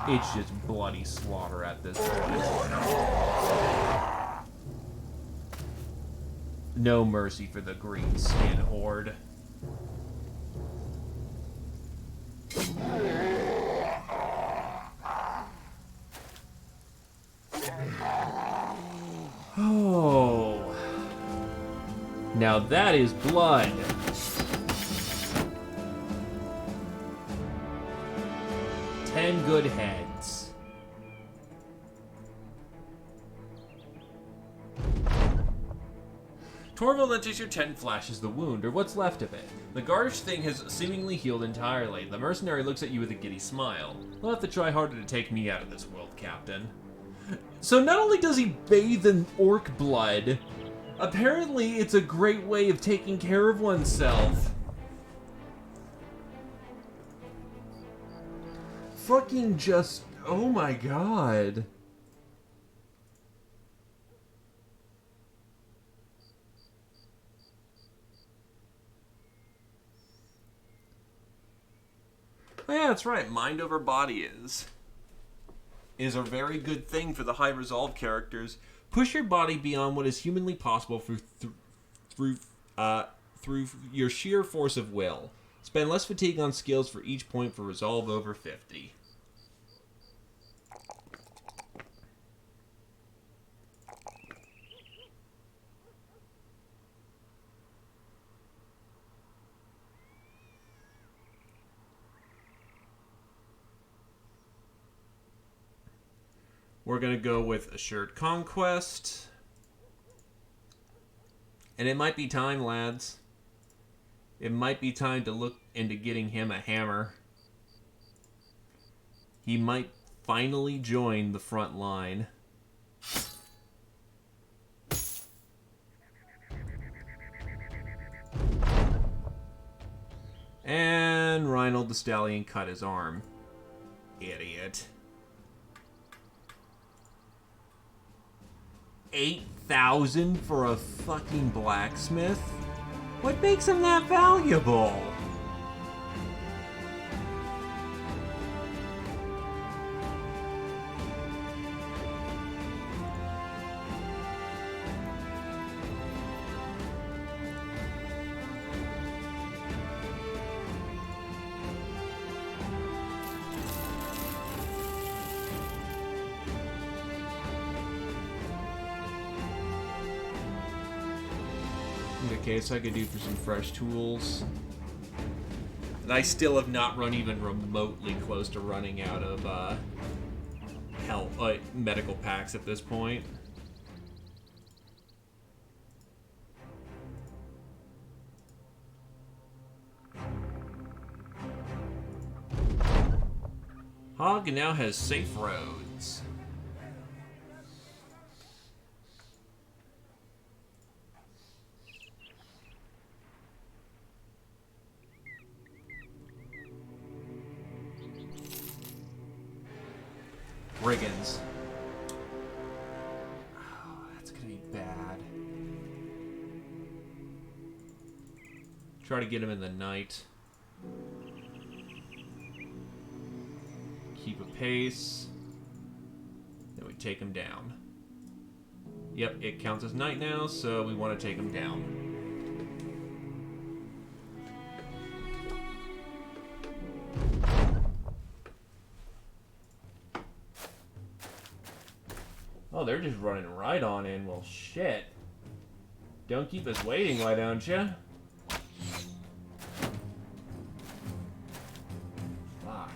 It's just bloody slaughter at this point. No mercy for the green skin horde. Oh. Now that is blood. Ten good heads. Torvald enters your tent, flashes the wound, or what's left of it. The garnish thing has seemingly healed entirely. The mercenary looks at you with a giddy smile. You'll have to try harder to take me out of this world, Captain. So not only does he bathe in orc blood, apparently it's a great way of taking care of oneself. Fucking just... oh my god. Oh yeah, that's right. Mind over body is a very good thing for the high resolve characters. Push your body beyond what is humanly possible through your sheer force of will. Spend less fatigue on skills for each point for resolve over 50. We're going to go with Assured Conquest. And it might be time, lads. It might be time to look into getting him a hammer. He might finally join the front line. And Reinhold the Stallion cut his arm. Idiot. 8,000 for a fucking blacksmith? What makes him that valuable? Okay, so I could do for some fresh tools. And I still have not run even remotely close to running out of medical packs at this point. Hog now has safe roads. Brigands. Oh, that's gonna be bad. Try to get him in the night. Keep a pace. Then we take him down. Yep, it counts as night now, so we want to take him down. Oh, they're just running right on in. Well, shit. Don't keep us waiting, why don't you? Fuck.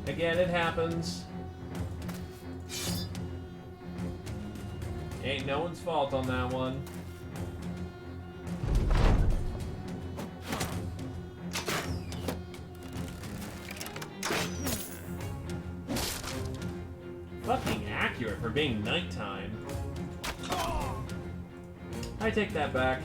Again, it happens. Ain't no one's fault on that one. Fucking accurate for being nighttime. I take that back.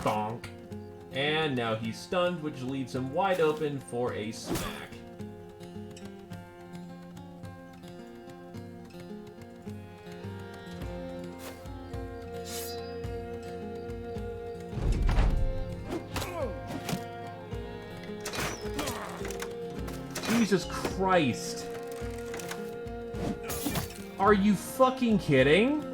Bonk. And now he's stunned, which leaves him wide open for a smack. Jesus Christ. Are you fucking kidding?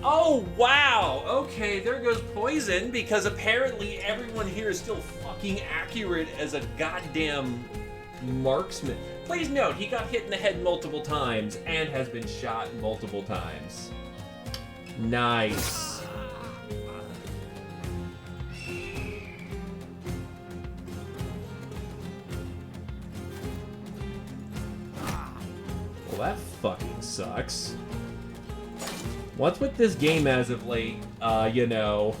Oh, wow! Okay, there goes poison, because apparently everyone here is still fucking accurate as a goddamn marksman. Please note, he got hit in the head multiple times and has been shot multiple times. Nice. that fucking sucks. What's with this game as of late? You know...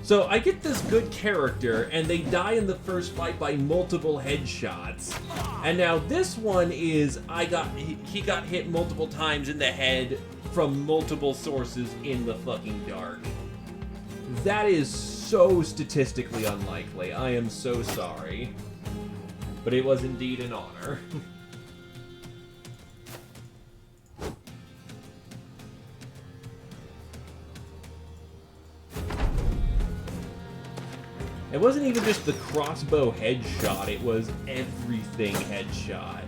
So, I get this good character, and they die in the first fight by multiple headshots. And now this one is, he got hit multiple times in the head from multiple sources in the fucking dark. That is so statistically unlikely. I am so sorry. But it was indeed an honor. It wasn't even just the crossbow headshot, it was everything headshot.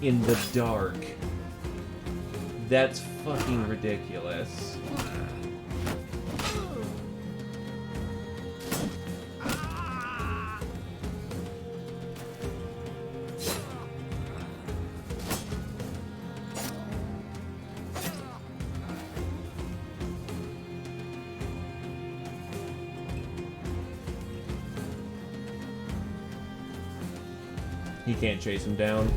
In the dark. That's fucking ridiculous. He can't chase him down.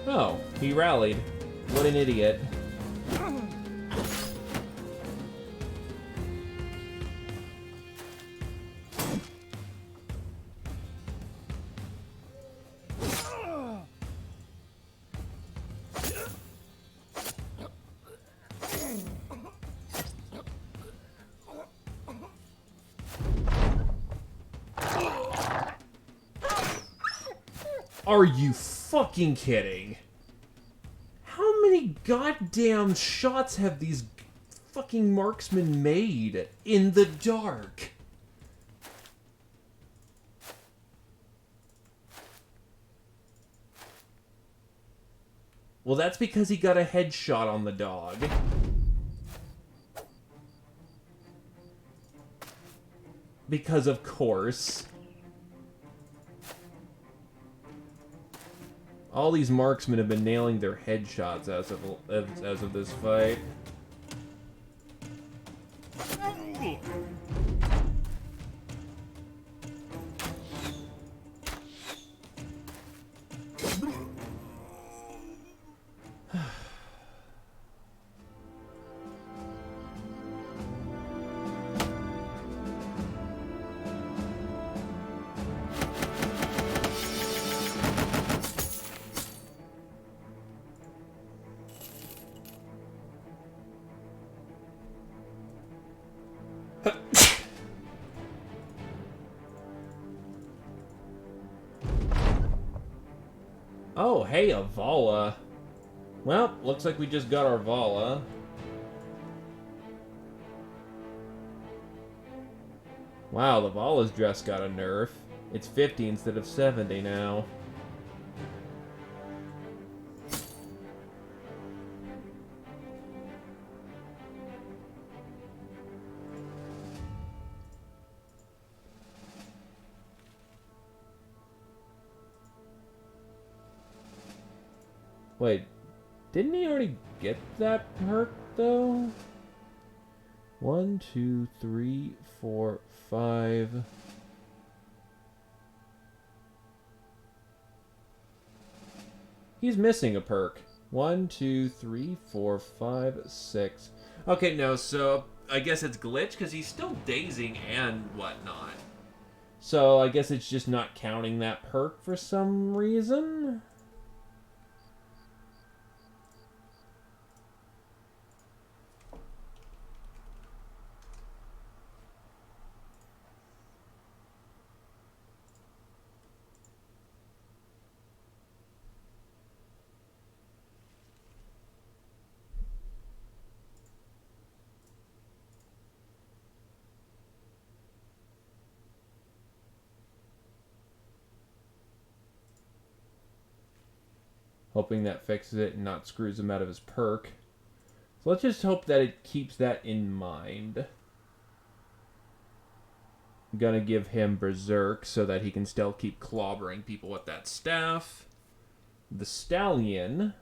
Oh, he rallied. What an idiot. Are you fucking kidding? How many goddamn shots have these fucking marksmen made in the dark? Well, that's because he got a headshot on the dog. Because of course. All these marksmen have been nailing their headshots as of this fight. Oh, hey, a Vala. Well, looks like we just got our Vala. Wow, the Vala's dress got a nerf. It's 50 instead of 70 now. Wait, didn't he already get that perk, though? 1, 2, 3, 4, 5... He's missing a perk. 1, 2, 3, 4, 5, 6... Okay, no, so I guess it's glitch, because he's still dazing and whatnot. So I guess it's just not counting that perk for some reason? Hoping that fixes it and not screws him out of his perk. So let's just hope that it keeps that in mind. I'm gonna give him Berserk so that he can still keep clobbering people with that staff. The Stallion.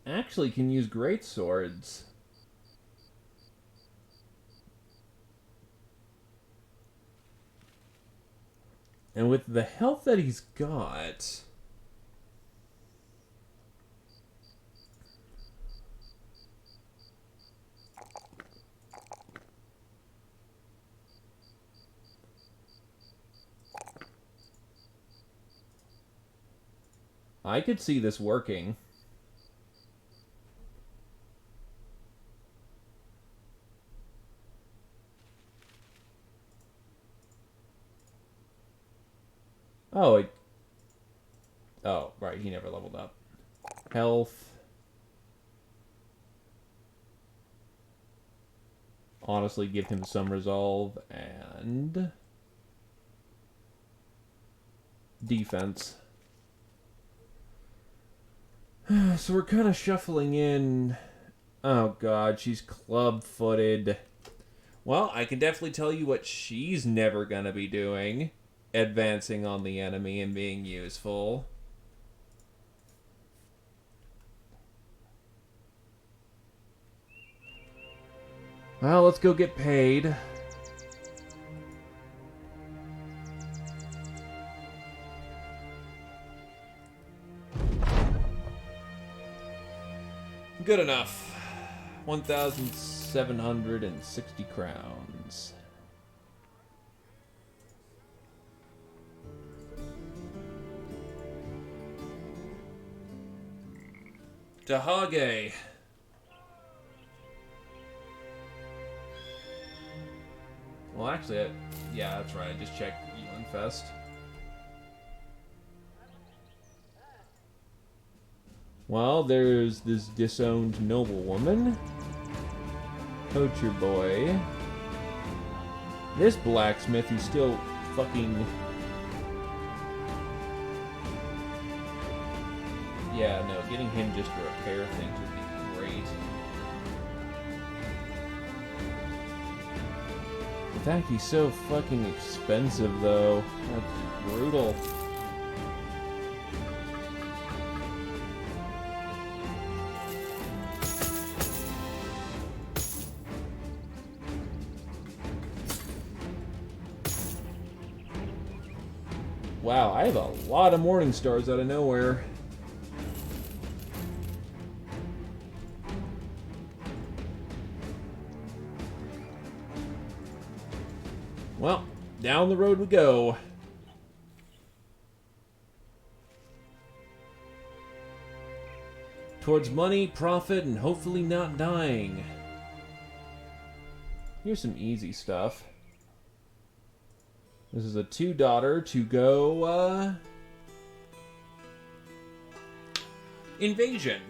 actually can use great swords. And with the health that he's got... I could see this working. Oh, oh, right, he never leveled up. Health. Honestly, give him some resolve and... defense. So we're kind of shuffling in... Oh god, she's club-footed. Well, I can definitely tell you what she's never gonna be doing. Advancing on the enemy and being useful. Well, let's go get paid. Good enough. 1,760 crowns. Tahage. Well, actually, yeah, that's right. I just checked Fest. Well, there's this disowned noblewoman. Poacher boy. This blacksmith who's still fucking... Yeah, no, getting him just to repair things would be great. In fact, he's so fucking expensive, though. That's brutal. Wow, I have a lot of morning stars out of nowhere. Well, down the road we go. Towards money, profit, and hopefully not dying. Here's some easy stuff. This is a two-daughter to go, Invasion.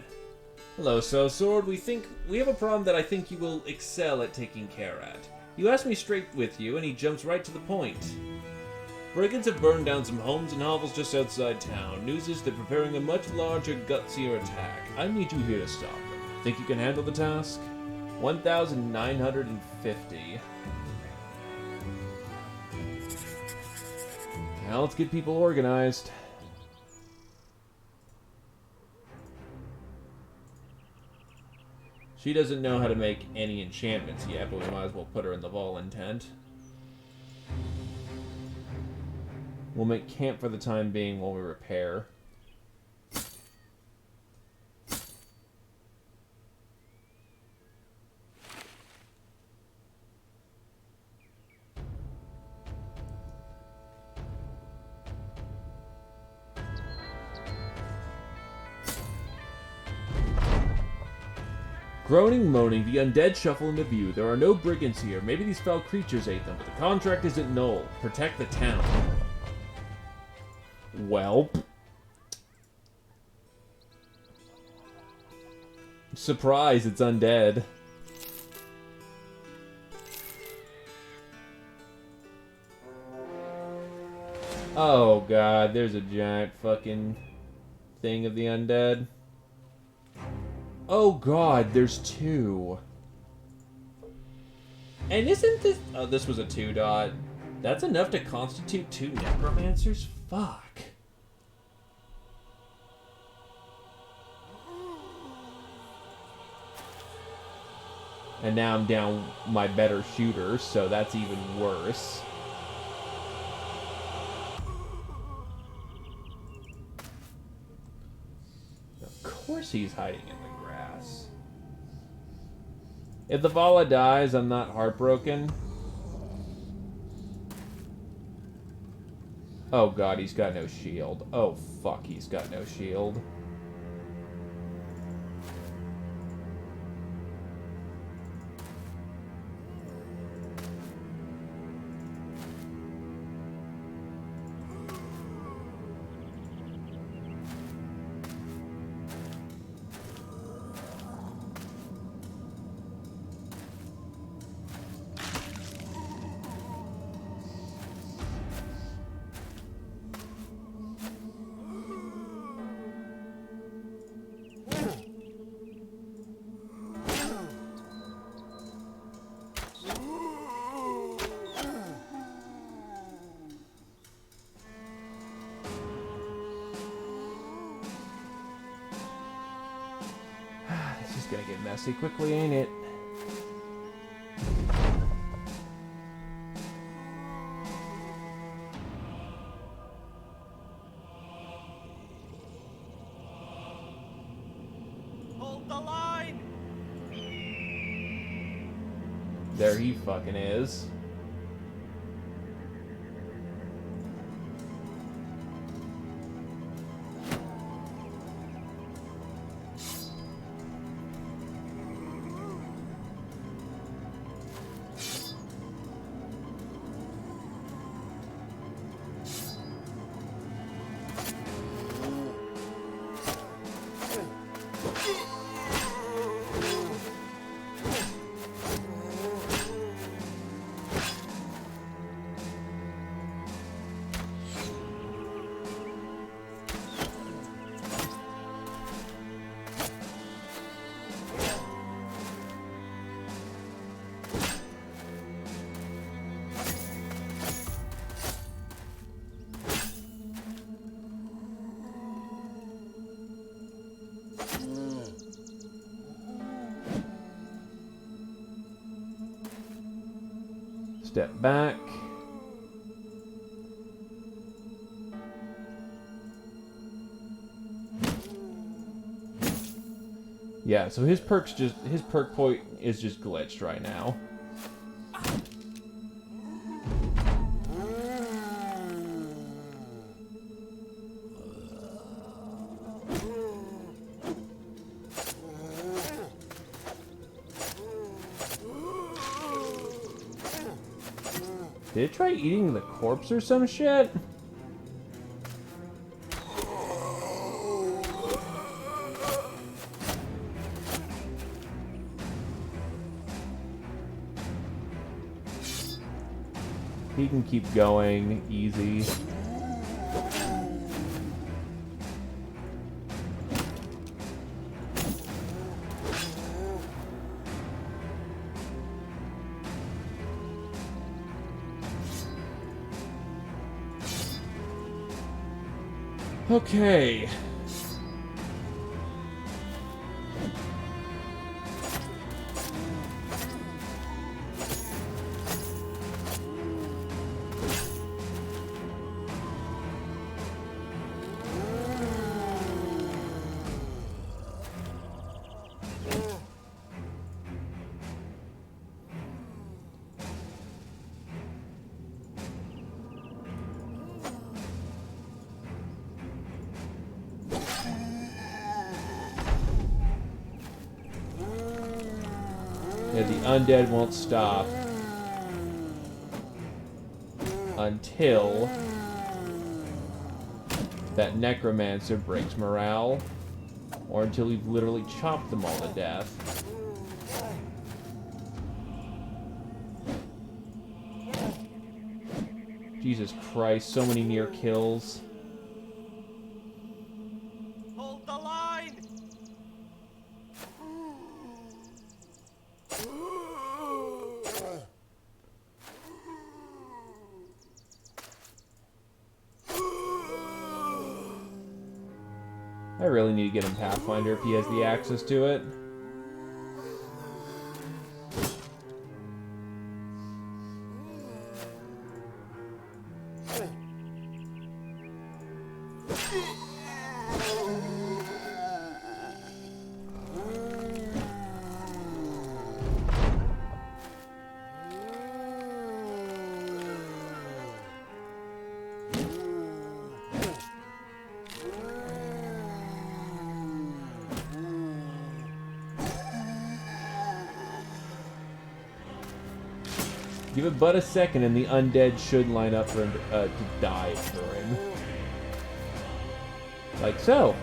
Hello, Sword. We have a problem that I think you will excel at taking care at. You asked me straight with you, and he jumps right to the point. Brigands have burned down some homes and hovels just outside town. News is they're preparing a much larger, gutsier attack. I need you here to stop them. Think you can handle the task? 1,950. Now let's get people organized. She doesn't know how to make any enchantments yet, but we might as well put her in the Vol-Intent. We'll make camp for the time being while we repair. Groaning, moaning, the undead shuffle into view. There are no brigands here. Maybe these foul creatures ate them, but the contract isn't null. Protect the town. Welp. Surprise, it's undead. Oh god, there's a giant fucking thing of the undead. Oh god, there's two. And isn't this... Oh, this was a 2-dot. That's enough to constitute 2 necromancers? Fuck. And now I'm down my better shooter, so that's even worse. Of course he's hiding in the grass. If the Vala dies, I'm not heartbroken. Oh god, he's got no shield. Oh fuck, he's got no shield. This is gonna get messy quickly, ain't it? Hold the line! There he fucking is. Step back. Yeah, so his perk point is just glitched right now. Did it try eating the corpse or some shit? He can keep going, easy. Okay. Yeah, the undead won't stop until that necromancer breaks morale, or until we've literally chopped them all to death. Jesus Christ, so many near kills. Hold the line! I really need to get him Pathfinder if he has the access to it. Give it but a second and the undead should line up for him to die for him. Like so.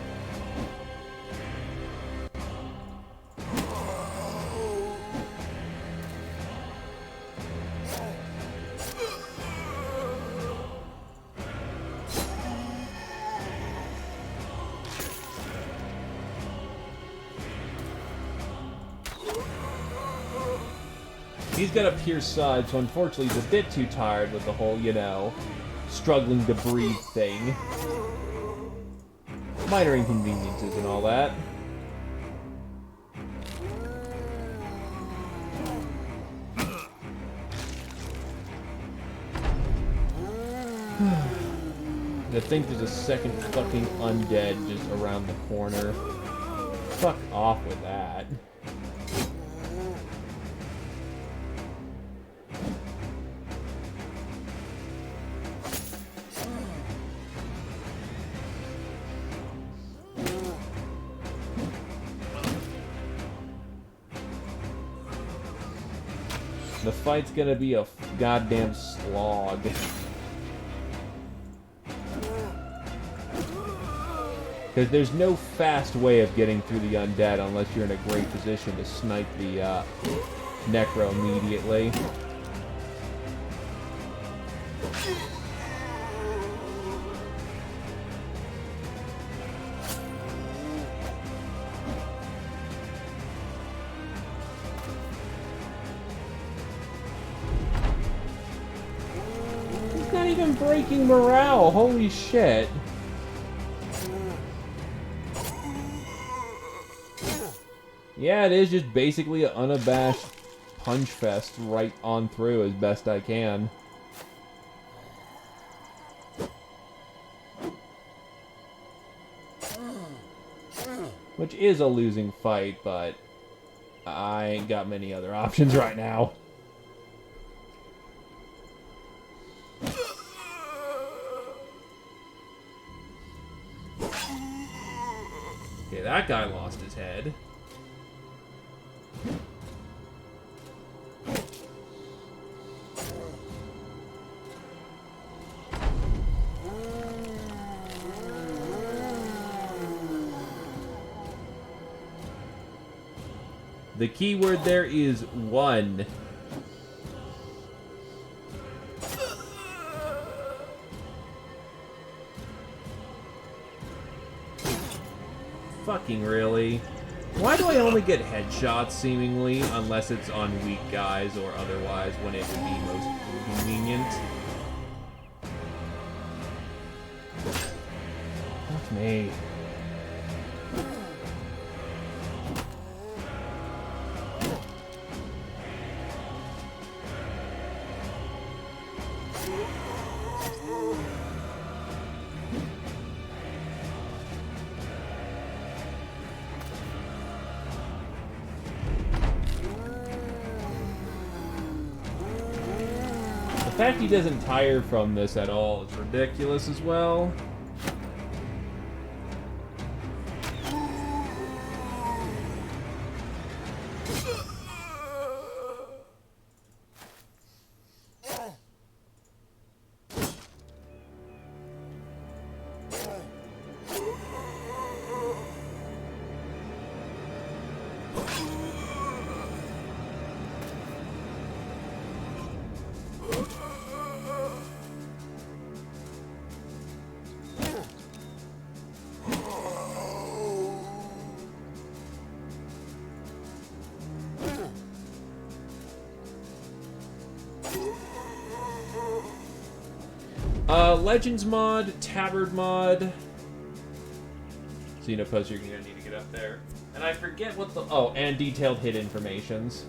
He's got a pierced side, so unfortunately he's a bit too tired with the whole, you know, struggling to breathe thing. Minor inconveniences and all that. I think there's a second fucking undead just around the corner. Fuck off with that. The fight's gonna be a goddamn slog. Because there's no fast way of getting through the undead unless you're in a great position to snipe the necro immediately. He's not even breaking morale, holy shit. Yeah, it is just basically an unabashed punch fest right on through as best I can. Which is a losing fight, but I ain't got many other options right now. Okay, that guy lost his head. The key word there is one. Fucking really? Why do I only get headshots, seemingly, unless it's on weak guys or otherwise when it would be most convenient? Fuck me. The fact he doesn't tire from this at all is ridiculous as well. Legends mod, Tabard mod. Xenopost, you're gonna need to get up there. And I forget what the... Oh, and detailed hit informations.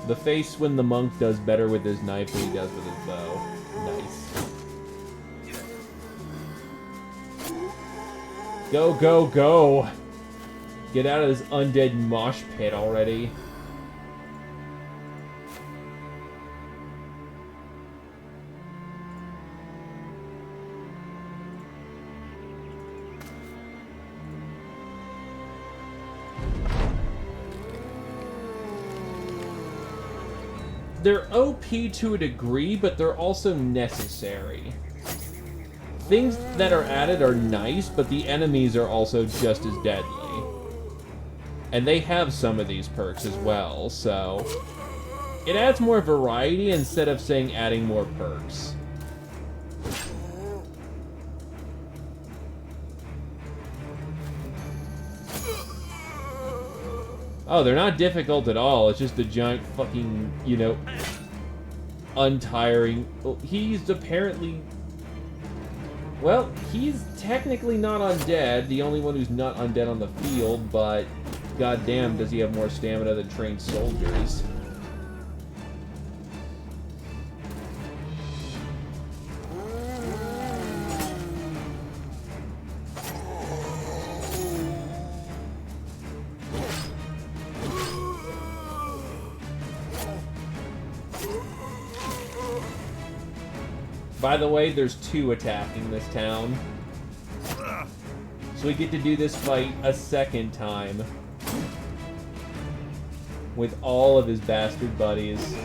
The face when the monk does better with his knife than he does with his bow. Nice. Go, go, go! Get out of this undead mosh pit already. they're OP to a degree, but they're also necessary. Things that are added are nice, but the enemies are also just as deadly. And they have some of these perks as well, so it adds more variety instead of saying adding more perks. Oh, they're not difficult at all. It's just a giant fucking, you know, untiring. Well, he's apparently... Well, he's technically not undead. The only one who's not undead on the field, but... goddamn, does he have more stamina than trained soldiers. By the way, there's 2 attacking this town. So we get to do this fight a second time. With all of his bastard buddies.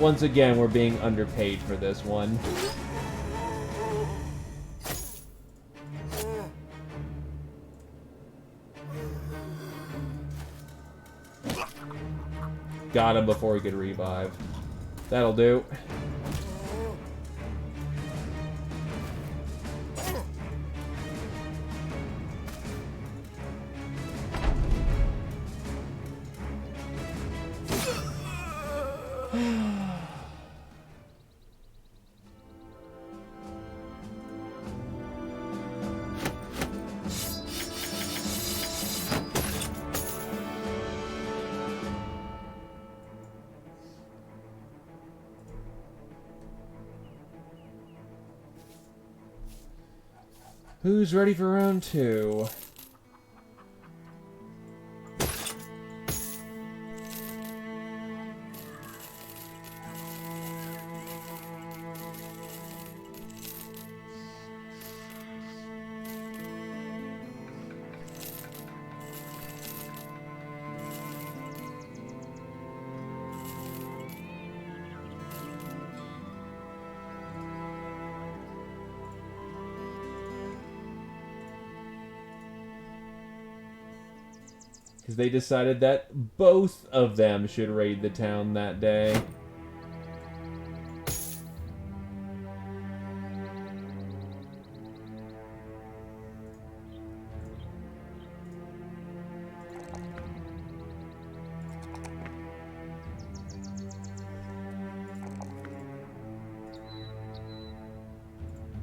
Once again, we're being underpaid for this one. Got him before he could revive. That'll do. Who's ready for round 2? Because they decided that both of them should raid the town that day.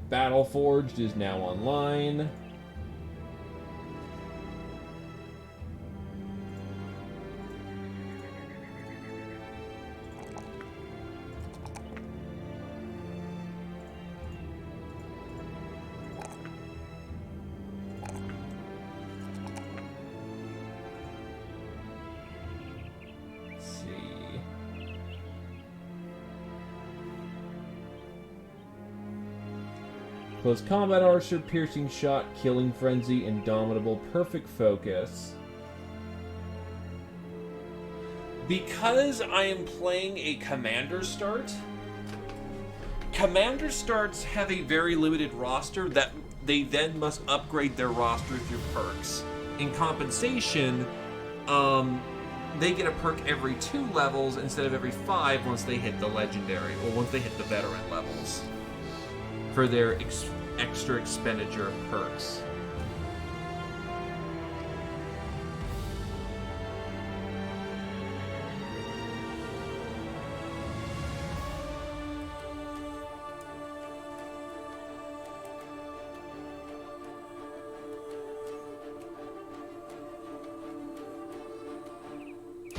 Battleforged is now online. Close combat archer, piercing shot, killing frenzy, indomitable, perfect focus. Because I am playing a commander start, commander starts have a very limited roster that they then must upgrade their roster through perks. In compensation, they get a perk every 2 levels instead of every 5 once they hit the legendary, or once they hit the veteran levels, for their extra expenditure of perks.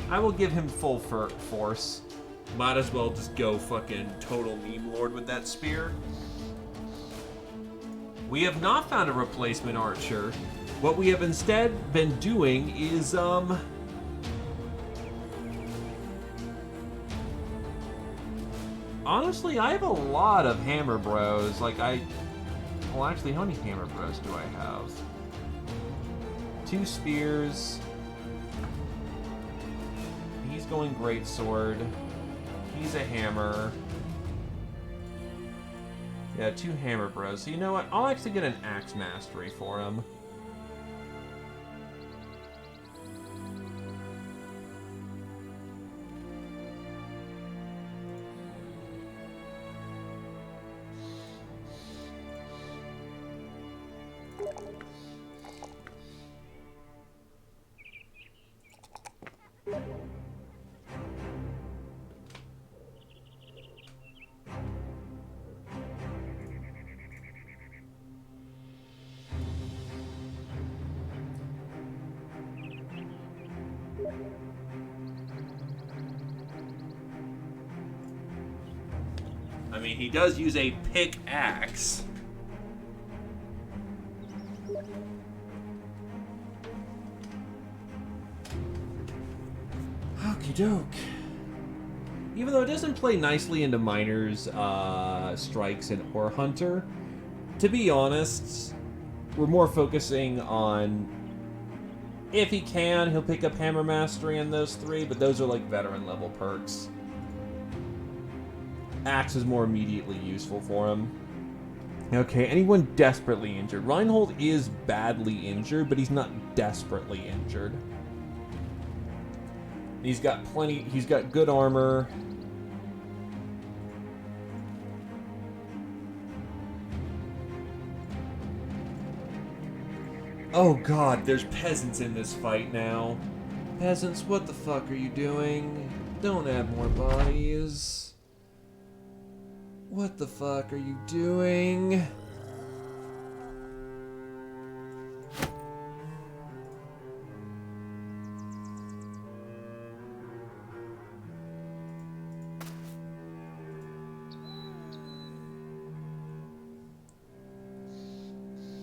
I will give him full force. Might as well just go fucking total meme lord with that spear. We have not found a replacement archer. What we have instead been doing is, honestly, I have a lot of Hammer Bros. Like, well, actually, how many Hammer Bros do I have? 2 spears. He's going Great Sword. He's a hammer. Yeah, 2 Hammer Bros. So you know what? I'll actually get an Axe Mastery for him. I mean, he does use a pickaxe. Okie doke. Even though it doesn't play nicely into Miner's strikes in Ore Hunter, to be honest, we're more focusing on if he can, he'll pick up Hammer Mastery in those 3, but those are like veteran level perks. Axe is more immediately useful for him. Okay, anyone desperately injured? Reinhold is badly injured, but he's not desperately injured. He's got good armor. Oh god, there's peasants in this fight now. Peasants, what the fuck are you doing? Don't add more bodies. What the fuck are you doing?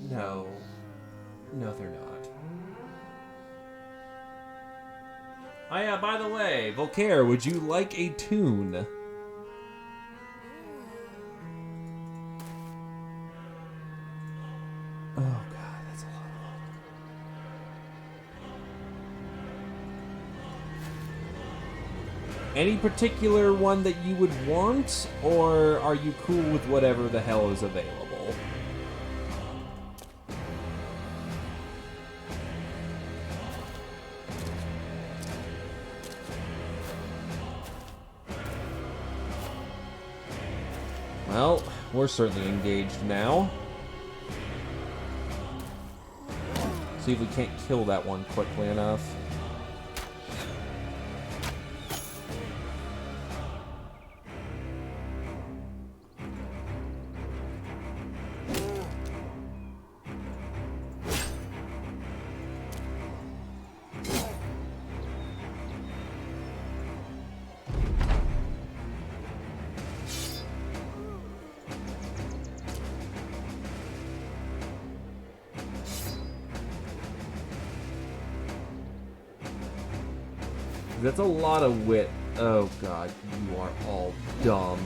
No. No, they're not. Oh yeah, by the way, Voltaire, would you like a tune? Oh god, that's a lot of money. Any particular one that you would want, or are you cool with whatever the hell is available? Well, we're certainly engaged now. See if we can't kill that one quickly enough. That's a lot of wit. Oh god, you are all dumb.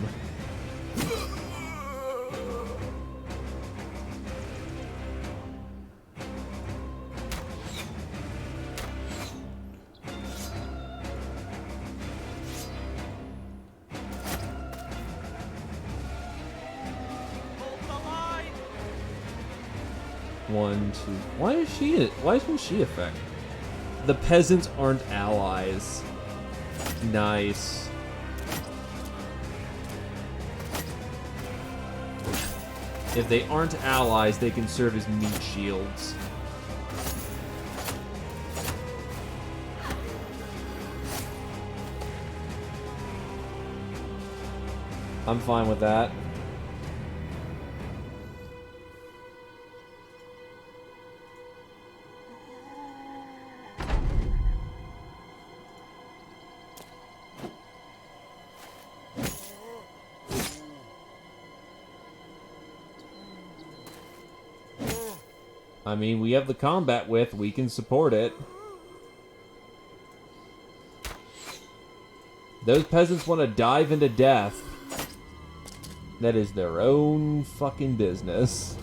Hold the line! 1, 2. Why isn't she affected? The peasants aren't allies. Nice. If they aren't allies, they can serve as meat shields. I'm fine with that. I mean, we have the combat width, we can support it. Those peasants want to dive into death. That is their own fucking business.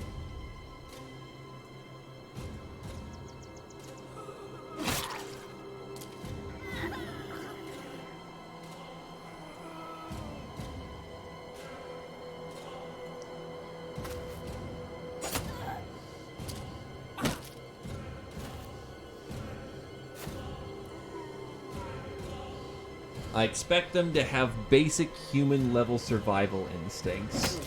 I expect them to have basic human-level survival instincts.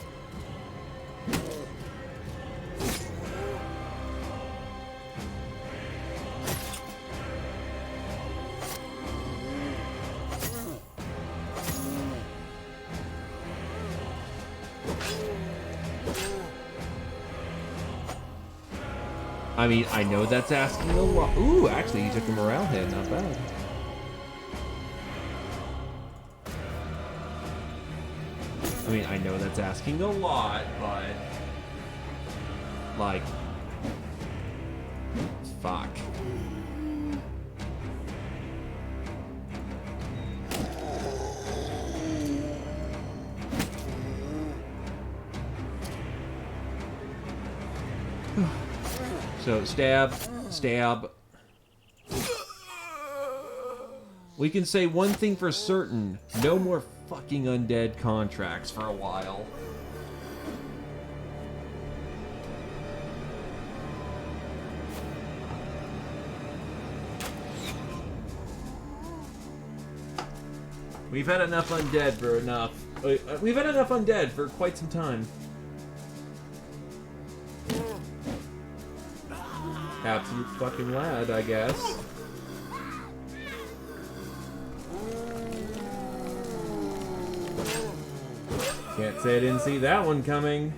I mean, I know that's asking a lot. Ooh, actually, he took a morale hit. Not bad. I mean, I know that's asking a lot, but... like... fuck. So, stab, stab. We can say one thing for certain. No more fucking undead contracts for a while. We've had enough undead for enough. We've had enough undead for quite some time. Absolute fucking lad, I guess. Can't say I didn't see that one coming.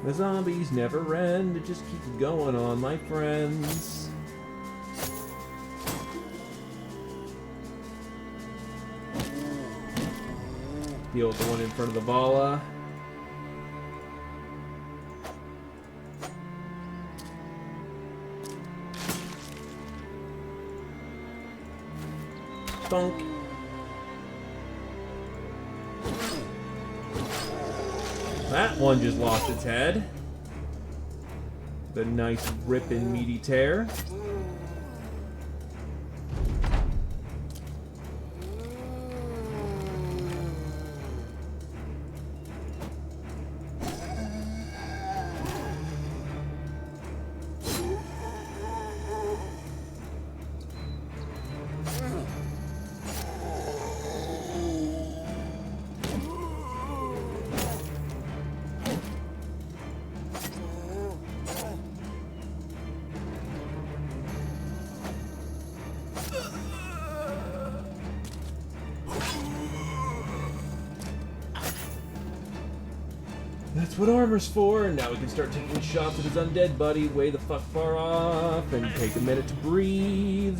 The zombies never end, it just keeps going on, my friends. Deal with the one in front of the Vala. Thunk. That one just lost its head. The nice ripping meaty tear. That's what armor's for, and now we can start taking shots at his undead buddy way the fuck far off, and take a minute to breathe.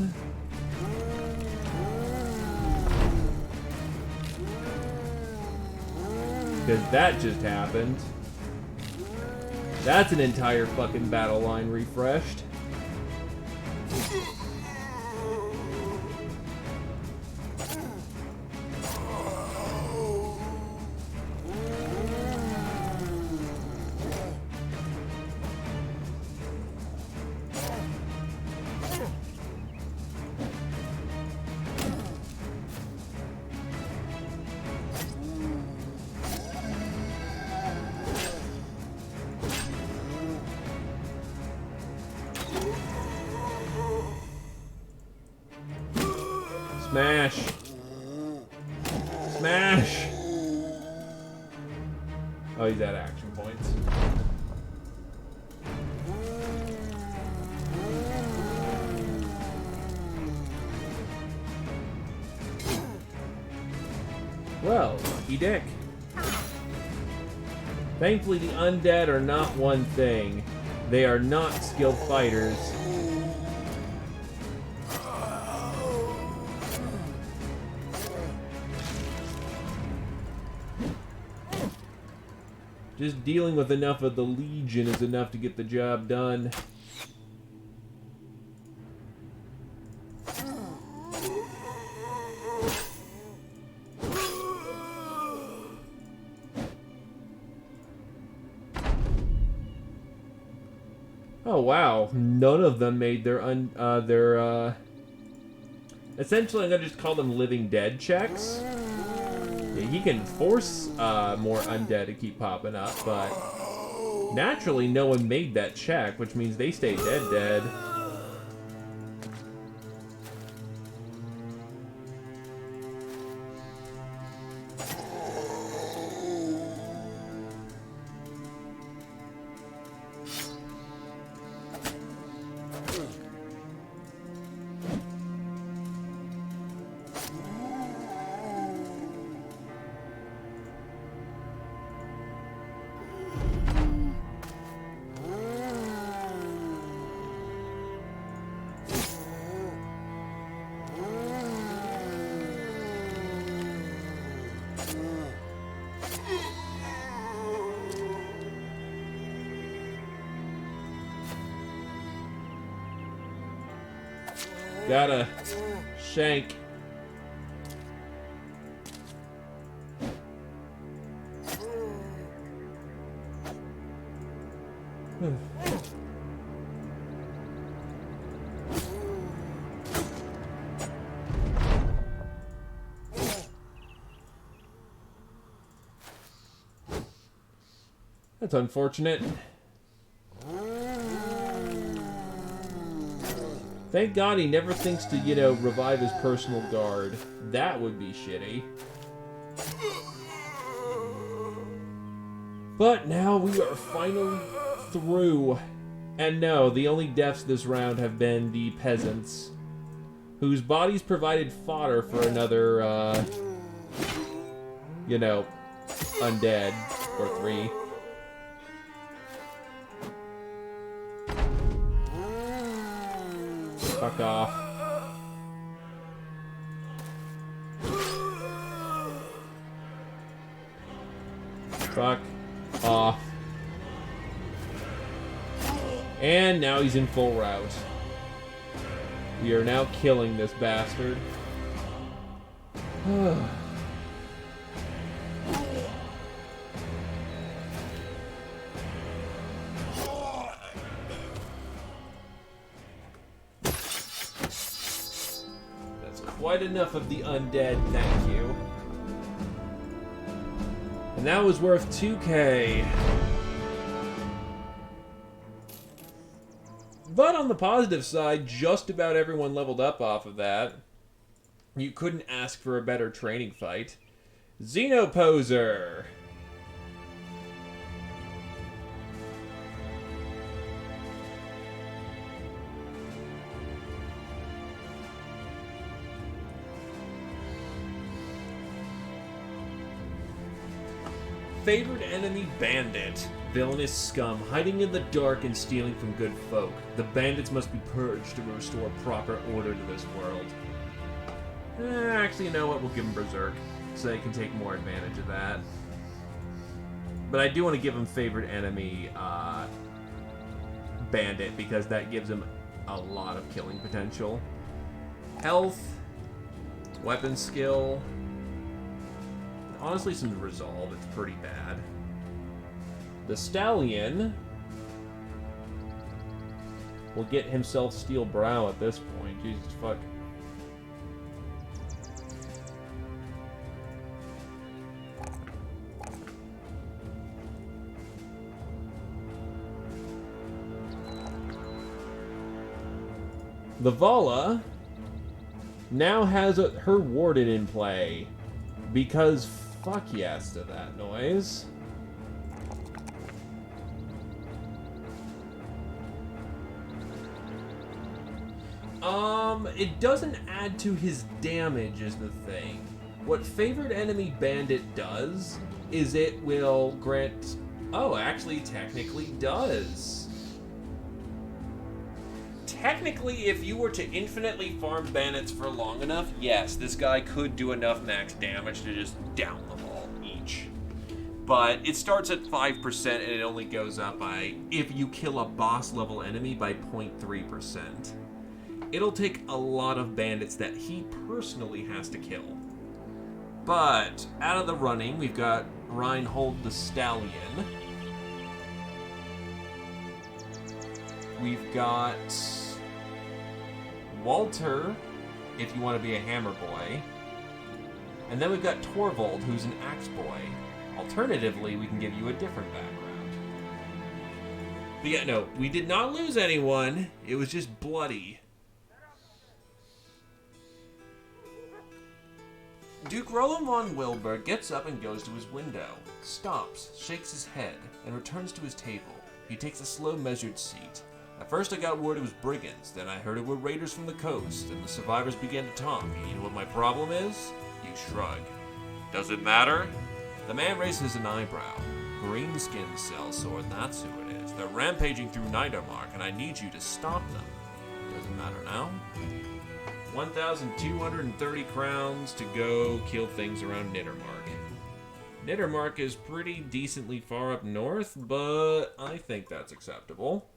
Because that just happened. That's an entire fucking battle line refreshed. Smash! Smash! Oh, he's at action points. Well, lucky dick. Thankfully, the undead are not one thing. They are not skilled fighters. Just dealing with enough of the Legion is enough to get the job done. Oh wow, none of them made their essentially I'm gonna just call them living dead checks. Yeah, he can force more undead to keep popping up, but naturally no one made that check, which means they stay dead. Gotta shank. That's unfortunate. Thank God he never thinks to, you know, revive his personal guard. That would be shitty. But now we are finally through. And no, the only deaths this round have been the peasants, whose bodies provided fodder for another, you know, undead, or 3. Fuck off. Fuck off. And now he's in full rout. We are now killing this bastard. Quite enough of the undead, thank you. And that was worth 2K. But on the positive side, just about everyone leveled up off of that. You couldn't ask for a better training fight. Xenoposer! Favored enemy bandit. Villainous scum, hiding in the dark and stealing from good folk. The bandits must be purged to restore proper order to this world. Actually, you know what? We'll give him Berserk, so they can take more advantage of that. But I do want to give him favored enemy bandit, because that gives him a lot of killing potential. Health, weapon skill. Honestly, some resolve, it's pretty bad. The Stallion will get himself Steel Brow at this point. Jesus fuck. The Vala now has her Warden in play, because fuck yes to that noise. It doesn't add to his damage is the thing. What Favored Enemy Bandit does is it will grant... Oh, actually, technically does. Technically, if you were to infinitely farm bandits for long enough, yes, this guy could do enough max damage to just down them all each. but it starts at 5% and it only goes up by, if you kill a boss level enemy, by 0.3%. It'll take a lot of bandits that he personally has to kill. But out of the running, we've got Reinhold the Stallion. We've got Walter, if you want to be a hammer boy. And then we've got Torvald, who's an axe boy. Alternatively, we can give you a different background. But yeah, no, we did not lose anyone. It was just bloody. Duke Roland von Wilbur gets up and goes to his window, stops, shakes his head, and returns to his table. He takes a slow, measured seat. At first I got word it was brigands, then I heard it were raiders from the coast, and the survivors began to talk. And you know what my problem is? You shrug. Does it matter? The man raises an eyebrow. Greenskin sellsword, that's who it is. They're rampaging through Niedermark, and I need you to stop them. Does it matter now? 1,230 crowns to go kill things around Niedermark. Niedermark is pretty decently far up north, but I think that's acceptable.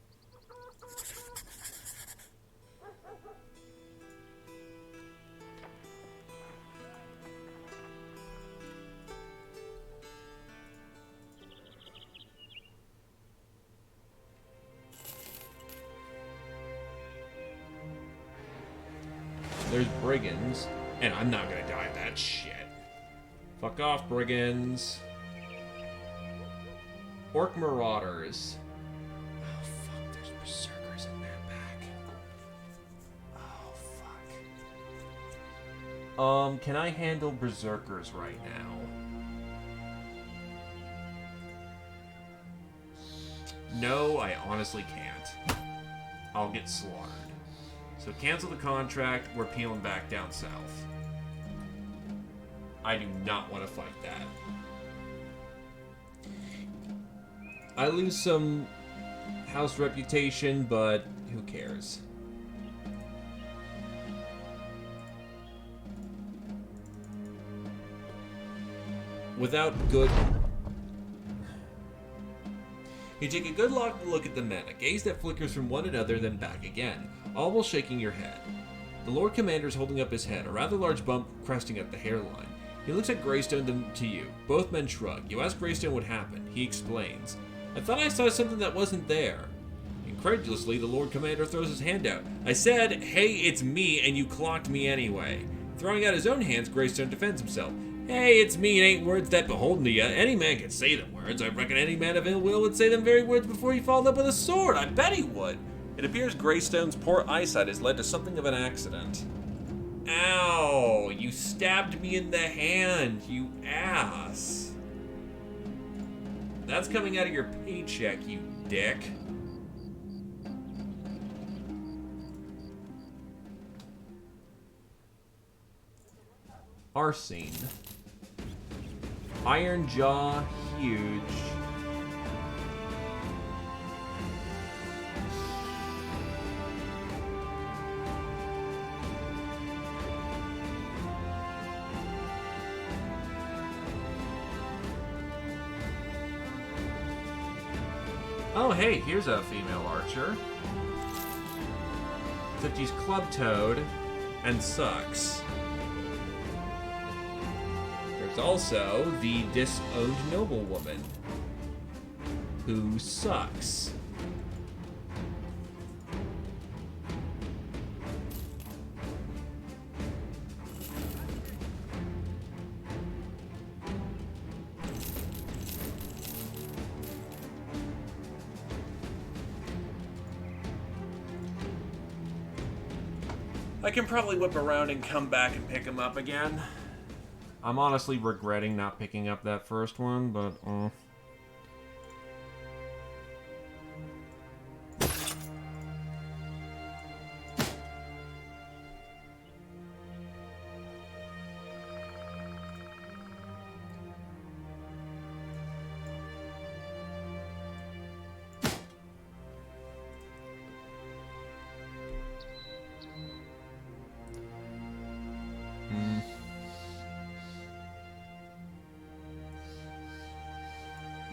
There's brigands, and I'm not gonna die of that shit. Fuck off, brigands. Orc marauders. Oh fuck, there's berserkers in that back. Oh fuck. Can I handle berserkers right now? No, I honestly can't. I'll get slaughtered. So cancel the contract, we're peeling back down south. I do not want to fight that. I lose some house reputation, but who cares? Without good... You take a good look at the men, a gaze that flickers from one another, then back again, all while shaking your head. The Lord Commander's holding up his head, a rather large bump cresting at the hairline. He looks at Greystone to you. Both men shrug. You ask Greystone what happened. He explains. I thought I saw something that wasn't there. Incredulously, the Lord Commander throws his hand out. I said, hey, it's me, and you clocked me anyway. Throwing out his own hands, Greystone defends himself. Hey, it's me, it ain't words that beholden to you. Any man can say them words. I reckon any man of ill will would say them very words before he followed up with a sword. I bet he would. It appears Greystone's poor eyesight has led to something of an accident. Ow! You stabbed me in the hand, you ass. That's coming out of your paycheck, you dick. Arsene. Iron Jaw, huge. Oh, hey, here's a female archer. Except she's club-toed and sucks. There's also the disowned noblewoman, who sucks. I can probably whip around and come back and pick him up again. I'm honestly regretting not picking up that first one, but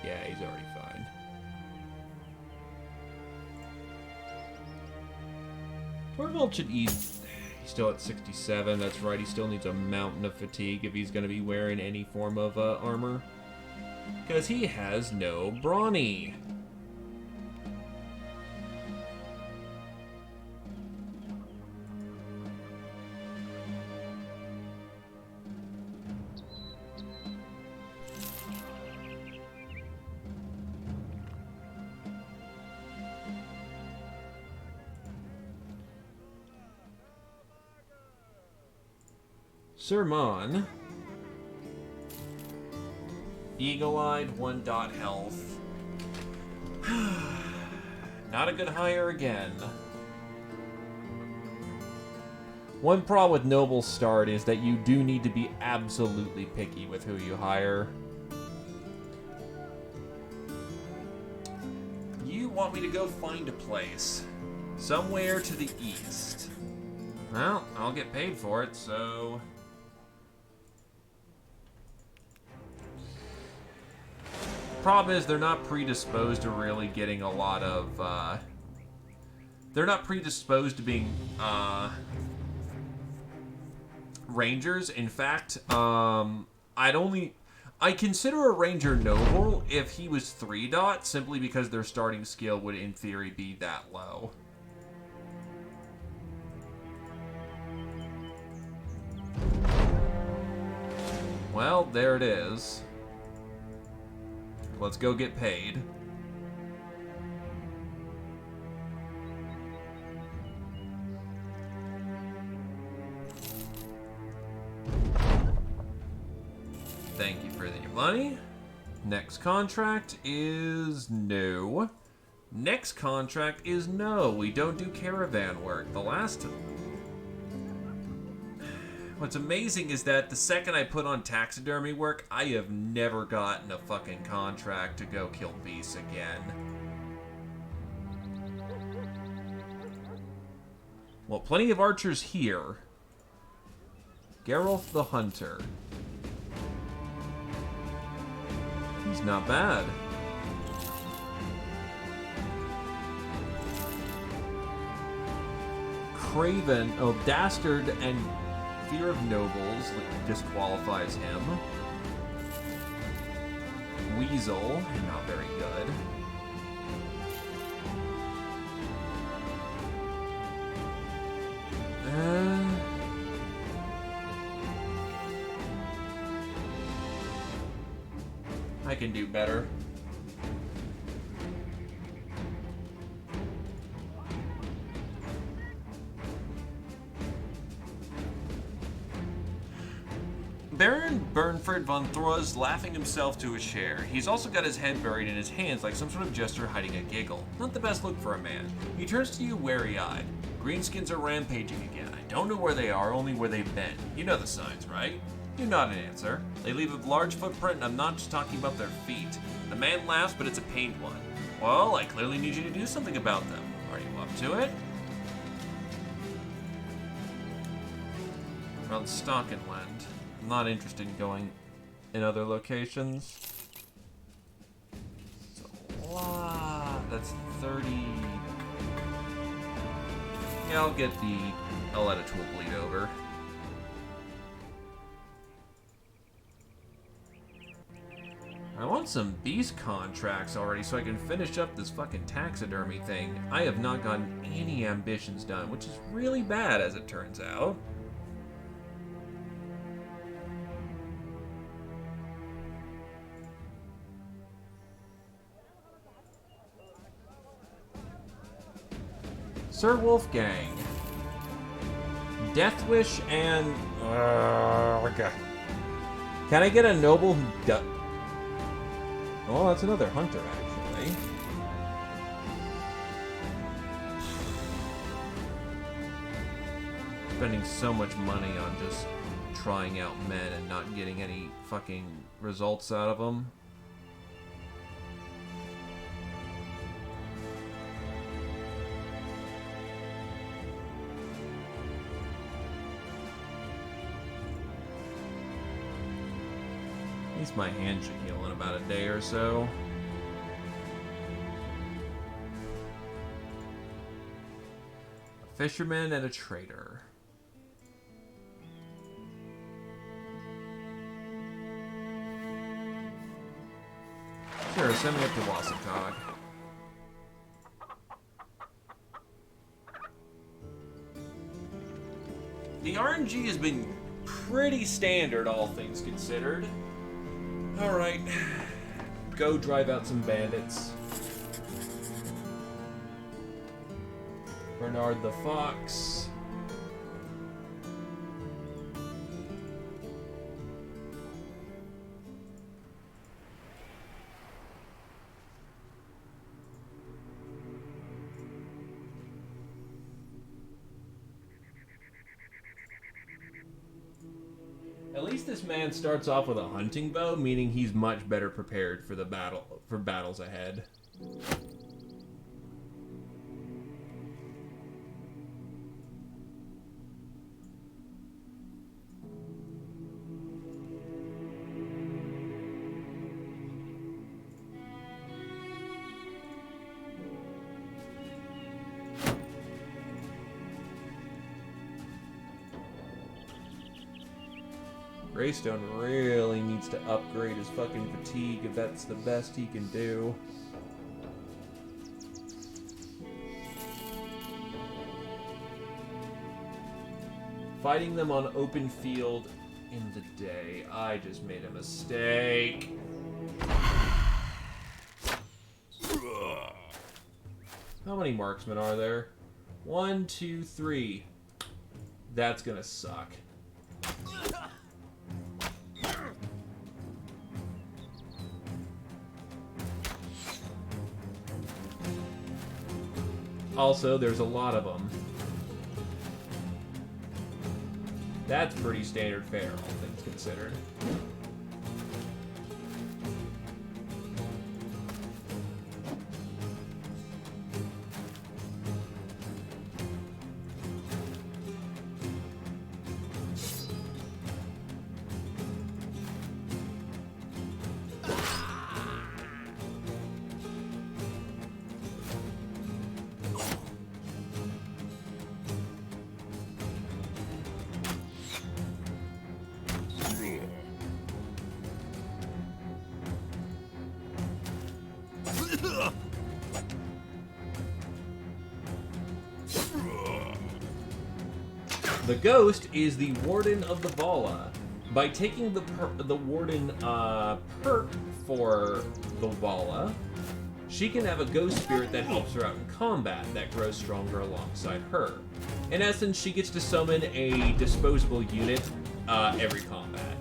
Yeah, he's already fine. Torvald should eat. He's still at 67. That's right. He still needs a mountain of fatigue if he's going to be wearing any form of armor. Because he has no brawny. Sermon. Eagle-eyed, 1 dot health. Not a good hire again. One problem with Noble Start is that you do need to be absolutely picky with who you hire. You want me to go find a place. Somewhere to the east. Well, I'll get paid for it, so... Problem is, they're not predisposed to really getting a lot of, they're not predisposed to being, Rangers. In fact, I consider a Ranger noble if he was 3 dot, simply because their starting skill would, in theory, be that low. Well, there it is. Let's go get paid. Thank you for your money. Next contract is no. Next contract is no. We don't do caravan work. The last... What's amazing is that the second I put on taxidermy work, I have never gotten a fucking contract to go kill beasts again. Well, plenty of archers here. Geralt the Hunter. He's not bad. Craven, oh, Dastard and Fear of Nobles disqualifies him. Weasel, not very good. I can do better. Baron Bernford von Thro's laughing himself to a chair. He's also got his head buried in his hands like some sort of jester hiding a giggle. Not the best look for a man. He turns to you wary-eyed. Greenskins are rampaging again. I don't know where they are, only where they've been. You know the signs, right? You nod an answer. They leave a large footprint, and I'm not just talking about their feet. The man laughs, but it's a pained one. Well, I clearly need you to do something about them. Are you up to it? Around Stockenland. I'm not interested in going in other locations. It's a lot. That's 30. Yeah, I'll let a tool bleed over. I want some beast contracts already so I can finish up this fucking taxidermy thing. I have not gotten any ambitions done, which is really bad as it turns out. Sir Wolfgang. Deathwish and... okay. Can I get a noble who does... Oh, that's another hunter, actually. Spending so much money on just trying out men and not getting any fucking results out of them. At least my hand should heal in about a day or so. Fisherman and a trader. Sure, send me up to Wasatog. The RNG has been pretty standard, all things considered. Alright. Go drive out some bandits. Bernard the Fox. At least this man starts off with a hunting bow, meaning he's much better prepared for the battles ahead. Greystone really needs to upgrade his fucking fatigue if that's the best he can do. Fighting them on open field in the day. I just made a mistake. How many marksmen are there? 1, 2, 3. That's gonna suck. Also, there's a lot of them. That's pretty standard fare, all things considered. The ghost is the warden of the Vala. By taking the warden perk for the Vala, she can have a ghost spirit that helps her out in combat that grows stronger alongside her. In essence, she gets to summon a disposable unit every combat.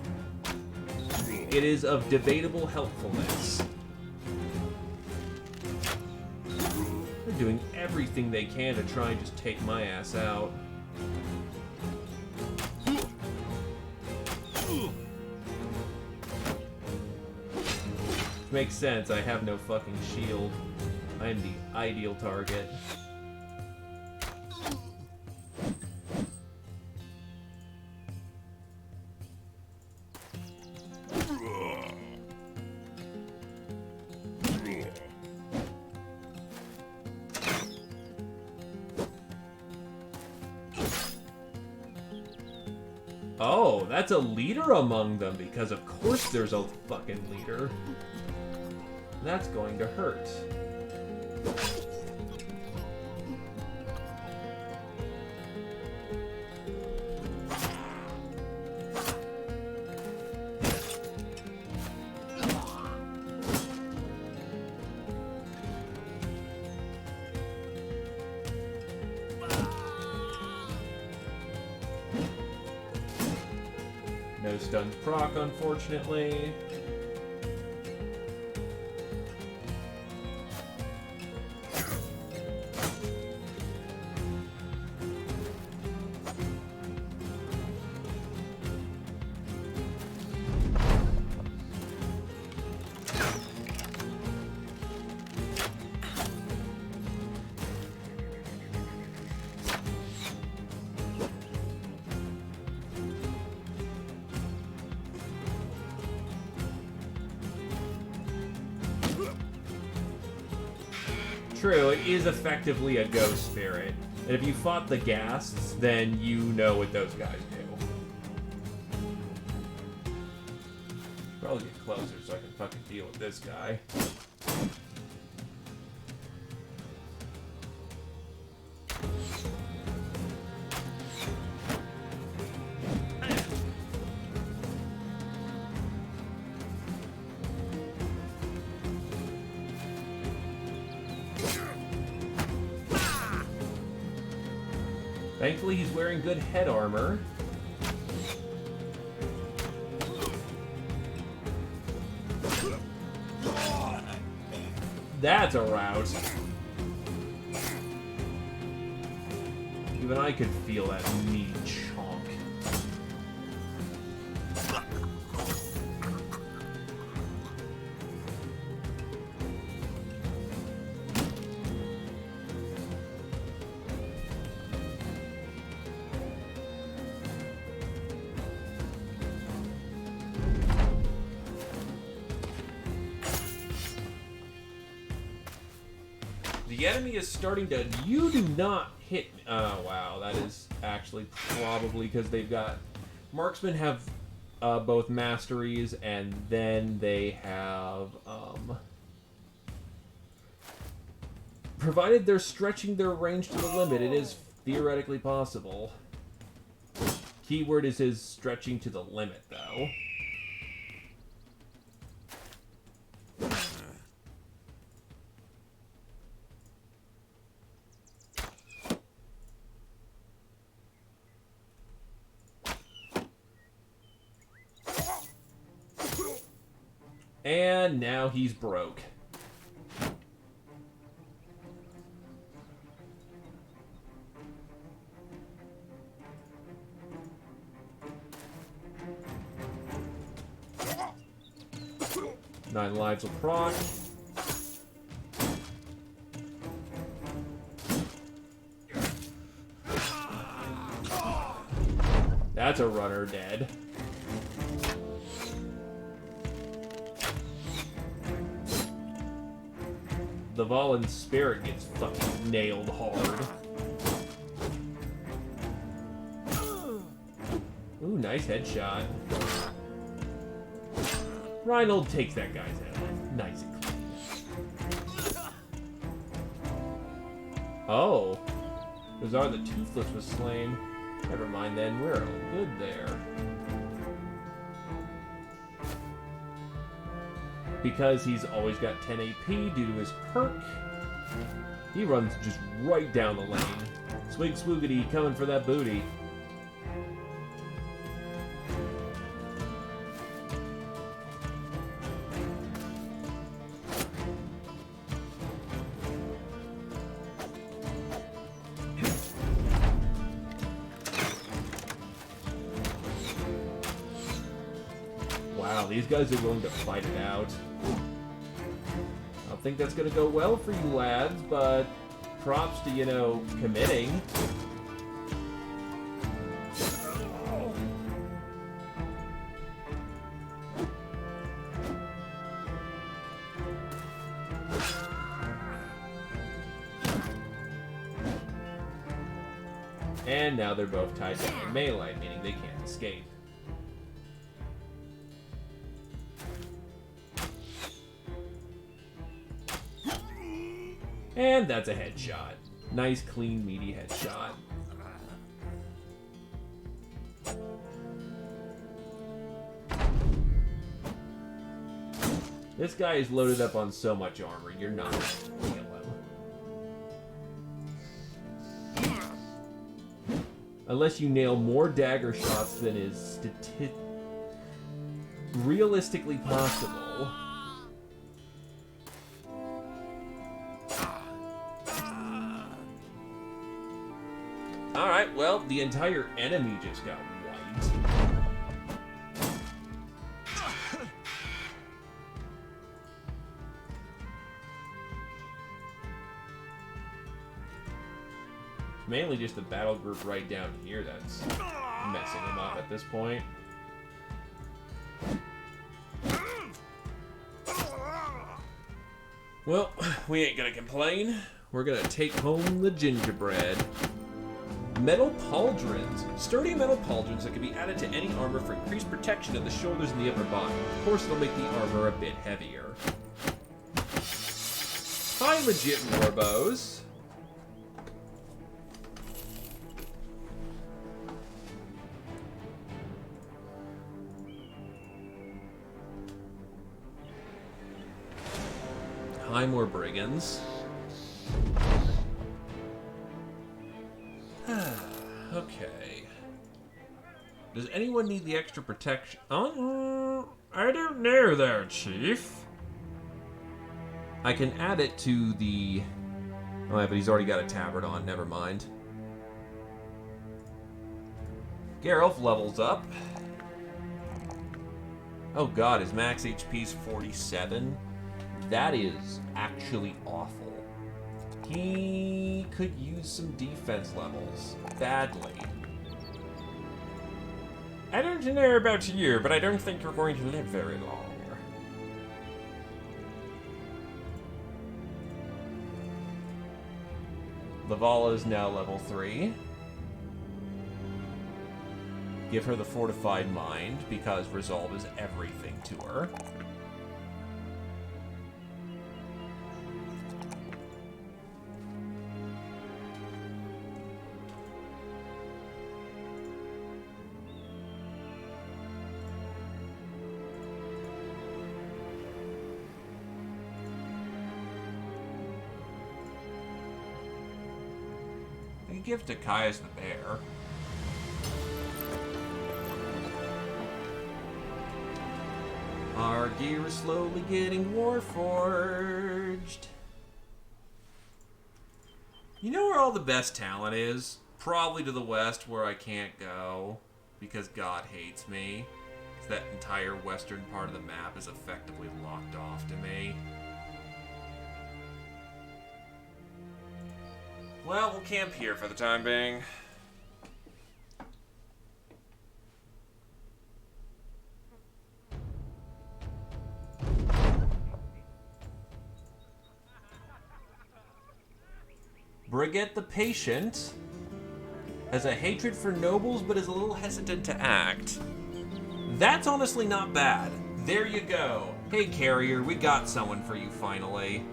It is of debatable helpfulness. They're doing everything they can to try and just take my ass out. Makes sense, I have no fucking shield. I am the ideal target. Oh, that's a leader among them, because of course there's a fucking leader. That's going to hurt. No stuns proc, unfortunately. True, it is effectively a ghost spirit. And if you fought the ghasts, then you know what those guys do. Probably get closer so I can fucking deal with this guy. Thankfully, he's wearing good head armor. That's a rout. Even I could feel that meaty chonk. The enemy is starting to... You do not hit... Oh, wow. That is actually probably because they've got... Marksmen have both masteries, and then they have... Provided they're stretching their range to the limit, it is theoretically possible. Keyword is his stretching to the limit, though. And now he's broke. Nine lives will proc. That's a runner dead. The Valen Spirit gets fucking nailed hard. Ooh, nice headshot. Reinhold takes that guy's head. Nice and clean. Oh. Bizarre the Toothless was slain. Never mind then, we're all good there. Because he's always got 10 AP due to his perk, he runs just right down the lane. Swig swoogity, coming for that booty. Wow, these guys are willing to fight it out. I don't think that's going to go well for you lads, but props to, you know, committing. And now they're both tied down in melee, meaning they can't escape. And that's a headshot. Nice, clean, meaty headshot. This guy is loaded up on so much armor, you're not gonna kill him. Unless you nail more dagger shots than is realistically possible. Alright, well, the entire enemy just got wiped. Mainly just the battle group right down here that's messing him up at this point. Well, we ain't gonna complain. We're gonna take home the gingerbread. Metal pauldrons. Sturdy metal pauldrons that can be added to any armor for increased protection of the shoulders and the upper body. Of course, it'll make the armor a bit heavier. 5 legit warbows. Hi, more brigands. Okay. Does anyone need the extra protection? I don't know there, Chief. I can add it to the... Oh, yeah, but he's already got a tabard on. Never mind. Geralt levels up. Oh god, his max HP's 47. That is actually awful. He could use some defense levels badly. I don't know about you, but I don't think you're going to live very long. Lavala is now level 3. Give her the Fortified Mind, because Resolve is everything to her. You give to Caius the Bear. Our gear is slowly getting warforged. You know where all the best talent is? Probably to the west, where I can't go because God hates me. 'Cause that entire western part of the map is effectively locked off to me. Well, we'll camp here for the time being. Brigitte the Patient has a hatred for nobles, but is a little hesitant to act. That's honestly not bad. There you go. Hey, Carrier, we got someone for you finally.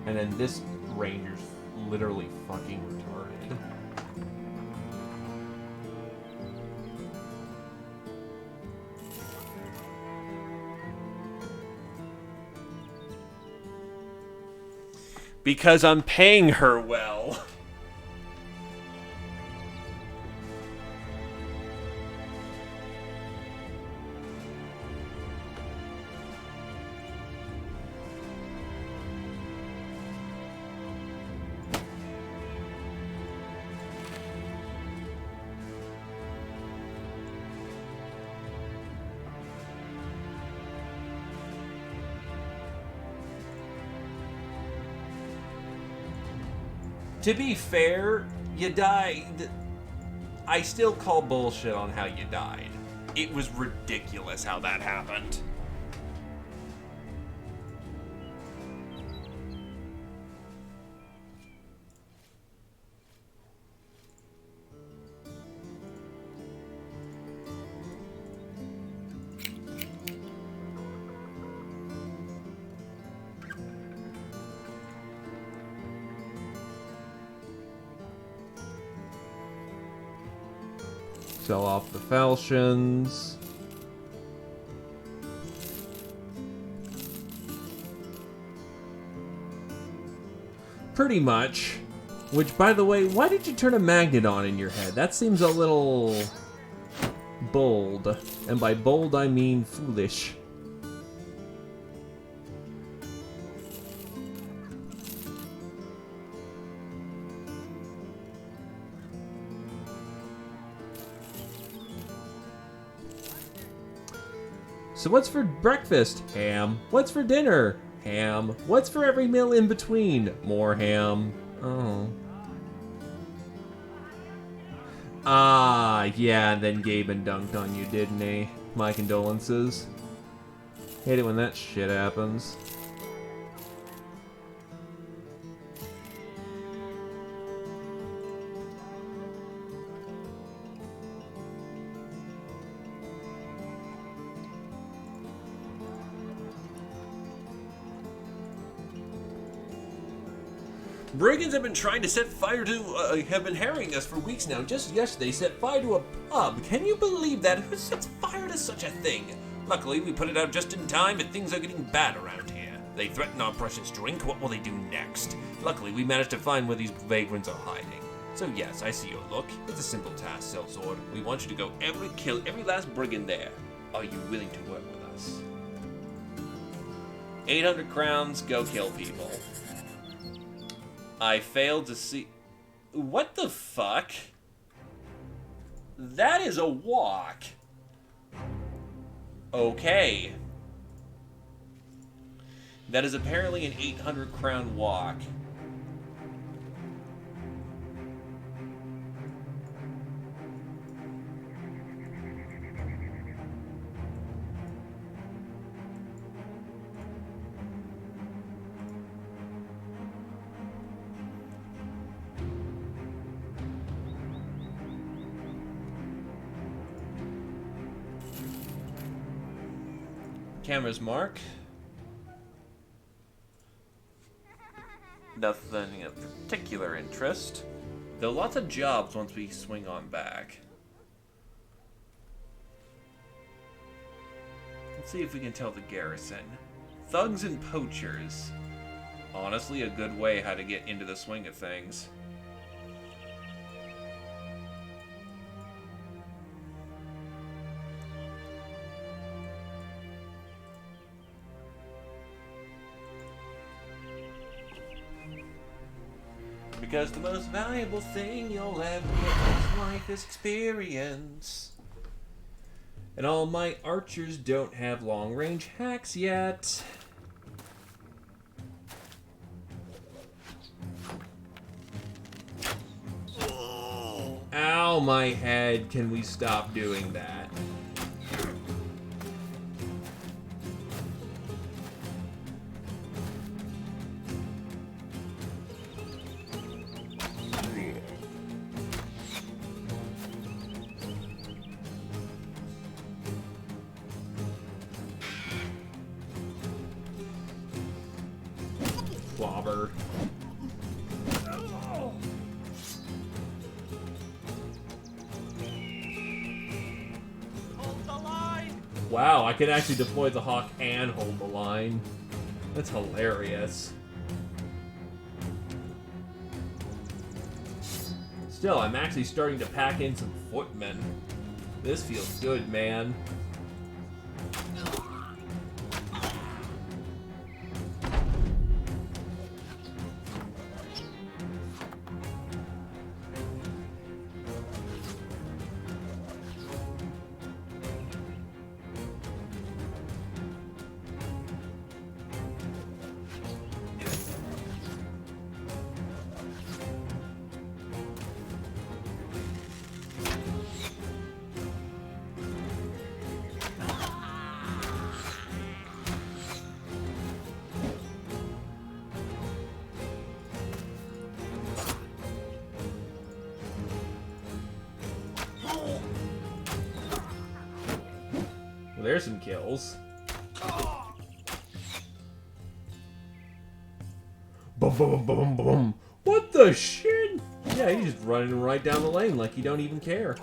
And then this ranger's literally fucking retarded. Because I'm paying her well. To be fair, you died. I still call bullshit on how you died. It was ridiculous how that happened. Sell off the falchions. Pretty much. Which, by the way, why did you turn a magnet on in your head? That seems a little bold. And by bold, I mean foolish. So what's for breakfast? Ham. What's for dinner? Ham. What's for every meal in between? More ham. Oh. Ah, yeah, and then Gaben dunked on you, didn't he? My condolences. Hate it when that shit happens. Brigands have been trying to set fire to, have been harrying us for weeks now. Just yesterday, set fire to a pub. Can you believe that? Who sets fire to such a thing? Luckily, we put it out just in time, and things are getting bad around here. They threaten our precious drink. What will they do next? Luckily, we managed to find where these vagrants are hiding. So yes, I see your look. It's a simple task, Sellsword. We want you to go kill every last brigand there. Are you willing to work with us? 800 crowns, go kill people. I failed to see... What the fuck? That is a walk. Okay. That is apparently an 800 crown walk. Camera's mark. Nothing of particular interest. Though lots of jobs once we swing on back. Let's see if we can tell the garrison. Thugs and poachers. Honestly, a good way how to get into the swing of things. Because the most valuable thing you'll ever get in life is experience. And all my archers don't have long-range hacks yet. Ow, my head. Can we stop doing that? Clobber. Hold the line! Wow, I can actually deploy the hawk and hold the line. That's hilarious. Still, I'm actually starting to pack in some footmen. This feels good, man. Well, there's some kills. Boom, boom, boom, boom. What the shit? Yeah, he's just running right down the lane like you don't even care.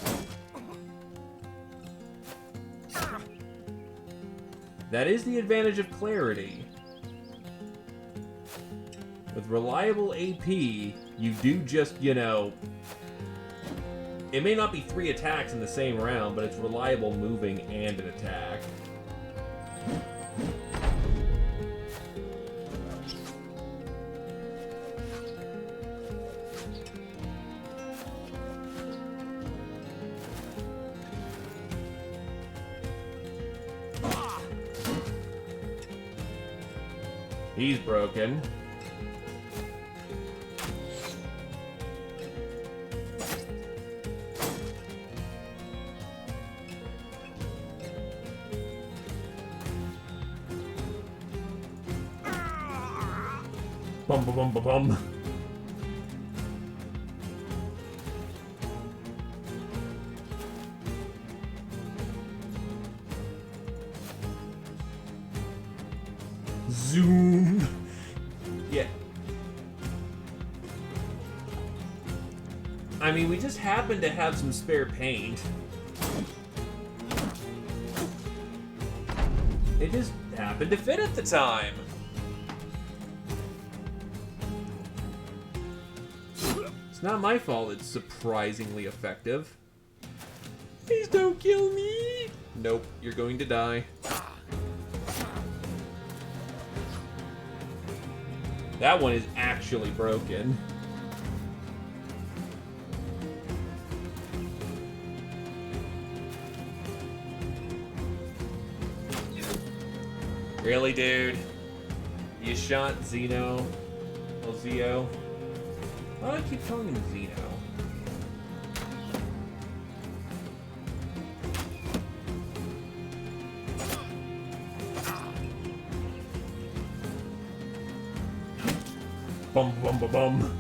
That is the advantage of clarity. With reliable AP, you do just, you know... It may not be 3 attacks in the same round, but it's reliable moving and an attack. He's broken. Bum bum bum bum bum. Zoom. Yeah. I mean, we just happen to have some spare paint. It just happened to fit at the time. It's not my fault it's surprisingly effective. Please don't kill me! Nope, you're going to die. That one is actually broken. Really, dude? You shot Zeno? Well, Zio? Why do I keep calling him Zeno? Bum bum bum bum.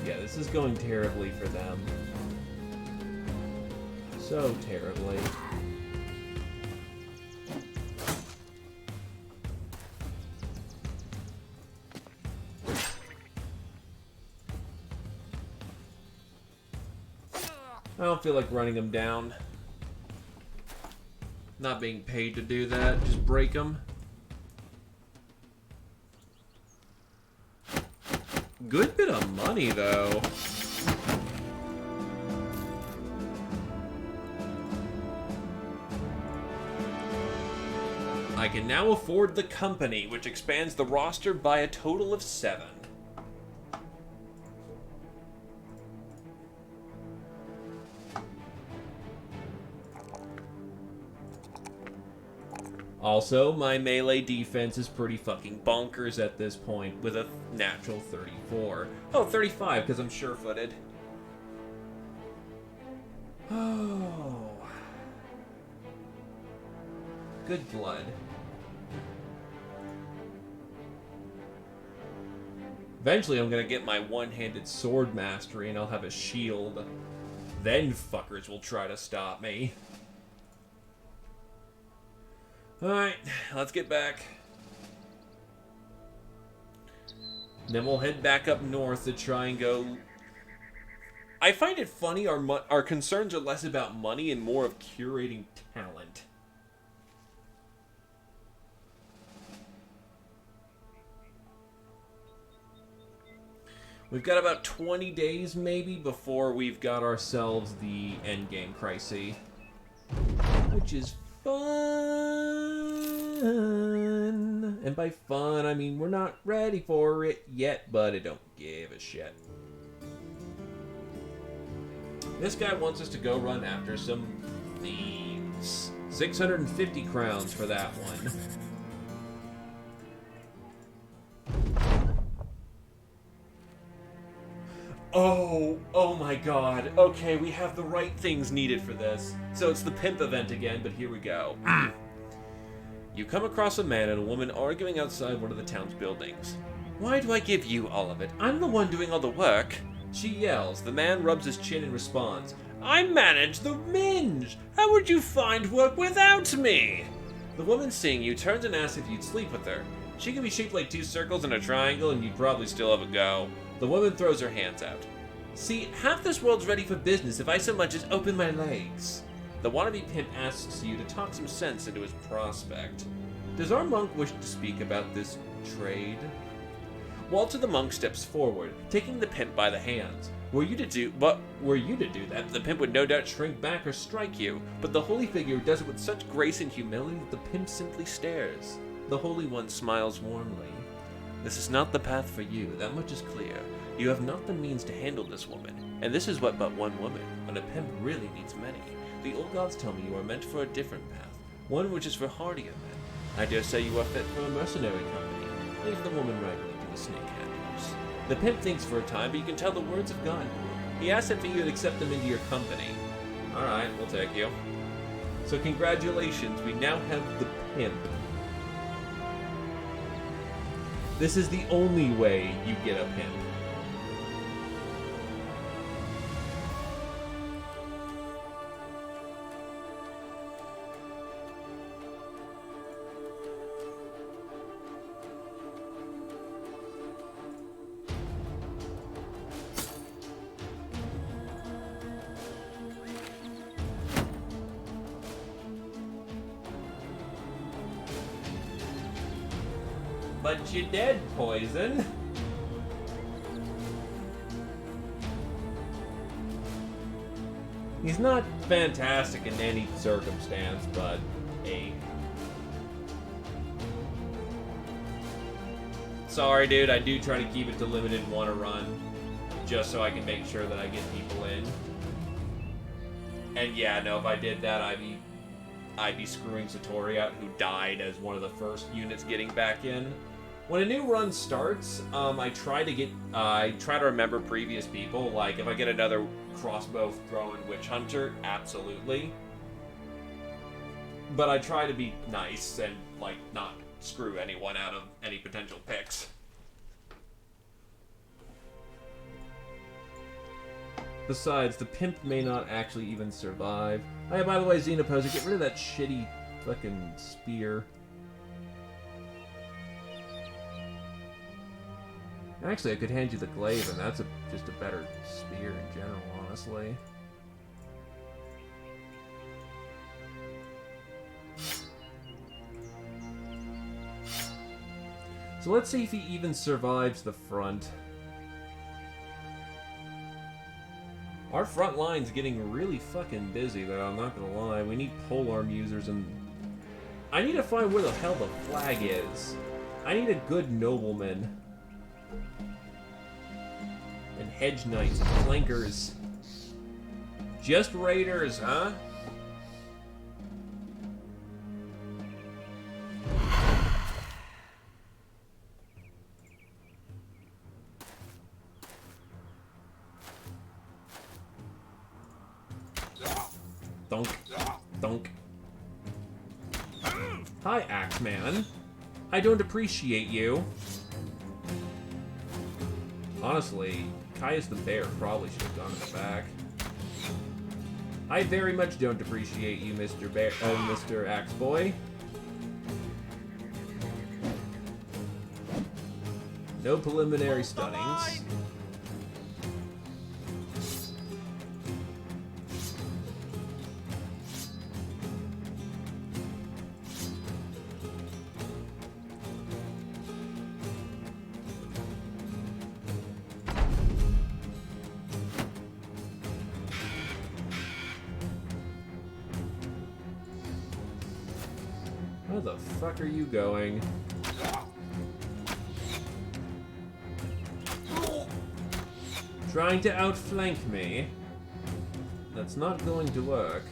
Yeah, this is going terribly for them. So terribly. I don't feel like running them down. Not being paid to do that. Just break them. Good bit of money, though. I can now afford the company, which expands the roster by a total of 7. Also, my melee defense is pretty fucking bonkers at this point, with a natural 34. Oh, 35, because I'm sure-footed. Oh. Good blood. Eventually, I'm gonna get my one-handed sword mastery, and I'll have a shield. Then fuckers will try to stop me. Alright, let's get back. Then we'll head back up north to try and go... I find it funny our concerns are less about money and more of curating talent. We've got about 20 days, maybe, before we've got ourselves the endgame Crusade. Which is fun. And by fun, I mean we're not ready for it yet, but I don't give a shit. This guy wants us to go run after some thieves. 650 crowns for that one. Oh my god. Okay, we have the right things needed for this. So it's the pimp event again, but here we go. You come across a man and a woman arguing outside one of the town's buildings. Why do I give you all of it? I'm the one doing all the work. She yells. The man rubs his chin and responds, I manage the minge. How would you find work without me? The woman seeing you turns and asks if you'd sleep with her. She can be shaped like 2 circles and a triangle, and you'd probably still have a go. The woman throws her hands out. See, half this world's ready for business if I so much as open my legs. The wannabe pimp asks you to talk some sense into his prospect. Does our monk wish to speak about this trade? Walter the monk steps forward, taking the pimp by the hands. Were you to do that, the pimp would no doubt shrink back or strike you, but the holy figure does it with such grace and humility that the pimp simply stares. The Holy One smiles warmly. This is not the path for you, that much is clear. You have not the means to handle this woman, and this is what but one woman, and a pimp really needs many. The old gods tell me you are meant for a different path, one which is for hardier men. I dare say you are fit for a mercenary company. Leave the woman right to the snake handlers. The pimp thinks for a time, but you can tell the words have gone. He asked if you would accept them into your company. Alright, we'll take you. So congratulations, we now have the pimp. This is the only way you get a pimp. But you're dead, Poison. He's not fantastic in any circumstance, but hey. Sorry, dude, I do try to keep it to limited one a run, just so I can make sure that I get people in. And yeah, no, if I did that, I'd be screwing Satori out, who died as one of the first units getting back in. When a new run starts, I try to remember previous people. Like, if I get another crossbow throwing witch hunter, absolutely. But I try to be nice and, like, not screw anyone out of any potential picks. Besides, the pimp may not actually even survive. Oh yeah, by the way, Xenoposer, get rid of that shitty fucking spear. Actually, I could hand you the glaive, and that's just a better spear in general, honestly. So let's see if he even survives the front. Our front line's getting really fucking busy, though, I'm not gonna lie. We need polearm users, and I need to find where the hell the flag is. I need a good nobleman. And hedge knights and flankers. Just raiders, huh? Thunk. Thunk. Hi, Axeman. I don't appreciate you. Honestly, Caius the Bear probably should have gone in the back. I very much don't appreciate you, Mr. Bear. Oh, Mr. Axe Boy. No preliminary stunnings. Where the fuck are you going? Trying to outflank me? That's not going to work.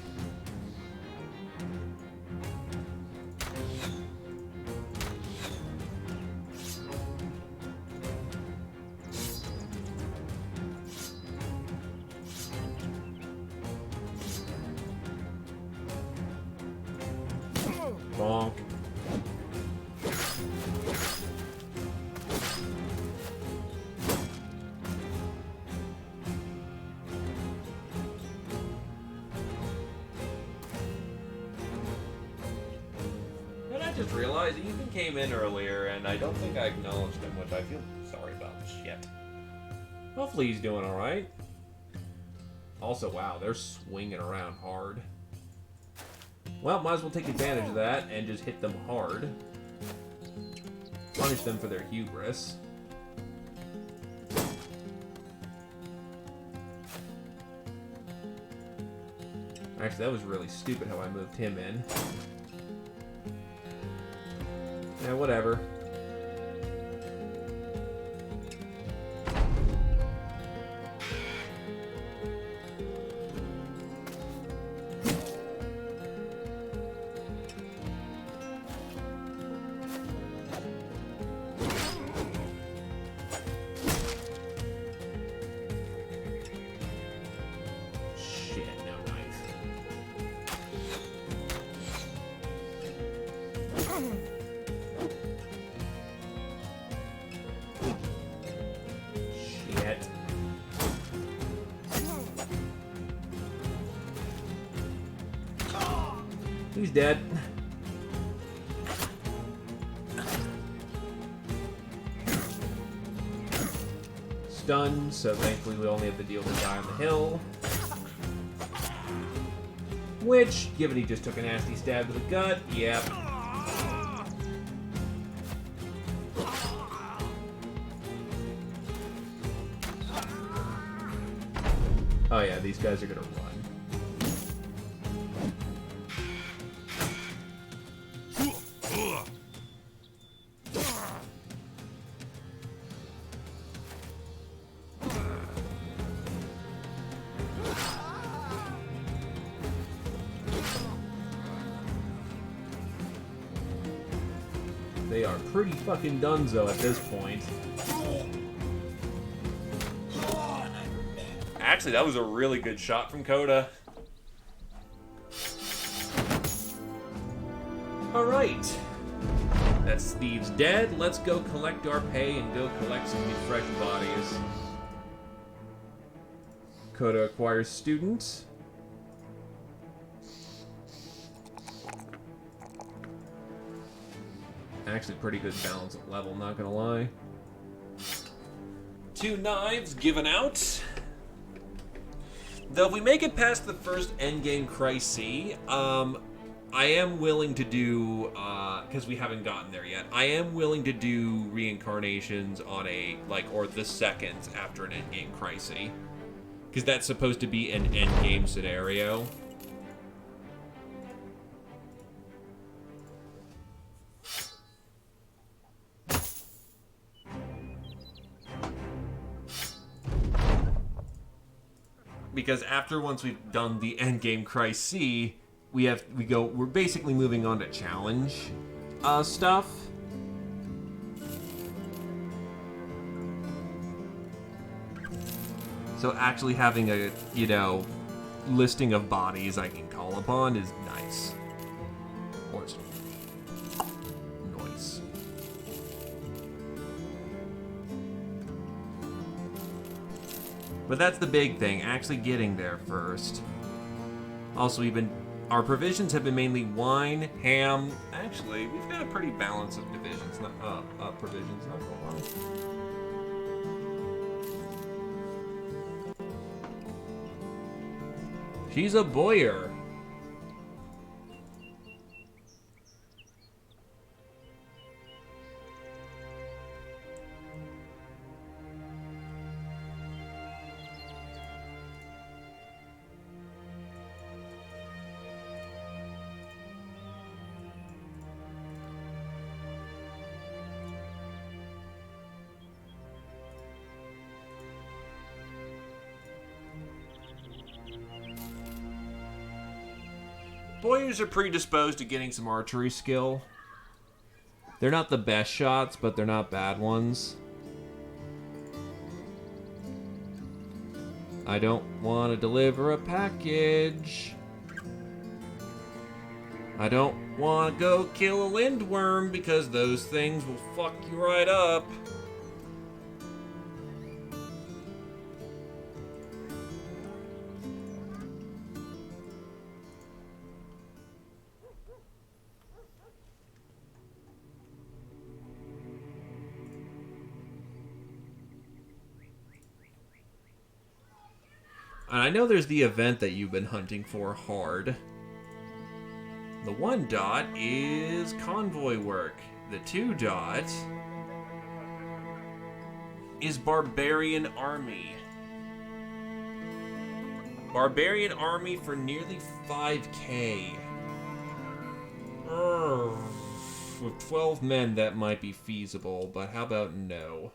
Bonk. And I just realized Ethan came in earlier, and I don't think I acknowledged him, which I feel sorry about. Shit. Hopefully he's doing alright. Also, wow, they're swinging around hard. Well, might as well take advantage of that and just hit them hard. Punish them for their hubris. Actually, that was really stupid how I moved him in. Yeah, whatever. He's dead. Stunned, so thankfully we only have to deal with the guy on the hill. Which, given he just took a nasty stab to the gut, yep. Oh yeah, these guys are gonna run. They are pretty fucking donezo at this point. Actually, that was a really good shot from Coda. Alright. That Steve's dead. Let's go collect our pay and go collect some new fresh bodies. Coda acquires students. Actually, pretty good balance at level, not gonna lie. 2 knives given out. Though if we make it past the first endgame crisis, I am willing to do, because we haven't gotten there yet, I am willing to do reincarnations on a, or the seconds after an endgame crisis. Because that's supposed to be an endgame scenario. Because once we've done the endgame crisis, we're basically moving on to challenge stuff. So actually having a, listing of bodies I can call upon is nice. Or it's nice. But that's the big thing, actually getting there first. Also, our provisions have been mainly wine, ham. Actually, we've got a pretty balance of provisions, not gonna lie. She's a boyer. Boyers are predisposed to getting some archery skill. They're not the best shots, but they're not bad ones. I don't want to deliver a package. I don't want to go kill a lindworm because those things will fuck you right up. And I know there's the event that you've been hunting for hard. The 1 dot is convoy work. The 2 dot is Barbarian Army. Barbarian Army for nearly 5k. With 12 men, that might be feasible, but how about no?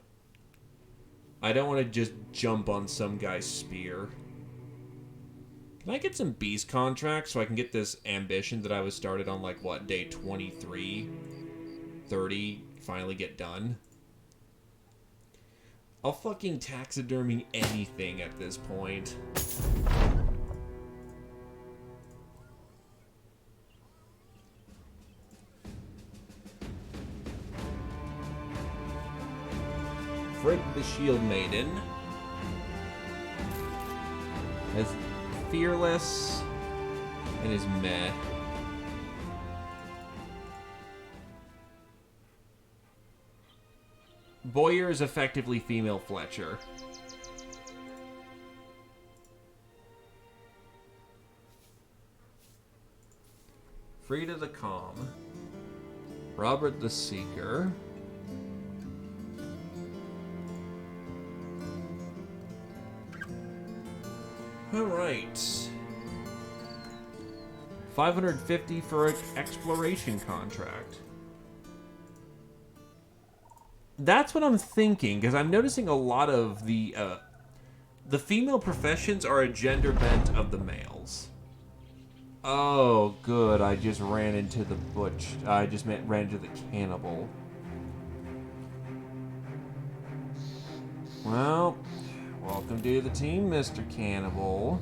I don't want to just jump on some guy's spear. Can I get some beast contracts so I can get this ambition that I was started on, day 23, 30, finally get done? I'll fucking taxidermy anything at this point. Frigg the Shield Maiden has Fearless and is meh. Boyer is effectively female Fletcher. Frida the Calm. Robert the Seeker. Alright. 550 for an exploration contract. That's what I'm thinking, because I'm noticing a lot of the female professions are a gender bent of the males. Oh, good. I just ran into the butch. Ran into the cannibal. Well, welcome to the team, Mr. Cannibal.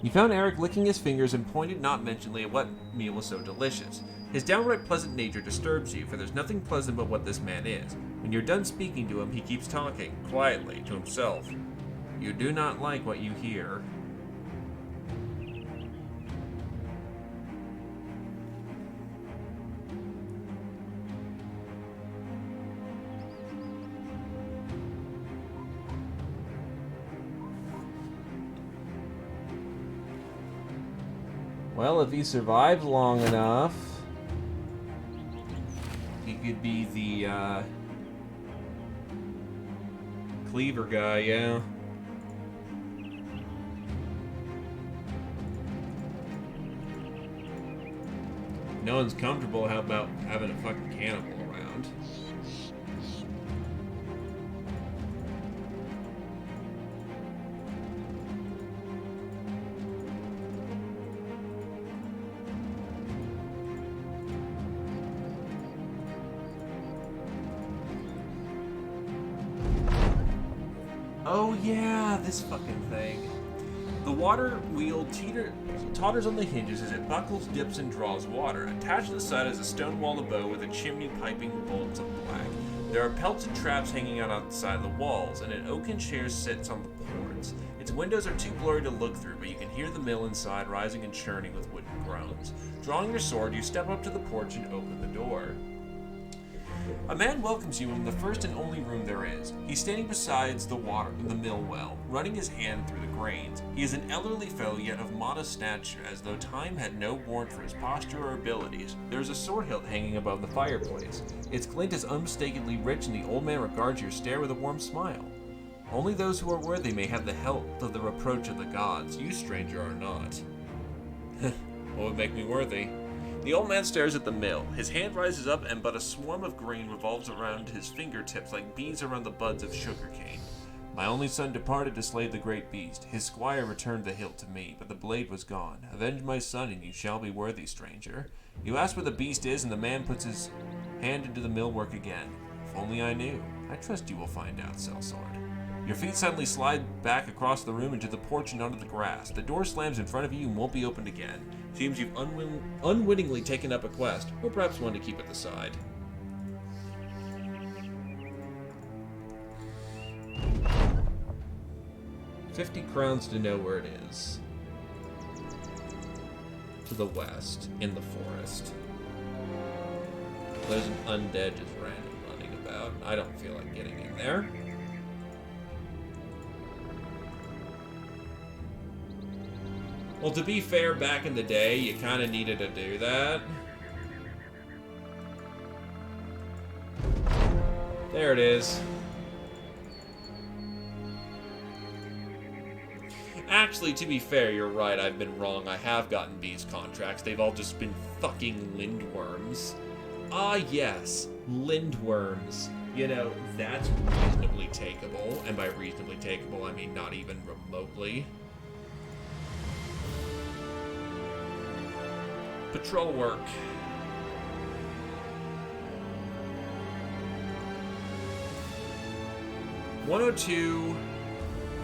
You found Eric licking his fingers and pointed not mentionably at what meal was so delicious. His downright pleasant nature disturbs you, for there's nothing pleasant about what this man is. When you're done speaking to him, he keeps talking, quietly, to himself. You do not like what you hear. Well, if he survives long enough, he could be the cleaver guy, yeah. No one's comfortable about having a fucking cannibal around. Oh yeah, this fucking thing. The water wheel totters on the hinges as it buckles, dips, and draws water. Attached to the side is a stone wall above with a chimney piping bolts of black. There are pelted traps hanging out outside the walls, and an oaken chair sits on the boards. Its windows are too blurry to look through, but you can hear the mill inside rising and churning with wooden groans. Drawing your sword, you step up to the porch and open the door. A man welcomes you in the first and only room there is. He's standing beside the mill well, running his hand through the grains. He is an elderly fellow, yet of modest stature, as though time had no warrant for his posture or abilities. There is a sword hilt hanging above the fireplace. Its glint is unmistakably rich, and the old man regards your stare with a warm smile. Only those who are worthy may have the help of the reproach of the gods. You, stranger, are not. What would make me worthy? The old man stares at the mill. His hand rises up, and but a swarm of grain revolves around his fingertips like bees around the buds of sugarcane. My only son departed to slay the great beast. His squire returned the hilt to me, but the blade was gone. Avenge my son, and you shall be worthy, stranger. You ask where the beast is, and the man puts his hand into the millwork again. If only I knew. I trust you will find out, sellsword. Your feet suddenly slide back across the room into the porch and onto the grass. The door slams in front of you and won't be opened again. Seems you've unwittingly taken up a quest, or perhaps one to keep at the side. $50 crowns to know where it is. To the west, in the forest. There's an undead just running about. I don't feel like getting in there. Well, to be fair, back in the day, you kind of needed to do that. There it is. Actually, to be fair, you're right, I've been wrong. I have gotten these contracts. They've all just been fucking lindworms. Ah, yes, lindworms. You know, that's reasonably takeable. And by reasonably takeable, I mean not even remotely. Patrol work. $102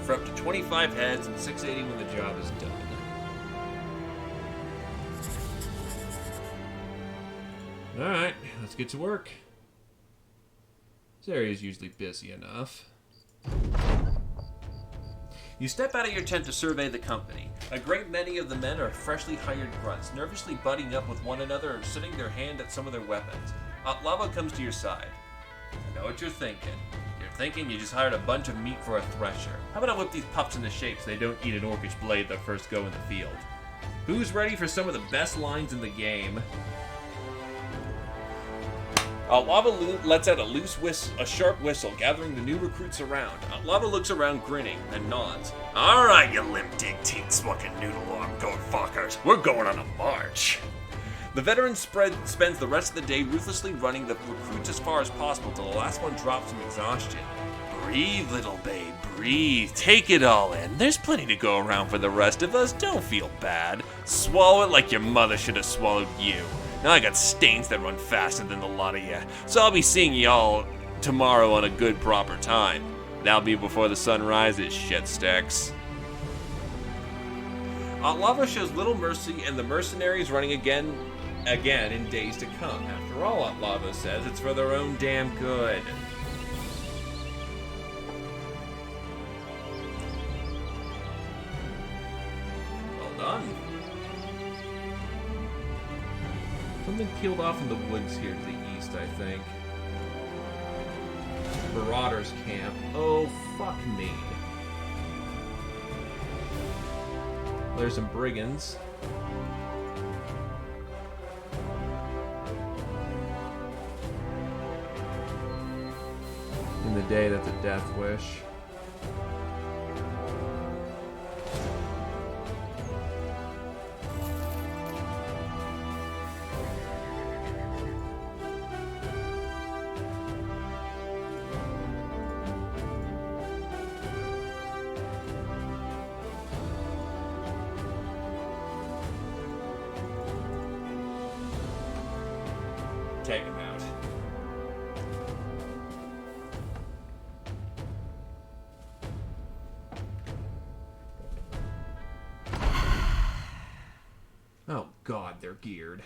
for up to 25 heads and $680 when the job is done. Alright, let's get to work. This area is usually busy enough. You step out of your tent to survey the company. A great many of the men are freshly hired grunts, nervously butting up with one another or sitting their hand at some of their weapons. Lava comes to your side. I know what you're thinking. You're thinking you just hired a bunch of meat for a thresher. How about I whip these pups into shape so they don't eat an orcish blade their first go in the field? Who's ready for some of the best lines in the game? Lava lets out a sharp whistle, gathering the new recruits around. Lava looks around, grinning, and nods. All right, you limp-dick, teeth-smucking noodle-arm goat fuckers. We're going on a march. The veteran spends the rest of the day ruthlessly running the recruits as far as possible till the last one drops from exhaustion. Breathe, little babe, breathe. Take it all in. There's plenty to go around for the rest of us. Don't feel bad. Swallow it like your mother should have swallowed you. Now I got stains that run faster than the lot of you, so I'll be seeing y'all tomorrow on a good proper time. That'll be before the sun rises, shit sticks. Lava shows little mercy, and the mercenaries running again in days to come. After all, Lava says, it's for their own damn good. Well done. Something peeled off in the woods here to the east, I think. Marauders camp. Oh, fuck me. There's some brigands. In the day, that's a death wish. Take him out. Oh god, they're geared.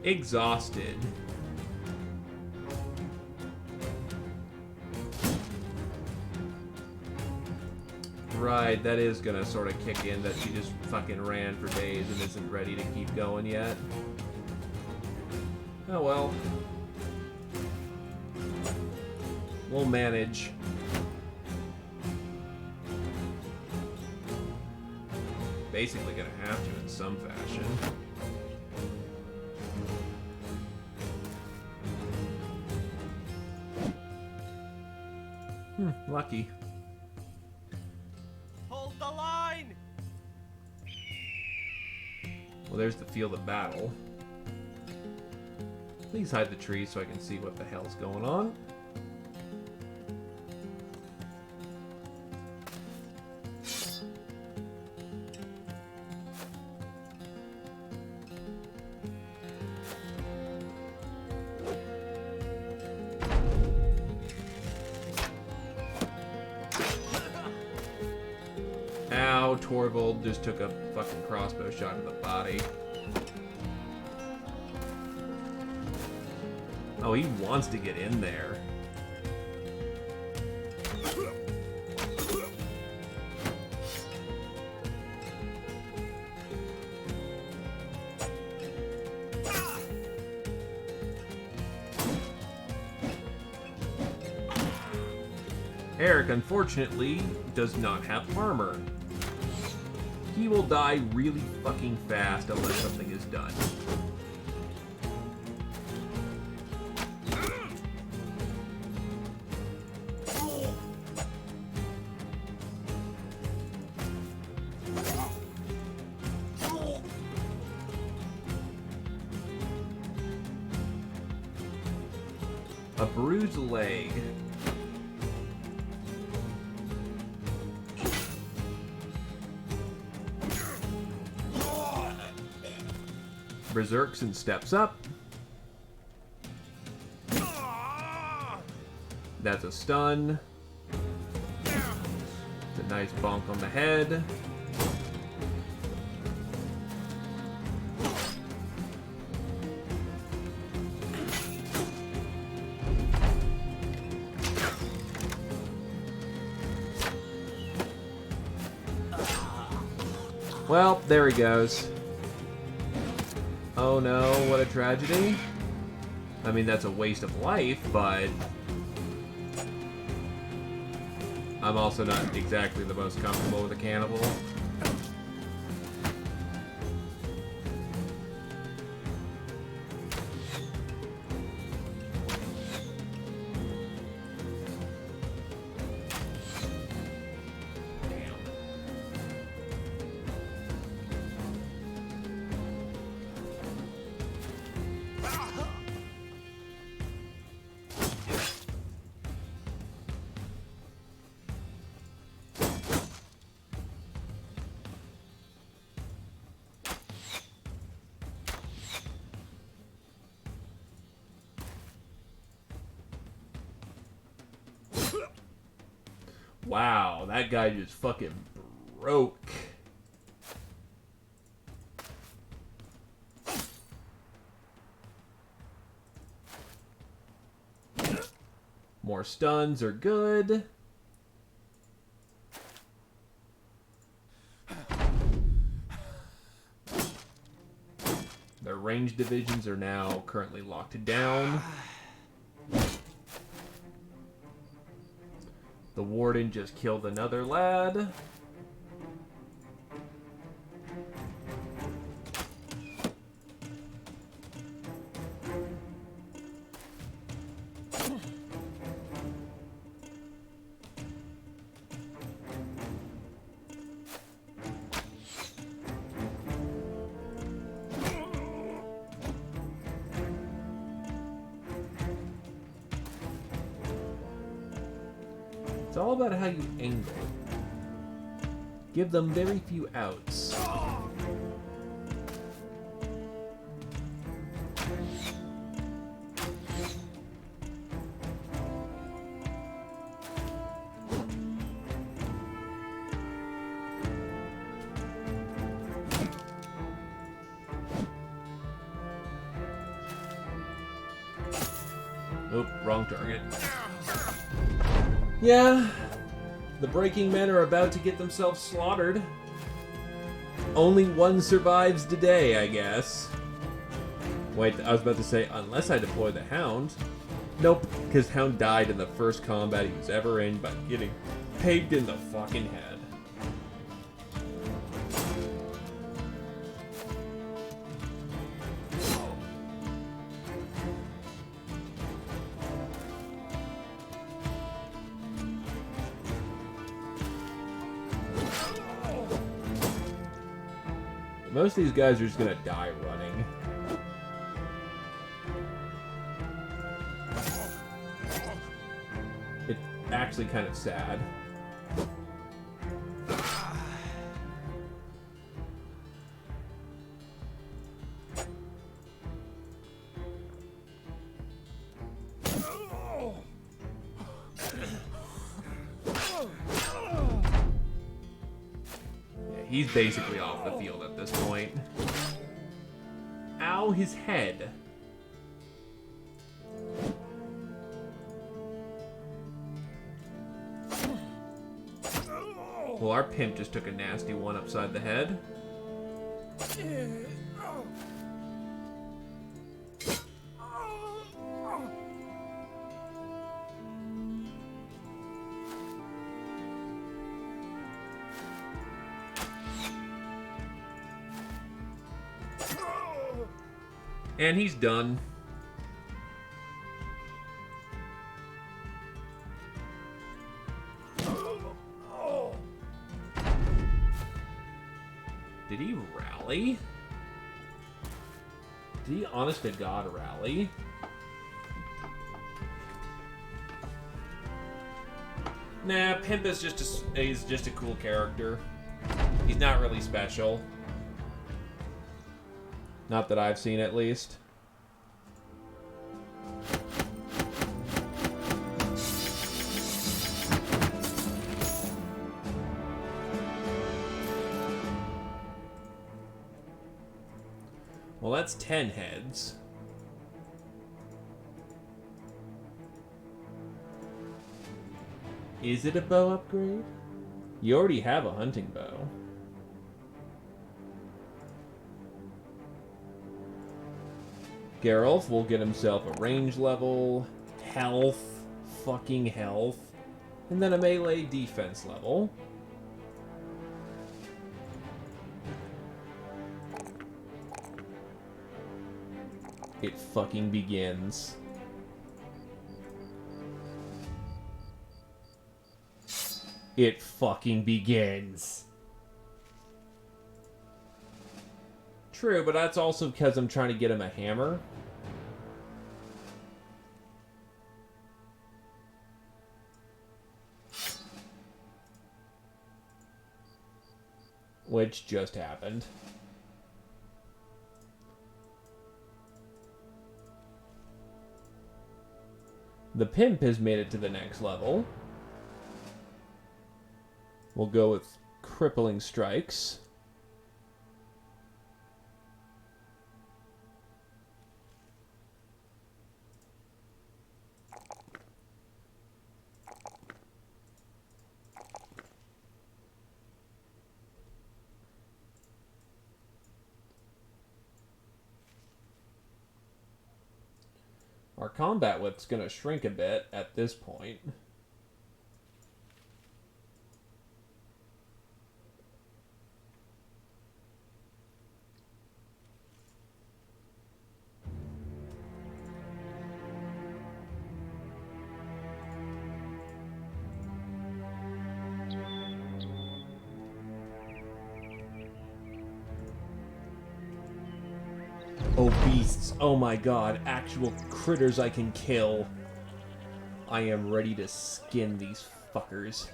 Exhausted. Right, that is gonna sort of kick in that she just fucking ran for days and isn't ready to keep going yet. Oh well. We'll manage. Basically gonna have to in some fashion. Lucky. Hold the line! Well, there's the field of battle. Please hide the tree so I can see what the hell's going on. Ow, Torvald just took a fucking crossbow shot in the body. Oh, he wants to get in there. Eric, unfortunately, does not have armor. He will die really fucking fast unless something is done. A bruised leg. Berserks and steps up. That's a stun. It's a nice bonk on the head. Well, there he goes. Oh no, what a tragedy. I mean, that's a waste of life, but I'm also not exactly the most comfortable with a cannibal. Wow, that guy just fucking broke. More stuns are good. Their range divisions are now currently locked down. The warden just killed another lad. It's all about how you angle. Give them very few outs. Oop, wrong target. Yeah, the Breaking Men are about to get themselves slaughtered. Only one survives today, I guess. Wait, I was about to say, unless I deploy the Hound. Nope, because Hound died in the first combat he was ever in by getting pegged in the fucking head. Most of these guys are just gonna die running. It's actually kind of sad. He's basically off the field at this point. Ow, his head. Well, our pimp just took a nasty one upside the head. And he's done. Did he rally? Did he honest to God rally? Nah, Pimp is just a cool character. He's not really special. Not that I've seen, at least. Well, that's 10 heads. Is it a bow upgrade? You already have a hunting bow. Geralt will get himself a range level, health, fucking health, and then a melee defense level. It fucking begins. It fucking begins. True, but that's also because I'm trying to get him a hammer. Which just happened. The Pimp has made it to the next level. We'll go with Crippling Strikes. Our combat whip's gonna shrink a bit at this point. Oh, beasts. Oh my god. Actual critters I can kill. I am ready to skin these fuckers.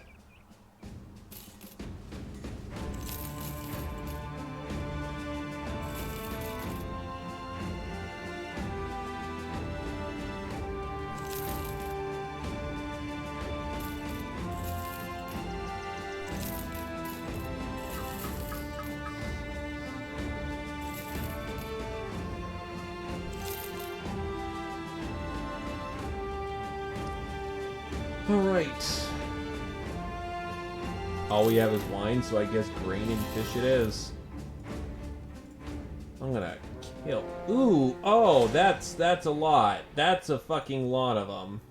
Alright. All we have is wine, so I guess grain and fish it is. I'm gonna kill... Ooh! Oh, that's a lot. That's a fucking lot of them.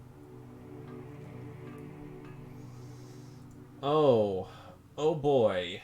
Oh. Oh boy.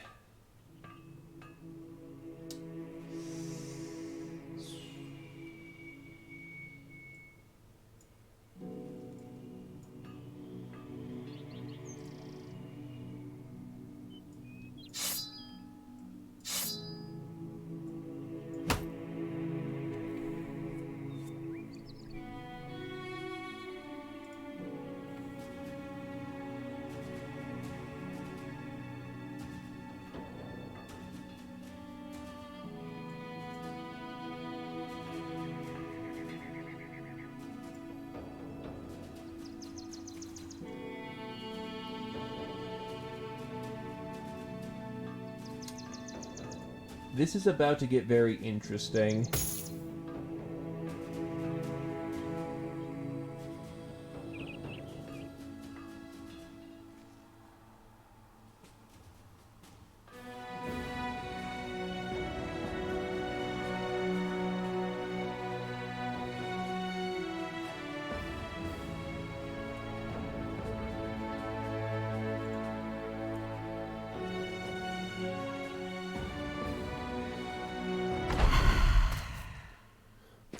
This is about to get very interesting.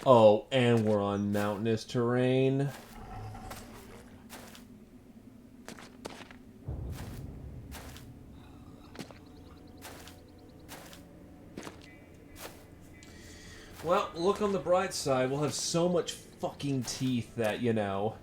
Oh, and we're on mountainous terrain. Well, look on the bright side. We'll have so much fucking teeth that, you know...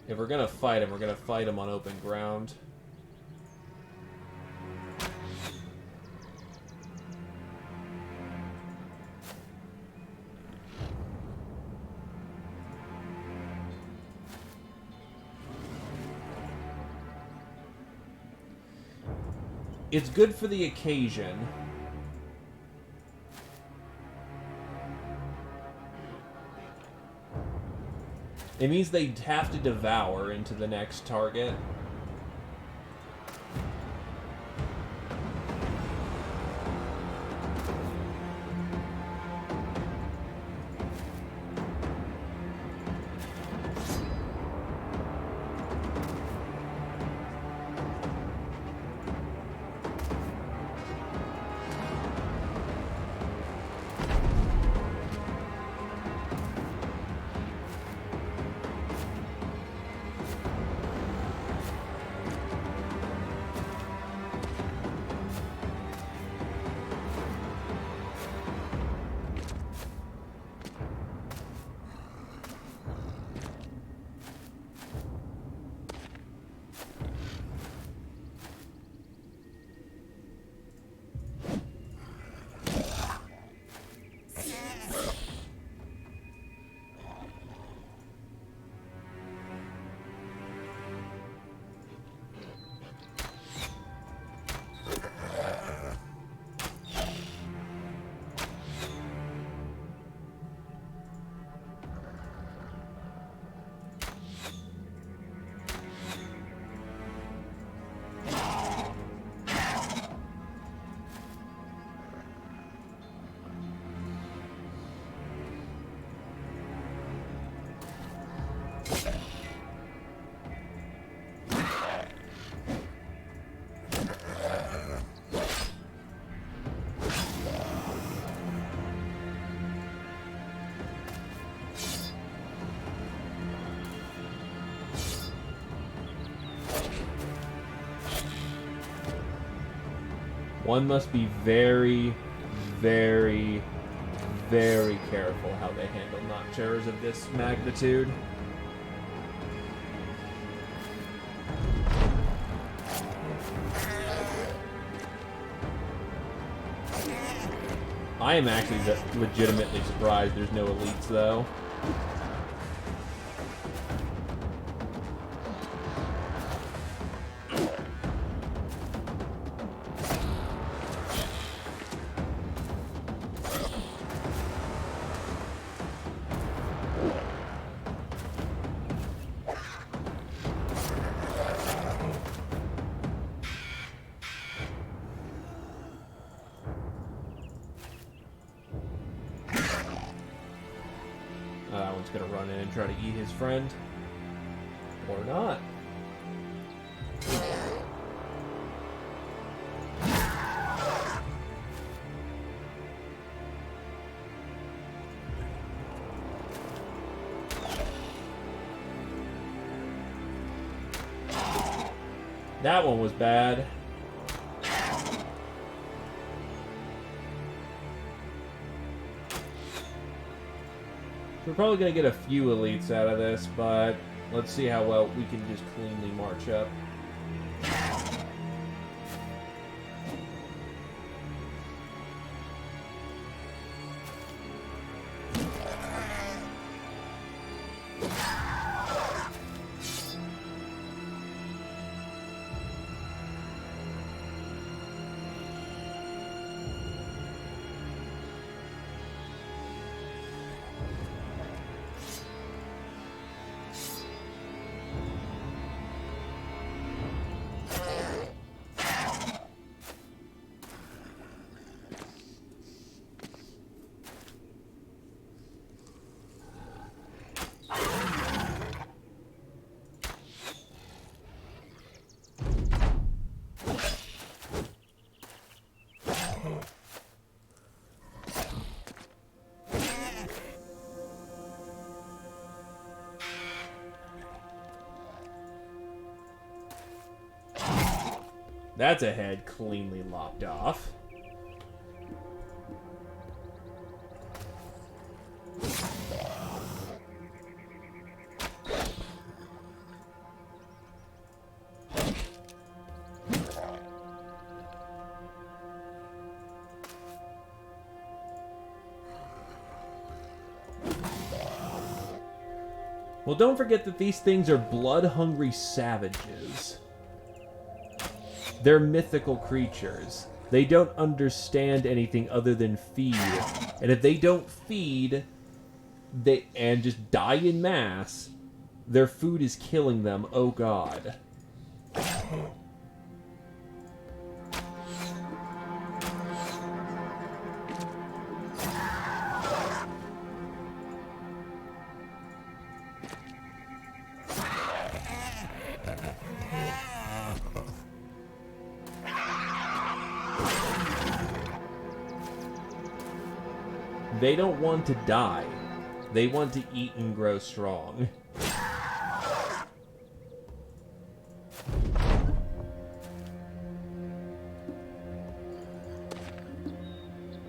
If we're gonna fight him, we're gonna fight him on open ground. It's good for the occasion. It means they have to devour into the next target. One must be very, very, very careful how they handle nocturnes of this magnitude. I am actually legitimately surprised there's no elites, though. That one's gonna run in and try to eat his friend. Or not. That one was bad. We're probably going to get a few elites out of this, but let's see how well we can just cleanly march up. That's a head cleanly lopped off. Well, don't forget that these things are blood-hungry savages. They're mythical creatures. They don't understand anything other than feed. And if they don't feed, and just die in mass, their food is killing them. Oh god. They don't want to die. They want to eat and grow strong.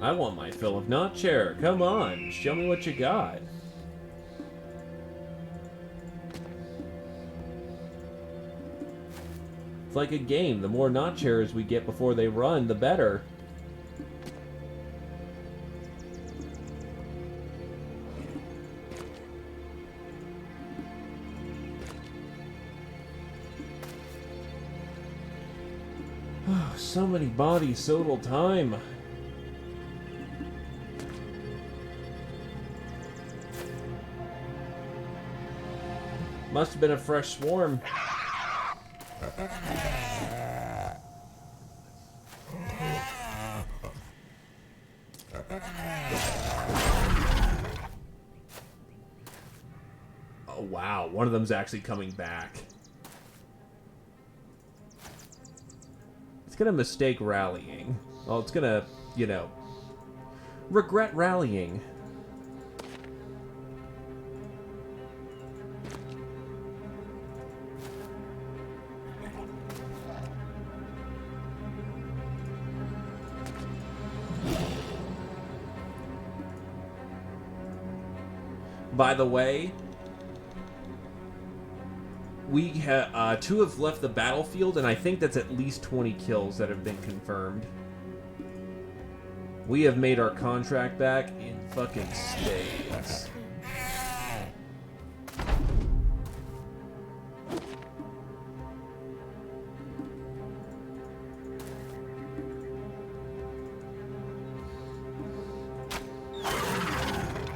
I want my fill of notch-chair. Come on, show me what you got. It's like a game. The more notch-chairs we get before they run, the better. So many bodies, so little time. Must have been a fresh swarm. Oh wow, one of them's actually coming back. It's gonna mistake rallying. Well, it's gonna, you know, regret rallying. By the way, we two have left the battlefield, and I think that's at least 20 kills that have been confirmed. We have made our contract back in fucking spades.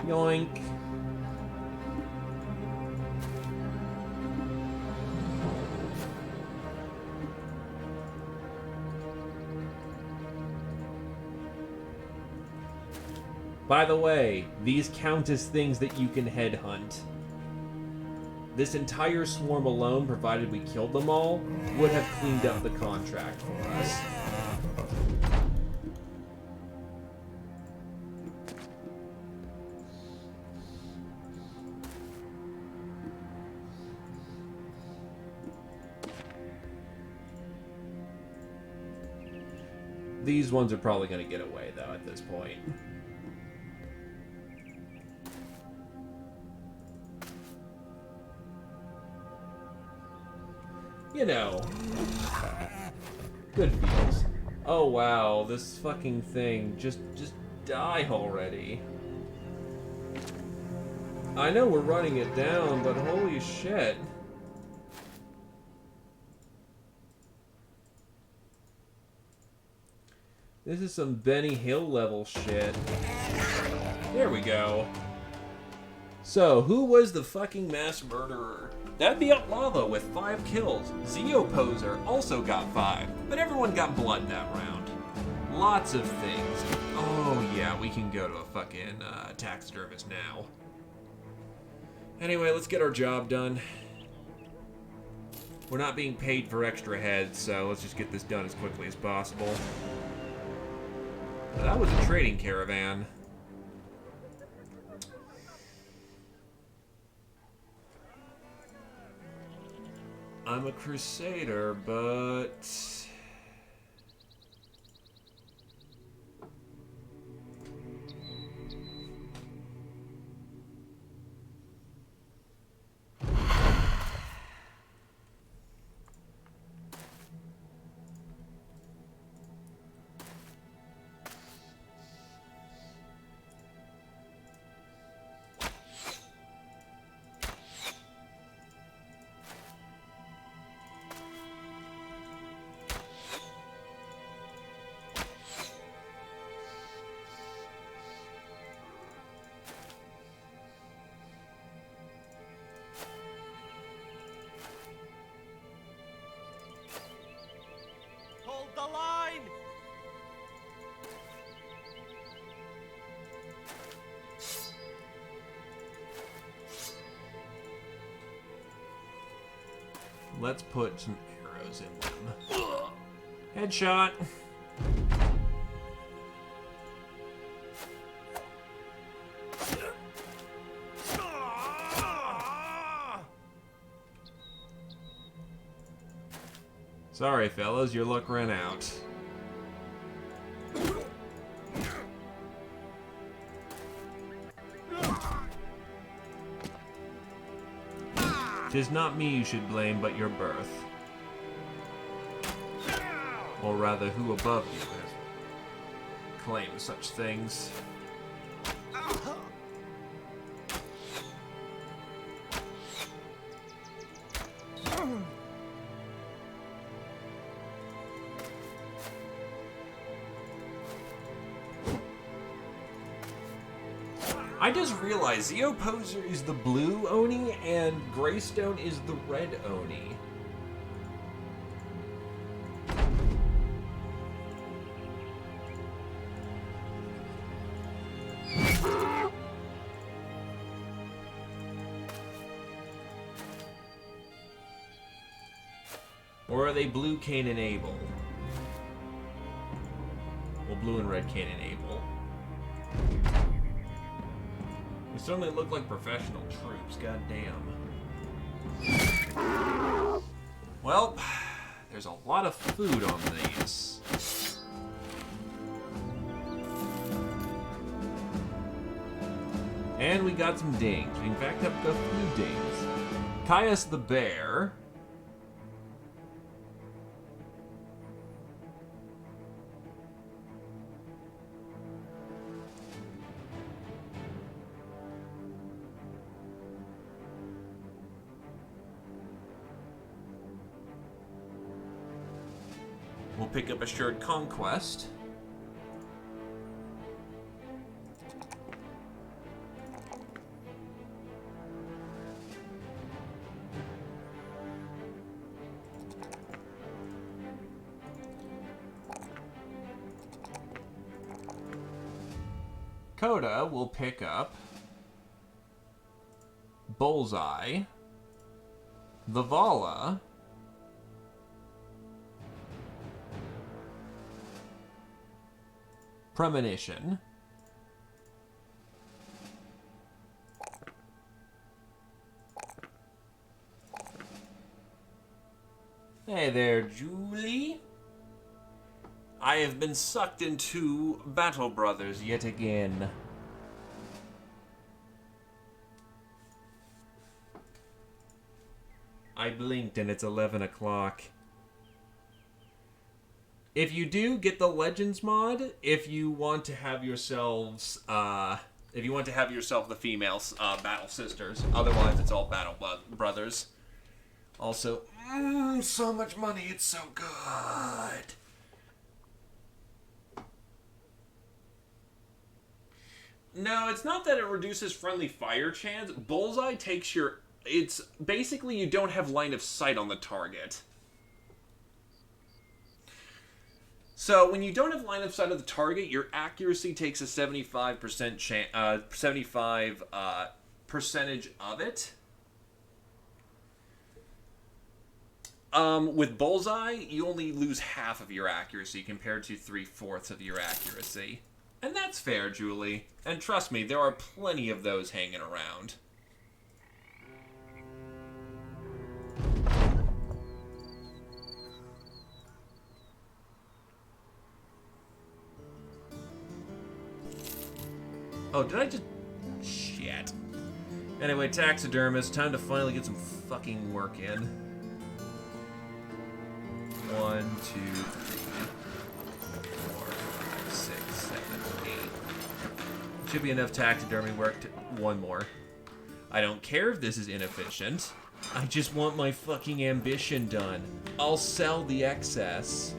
Yoink. By the way, these count as things that you can headhunt. This entire swarm alone, provided we killed them all, would have cleaned up the contract for us. These ones are probably going to get away, though, at this point. You know, good feels. Oh wow, this fucking thing, just die already. I know we're running it down, but holy shit. This is some Benny Hill level shit. There we go. So, who was the fucking mass murderer? That'd be Outlava with 5 kills. Zeo Poser also got 5, but everyone got blood that round. Lots of things. Oh yeah, we can go to a fucking taxidermist now. Anyway, let's get our job done. We're not being paid for extra heads, so let's just get this done as quickly as possible. That was a trading caravan. I'm a crusader, but Let's put some arrows in them. Headshot. Sorry, fellas, your luck ran out. Tis not me you should blame, but your birth. Or rather, who above you has claimed such things. I just realized Zeo Poser is the blue Oni and Greystone is the red Oni. Or are they blue, Cain, and Abel? Well, blue and red, Cain, and Abel. They certainly look like professional troops, goddamn. Well, there's a lot of food on these. And we got some dings. We in fact have a few dings. Caius the Bear. We'll pick up Assured Conquest. Coda will pick up Bullseye, Vivala, Premonition, hey there, Julie. I have been sucked into Battle Brothers yet again. I blinked and it's 11 o'clock. If you do, get the Legends mod. If you want to have yourselves, if you want to have yourself the female Battle Sisters. Otherwise, it's all Battle Brothers. Also, so much money, it's so good. No, it's not that it reduces friendly fire chance. Bullseye takes your... It's basically you don't have line of sight on the target. So when you don't have line of sight of the target, your accuracy takes a 75% 75 percentage of it. With Bullseye, you only lose half of your accuracy compared to 3/4 of your accuracy. And that's fair, Julie. And trust me, there are plenty of those hanging around. Oh, did I just... Shit. Anyway, taxidermist, time to finally get some fucking work in. 1, 2, 3, 4, 5, 6, 7, 8. Should be enough taxidermy work to... One more. I don't care if this is inefficient. I just want my fucking ambition done. I'll sell the excess.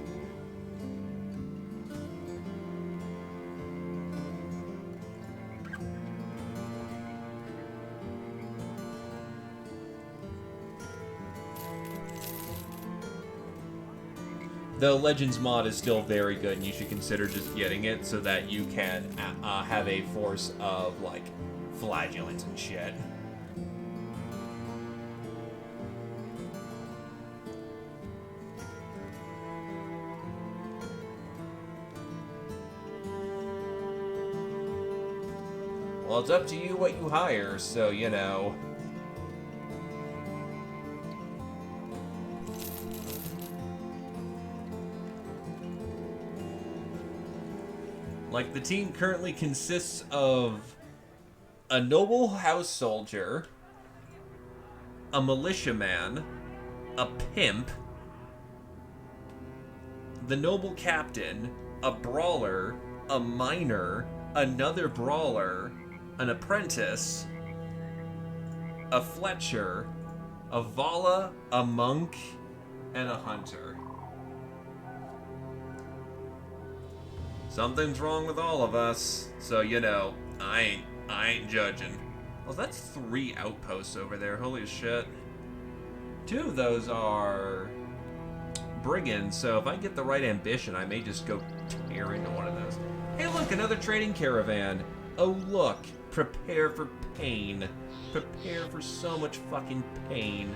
The Legends mod is still very good, and you should consider just getting it so that you can have a force of, like, flagellants and shit. Well, it's up to you what you hire, so, you know. Like, the team currently consists of a noble house soldier, a militiaman, a pimp, the noble captain, a brawler, a miner, another brawler, an apprentice, a Fletcher, a Vala, a monk, and a hunter. Something's wrong with all of us, so you know, I ain't judging. Well, that's 3 outposts over there. Holy shit. 2 of those are brigands, so if I get the right ambition, I may just go tear into one of those. Hey, look, another trading caravan. Oh, look. Prepare for pain. Prepare for so much fucking pain.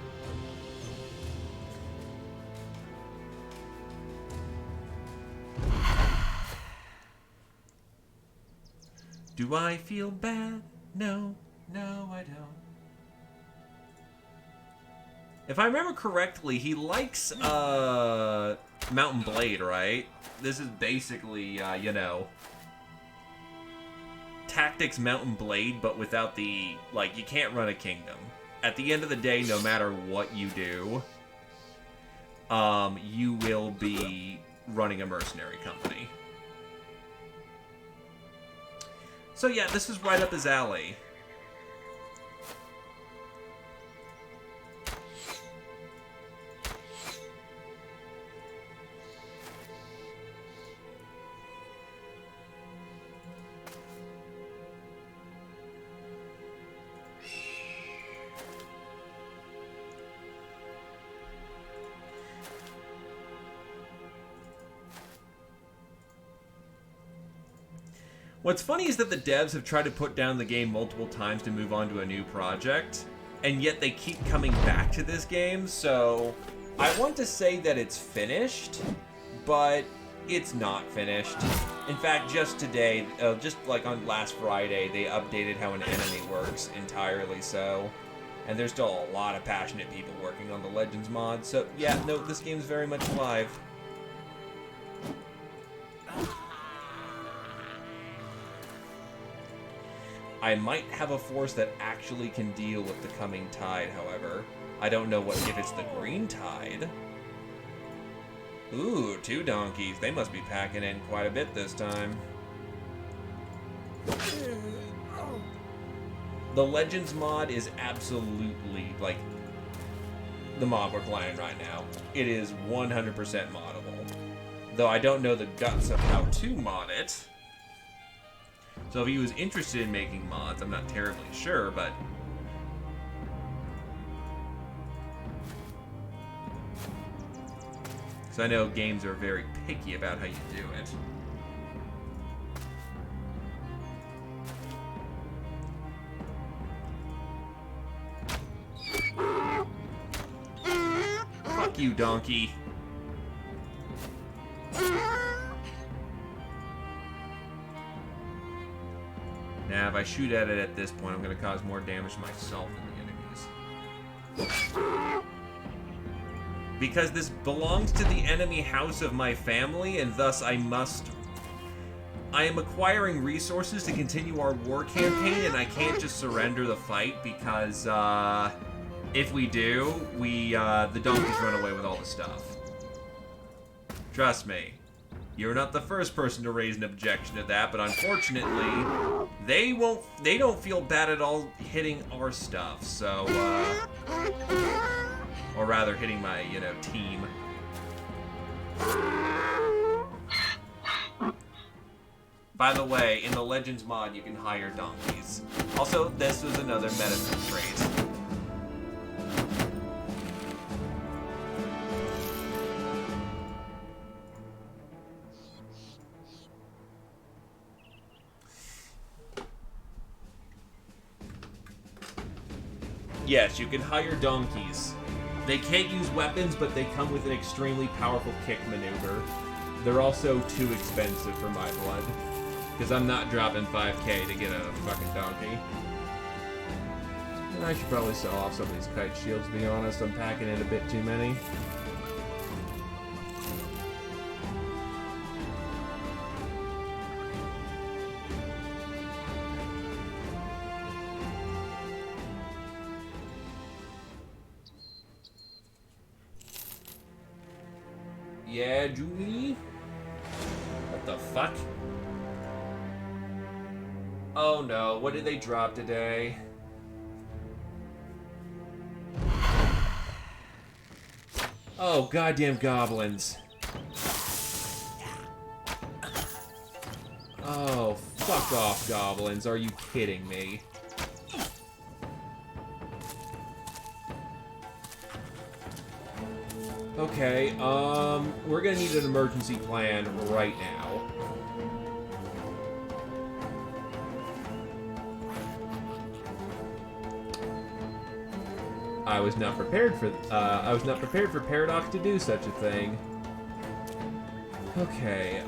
Do I feel bad? No, I don't. If I remember correctly, he likes, Mountain Blade, right? This is basically, you know, Tactics Mountain Blade, but without the, like, you can't run a kingdom. At the end of the day, no matter what you do, you will be running a mercenary company. So yeah, this is right up his alley. What's funny is that the devs have tried to put down the game multiple times to move on to a new project, and yet they keep coming back to this game, so I want to say that it's finished, but it's not finished. In fact, just today, just like on last Friday, they updated how an enemy works entirely, so, and there's still a lot of passionate people working on the Legends mod, so yeah, no, this game's very much alive. I might have a force that actually can deal with the coming tide, however. I don't know if it's the green tide. Ooh, 2 donkeys. They must be packing in quite a bit this time. The Legends mod is absolutely, like, the mod we're playing right now. It is 100% moddable. Though I don't know the guts of how to mod it. So if he was interested in making mods, I'm not terribly sure, but... because I know games are very picky about how you do it. Fuck you, donkey. Now, if I shoot at it at this point, I'm going to cause more damage to myself than the enemies. Because this belongs to the enemy house of my family, and thus I am acquiring resources to continue our war campaign, and I can't just surrender the fight, because, if we do, the donkeys run away with all the stuff. Trust me. You're not the first person to raise an objection to that, but unfortunately, they don't feel bad at all hitting our stuff, so, or rather hitting my, you know, team. By the way, in the Legends mod, you can hire donkeys. Also, this was another medicine trait. Yes, you can hire donkeys. They can't use weapons, but they come with an extremely powerful kick maneuver. They're also too expensive for my blood. Because I'm not dropping 5k to get a fucking donkey. I should probably sell off some of these kite shields, to be honest. I'm packing in a bit too many. Yeah, Julie? What the fuck? Oh no, what did they drop today? Oh, goddamn goblins. Oh, fuck off, goblins. Are you kidding me? Okay, we're gonna need an emergency plan right now. I was not prepared for Paradox to do such a thing. Okay,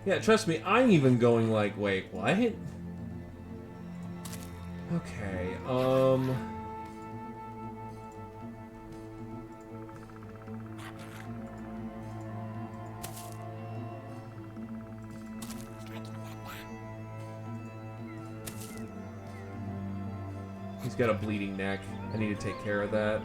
yeah, trust me, I'm even going like, wait, what? Okay, he's got a bleeding neck. I need to take care of that.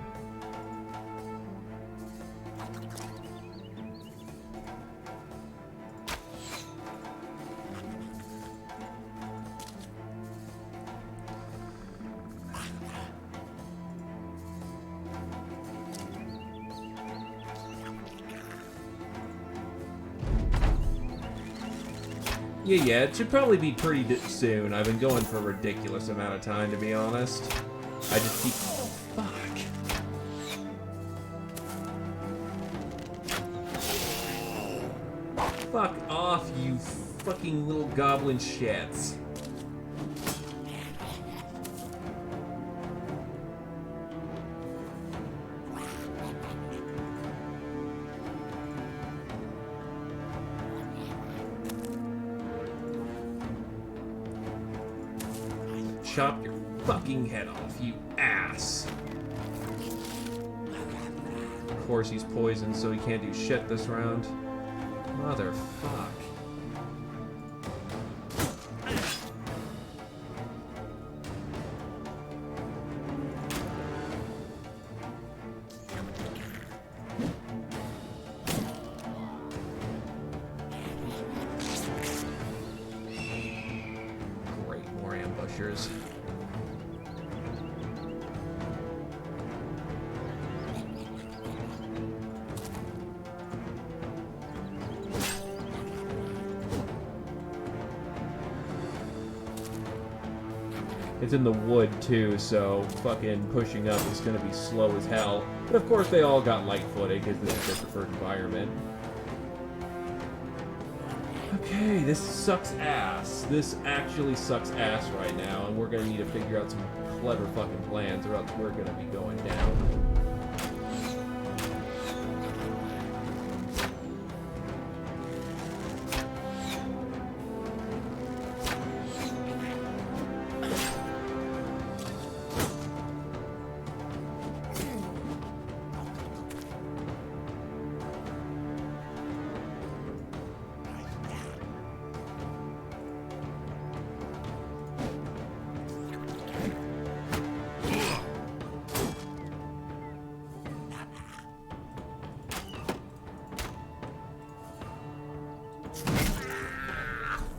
Yeah, it should probably be pretty soon. I've been going for a ridiculous amount of time, to be honest. I just keep... Oh, fuck. Fuck off, you fucking little goblin shits. Chop your fucking head off, you ass. Of course he's poisoned, so he can't do shit this round. Motherfuck. Great, more ambushers. It's in the wood too, so fucking pushing up is gonna be slow as hell. But of course they all got light-footed because this is their preferred environment. Okay, this sucks ass. This actually sucks ass right now, and we're gonna need to figure out some clever fucking plans or else we're gonna be going down.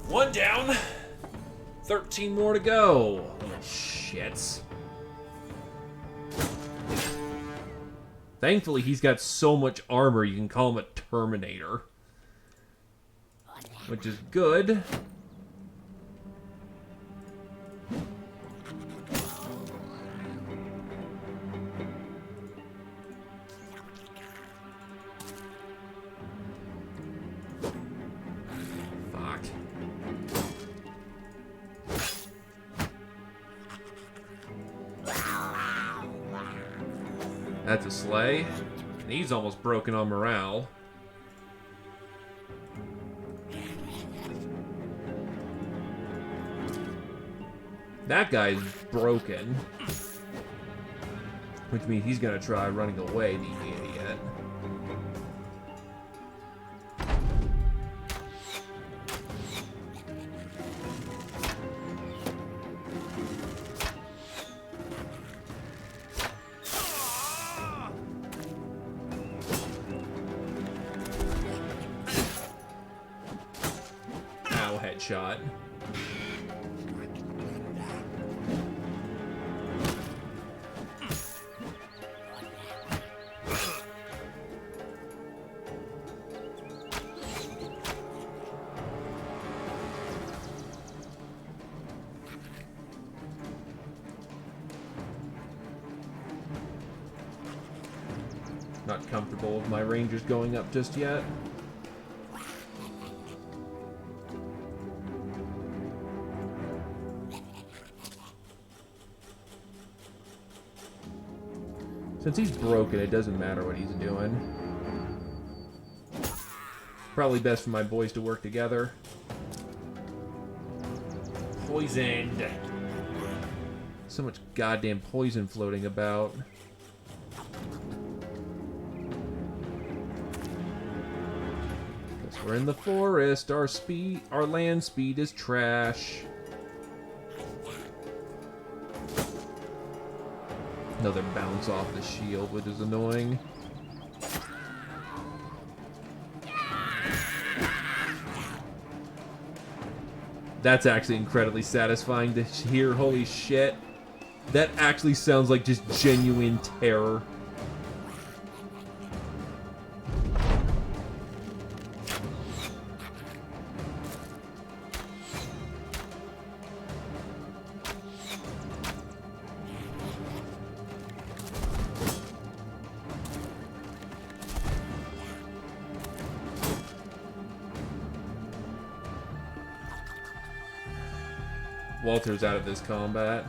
One down. 13 more to go. Little shits. Thankfully, he's got so much armor you can call him a Terminator. Which is good. That's a sleigh. And he's almost broken on morale. That guy's broken. Which means he's gonna try running away, the idiot. Ow, headshot. Not comfortable with my rangers going up just yet. Since he's broken, it doesn't matter what he's doing. Probably best for my boys to work together. Poisoned. So much goddamn poison floating about. We're in the forest. Our land speed is trash. Another bounce off the shield, which is annoying. That's actually incredibly satisfying to hear. Holy shit. That actually sounds like just genuine terror. Walter's out of this combat.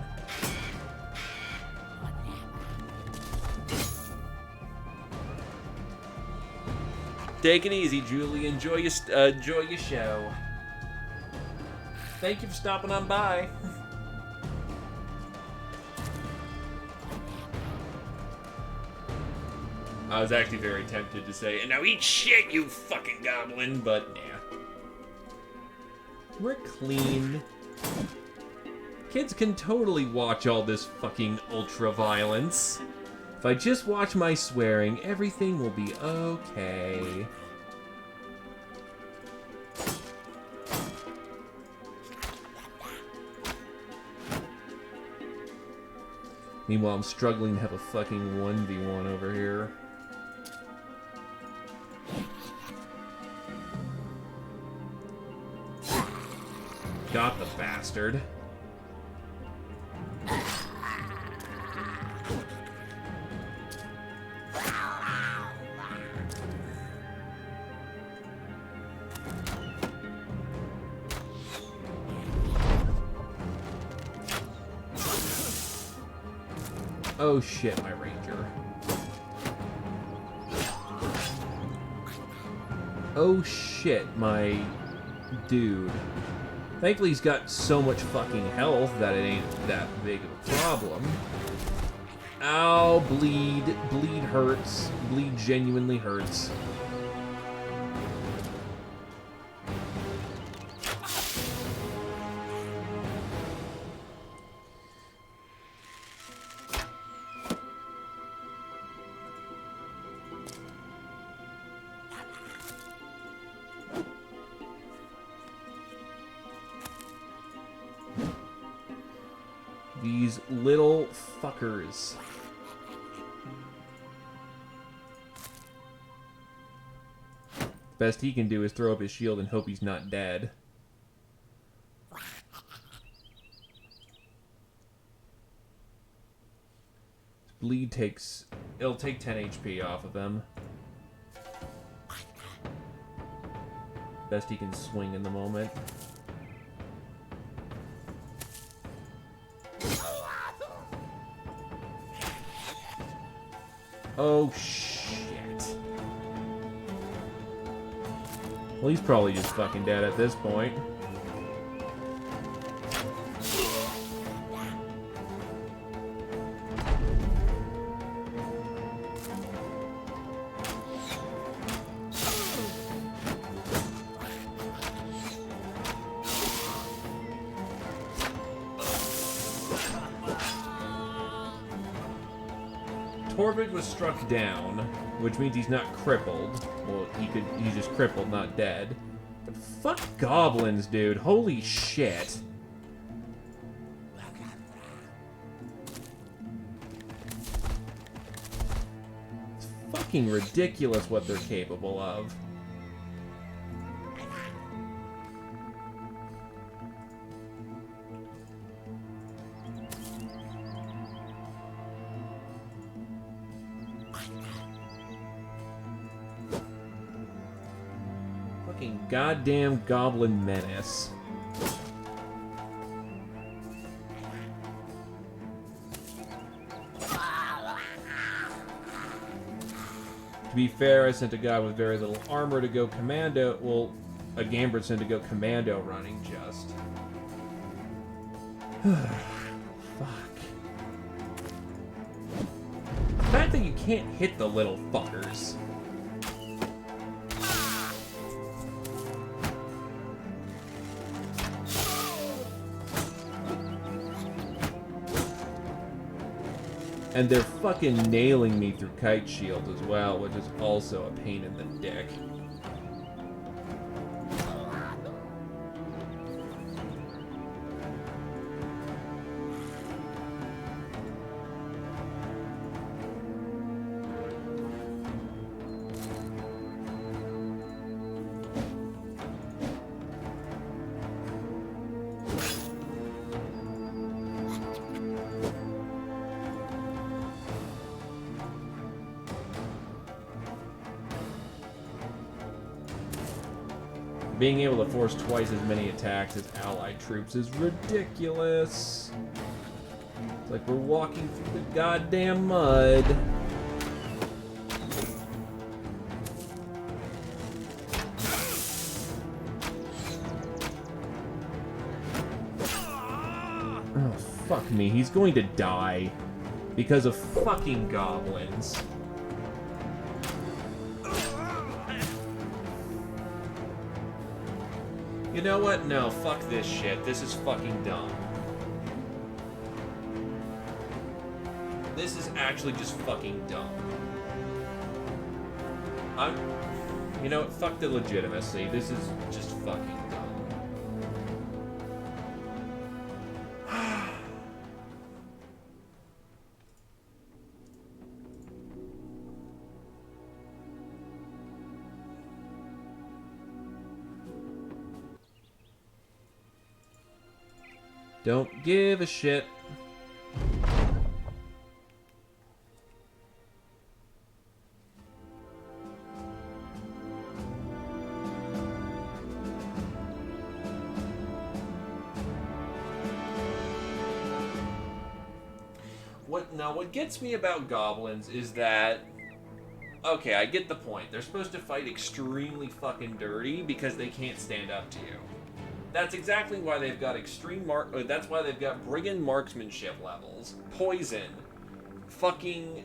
Take it easy, Julie. Enjoy your show. Thank you for stopping on by. I was actually very tempted to say, and now eat shit, you fucking goblin, but nah. We're clean. Kids can totally watch all this fucking ultra-violence. If I just watch my swearing, everything will be okay. Meanwhile, I'm struggling to have a fucking 1v1 over here. Got the bastard. Oh shit, my ranger. Oh shit, my dude. Thankfully he's got so much fucking health that it ain't that big of a problem. Ow, bleed. Bleed hurts. Bleed genuinely hurts. These little fuckers. Best he can do is throw up his shield and hope he's not dead. Bleed takes... It'll take 10 HP off of him. Best he can swing in the moment. Oh, shit. Well, he's probably just fucking dead at this point. Torvid was struck down, which means he's not crippled. Well, he's just crippled, not dead. But fuck goblins, dude. Holy shit. It's fucking ridiculous what they're capable of. Fucking goddamn goblin menace. To be fair, I sent a guy with very little armor to go commando. Well, a Gambler sent to go commando running just. Fuck. The fact that you can't hit the little fuckers. And they're fucking nailing me through Kite Shield as well, which is also a pain in the dick. Being able to force twice as many attacks as allied troops is ridiculous. It's like we're walking through the goddamn mud. Oh, fuck me. He's going to die because of fucking goblins. You know what? No, fuck this shit. This is fucking dumb. This is actually just fucking dumb. You know what? Fuck the legitimacy. This is just fucking dumb. Don't give a shit. What gets me about goblins is that, okay, I get the point. They're supposed to fight extremely fucking dirty because they can't stand up to you. That's exactly why they've got that's why they've got brigand marksmanship levels, poison, fucking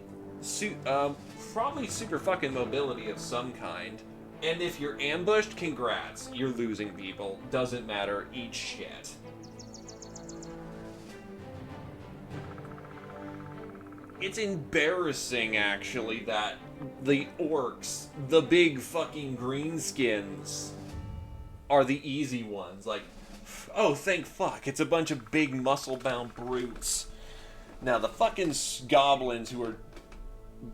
probably super fucking mobility of some kind. And if you're ambushed, congrats, you're losing people. Doesn't matter, eat shit. It's embarrassing, actually, that the orcs, the big fucking greenskins, are the easy ones. Like, oh, thank fuck, it's a bunch of big muscle-bound brutes. Now, the fucking goblins who are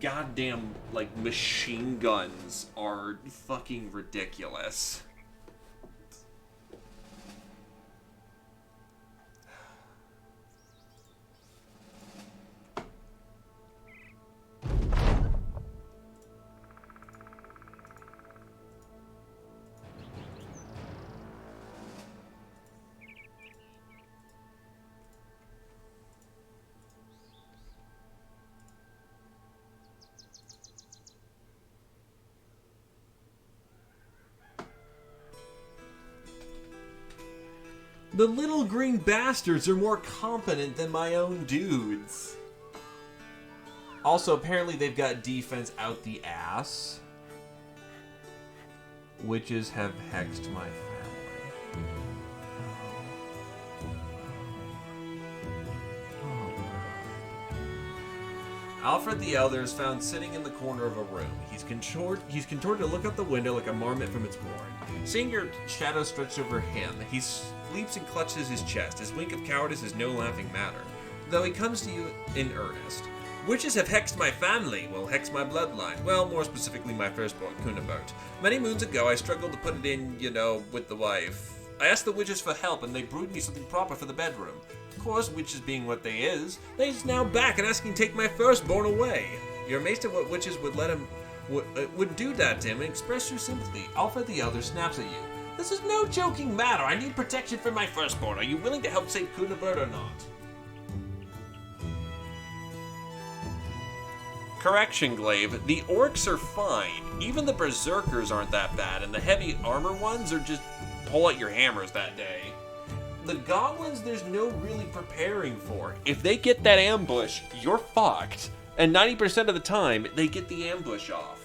goddamn, like, machine guns are fucking ridiculous. The little green bastards are more competent than my own dudes. Also, apparently they've got defense out the ass. Witches have hexed my family. Alfred the Elder is found sitting in the corner of a room. He's contorted to look out the window like a marmot from its morn. Seeing your shadow stretched over him, he sleeps and clutches his chest. His wink of cowardice is no laughing matter, though he comes to you in earnest. Witches have hexed my family, well, hexed my bloodline. Well, more specifically, my firstborn, Cunibert. Many moons ago, I struggled to put it in, with the wife. I asked the witches for help, and they brewed me something proper for the bedroom. Of course, witches being what they is now back and asking to take my firstborn away. You're amazed at what witches would do that to him and express your sympathy. Alfred the Elder snaps at you. This is no joking matter. I need protection for my firstborn. Are you willing to help save Cunibert or not? Correction, Glaive. The orcs are fine. Even the berserkers aren't that bad, and the heavy armor ones are just pull out your hammers that day. The goblins, there's no really preparing for. If they get that ambush, you're fucked. And 90% of the time, they get the ambush off.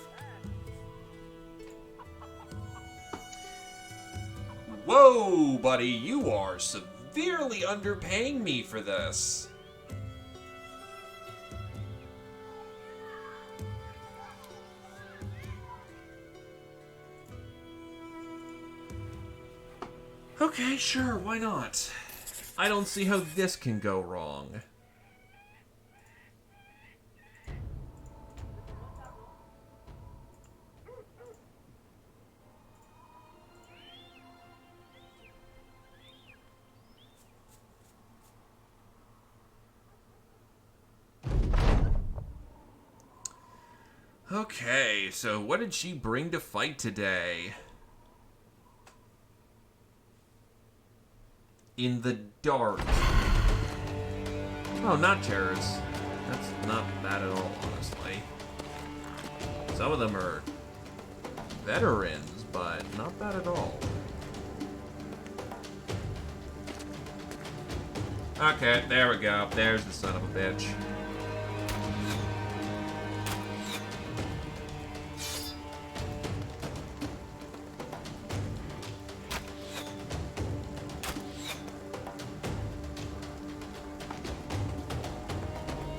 Whoa, buddy, you are severely underpaying me for this. Okay, sure, why not? I don't see how this can go wrong. Okay, so what did she bring to fight today? In the dark. Oh, not terrorists. That's not bad at all, honestly. Some of them are veterans, but not bad at all. Okay, there we go. There's the son of a bitch.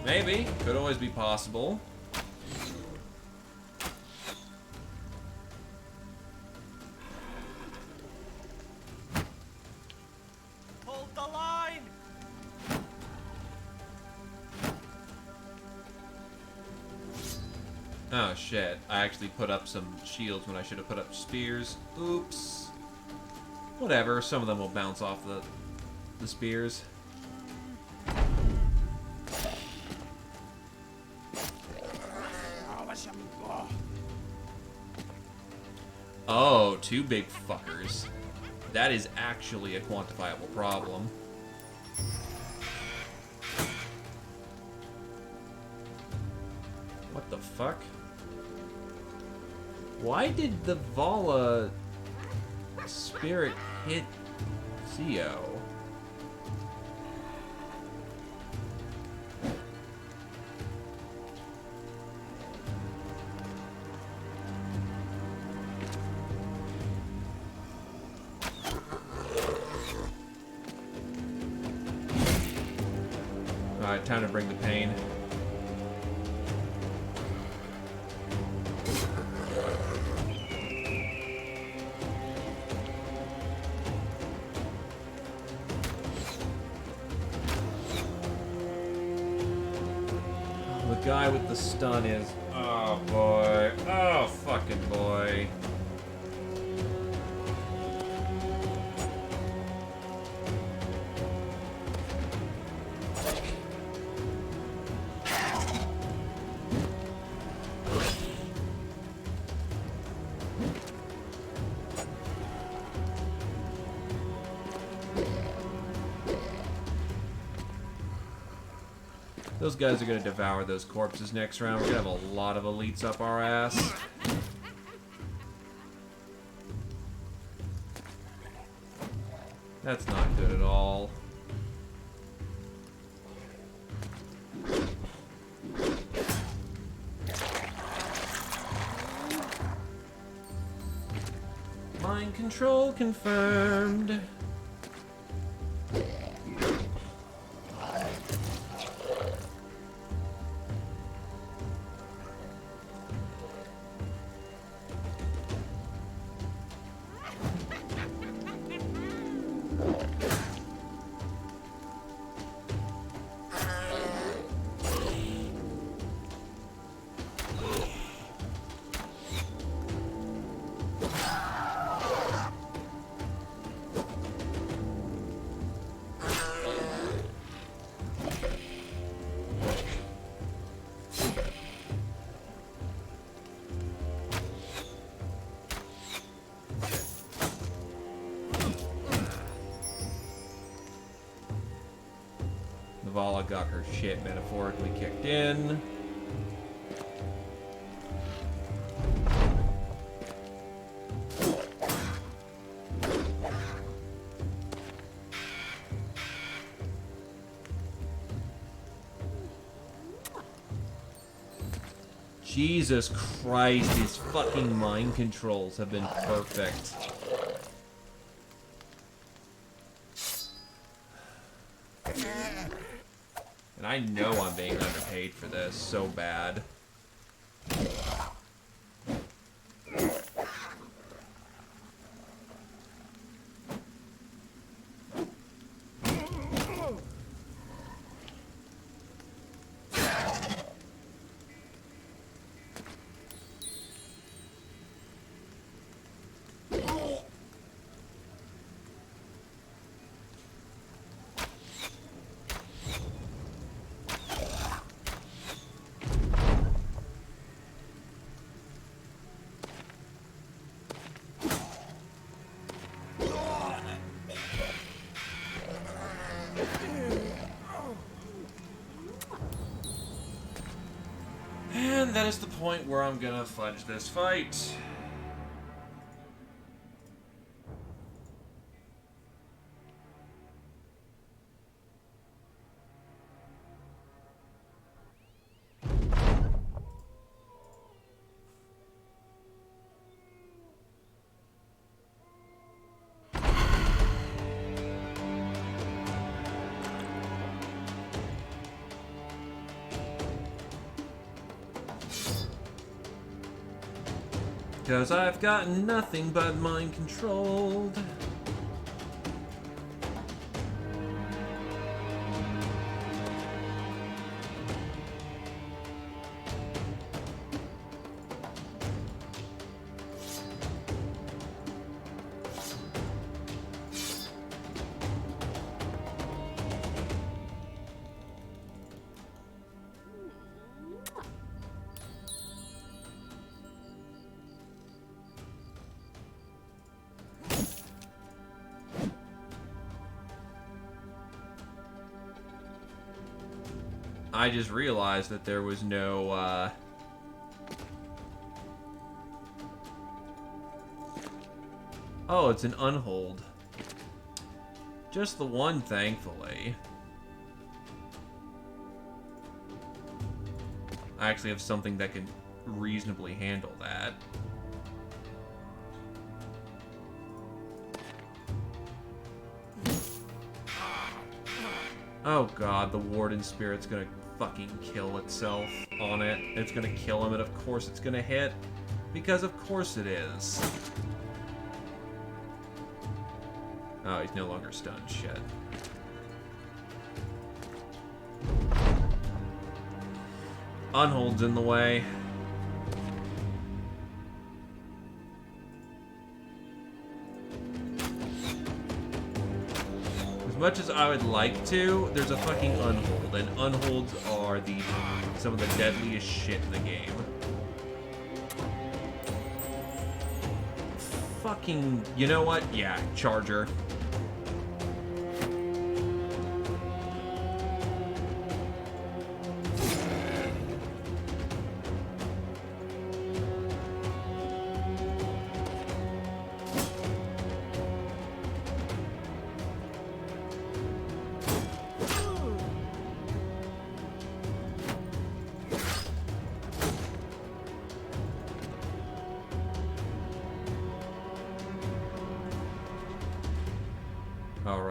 Maybe. Could always be possible. Hold the line! Oh shit, I actually put up some shields when I should have put up spears. Oops. Whatever, some of them will bounce off the spears. Oh, two big fuckers. That is actually a quantifiable problem. What the fuck? Why did the Vala spirit hit Theo? Alright, time to bring the pain. The guy with the stun is... Oh boy. Oh fucking boy. Those guys are going to devour those corpses next round. We're going to have a lot of elites up our ass. That's not good at all. Mind control confirmed. Navala got her shit metaphorically kicked in. Jesus Christ, his fucking mind controls have been perfect. And I know I'm being underpaid for this so bad. And that is the point where I'm gonna fudge this fight. Cause I've got nothing but mind controlled. I just realized that there was no, Oh, it's an unhold. Just the one, thankfully. I actually have something that can reasonably handle that. Oh god, the Warden Spirit's gonna fucking kill itself on it. It's gonna kill him, and of course it's gonna hit. Because of course it is. Oh, he's no longer stunned. Shit. Unhold's in the way. As much as I would like to, there's a fucking unhold, and unholds are some of the deadliest shit in the game. Fucking, you know what? Yeah, Charger.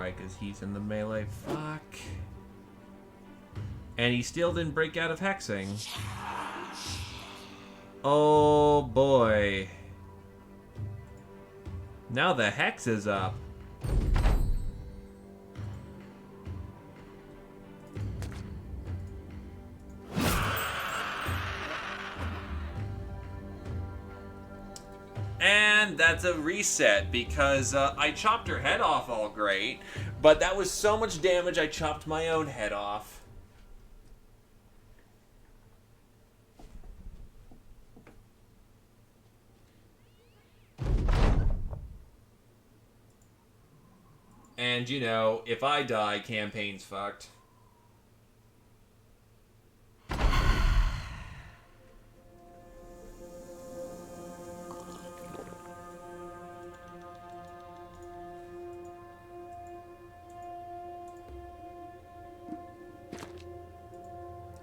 right, because he's in the melee. Fuck. And he still didn't break out of hexing. Oh boy. Now the hex is up. And that's a reset because I chopped her head off all great, but that was so much damage I chopped my own head off. And you know, if I die, campaign's fucked.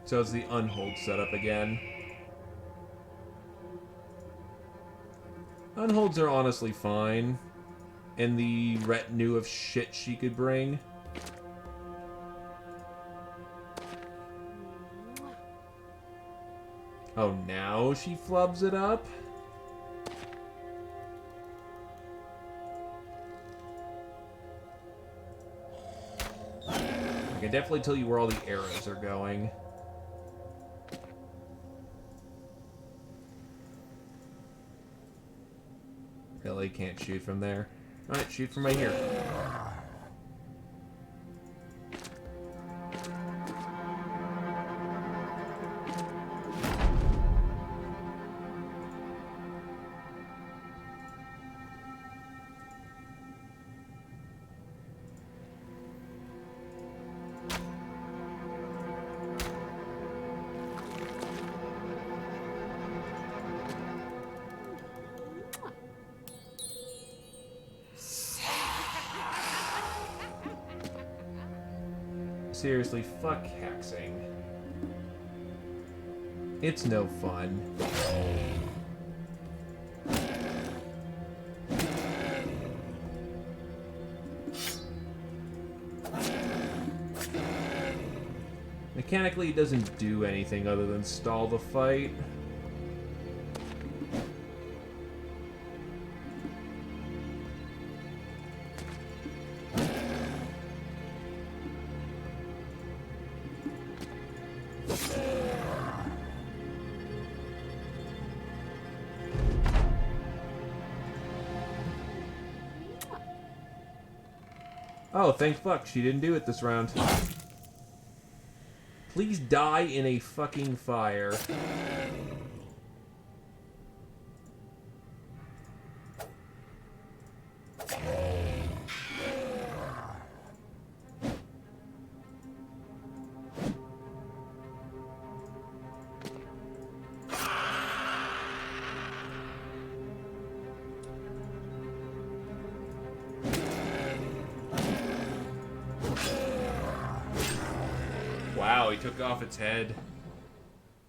So it's the unhold setup again. Unholds are honestly fine in the retinue of shit she could bring. Oh, now she flubs it up? I can definitely tell you where all the arrows are going. Really can't shoot from there. Alright, shoot from right here. Seriously, fuck hexing. It's no fun. Mechanically, it doesn't do anything other than stall the fight. Oh, thank fuck, she didn't do it this round. Please die in a fucking fire. Wow, he took off its head.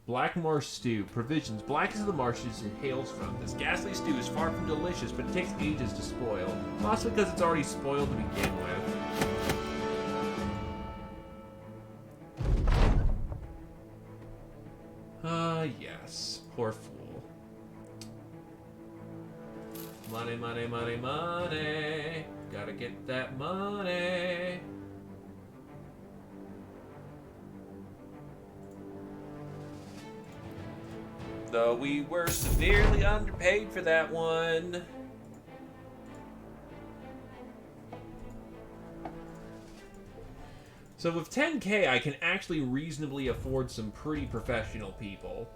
Black marsh stew. Provisions. Black as the marshes it hails from. This ghastly stew is far from delicious, but it takes ages to spoil. Possibly because it's already spoiled to begin with. Yes. Poor fool. Money, money, money, money. Gotta get that money. Though we were severely underpaid for that one. So with 10k, I can actually reasonably afford some pretty professional people.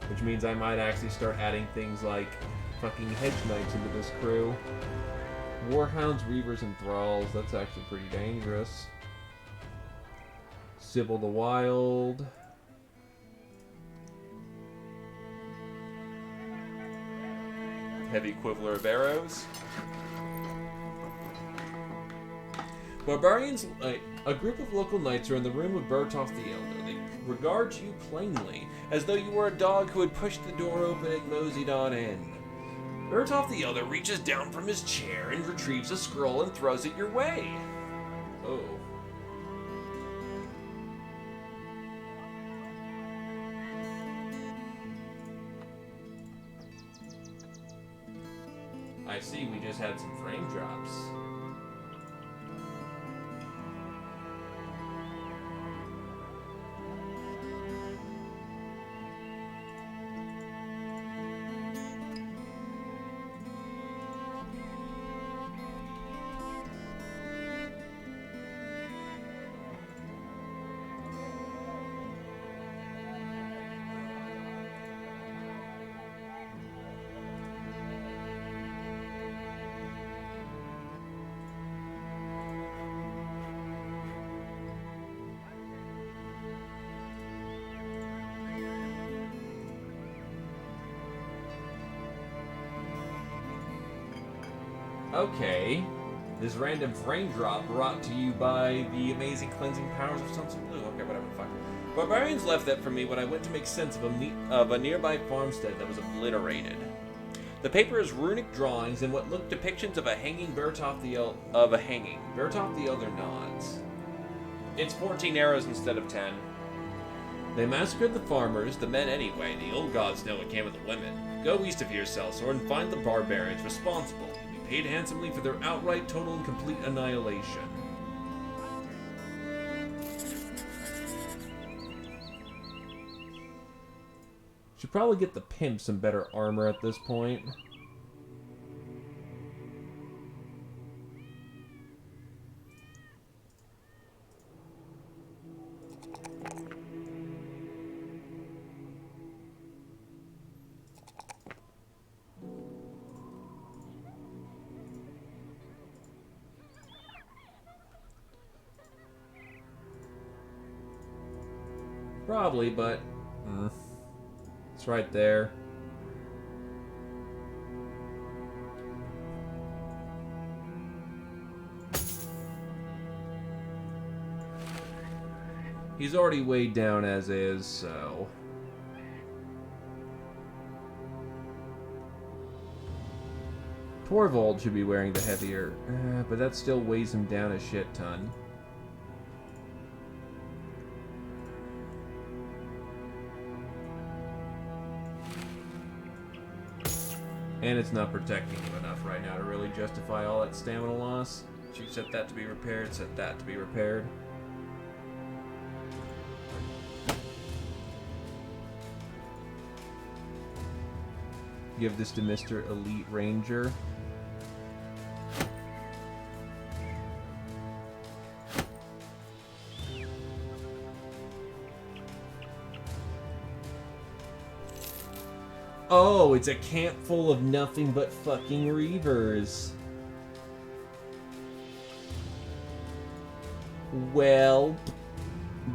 Which means I might actually start adding things like fucking hedge knights into this crew. Warhounds, Reavers, and Thralls. That's actually pretty dangerous. Sybil the Wild. Heavy quiver of arrows. Barbarians, a group of local knights are in the room of Bertoff the Elder. They regard you plainly, as though you were a dog who had pushed the door open and moseyed on in. Bertolf the Elder reaches down from his chair and retrieves a scroll and throws it your way. Oh. I see, we just had some frame drops. Okay. This random frame drop brought to you by the amazing cleansing powers of Sunset Blue. Okay, whatever, fuck. Barbarians left that for me when I went to make sense of a nearby farmstead that was obliterated. The paper is runic drawings and what look depictions of a hanging Bertolf the Bertolf the Elder nods. It's 14 arrows instead of 10. They massacred the farmers, the men anyway. The old gods know it came with the women. Go east of here, Celsor, and find the barbarians responsible. You'll be paid handsomely for their outright, total, and complete annihilation. Should probably get the pimp some better armor at this point. Probably, but it's right there. He's already weighed down as is, so... Torvald should be wearing the heavier, but that still weighs him down a shit ton. And it's not protecting him enough right now to really justify all that stamina loss. So you set that to be repaired, set that to be repaired. Give this to Mr. Elite Ranger. Oh, it's a camp full of nothing but fucking Reavers. Well,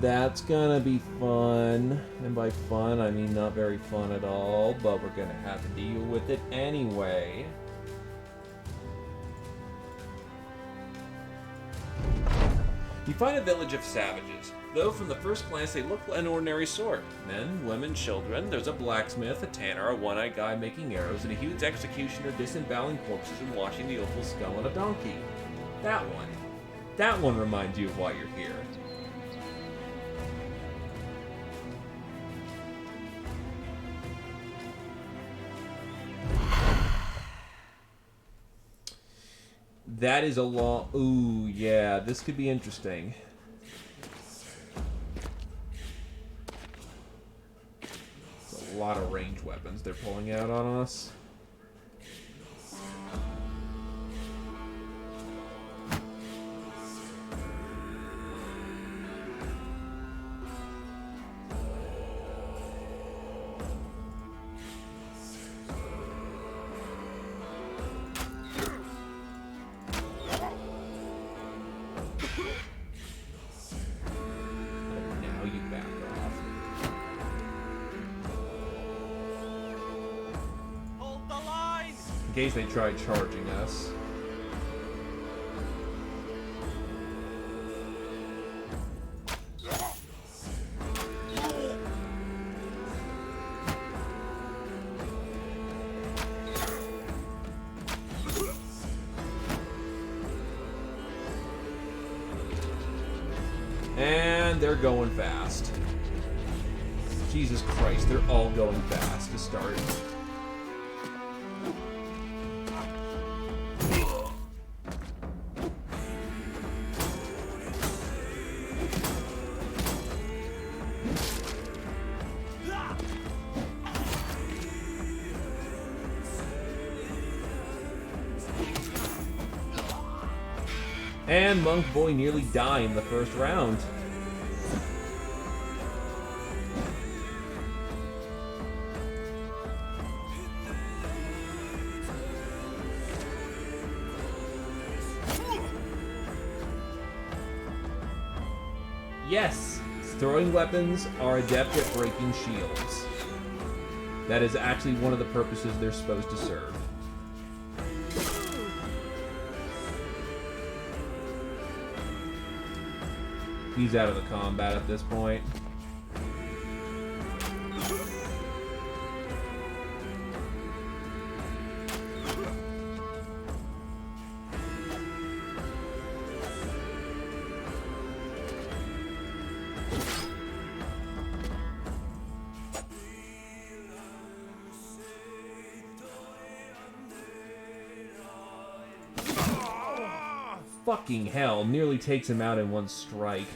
that's gonna be fun. And by fun, I mean not very fun at all, but we're gonna have to deal with it anyway. You find a village of savages. Though from the first glance they look an ordinary sort. Men, women, children. There's a blacksmith, a tanner, a one-eyed guy making arrows, and a huge executioner disemboweling corpses and washing the awful skull on a donkey. That one. That one reminds you of why you're here. That is a long... Ooh, yeah, this could be interesting. A lot of ranged weapons they're pulling out on us. In case they try charging us. and they're going fast. Jesus Christ, they're all going fast to start. And Monk Boy nearly died in the first round. Yes, throwing weapons are adept at breaking shields. That is actually one of the purposes they're supposed to serve. He's out of the combat at this point. Fucking hell, nearly takes him out in one strike.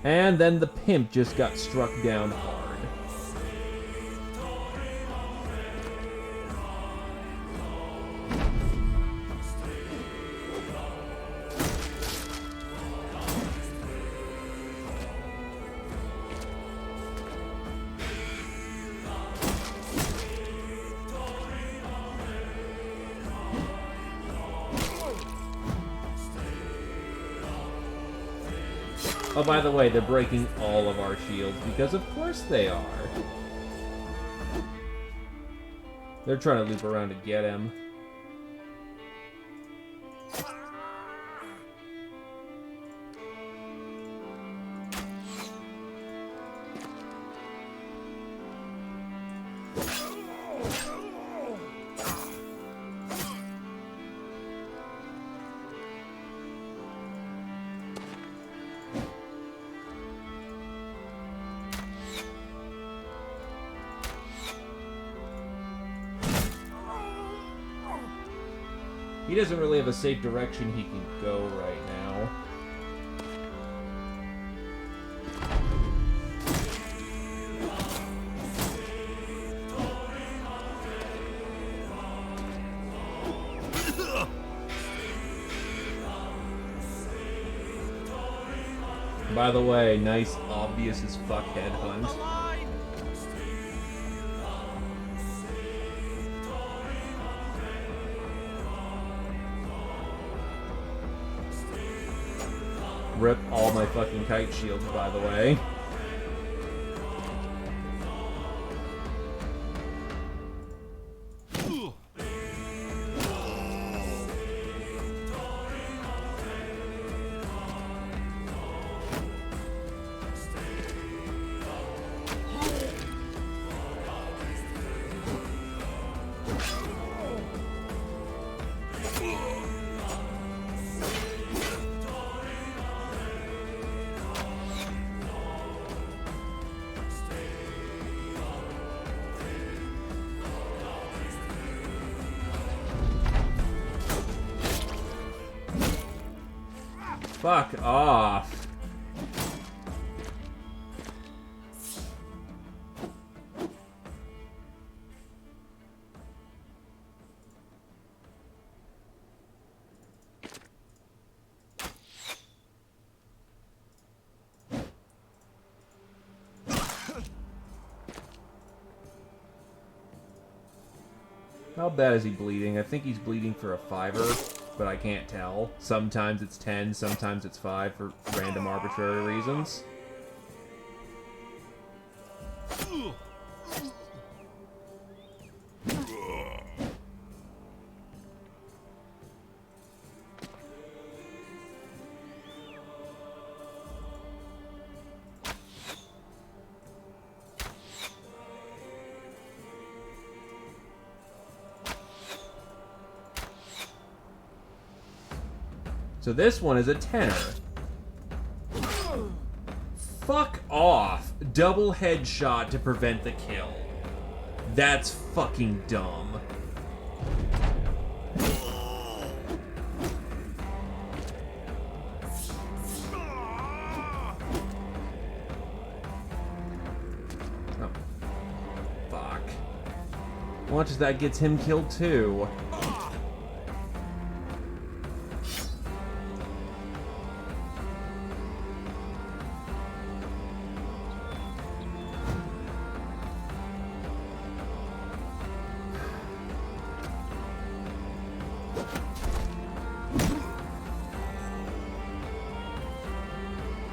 And then the pimp just got struck down hard. Oh, by the way, they're breaking all of our shields, because of course they are. They're trying to loop around to get him. He doesn't really have a safe direction he can go right now. By the way, nice, obvious as fuck headhunt. Rip all my fucking kite shields, by the way. Fuck off. How bad is he bleeding? I think he's bleeding for a 5-er. But I can't tell. Sometimes it's 10, sometimes it's 5 for random arbitrary reasons. So this one is a tenor. Fuck off. Double headshot to prevent the kill. That's fucking dumb. Oh. Fuck. Watch as that gets him killed too.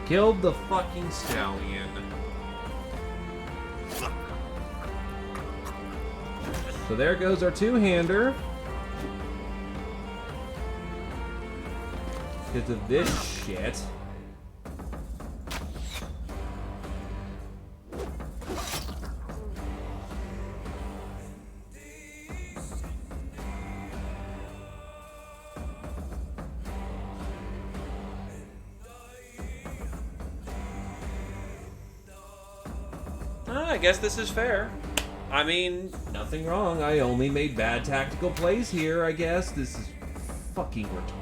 Killed the fucking stallion. So there goes our two-hander. Because of this shit. I guess this is fair. I mean, Nothing wrong. I only made bad tactical plays here, I guess. This is fucking retarded.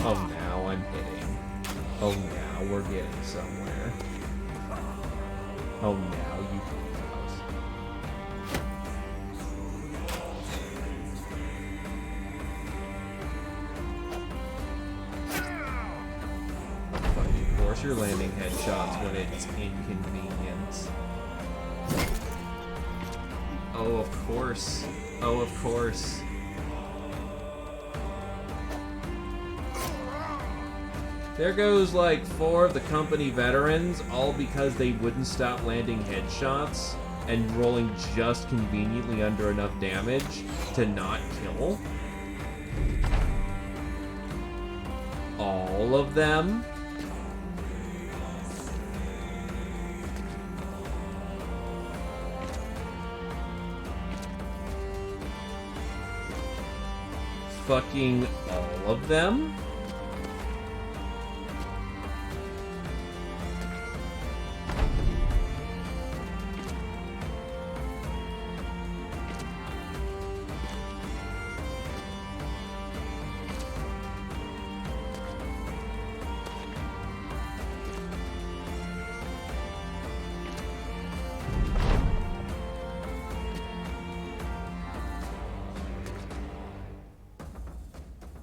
Oh, now I'm hitting. Oh, now we're getting somewhere. Oh, now you Of course you're landing headshots when it's inconvenient. Oh, of course. Oh, of course. There goes like 4 of the company veterans, all because they wouldn't stop landing headshots and rolling just conveniently under enough damage to not kill. All of them. Fucking all of them.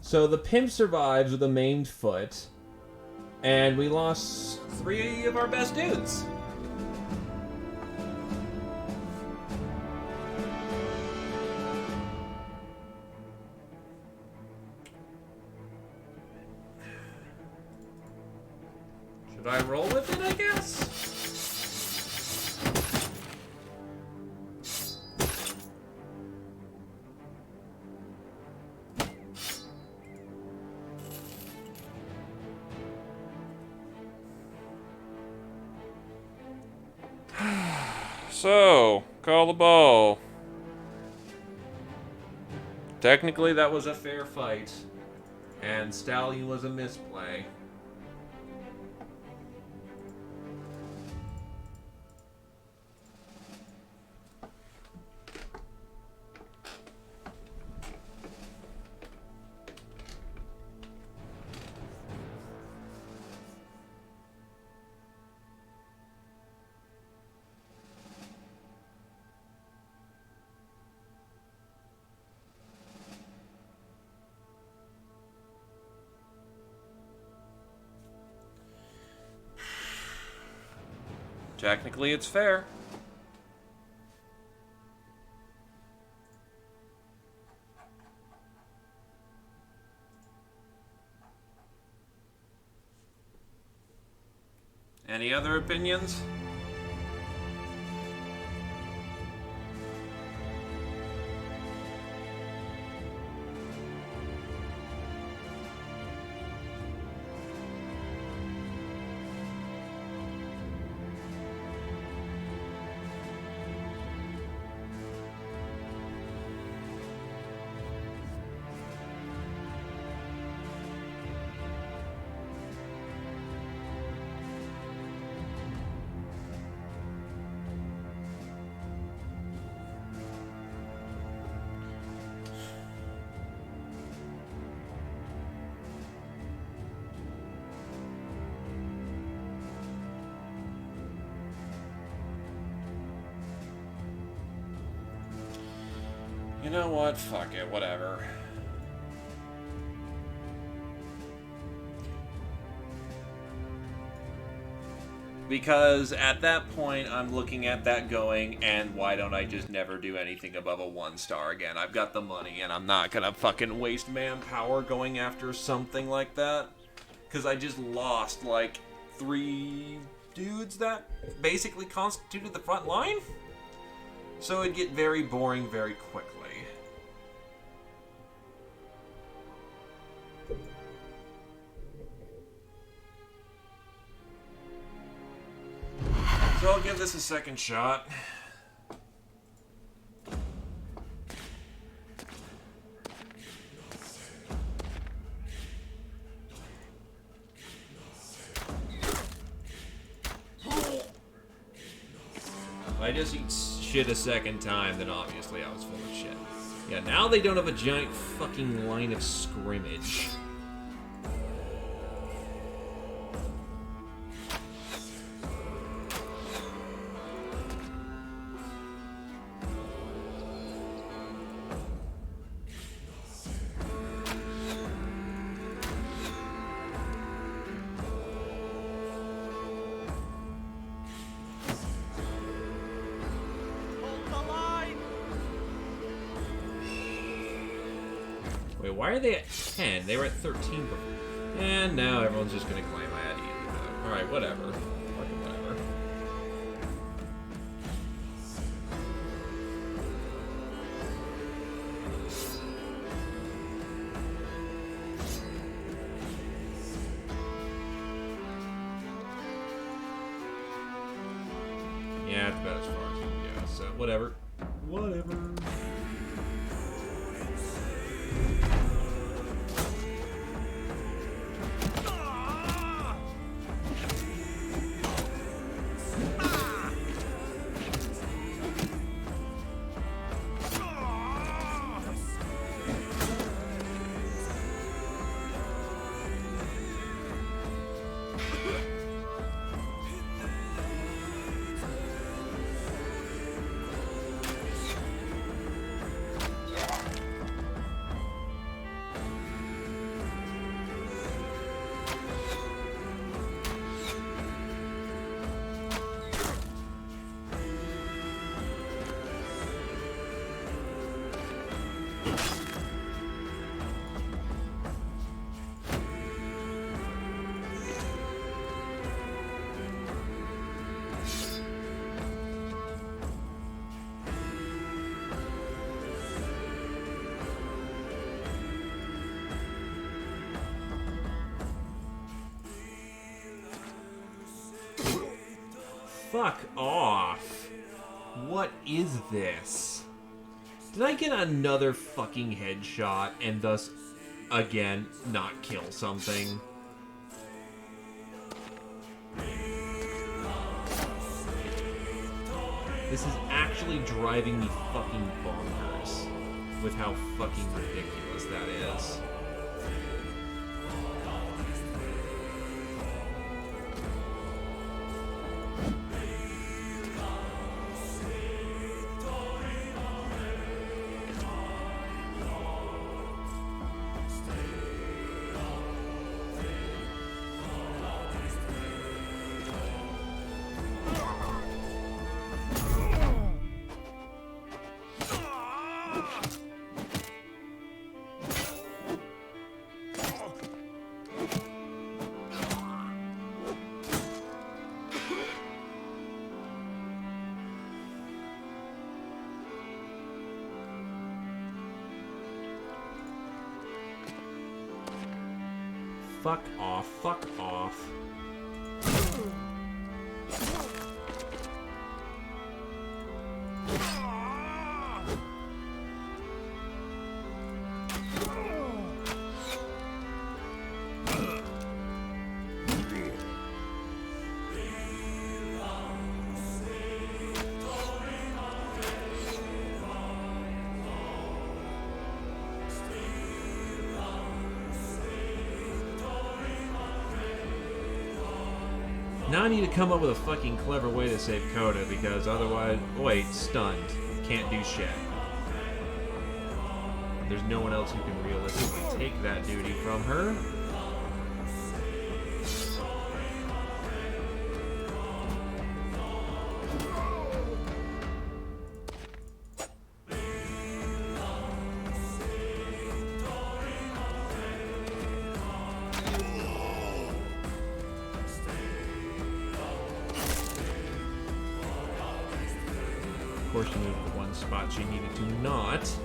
So the pimp survives with a maimed foot, and we lost 3 of our best dudes. Should I roll with it, I guess? So, call the ball. Technically, that was a fair fight, and Stallion was a misplay. Technically, it's fair. Any other opinions? You know what? Fuck it. Whatever. Because at that point, I'm looking at that going, and why don't I just never do anything above a 1-star again? I've got the money, and I'm not gonna fucking waste manpower going after something like that. Because I just lost, like, 3 dudes that basically constituted the front line. So it'd get very boring very quickly. So I'll give this a second shot. If I just eat shit a second time, then obviously I was full of shit. Yeah, now they don't have a giant fucking line of scrimmage. Hold the line! Wait, why are they at 10? They were at 13 before. And now everyone's just gonna claim I had to eat it. Alright, whatever. Fucking whatever. Yeah, it's about as far as you can go, so whatever. Whatever. Fuck off. What is this? Did I get another fucking headshot and thus, again, not kill something? This is actually driving me fucking bonkers with how fucking ridiculous that is. Fuck off. Fuck off. Now I need to come up with a fucking clever way to save Coda, because otherwise... Wait, stunned. Can't do shit. There's no one else who can realistically take that duty from her. Of course, she moved the one spot she needed to not.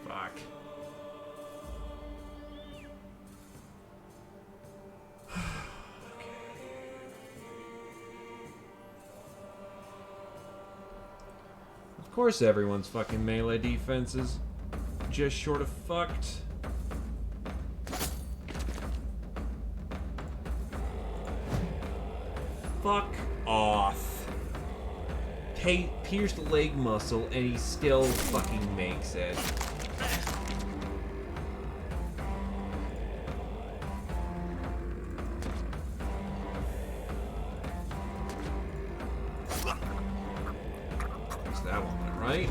Fuck. Of course everyone's fucking melee defense is just short of fucked. Fuck off. Pierce the leg muscle and he still fucking makes it. That one went right.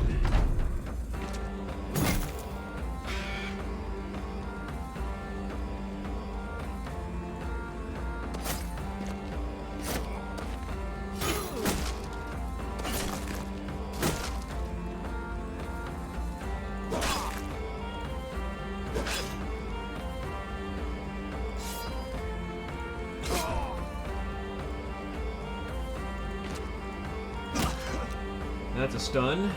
That's a stun.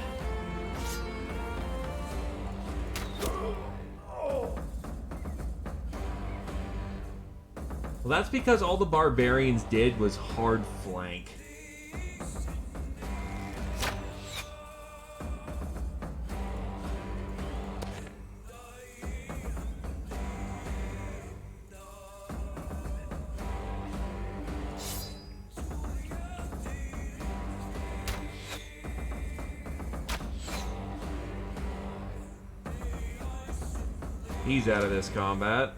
Well, that's because all the barbarians did was hard flank. He's out of this combat.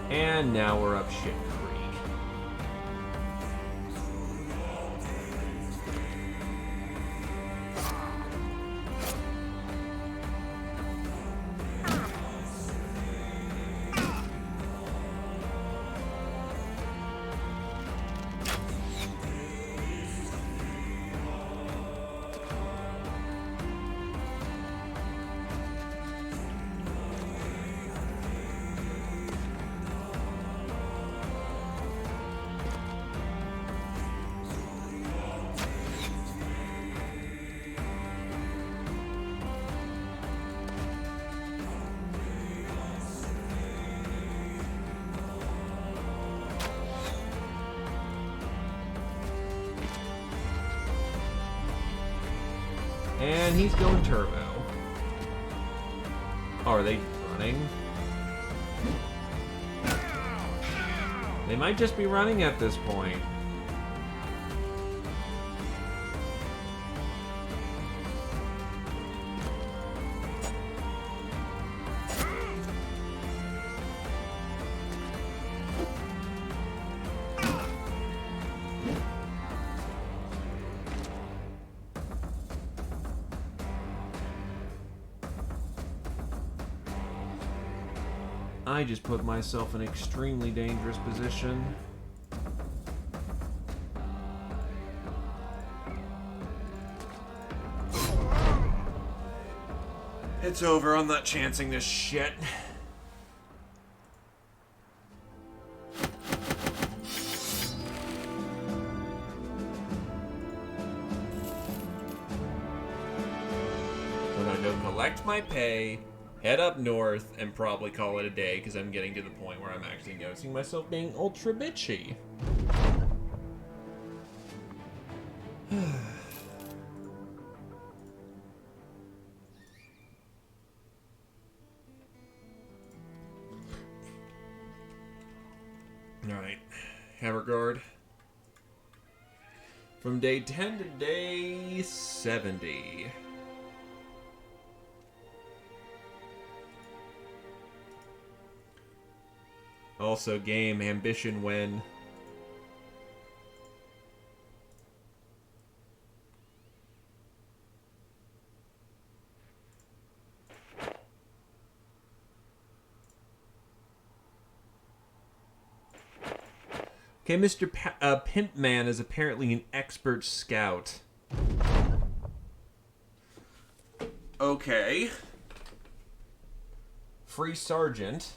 And now we're up shit creek. And he's going turbo. Oh, are they running? They might just be running at this point. I just put myself in an extremely dangerous position. It's over. I'm not chancing this shit. When I go collect my pay, head up north, and probably call it a day because I'm getting to the point where I'm actually noticing myself being ultra bitchy. Alright, Hammerguard. From day 10 to day 70. Also, game ambition when. Okay, Mr. Pimpman is apparently an expert scout. Okay. Free sergeant.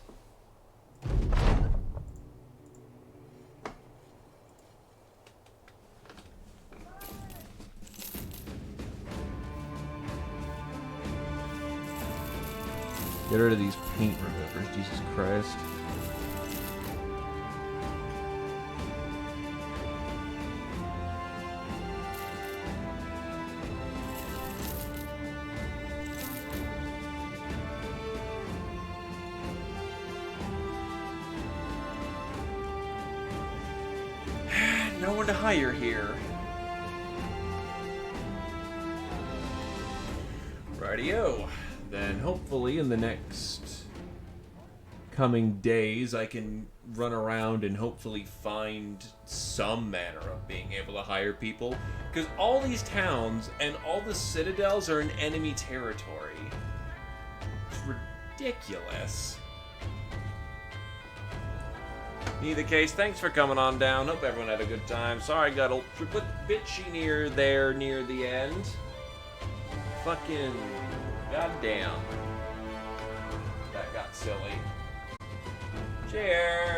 Get rid of these paint removers, Jesus Christ. No one to hire here. Rightio. Then hopefully in the next coming days I can run around and hopefully find some manner of being able to hire people. Because all these towns and all the citadels are in enemy territory. It's ridiculous. In either case, thanks for coming on down. Hope everyone had a good time. Sorry I got a bitchy near the end. Fucking goddamn. That got silly. Cheers!